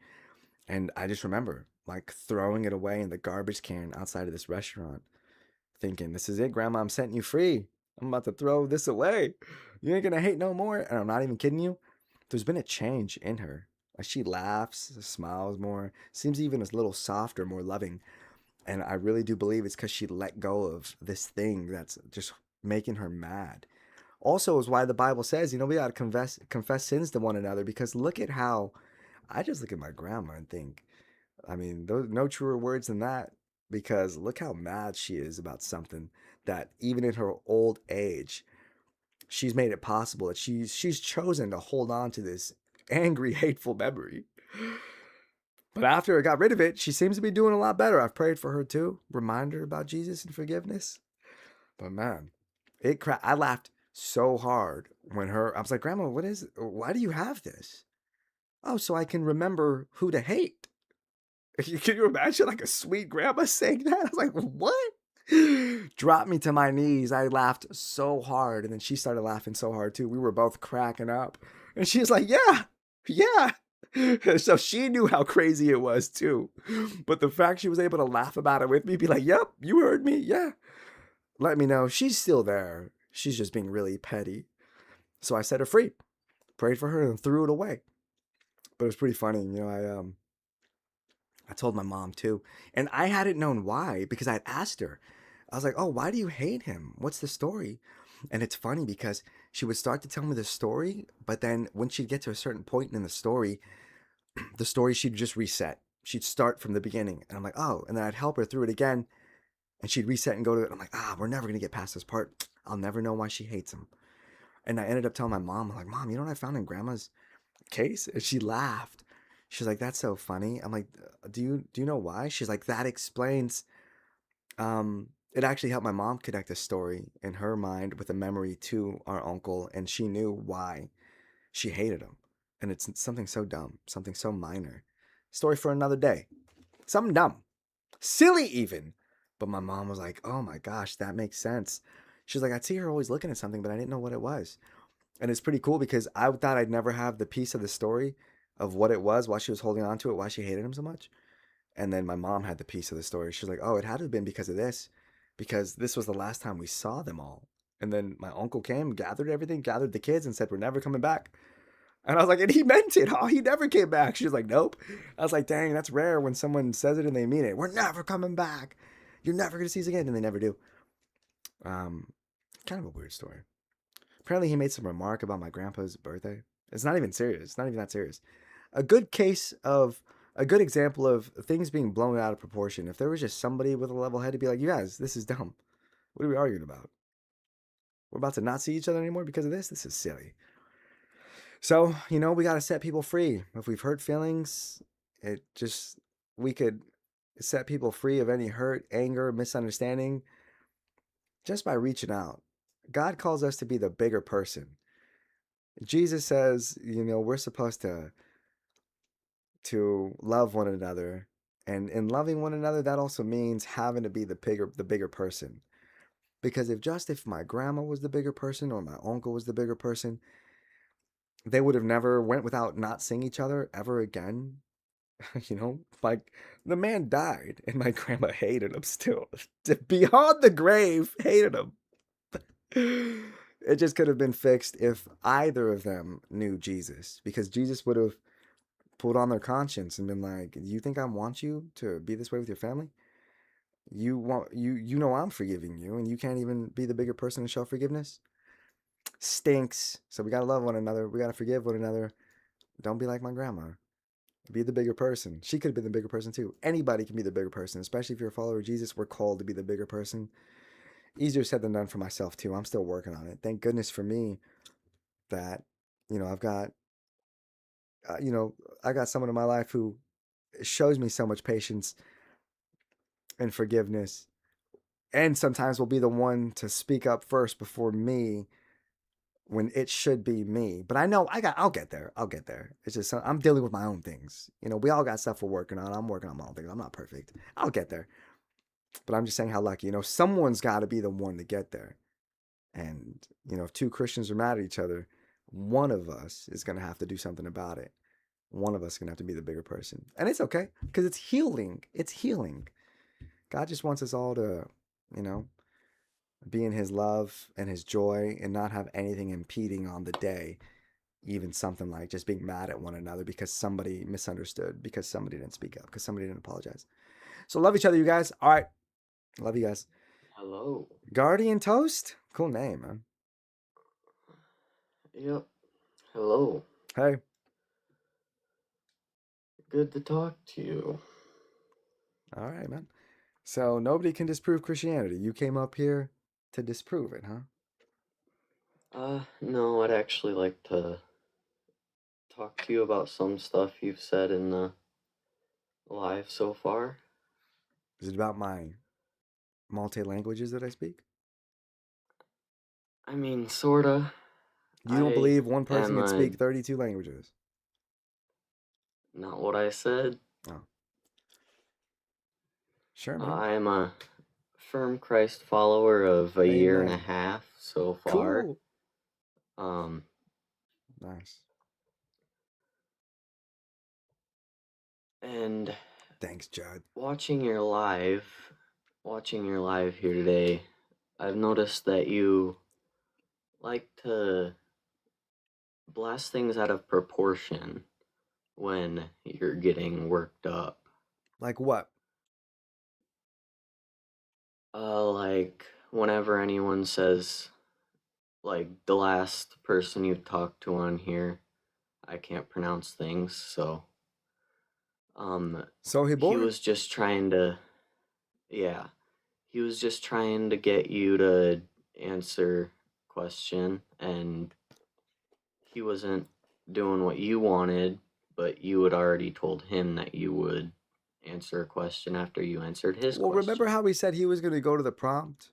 And I just remember like throwing it away in the garbage can outside of this restaurant, thinking, this is it, Grandma. I'm setting you free. I'm about to throw this away. You ain't gonna hate no more. And I'm not even kidding you. There's been a change in her. Like she laughs, smiles more, seems even a little softer, more loving. And I really do believe it's because she let go of this thing that's just making her mad. Also is why the Bible says, we gotta confess sins to one another, because look at how I just look at my grandma and think, I mean, no truer words than that, because look how mad she is about something that even in her old age, she's made it possible that she's chosen to hold on to this angry, hateful memory. But after I got rid of it, she seems to be doing a lot better. I've prayed for her too, remind her about Jesus and forgiveness. But man, I laughed so hard when I was like, Grandma, why do you have this? Oh, so I can remember who to hate. Can you imagine like a sweet grandma saying that? I was like, what? Dropped me to my knees. I laughed so hard. And then she started laughing so hard too. We were both cracking up. And she was like, yeah. So she knew how crazy it was too. But the fact she was able to laugh about it with me, be like, yep, you heard me. Yeah. Let me know she's still there. She's just being really petty. So I set her free, prayed for her, and threw it away. But it was pretty funny. I told my mom too. And I hadn't known why, because I'd asked her. I was like, oh, why do you hate him? What's the story? And it's funny because she would start to tell me the story, but then when she'd get to a certain point in the story she'd just reset. She'd start from the beginning. And I'm like, oh, and then I'd help her through it again. And she'd reset and go to it. I'm like, we're never going to get past this part. I'll never know why she hates him. And I ended up telling my mom, I'm like, Mom, you know what I found in Grandma's case? And she laughed. She's like, that's so funny. I'm like, do you know why? She's like, that explains. It actually helped my mom connect a story in her mind with a memory to our uncle, and she knew why she hated him. And it's something so dumb, something so minor. Story for another day. Something dumb, silly even. But my mom was like, oh my gosh, that makes sense. She's like, I'd see her always looking at something, but I didn't know what it was. And it's pretty cool because I thought I'd never have the piece of the story of what it was, why she was holding on to it, why she hated him so much. And then my mom had the piece of the story. She's like, oh, it had to have been because of this, because this was the last time we saw them all. And then my uncle came, gathered everything, gathered the kids, and said, we're never coming back. And I was like, and he meant it. Oh, he never came back. She was like, nope. I was like, dang, that's rare when someone says it and they mean it. We're never coming back. You're never going to see us again. And they never do. Kind of a weird story. Apparently, he made some remark about my grandpa's birthday. It's not even serious. It's not even that serious. A good example of things being blown out of proportion. If there was just somebody with a level head to be like, you guys, this is dumb. What are we arguing about? We're about to not see each other anymore because of this? This is silly. So, we got to set people free. If we've hurt feelings, we could set people free of any hurt, anger, misunderstanding just by reaching out. God calls us to be the bigger person. Jesus says, we're supposed to love one another. And in loving one another, that also means having to be the bigger person. Because if my grandma was the bigger person or my uncle was the bigger person, they would have never went without not seeing each other ever again. Like the man died and my grandma hated him still. Beyond the grave, hated him. It just could have been fixed if either of them knew Jesus, because Jesus would have pulled on their conscience and been like, you think I want you to be this way with your family? I'm forgiving you and you can't even be the bigger person and show forgiveness? Stinks. So we got to love one another. We got to forgive one another. Don't be like my grandma. Be the bigger person. She could have been the bigger person too. Anybody can be the bigger person, especially if you're a follower of Jesus. We're called to be the bigger person. Easier said than done for myself too. I'm still working on it. Thank goodness for me that, I've got, I got someone in my life who shows me so much patience and forgiveness, and sometimes will be the one to speak up first before me when it should be me. But I know I'll get there. I'll get there. It's just, I'm dealing with my own things. We all got stuff we're working on. I'm working on my own things. I'm not perfect. I'll get there. But I'm just saying how lucky, someone's got to be the one to get there. And, if two Christians are mad at each other, one of us is going to have to do something about it. One of us is going to have to be the bigger person. And it's okay, because it's healing. It's healing. God just wants us all to, be in his love and his joy and not have anything impeding on the day. Even something like just being mad at one another because somebody misunderstood, because somebody didn't speak up, because somebody didn't apologize. So love each other, you guys. All right. Love you guys. Hello. Guardian Toast? Cool name, man. Yep. Hello. Hey. Good to talk to you. All right, man. So nobody can disprove Christianity. You came up here to disprove it, huh? No, I'd actually like to talk to you about some stuff you've said in the live so far. Is it about my multi-languages that I speak? I mean, sorta. You don't believe one person can am speak 32 languages? Not what I said. Oh. Sure, man. I'm a firm Christ follower of a year and a Amen. half so far. Cool. Nice. And thanks, Judd. Watching your live here today, I've noticed that you like to blast things out of proportion when you're getting worked up. Like what? Like whenever anyone says, like the last person you've talked to on here, I can't pronounce things, so he was just trying to, he was just trying to get you to answer question, and he wasn't doing what you wanted, but you had already told him that you would answer a question after you answered his question. Remember how he said he was going to go to the prompt?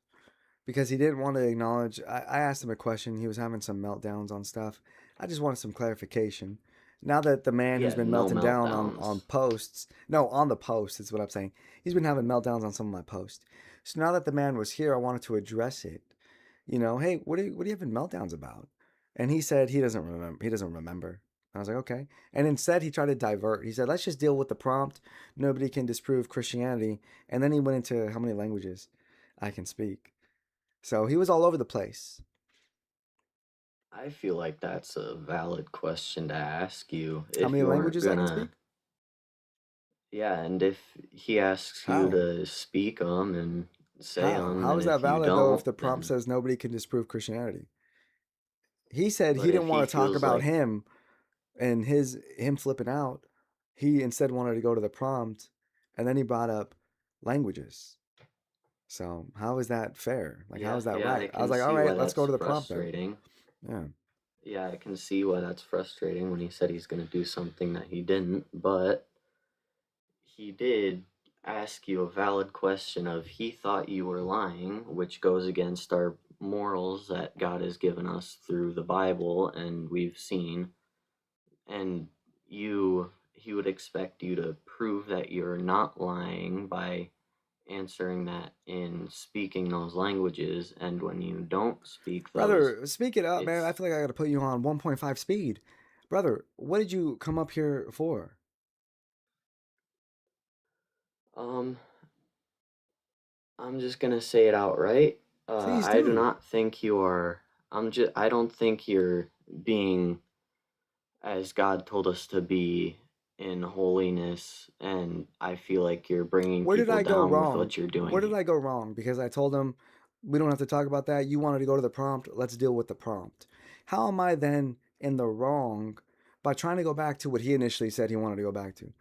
Because he didn't want to acknowledge. I asked him a question. He was having some meltdowns on stuff. I just wanted some clarification. Now that the man who's been melting down on posts, on the post is what I'm saying. He's been having meltdowns on some of my posts. So now that the man was here, I wanted to address it. Hey, what are you having meltdowns about? And he said he doesn't remember. He doesn't remember. I was like, okay. And instead, he tried to divert. He said, let's just deal with the prompt. Nobody can disprove Christianity. And then he went into how many languages I can speak. So he was all over the place. I feel like that's a valid question to ask you. How many languages I can speak? Yeah, and if he asks you to speak them and say them, how is that valid though if the prompt then says nobody can disprove Christianity? He said But he didn't if he want to talk feels about like, him and him flipping out. He instead wanted to go to the prompt, and then he brought up languages. So how is that fair? Like, how yeah, is that yeah, I right? I was can like, all see why right, let's go that's to the prompt then. frustrating. Yeah. Yeah, I can see why that's frustrating when he said he's going to do something that he didn't, but he did ask you a valid question of he thought you were lying, which goes against our morals that God has given us through the Bible and we've seen. And he would expect you to prove that you're not lying by answering that in speaking those languages, and when you don't speak those, Brother, speak it up, man. I it's feel like I got to put you on 1.5 speed. Brother, what did you come up here for? um I'm just gonna say it outright. Please I do do. not think you are. I don't think you're being as God told us to be in holiness, and I feel like you're bringing Where did people I go down with wrong? what you're Where did doing. I go wrong? Because I told him we don't have to talk about that. You wanted to go to the prompt. Let's deal with the prompt. How am I then in the wrong by trying to go back to what he initially said he wanted to go back to?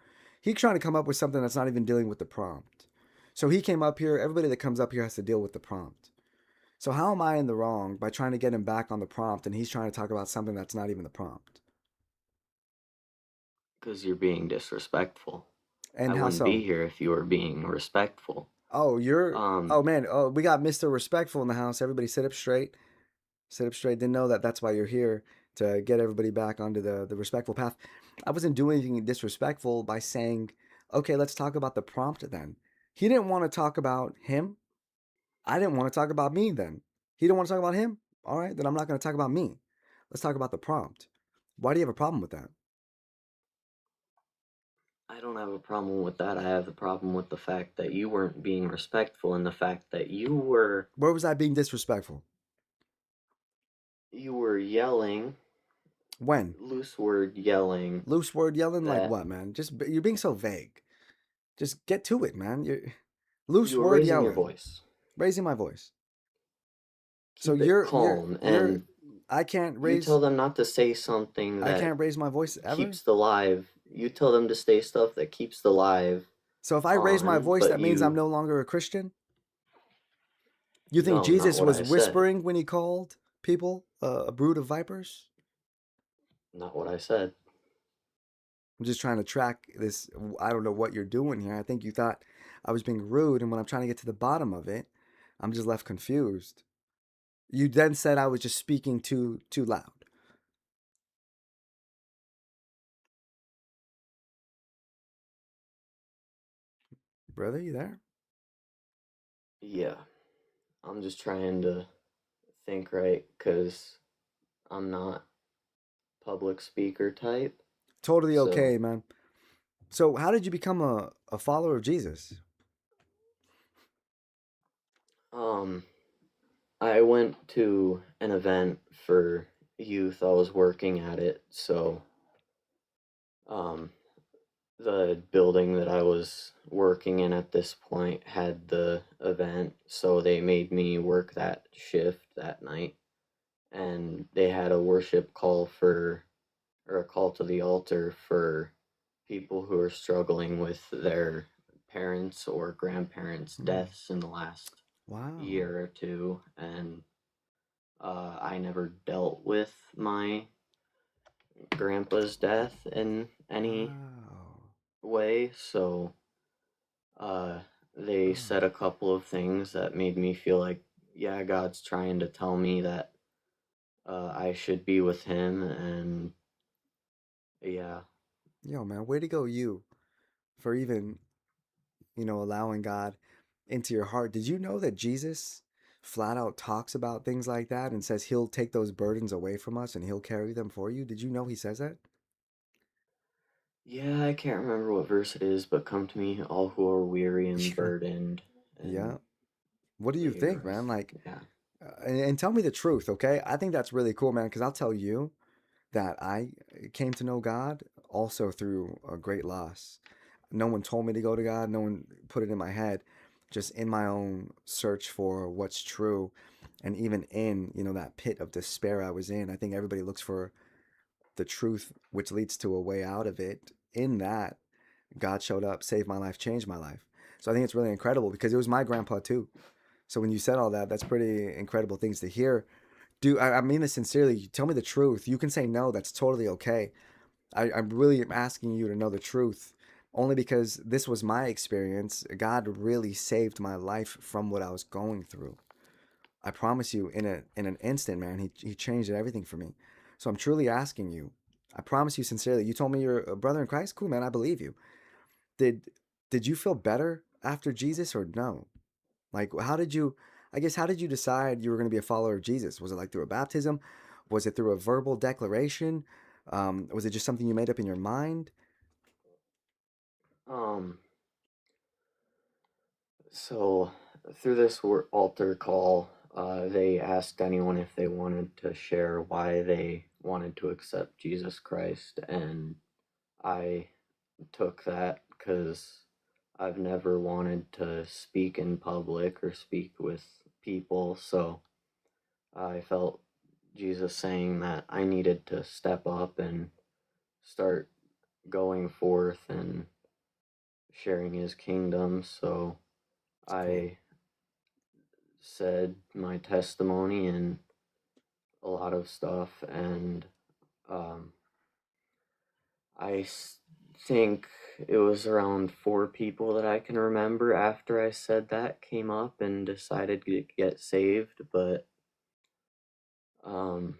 He's trying to come up with something that's not even dealing with the prompt. So he came up here. Everybody that comes up here has to deal with the prompt. So how am I in the wrong by trying to get him back on the prompt and he's trying to talk about something that's not even the prompt? Because you're being disrespectful. And I how wouldn't be so? here if you were being respectful. Oh, Um, oh man, oh, we got Mr. Respectful in the house. Everybody sit up straight. Sit up straight. Didn't know that that's why you're here, to get everybody back onto the respectful path. I wasn't doing anything disrespectful by saying, okay, let's talk about the prompt then. He didn't want to talk about him. I didn't want to talk about me then. He didn't want to talk about him. All right, then I'm not going to talk about me. Let's talk about the prompt. Why do you have a problem with that? I don't have a problem with that. I have a problem with the fact that you weren't being respectful and the fact that Where was I being disrespectful? you were yelling, When? loose word yelling Loose word yelling like that what, man? Just you're being so vague. Just get to it, man. You're loose you were word raising your yelling, voice. raising my voice. So Keep it calm, and I can't you tell raise them not to say something I that can't raise my voice ever. keeps the live. You tell them to say stuff that keeps the live So if I raise my on, voice, but that means I'm you no longer a Christian. You think no, not Jesus what was I said. whispering when he called people a brood of vipers? Not what I said. I'm just trying to track this. I don't know what you're doing here. I think you thought I was being rude, and when I'm trying to get to the bottom of it, I'm just left confused. You then said I was just speaking too loud. Brother, you there? Yeah, I'm just trying to think right because I'm not public speaker type. Totally So, okay, man. So how did you become a follower of Jesus? um, I went to an event for youth. I was working at it, so um, the building that I was working in at this point had the event, so they made me work that shift that night, and they had a worship call for, or a call to the altar for people who are struggling with their parents or grandparents' Hmm. deaths in the last Wow. year or two, and I never dealt with my grandpa's death in any Wow. way, so uh, they Oh. said a couple of things that made me feel like, yeah, God's trying to tell me that I should be with Him, and yeah, Yo, man, way to go you for even, allowing God into your heart. Did you know that Jesus flat out talks about things like that and says he'll take those burdens away from us and he'll carry them for you? Did you know he says that? yeah, I can't remember what verse it is, but come to me, all who are weary and Yeah. burdened, Yeah. and What do you they think, man? rest. Like, Yeah. and tell me the truth, okay? I think that's really cool, man, because I'll tell you that I came to know God also through a great loss. No one told me to go to God. No one put it in my head. Just in my own search for what's true. And even in, that pit of despair I was in, I think everybody looks for the truth, which leads to a way out of it. In that, God showed up, saved my life, changed my life. So I think it's really incredible because it was my grandpa too. So when you said all that, that's pretty incredible things to hear. I mean this sincerely. Tell me the truth. You can say no. That's totally okay. I really am asking you to know the truth, only because this was my experience. God really saved my life from what I was going through. I promise you, in an instant, man, he changed everything for me. So I'm truly asking you. I promise you sincerely. You told me you're a brother in Christ. Cool, man. I believe you. Did did you feel better after Jesus or no? Like, how did you? I guess how did you decide you were going to be a follower of Jesus? Was it like through a baptism? Was it through a verbal declaration? Was it just something you made up in your mind? Um, so through this altar call, they asked anyone if they wanted to share why they wanted to accept Jesus Christ, and I took that because I've never wanted to speak in public or speak with people, so I felt Jesus saying that I needed to step up and start going forth and sharing his kingdom. So Cool. I said my testimony and a lot of stuff, and um, I think it was around 4 people that I can remember after I said that came up and decided to get saved, but um,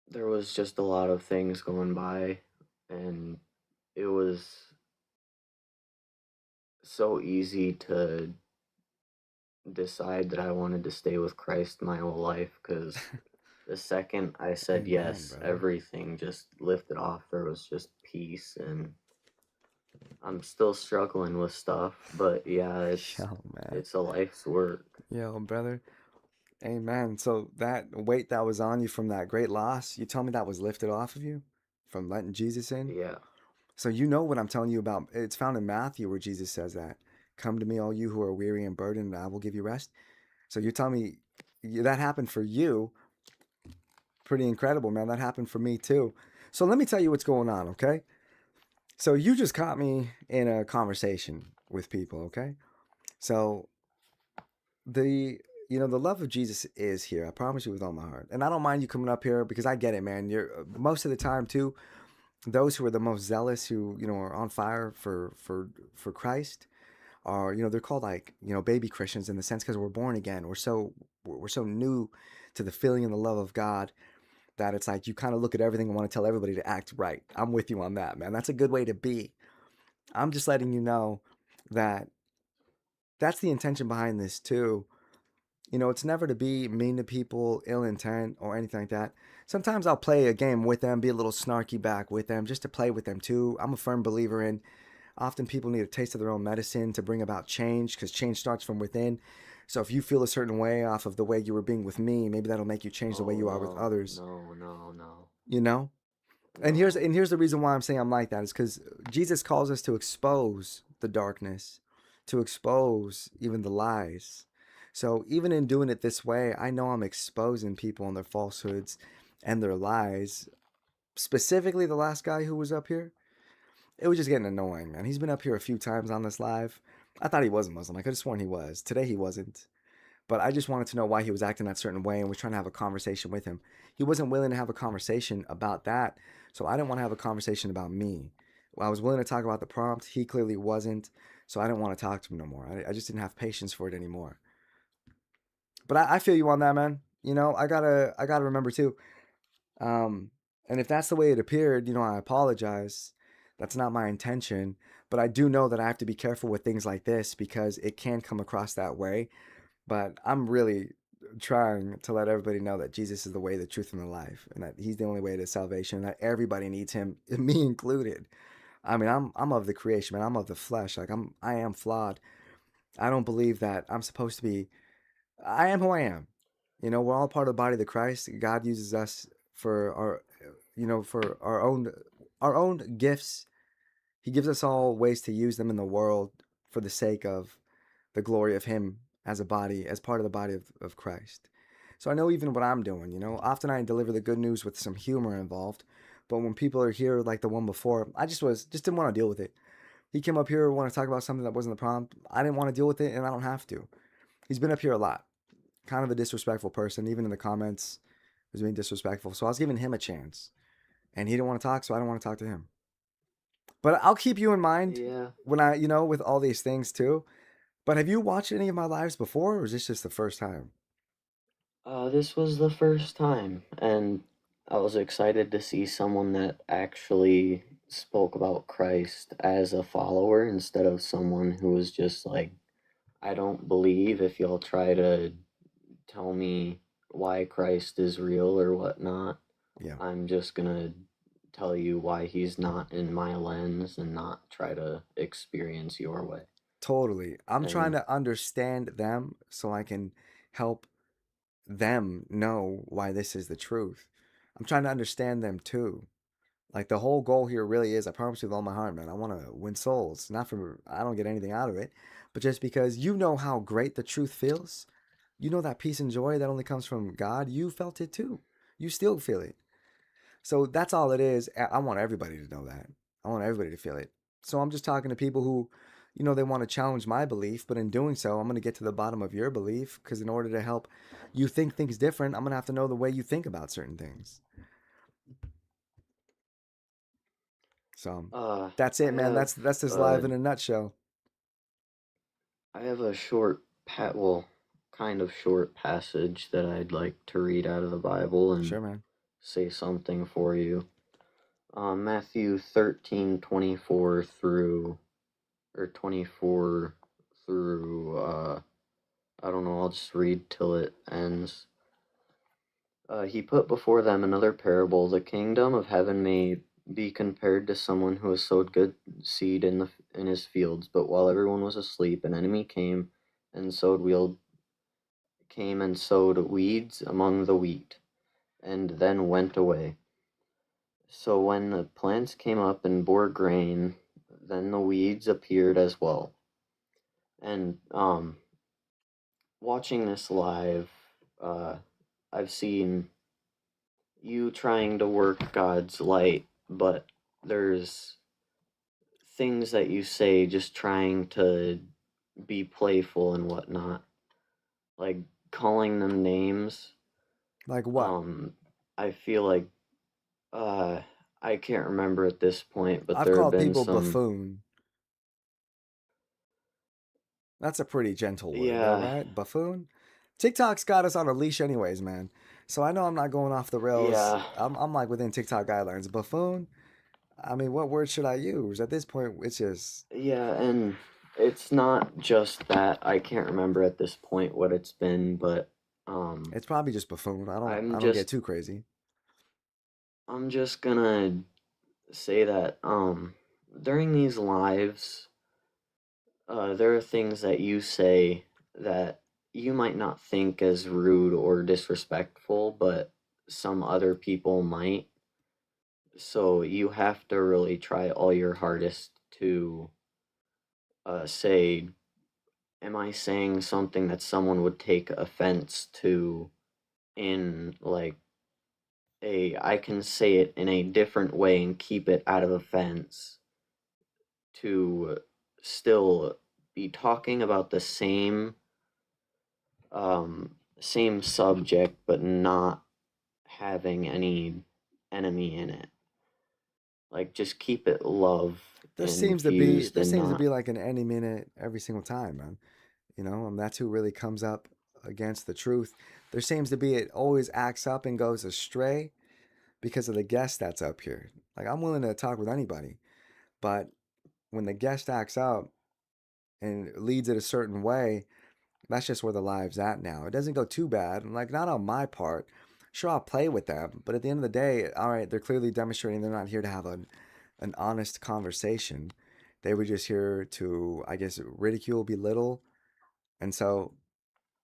there was just a lot of things going by, and it was so easy to decide that I wanted to stay with Christ my whole life because the second I said Amen, yes, brother. everything just lifted off. There was just peace, and I'm still struggling with stuff, but yeah, Yo, man. it's a life's work. Yo, brother. Amen. So that weight that was on you from that great loss, you tell me that was lifted off of you from letting Jesus in? Yeah. So you know what I'm telling you about. It's found in Matthew where Jesus says that. Come to me, all you who are weary and burdened, and I will give you rest. So you're telling me that happened for you. Pretty incredible, man. That happened for me too. So let me tell you what's going on, okay? So you just caught me in a conversation with people, okay? So the the love of Jesus is here. I promise you with all my heart. And I don't mind you coming up here because I get it, man. You're most of the time too, those who are the most zealous, who are on fire for Christ, are they're called like baby Christians in the sense because we're born again. We're so new to the feeling and the love of God that it's like you kind of look at everything and want to tell everybody to act right. I'm with you on that, man. That's a good way to be. I'm just letting you know that that's the intention behind this too. It's never to be mean to people, ill intent, or anything like that. Sometimes I'll play a game with them, be a little snarky back with them, just to play with them too. I'm a firm believer in often people need a taste of their own medicine to bring about change because change starts from within. So if you feel a certain way off of the way you were being with me, maybe that'll make you change the way you are with others. No. You know? And here's the reason why I'm saying I'm like that is because Jesus calls us to expose the darkness, to expose even the lies. So even in doing it this way, I know I'm exposing people and their falsehoods and their lies. Specifically, the last guy who was up here, it was just getting annoying, man. He's been up here a few times on this live. I thought he was a Muslim. I could have sworn he was. Today he wasn't. But I just wanted to know why he was acting that certain way and was trying to have a conversation with him. He wasn't willing to have a conversation about that, so I didn't want to have a conversation about me. Well, I was willing to talk about the prompt. He clearly wasn't, so I didn't want to talk to him no more. I just didn't have patience for it anymore. But I feel you on that, man. I gotta remember too. And if that's the way it appeared, I apologize. That's not my intention. But I do know that I have to be careful with things like this because it can come across that way. But I'm really trying to let everybody know that Jesus is the way, the truth, and the life, and that He's the only way to salvation, and that everybody needs Him, me included. I mean, I'm of the creation, man. I'm of the flesh. Like I am flawed. I don't believe that I'm supposed to be. I am who I am. We're all part of the body of the Christ. God uses us for for our own gifts. He gives us all ways to use them in the world for the sake of the glory of Him as a body, as part of the body of Christ. So I know even what I'm doing, you know, often I deliver the good news with some humor involved, but when people are here like the one before, I just didn't want to deal with it. He came up here want to talk about something that wasn't the prompt. I didn't want to deal with it, and I don't have to. He's been up here a lot. Kind of a disrespectful person, even in the comments, was being disrespectful. So I was giving him a chance, and he didn't want to talk, so I don't want to talk to him. But I'll keep you in mind Yeah. when I, you know, with all these things too. But have you watched any of my lives before, or is this just the first time? This was the first time, and I was excited to see someone that actually spoke about Christ as a follower instead of someone who was just like, I don't believe if y'all try to tell me why Christ is real or whatnot. Yeah. I'm just gonna tell you why he's not in my lens and not try to experience your way. Totally. I'm trying And to understand them so I can help them know why this is the truth. I'm trying to understand them too. Like the whole goal here really is, I promise you with all my heart, man, I want to win souls. Not for, I don't get anything out of it, but just because you know how great the truth feels. You know that peace and joy that only comes from God. You felt it too. You still feel it. So that's all it is. I want everybody to know that. I want everybody to feel it. So I'm just talking to people who, you know, they want to challenge my belief, but in doing so, I'm going to get to the bottom of your belief because in order to help you think things different, I'm going to have to know the way you think about certain things. So that's I it, man. have That's this live uh in a nutshell. I have a well, kind of short passage that I'd like to read out of the Bible and Sure, man. say something for you. Matthew 13:24 through, or 24 through, I don't know, I'll just read till it ends. He put before them another parable. The kingdom of heaven may be compared to someone who has sowed good seed in his fields, but while everyone was asleep, an enemy and sowed wheel came and sowed weeds among the wheat, and then went away. So when the plants came up and bore grain, then the weeds appeared as well. And watching this live, I've seen you trying to work God's light, but there's things that you say just trying to be playful and whatnot, like calling them names. Like what? I feel like uh I can't remember at this point, but I've there have called been people some. buffoon. That's a pretty gentle word, though, Yeah, right? Buffoon? TikTok's got us on a leash, anyways, man. So I know I'm not going off the rails. yeah, I'm like within TikTok guidelines. Buffoon? I mean, what word should I use? At this point, it's just, yeah, and it's not just that. I can't remember at this point what it's been, but it's probably just buffoon. I'm I don't get just too crazy. I'm just gonna say that during these lives, there are things that you say that you might not think as rude or disrespectful, but some other people might. So you have to really try all your hardest to say, am I saying something that someone would take offense to in like I can say it in a different way and keep it out of offense to still be talking about the same subject but not having any enemy in it. Like just keep it love infused There and seems to not. be like an any minute every single time, man. You know, and that's who really comes up against the truth. There seems to be it always acts up and goes astray because of the guest that's up here. Like I'm willing to talk with anybody, but when the guest acts up and leads it a certain way, that's just where the live's at now. It doesn't go too bad. Like, not on my part. Sure, I'll play with them, but at the end of the day, all right, they're clearly demonstrating they're not here to have an honest conversation. They were just here to, I guess, ridicule, belittle. And so,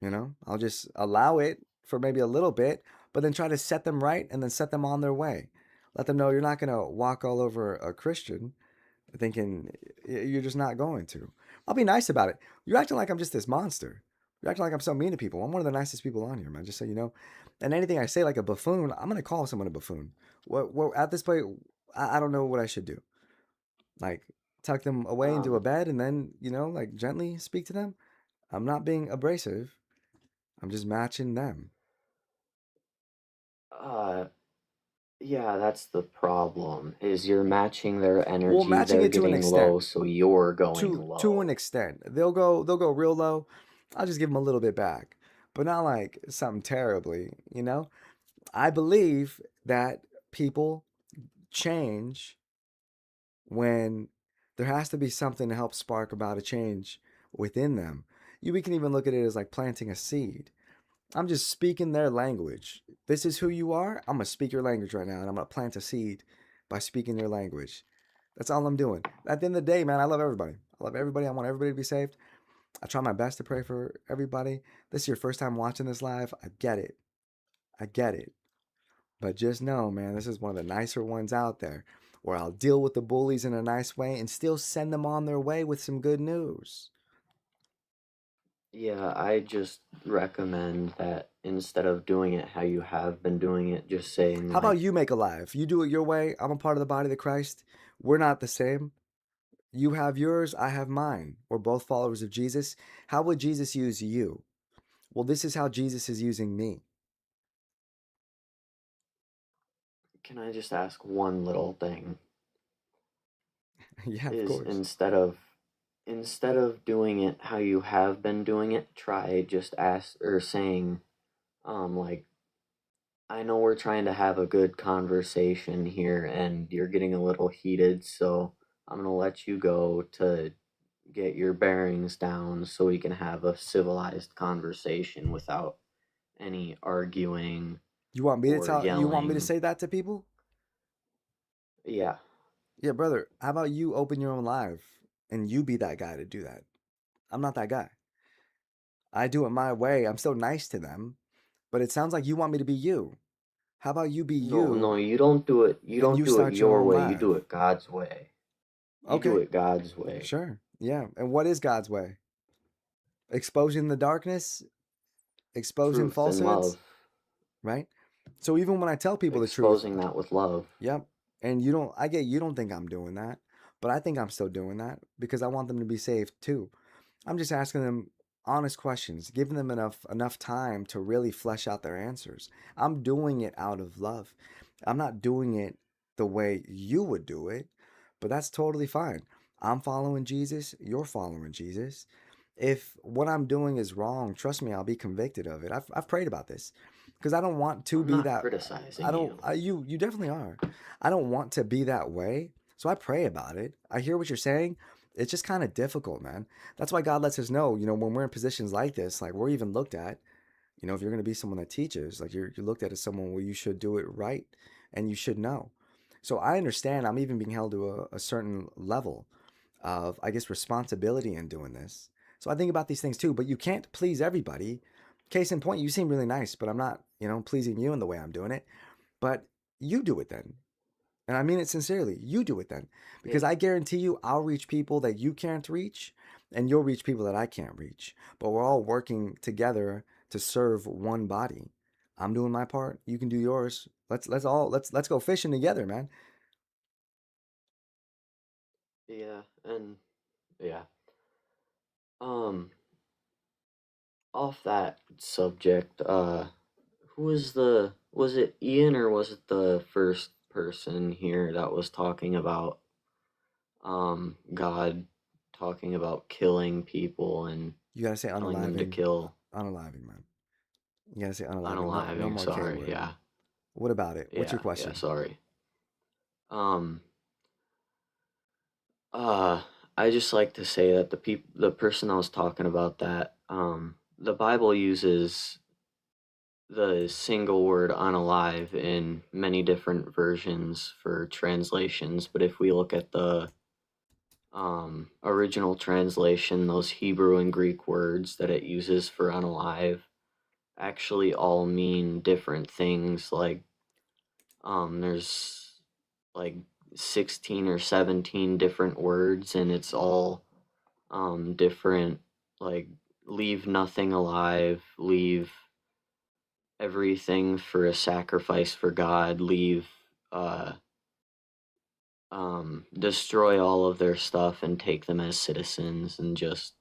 you know, I'll just allow it for maybe a little bit, but then try to set them right and then set them on their way. Let them know you're not going to walk all over a Christian thinking you're just not going to. I'll be nice about it. You're acting like I'm just this monster. You're acting like I'm so mean to people. I'm one of the nicest people on here, man. Just so you know. And anything I say like a buffoon, I'm gonna call someone a buffoon. What at this point, I don't know what I should do. Like tuck them away into a Um, bed and then like gently speak to them. I'm not being abrasive. I'm just matching them. uh, yeah, that's the problem, is you're matching their Well, energy, matching they're it to an getting low, extent. so you're going To an low. extent. They'll go real low. I'll just give them a little bit back, but not like something terribly. I believe that people change when there has to be something to help spark about a change within them. We can even look at it as like planting a seed. I'm just speaking their language. This is who you are. I'm gonna speak your language right now, and I'm gonna plant a seed by speaking their language. That's all I'm doing. At the end of the day, man, I love everybody. I love everybody. I want everybody to be saved. I try my best to pray for everybody. This is your first time watching this live. I get it. I get it. But just know, man, this is one of the nicer ones out there where I'll deal with the bullies in a nice way and still send them on their way with some good news. Yeah, I just recommend that instead of doing it how you have been doing it, just saying How about like, you make a live? You do it your way. I'm a part of the body of Christ. We're not the same. You have yours, I have mine. We're both followers of Jesus. How would Jesus use you? Well, this is how Jesus is using me. can I just ask one little thing? Yeah, of Is course. instead of doing it how you have been doing it, try just ask or saying, like, I know we're trying to have a good conversation here and you're getting a little heated, so I'm gonna let you go to get your bearings down so we can have a civilized conversation without any arguing You want me to or tell you want me to yelling. say that to people? Yeah, Yeah, brother, how about you open your own live and you be that guy to do that? I'm not that guy. I do it my way. I'm so nice to them, but it sounds like you want me to be you. How about you be no, no, you you don't do it. You and don't you do it start your your own way. You live? do it God's way. You do Okay, it God's way. sure. Yeah. And what is God's way? Exposing the darkness, exposing Truth and falsehoods, love. right? So even when I tell people the truth, Exposing that with love. yep. And I get you don't think I'm doing that, but I think I'm still doing that because I want them to be saved too. I'm just asking them honest questions, giving them enough time to really flesh out their answers. I'm doing it out of love. I'm not doing it the way you would do it, but that's totally fine. I'm following Jesus, you're following Jesus. If what I'm doing is wrong, trust me, I'll be convicted of it. I've prayed about this because I don't want to I'm be not that. I criticizing don't. you. You definitely are. I don't want to be that way, so I pray about it. I hear what you're saying. It's just kind of difficult, man. That's why God lets us know, when we're in positions like this, like we're even looked at, if you're going to be someone that teaches, like you're looked at as someone where you should do it right and you should know. So I understand I'm even being held to a certain level of, I guess, responsibility in doing this. So I think about these things too, but you can't please everybody. Case in point, you seem really nice, but I'm not, pleasing you in the way I'm doing it. But you do it then. And I mean it sincerely. You do it then. Because Yeah. I guarantee you, I'll reach people that you can't reach, and you'll reach people that I can't reach. But we're all working together to serve one body. I'm doing my part. You can do yours. Let's go fishing together, man. Yeah, and yeah. Um, off that subject, was it Ian or was it the first person here that was talking about God talking about killing people and You gotta say telling them to unaliving, kill unaliving, man. You gotta say unaliving. No, no unaliving? more K Sorry, word. yeah. What about it? What's your Yeah, question? sorry. Um, uh, I just like to say that the person I was talking about that, the Bible uses the single word unalive in many different versions for translations, but if we look at the original translation, those Hebrew and Greek words that it uses for unalive actually all mean different things. Like, there's like 16 or 17 different words, and it's all different, like leave nothing alive, leave everything for a sacrifice for God, destroy all of their stuff and take them as citizens, and just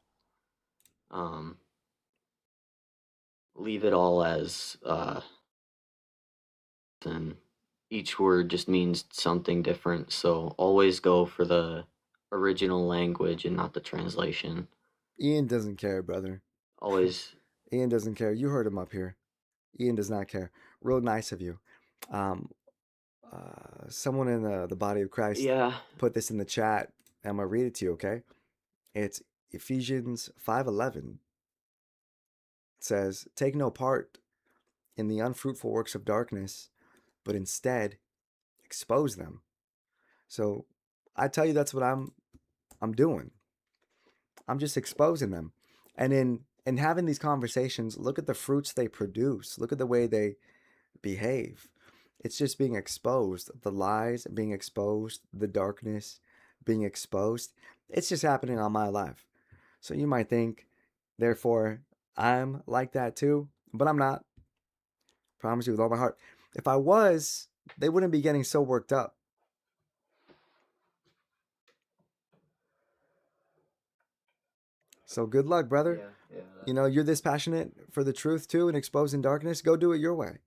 leave it all as and each word just means something different, so always go for the original language and not the translation. Ian doesn't care, brother. Always. Ian doesn't care. You heard him up here. Ian does not care. Real nice of you. Um, Someone in the body of Christ Yeah. put this in the chat. I'm gonna read it to you, okay? It's Ephesians 5:11. It says, "Take no part in the unfruitful works of darkness, but instead expose them." So I tell you, that's what I'm doing. I'm just exposing them. And in having these conversations, look at the fruits they produce. Look at the way they behave. It's just being exposed. The lies being exposed, the darkness being exposed. It's just happening on my life. So you might think, therefore, I'm like that too, but I'm not. Promise you with all my heart. If I was, they wouldn't be getting so worked up. So good luck, brother. Yeah. You know, you're this passionate for the truth too and exposing darkness. Go do it your way.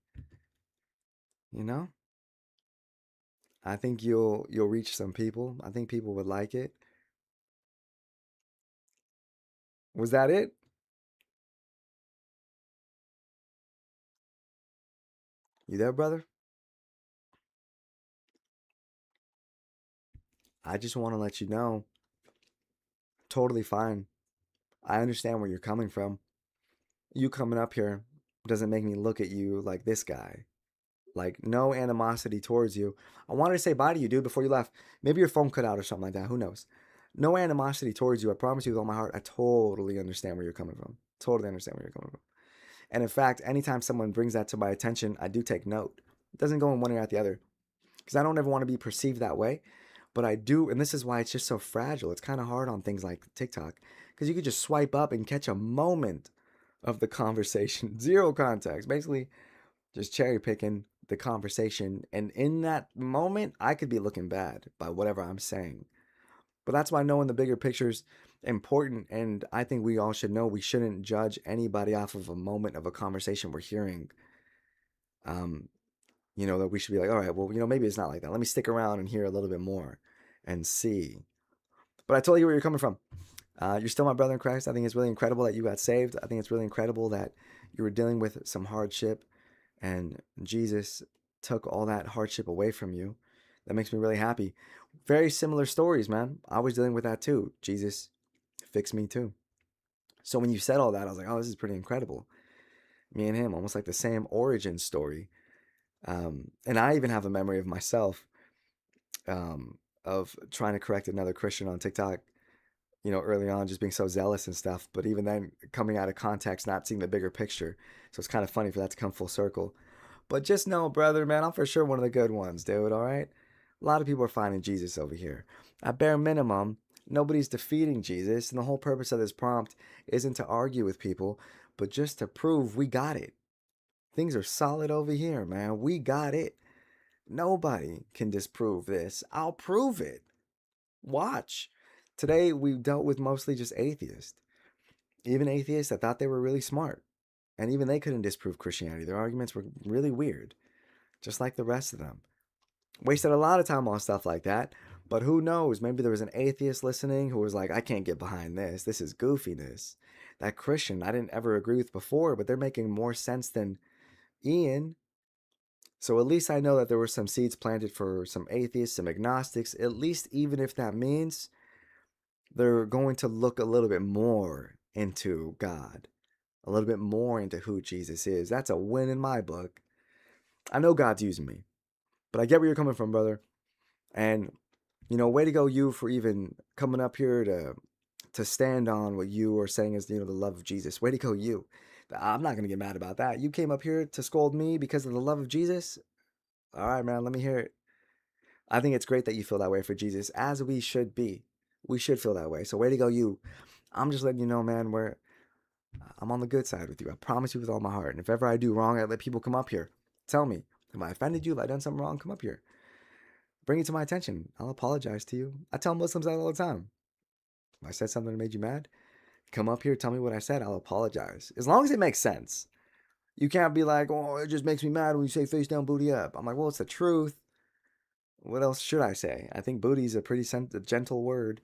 You know? I think you'll reach some people. I think people would like it. Was that it? You there, brother? I just want to let you know, totally fine. I understand where you're coming from. You coming up here doesn't make me look at you like this guy. Like, no animosity towards you. I wanted to say bye to you, dude, before you left. Maybe your phone cut out or something like that. Who knows? No animosity towards you. I promise you with all my heart. I totally understand where you're coming from. Totally understand where you're coming from. And in fact, anytime someone brings that to my attention, I do take note. It doesn't go in one ear out the other. Because I don't ever want to be perceived that way. But I do, and this is why it's just so fragile. It's kind of hard on things like TikTok. Because you could just swipe up and catch a moment of the conversation. Zero context. Basically, just cherry picking the conversation. And in that moment, I could be looking bad by whatever I'm saying. But that's why knowing the bigger picture is important. And I think we all should know we shouldn't judge anybody off of a moment of a conversation we're hearing. You know, that we should be like, all right, well, you know, maybe it's not like that. Let me stick around and hear a little bit more and see. But I told you where you're coming from. You're still my brother in Christ. I think it's really incredible that you got saved. I think it's really incredible that you were dealing with some hardship and Jesus took all that hardship away from you. That makes me really happy. Very similar stories, man. I was dealing with that too. Jesus fixed me too. So when you said all that, I was like, oh, this is pretty incredible. Me and him, almost like the same origin story. And I even have a memory of myself of trying to correct another Christian on TikTok, you know, early on, just being so zealous and stuff. But even then, coming out of context, not seeing the bigger picture. So it's kind of funny for that to come full circle. But just know, brother, man, I'm for sure one of the good ones, dude, all right? A lot of people are finding Jesus over here. At bare minimum, nobody's defeating Jesus. And the whole purpose of this prompt isn't to argue with people, but just to prove we got it. Things are solid over here, man. We got it. Nobody can disprove this. I'll prove it. Watch. Today, we dealt with mostly just atheists. Even atheists that thought they were really smart. And even they couldn't disprove Christianity. Their arguments were really weird. Just like the rest of them. Wasted a lot of time on stuff like that. But who knows? Maybe there was an atheist listening who was like, I can't get behind this. This is goofiness. That Christian I didn't ever agree with before, but they're making more sense than Ian. So at least I know that there were some seeds planted for some atheists, some agnostics, at least even if that means they're going to look a little bit more into God, a little bit more into who Jesus is. That's a win in my book. I know God's using me, but I get where you're coming from, brother. And, you know, way to go you for even coming up here to stand on what you are saying is, you know, the love of Jesus. Way to go you. I'm not going to get mad about that. You came up here to scold me because of the love of Jesus? All right, man, let me hear it. I think it's great that you feel that way for Jesus, as we should be. We should feel that way. So way to go, you. I'm just letting you know, man, I'm on the good side with you. I promise you with all my heart. And if ever I do wrong, I let people come up here. Tell me. If I offended you, if I done something wrong, come up here. Bring it to my attention. I'll apologize to you. I tell Muslims that all the time. If I said something that made you mad, come up here, tell me what I said. I'll apologize. As long as it makes sense. You can't be like, oh, it just makes me mad when you say face down, booty up. I'm like, well, it's the truth. What else should I say? I think booty is a pretty gentle word. Do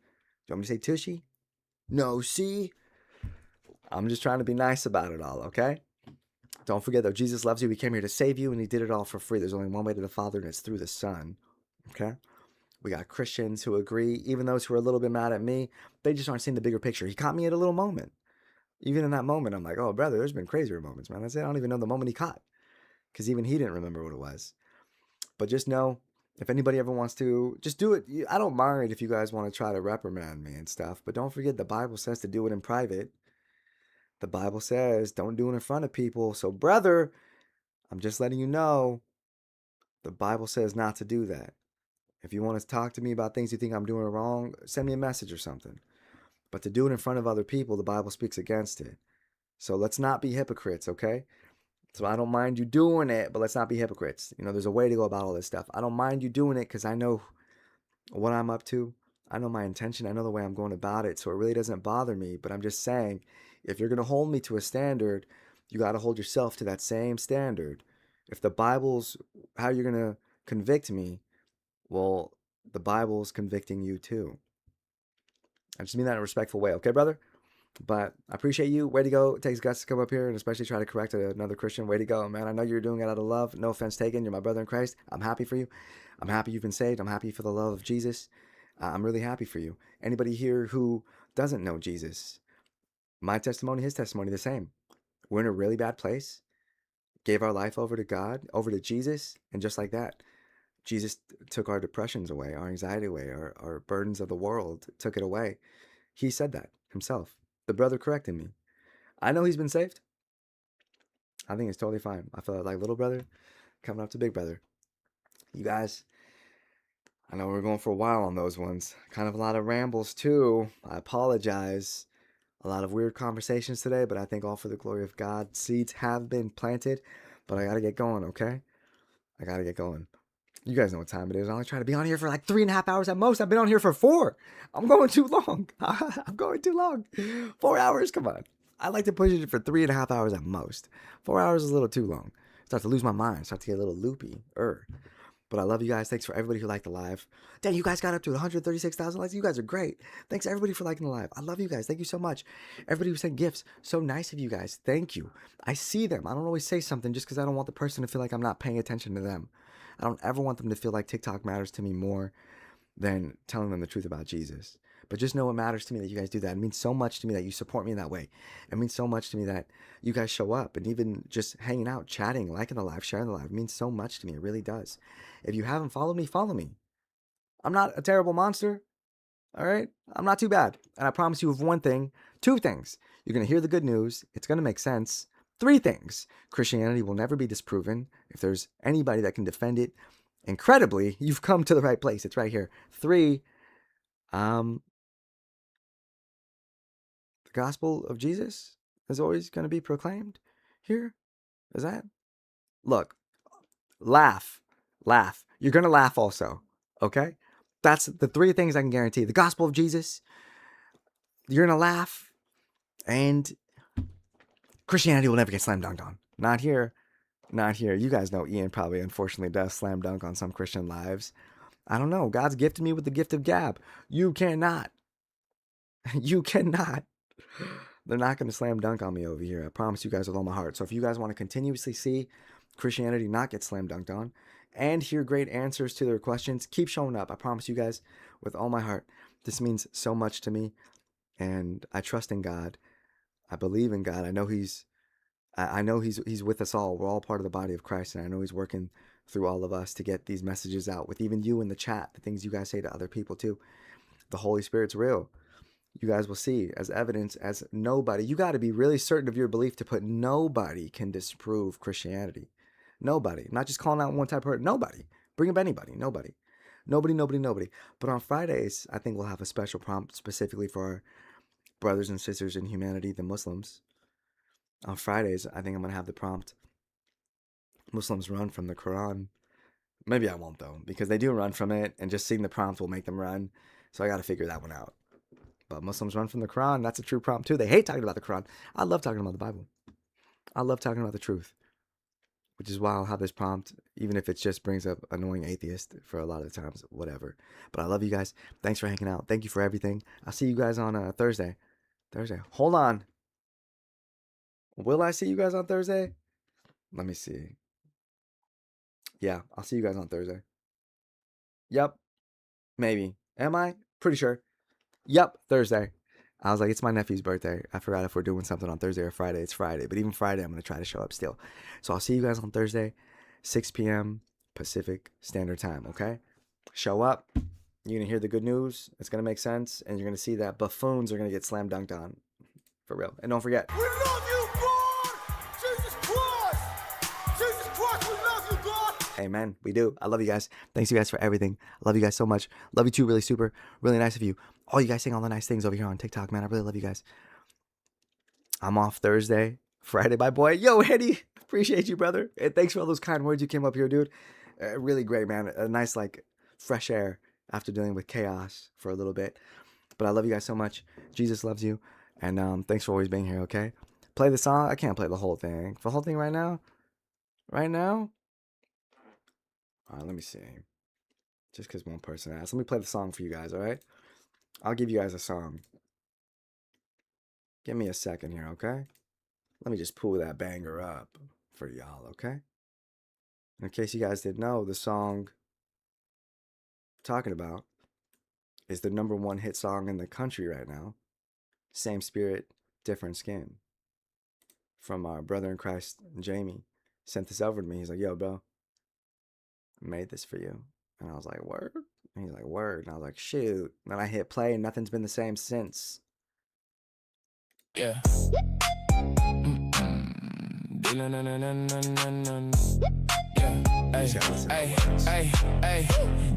you want me to say tushy? No, see? I'm just trying to be nice about it all, okay? Don't forget, though, Jesus loves you. He came here to save you, and he did it all for free. There's only one way to the Father, and it's through the Son, okay? We got Christians who agree. Even those who are a little bit mad at me, they just aren't seeing the bigger picture. He caught me at a little moment. Even in that moment, I'm like, oh, brother, there's been crazier moments, man. That's it. I don't even know the moment he caught, because even he didn't remember what it was. But just know, if anybody ever wants to, just do it. I don't mind if you guys want to try to reprimand me and stuff, but don't forget the Bible says to do it in private. The Bible says don't do it in front of people. So, brother, I'm just letting you know, the Bible says not to do that. If you want to talk to me about things you think I'm doing wrong, send me a message or something. But to do it in front of other people, the Bible speaks against it. So let's not be hypocrites, okay? So I don't mind you doing it, but let's not be hypocrites. You know, there's a way to go about all this stuff. I don't mind you doing it because I know what I'm up to. I know my intention. I know the way I'm going about it. So it really doesn't bother me. But I'm just saying, if you're going to hold me to a standard, you got to hold yourself to that same standard. If the Bible's how you're going to convict me, well, the Bible's convicting you too. I just mean that in a respectful way, okay, brother? But I appreciate you. Way to go. It takes guts to come up here and especially try to correct another Christian. Way to go, man. I know you're doing it out of love. No offense taken. You're my brother in Christ. I'm happy for you. I'm happy you've been saved. I'm happy for the love of Jesus. I'm really happy for you. Anybody here who doesn't know Jesus, my testimony, his testimony, the same. We're in a really bad place. Gave our life over to God, over to Jesus. And just like that, Jesus took our depressions away, our anxiety away, our burdens of the world, took it away. He said that himself. The brother corrected me. I know he's been saved. I think it's totally fine. I feel like little brother coming up to big brother. You guys, I know we're going for a while on those ones. Kind of a lot of rambles too. I apologize. A lot of weird conversations today, but I think all for the glory of God. Seeds have been planted, but I got to get going, okay? I got to get going. You guys know what time it is. I only try to be on here for like 3.5 hours at most. I've been on here for 4. I'm going too long. I'm going too long. 4 hours, come on. I like to push it for 3.5 hours at most. 4 hours is a little too long. Start to lose my mind. Start to get a little loopy. But I love you guys. Thanks for everybody who liked the live. Dang, you guys got up to 136,000 likes. You guys are great. Thanks everybody for liking the live. I love you guys. Thank you so much. Everybody who sent gifts. So nice of you guys. Thank you. I see them. I don't always say something just because I don't want the person to feel like I'm not paying attention to them. I don't ever want them to feel like TikTok matters to me more than telling them the truth about Jesus. But just know it matters to me that you guys do that. It means so much to me that you support me in that way. It means so much to me that you guys show up and even just hanging out, chatting, liking the live, sharing the live. It means so much to me. It really does. If you haven't followed me, follow me. I'm not a terrible monster. All right? I'm not too bad. And I promise you of one thing, 2 things. You're going to hear the good news. It's going to make sense. 3 things. Christianity will never be disproven. If there's anybody that can defend it, incredibly, you've come to the right place. It's right here. 3, the gospel of Jesus is always going to be proclaimed here. Is that? Look, laugh. You're going to laugh also. Okay? That's the 3 things I can guarantee. The gospel of Jesus, you're going to laugh, and Christianity will never get slam dunked on. Not here. Not here. You guys know Ian probably unfortunately does slam dunk on some Christian lives. I don't know. God's gifted me with the gift of gab. You cannot. You cannot. They're not going to slam dunk on me over here. I promise you guys with all my heart. So if you guys want to continuously see Christianity not get slam dunked on and hear great answers to their questions, keep showing up. I promise you guys with all my heart. This means so much to me, and I trust in God. I believe in God. I know He's with us all. We're all part of the body of Christ, and I know He's working through all of us to get these messages out with even you in the chat, the things you guys say to other people too. The Holy Spirit's real. You guys will see as evidence as nobody. You got to be really certain of your belief to put nobody can disprove Christianity. Nobody. I'm not just calling out one type of person. Nobody. Bring up anybody. Nobody. Nobody. But on Fridays, I think we'll have a special prompt specifically for our brothers and sisters in humanity, the Muslims. On Fridays, I think I'm going to have the prompt, Muslims run from the Quran. Maybe I won't, though, because they do run from it, and just seeing the prompt will make them run. So I got to figure that one out. But Muslims run from the Quran. That's a true prompt, too. They hate talking about the Quran. I love talking about the Bible. I love talking about the truth, which is why I'll have this prompt, even if it just brings up annoying atheist for a lot of the times, whatever. But I love you guys. Thanks for hanging out. Thank you for everything. I'll see you guys on Thursday. Hold on. Will I see you guys on Thursday? Let me see. Yeah, I'll see you guys on Thursday. Yep. Maybe. Am I? Pretty sure. Yep, Thursday. I was like, it's my nephew's birthday. I forgot if we're doing something on Thursday or Friday. It's Friday. But even Friday, I'm going to try to show up still. So I'll see you guys on Thursday, 6 p.m. Pacific Standard Time, okay? Show up. You're going to hear the good news. It's going to make sense. And you're going to see that buffoons are going to get slam dunked on. For real. And don't forget. We love you, God! Jesus Christ! Jesus Christ, we love you, God! Amen. We do. I love you guys. Thanks you guys for everything. I love you guys so much. Love you too. Really super. Really nice of you. All you guys saying all the nice things over here on TikTok, man. I really love you guys. I'm off Thursday. Friday, my boy. Yo, Eddie. Appreciate you, brother. And thanks for all those kind words you came up here, dude. Really great, man. A nice, like, fresh air after dealing with chaos for a little bit. But I love you guys so much. Jesus loves you. And thanks for always being here, okay? Play the song. I can't play the whole thing. The whole thing right now? Right now? All right, let me see. Just because one person asked. Let me play the song for you guys, all right? I'll give you guys a song. Give me a second here, okay? Let me just pull that banger up for y'all, okay? In case you guys didn't know, the song I'm talking about is the #1 hit song in the country right now. Same Spirit, Different Skin. From our brother in Christ, Jamie. Sent this over to me. He's like, yo, bro, I made this for you. And I was like, word? And he's like, word. And I was like, shoot. And then I hit play and nothing's been the same since. Yeah. Hey.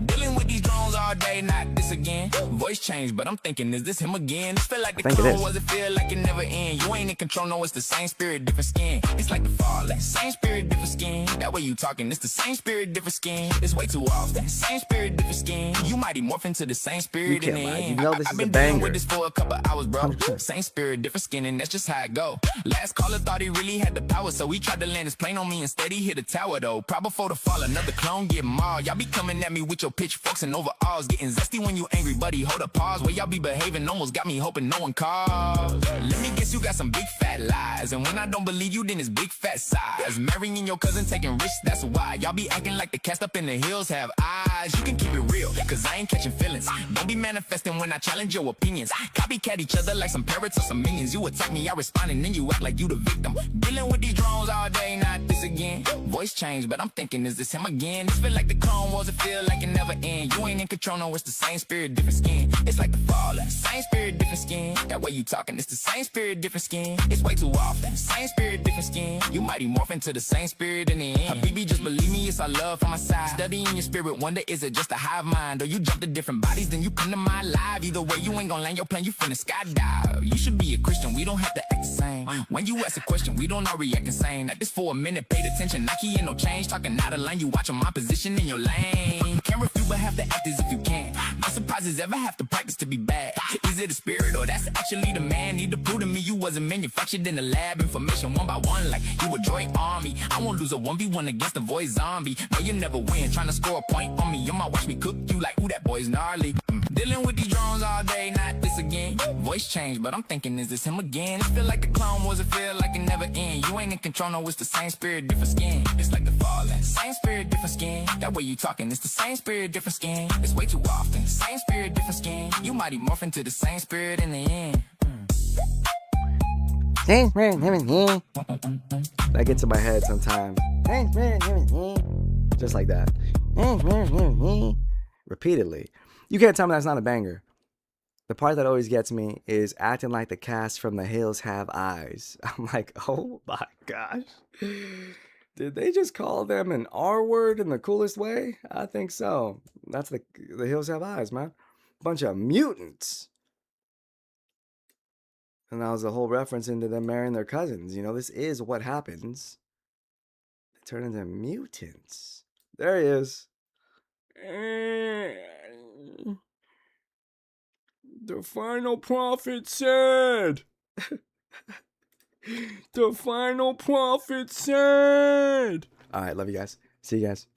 Dealing with these drones all day, not this again. Voice change, but I'm thinking, is this him again? This feel like the clone, was it feel like it never end? You ain't in control, no, it's the same spirit, different skin. It's like the fall, like same spirit, different skin. That way you talking, it's the same spirit, different skin. It's way too often, same spirit, different skin. You mighty morph into the same spirit in the end. You know this I've is been a banger. dealing with this for a couple hours, bro. 100%. Same spirit, different skin, and that's just how it go. Last caller thought he really had the power, so he tried to land his plane on me. Instead he hit a tower though. Probably before the fall, another clone get mauled. Y'all be coming at me with your pitchforks and overalls, getting zesty when you angry, buddy. Hold up, pause. Where y'all be behaving almost got me hoping no one calls. Let me guess, you got some big fat lies, and when I don't believe you, then it's big fat size. Marrying your cousin, taking risks, that's why. Y'all be acting like the cast up in the hills have eyes. You can keep it real, cause I ain't catching feelings. Don't be manifesting when I challenge your opinions. Copycat each other like some parrots or some minions. You attack me, I respond, and then you act like you the victim. Dealing with these drones all day, not this again. Voice change, but I'm thinking, is this him again? This feel like the clone wars, it feel like it never end. You ain't in control, no, it's the same spirit, different skin. It's like the fall, same spirit, different skin. That way you talking, it's the same spirit, different skin. It's way too often, same spirit, different skin. You mighty morph into the same spirit in the end. Habibi, just believe me, it's our love from my side. Studying your spirit, wonder, is it just a hive mind? Or you jump to different bodies, then you come to my live. Either way, you ain't gonna land your plane, you finna skydive. You should be a Christian, we don't have to act the same. When you ask a question, we don't all react the same. Like this for a minute, paid attention, Nike ain't no change. Talking out of line, you watching my position in your lane. Can't refute, but have to act as if you can. No surprises, ever have to practice to be bad. Is it a spirit or that's actually the man? Need to prove to me you wasn't manufactured in the lab. Information one by one, like you a droid army. I won't lose a 1v1 against the voice zombie. No, you never win, trying to score a point on me. You might watch me cook you like, ooh, that boy's gnarly. Dealing with these drones all day, not this again. Voice change, but I'm thinking, is this him again? It feel like the clone wars, it feel like it never end. You ain't in control, no, it's the same spirit, different skin. It's like the falling, same spirit, different skin. That way you talking, it's the same spirit, different skin. It's way too often, same spirit, different skin. You mighty morph into the same spirit in the end. That gets in my head sometimes. Just like that. Repeatedly. You can't tell me that's not a banger. The part that always gets me is acting like the cast from The Hills Have Eyes. I'm like, oh my gosh. Did they just call them an R word in the coolest way? I think so. That's the Hills Have Eyes, man. Bunch of mutants. And that was a whole reference into them marrying their cousins. You know, this is what happens. They turn into mutants. There he is. The final prophet said. The final prophet said. All right, love you guys. See you guys.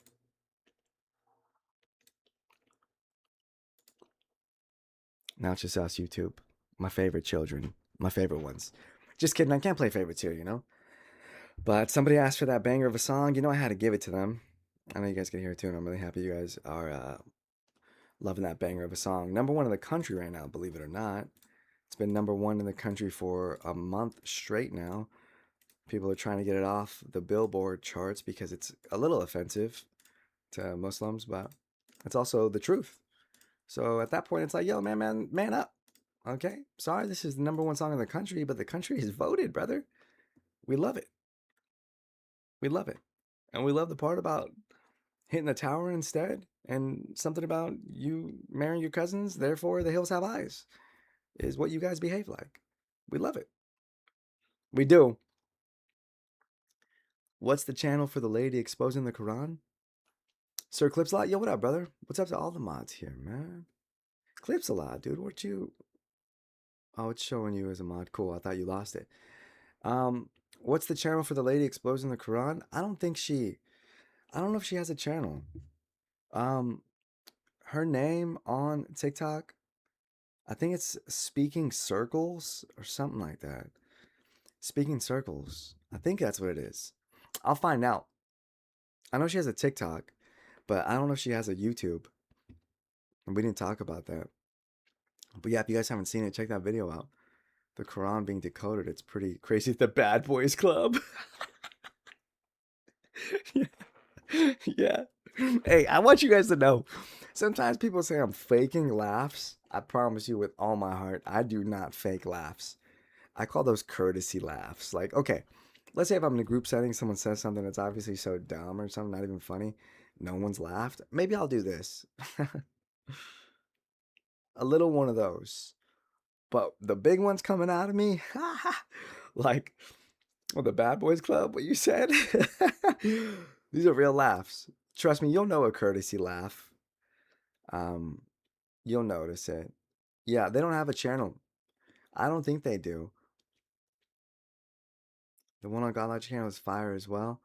Nacho Sauce YouTube. My favorite children. My favorite ones. Just kidding. I can't play favorites here, you know? But somebody asked for that banger of a song. You know, I had to give it to them. I know you guys can hear it too, and I'm really happy you guys are loving that banger of a song. #1 in the country right now, believe it or not. It's been #1 in the country for a month straight now. People are trying to get it off the Billboard charts because it's a little offensive to Muslims, but it's also the truth. So at that point, it's like, yo, man up. Okay? Sorry, this is the #1 song in the country, but the country has voted, brother. We love it. We love it. And we love the part about hitting the tower instead, and something about you marrying your cousins, therefore the hills have eyes, is what you guys behave like. We love it. We do. What's the channel for the lady exposing the Quran? Sir Clipsalot, yo, what up, brother? What's up to all the mods here, man? Clipsalot, dude, what you... Oh, it's showing you as a mod. Cool, I thought you lost it. What's the channel for the lady exposing the Quran? I don't know if she has a channel. Her name on TikTok, I think it's Speaking Circles or something like that. Speaking Circles. I think that's what it is. I'll find out. I know she has a TikTok, but I don't know if she has a YouTube. And we didn't talk about that. But yeah, if you guys haven't seen it, check that video out. The Quran being decoded. It's pretty crazy. The Bad Boys Club. Yeah. Yeah. Hey, I want you guys to know. Sometimes people say I'm faking laughs. I promise you with all my heart, I do not fake laughs. I call those courtesy laughs. Like, okay, let's say if I'm in a group setting, someone says something that's obviously so dumb or something, not even funny, no one's laughed. Maybe I'll do this. A little one of those. But the big ones coming out of me, like, well, the Bad Boys Club, what you said? These are real laughs. Trust me, you'll know a courtesy laugh. You'll notice it. Yeah, they don't have a channel. I don't think they do. The one on Godlodge channel is fire as well.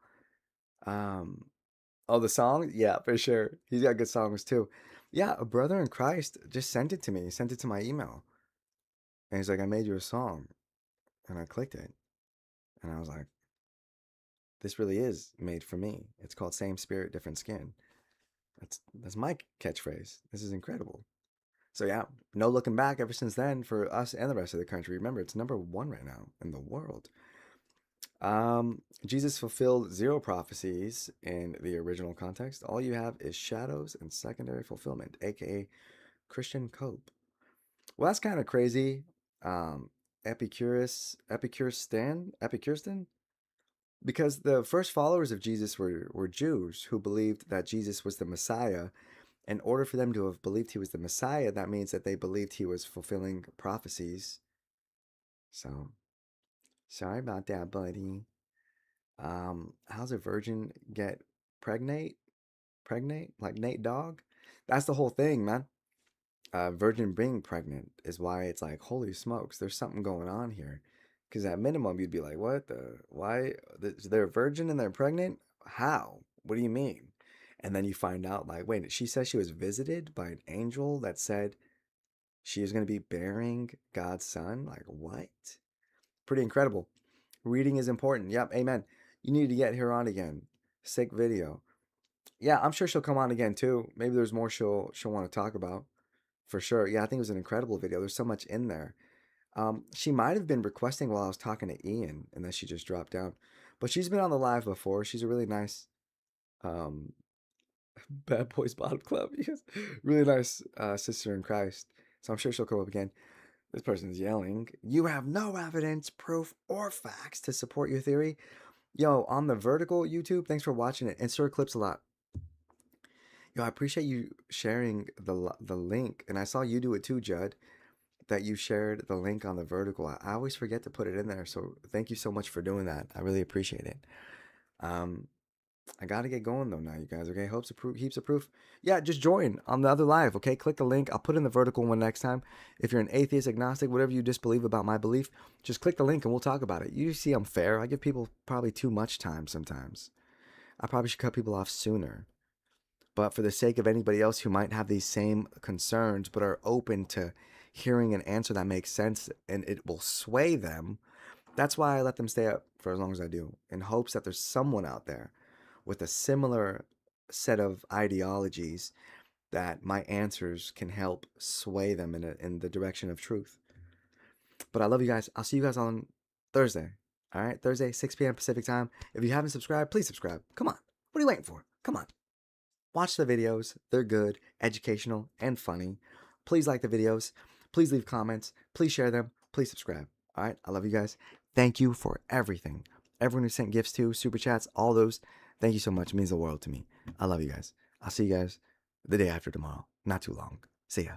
Oh, the song? Yeah, for sure. He's got good songs too. Yeah, a brother in Christ just sent it to me. He sent it to my email. And he's like, I made you a song. And I clicked it. And I was like, this really is made for me. It's called Same Spirit, Different Skin. That's my catchphrase. This is incredible. So yeah, no looking back ever since then for us and the rest of the country. Remember, it's #1 right now in the world. Jesus fulfilled 0 prophecies in the original context. All you have is shadows and secondary fulfillment, aka Christian cope. Well, that's kind of crazy. Epicuristan, because the first followers of Jesus were Jews who believed that Jesus was the Messiah. In order for them to have believed he was the Messiah, that means that they believed he was fulfilling prophecies. So, sorry about that, buddy. How's a virgin get pregnant? Like Nate Dogg? That's the whole thing, man. Virgin being pregnant is why it's like, holy smokes, there's something going on here. Because at minimum, you'd be like, why? They're a virgin and they're pregnant? How? What do you mean? And then you find out, like, wait, she says she was visited by an angel that said she was going to be bearing God's son? Like, what? Pretty incredible. Reading is important. Yep, amen. You need to get her on again. Sick video. Yeah, I'm sure she'll come on again, too. Maybe there's more she'll want to talk about. For sure. Yeah, I think it was an incredible video. There's so much in there. She might have been requesting while I was talking to Ian, and then she just dropped down. But she's been on the live before. She's a really nice Bad Boys Bottom Club. Yes. Really nice sister in Christ. So I'm sure she'll come up again. This person's yelling. You have no evidence, proof, or facts to support your theory. Yo, on the vertical YouTube, thanks for watching it. And Sir Clips a lot. Yo, I appreciate you sharing the link. And I saw you do it too, Judd. that you shared the link on the vertical. I always forget to put it in there, so thank you so much for doing that. I really appreciate it. I gotta get going though now, you guys. Okay, heaps of proof. Yeah, just join on the other live. Okay, click the link. I'll put in the vertical one next time. If you're an atheist, agnostic, whatever you disbelieve about my belief, just click the link and we'll talk about it. You see, I'm fair. I give people probably too much time sometimes. I probably should cut people off sooner. But for the sake of anybody else who might have these same concerns but are open to hearing an answer that makes sense and it will sway them, that's why I let them stay up for as long as I do, in hopes that there's someone out there with a similar set of ideologies that my answers can help sway them in the direction of truth. But I love you guys. I'll see you guys on Thursday. All right, Thursday, 6 p.m. Pacific time. If you haven't subscribed, please subscribe. Come on. What are you waiting for? Come on. Watch the videos. They're good, educational, and funny. Please like the videos. Please leave comments. Please share them. Please subscribe. All right, I love you guys. Thank you for everything. Everyone who sent gifts to, super chats, all those. Thank you so much. It means the world to me. I love you guys. I'll see you guys the day after tomorrow. Not too long. See ya.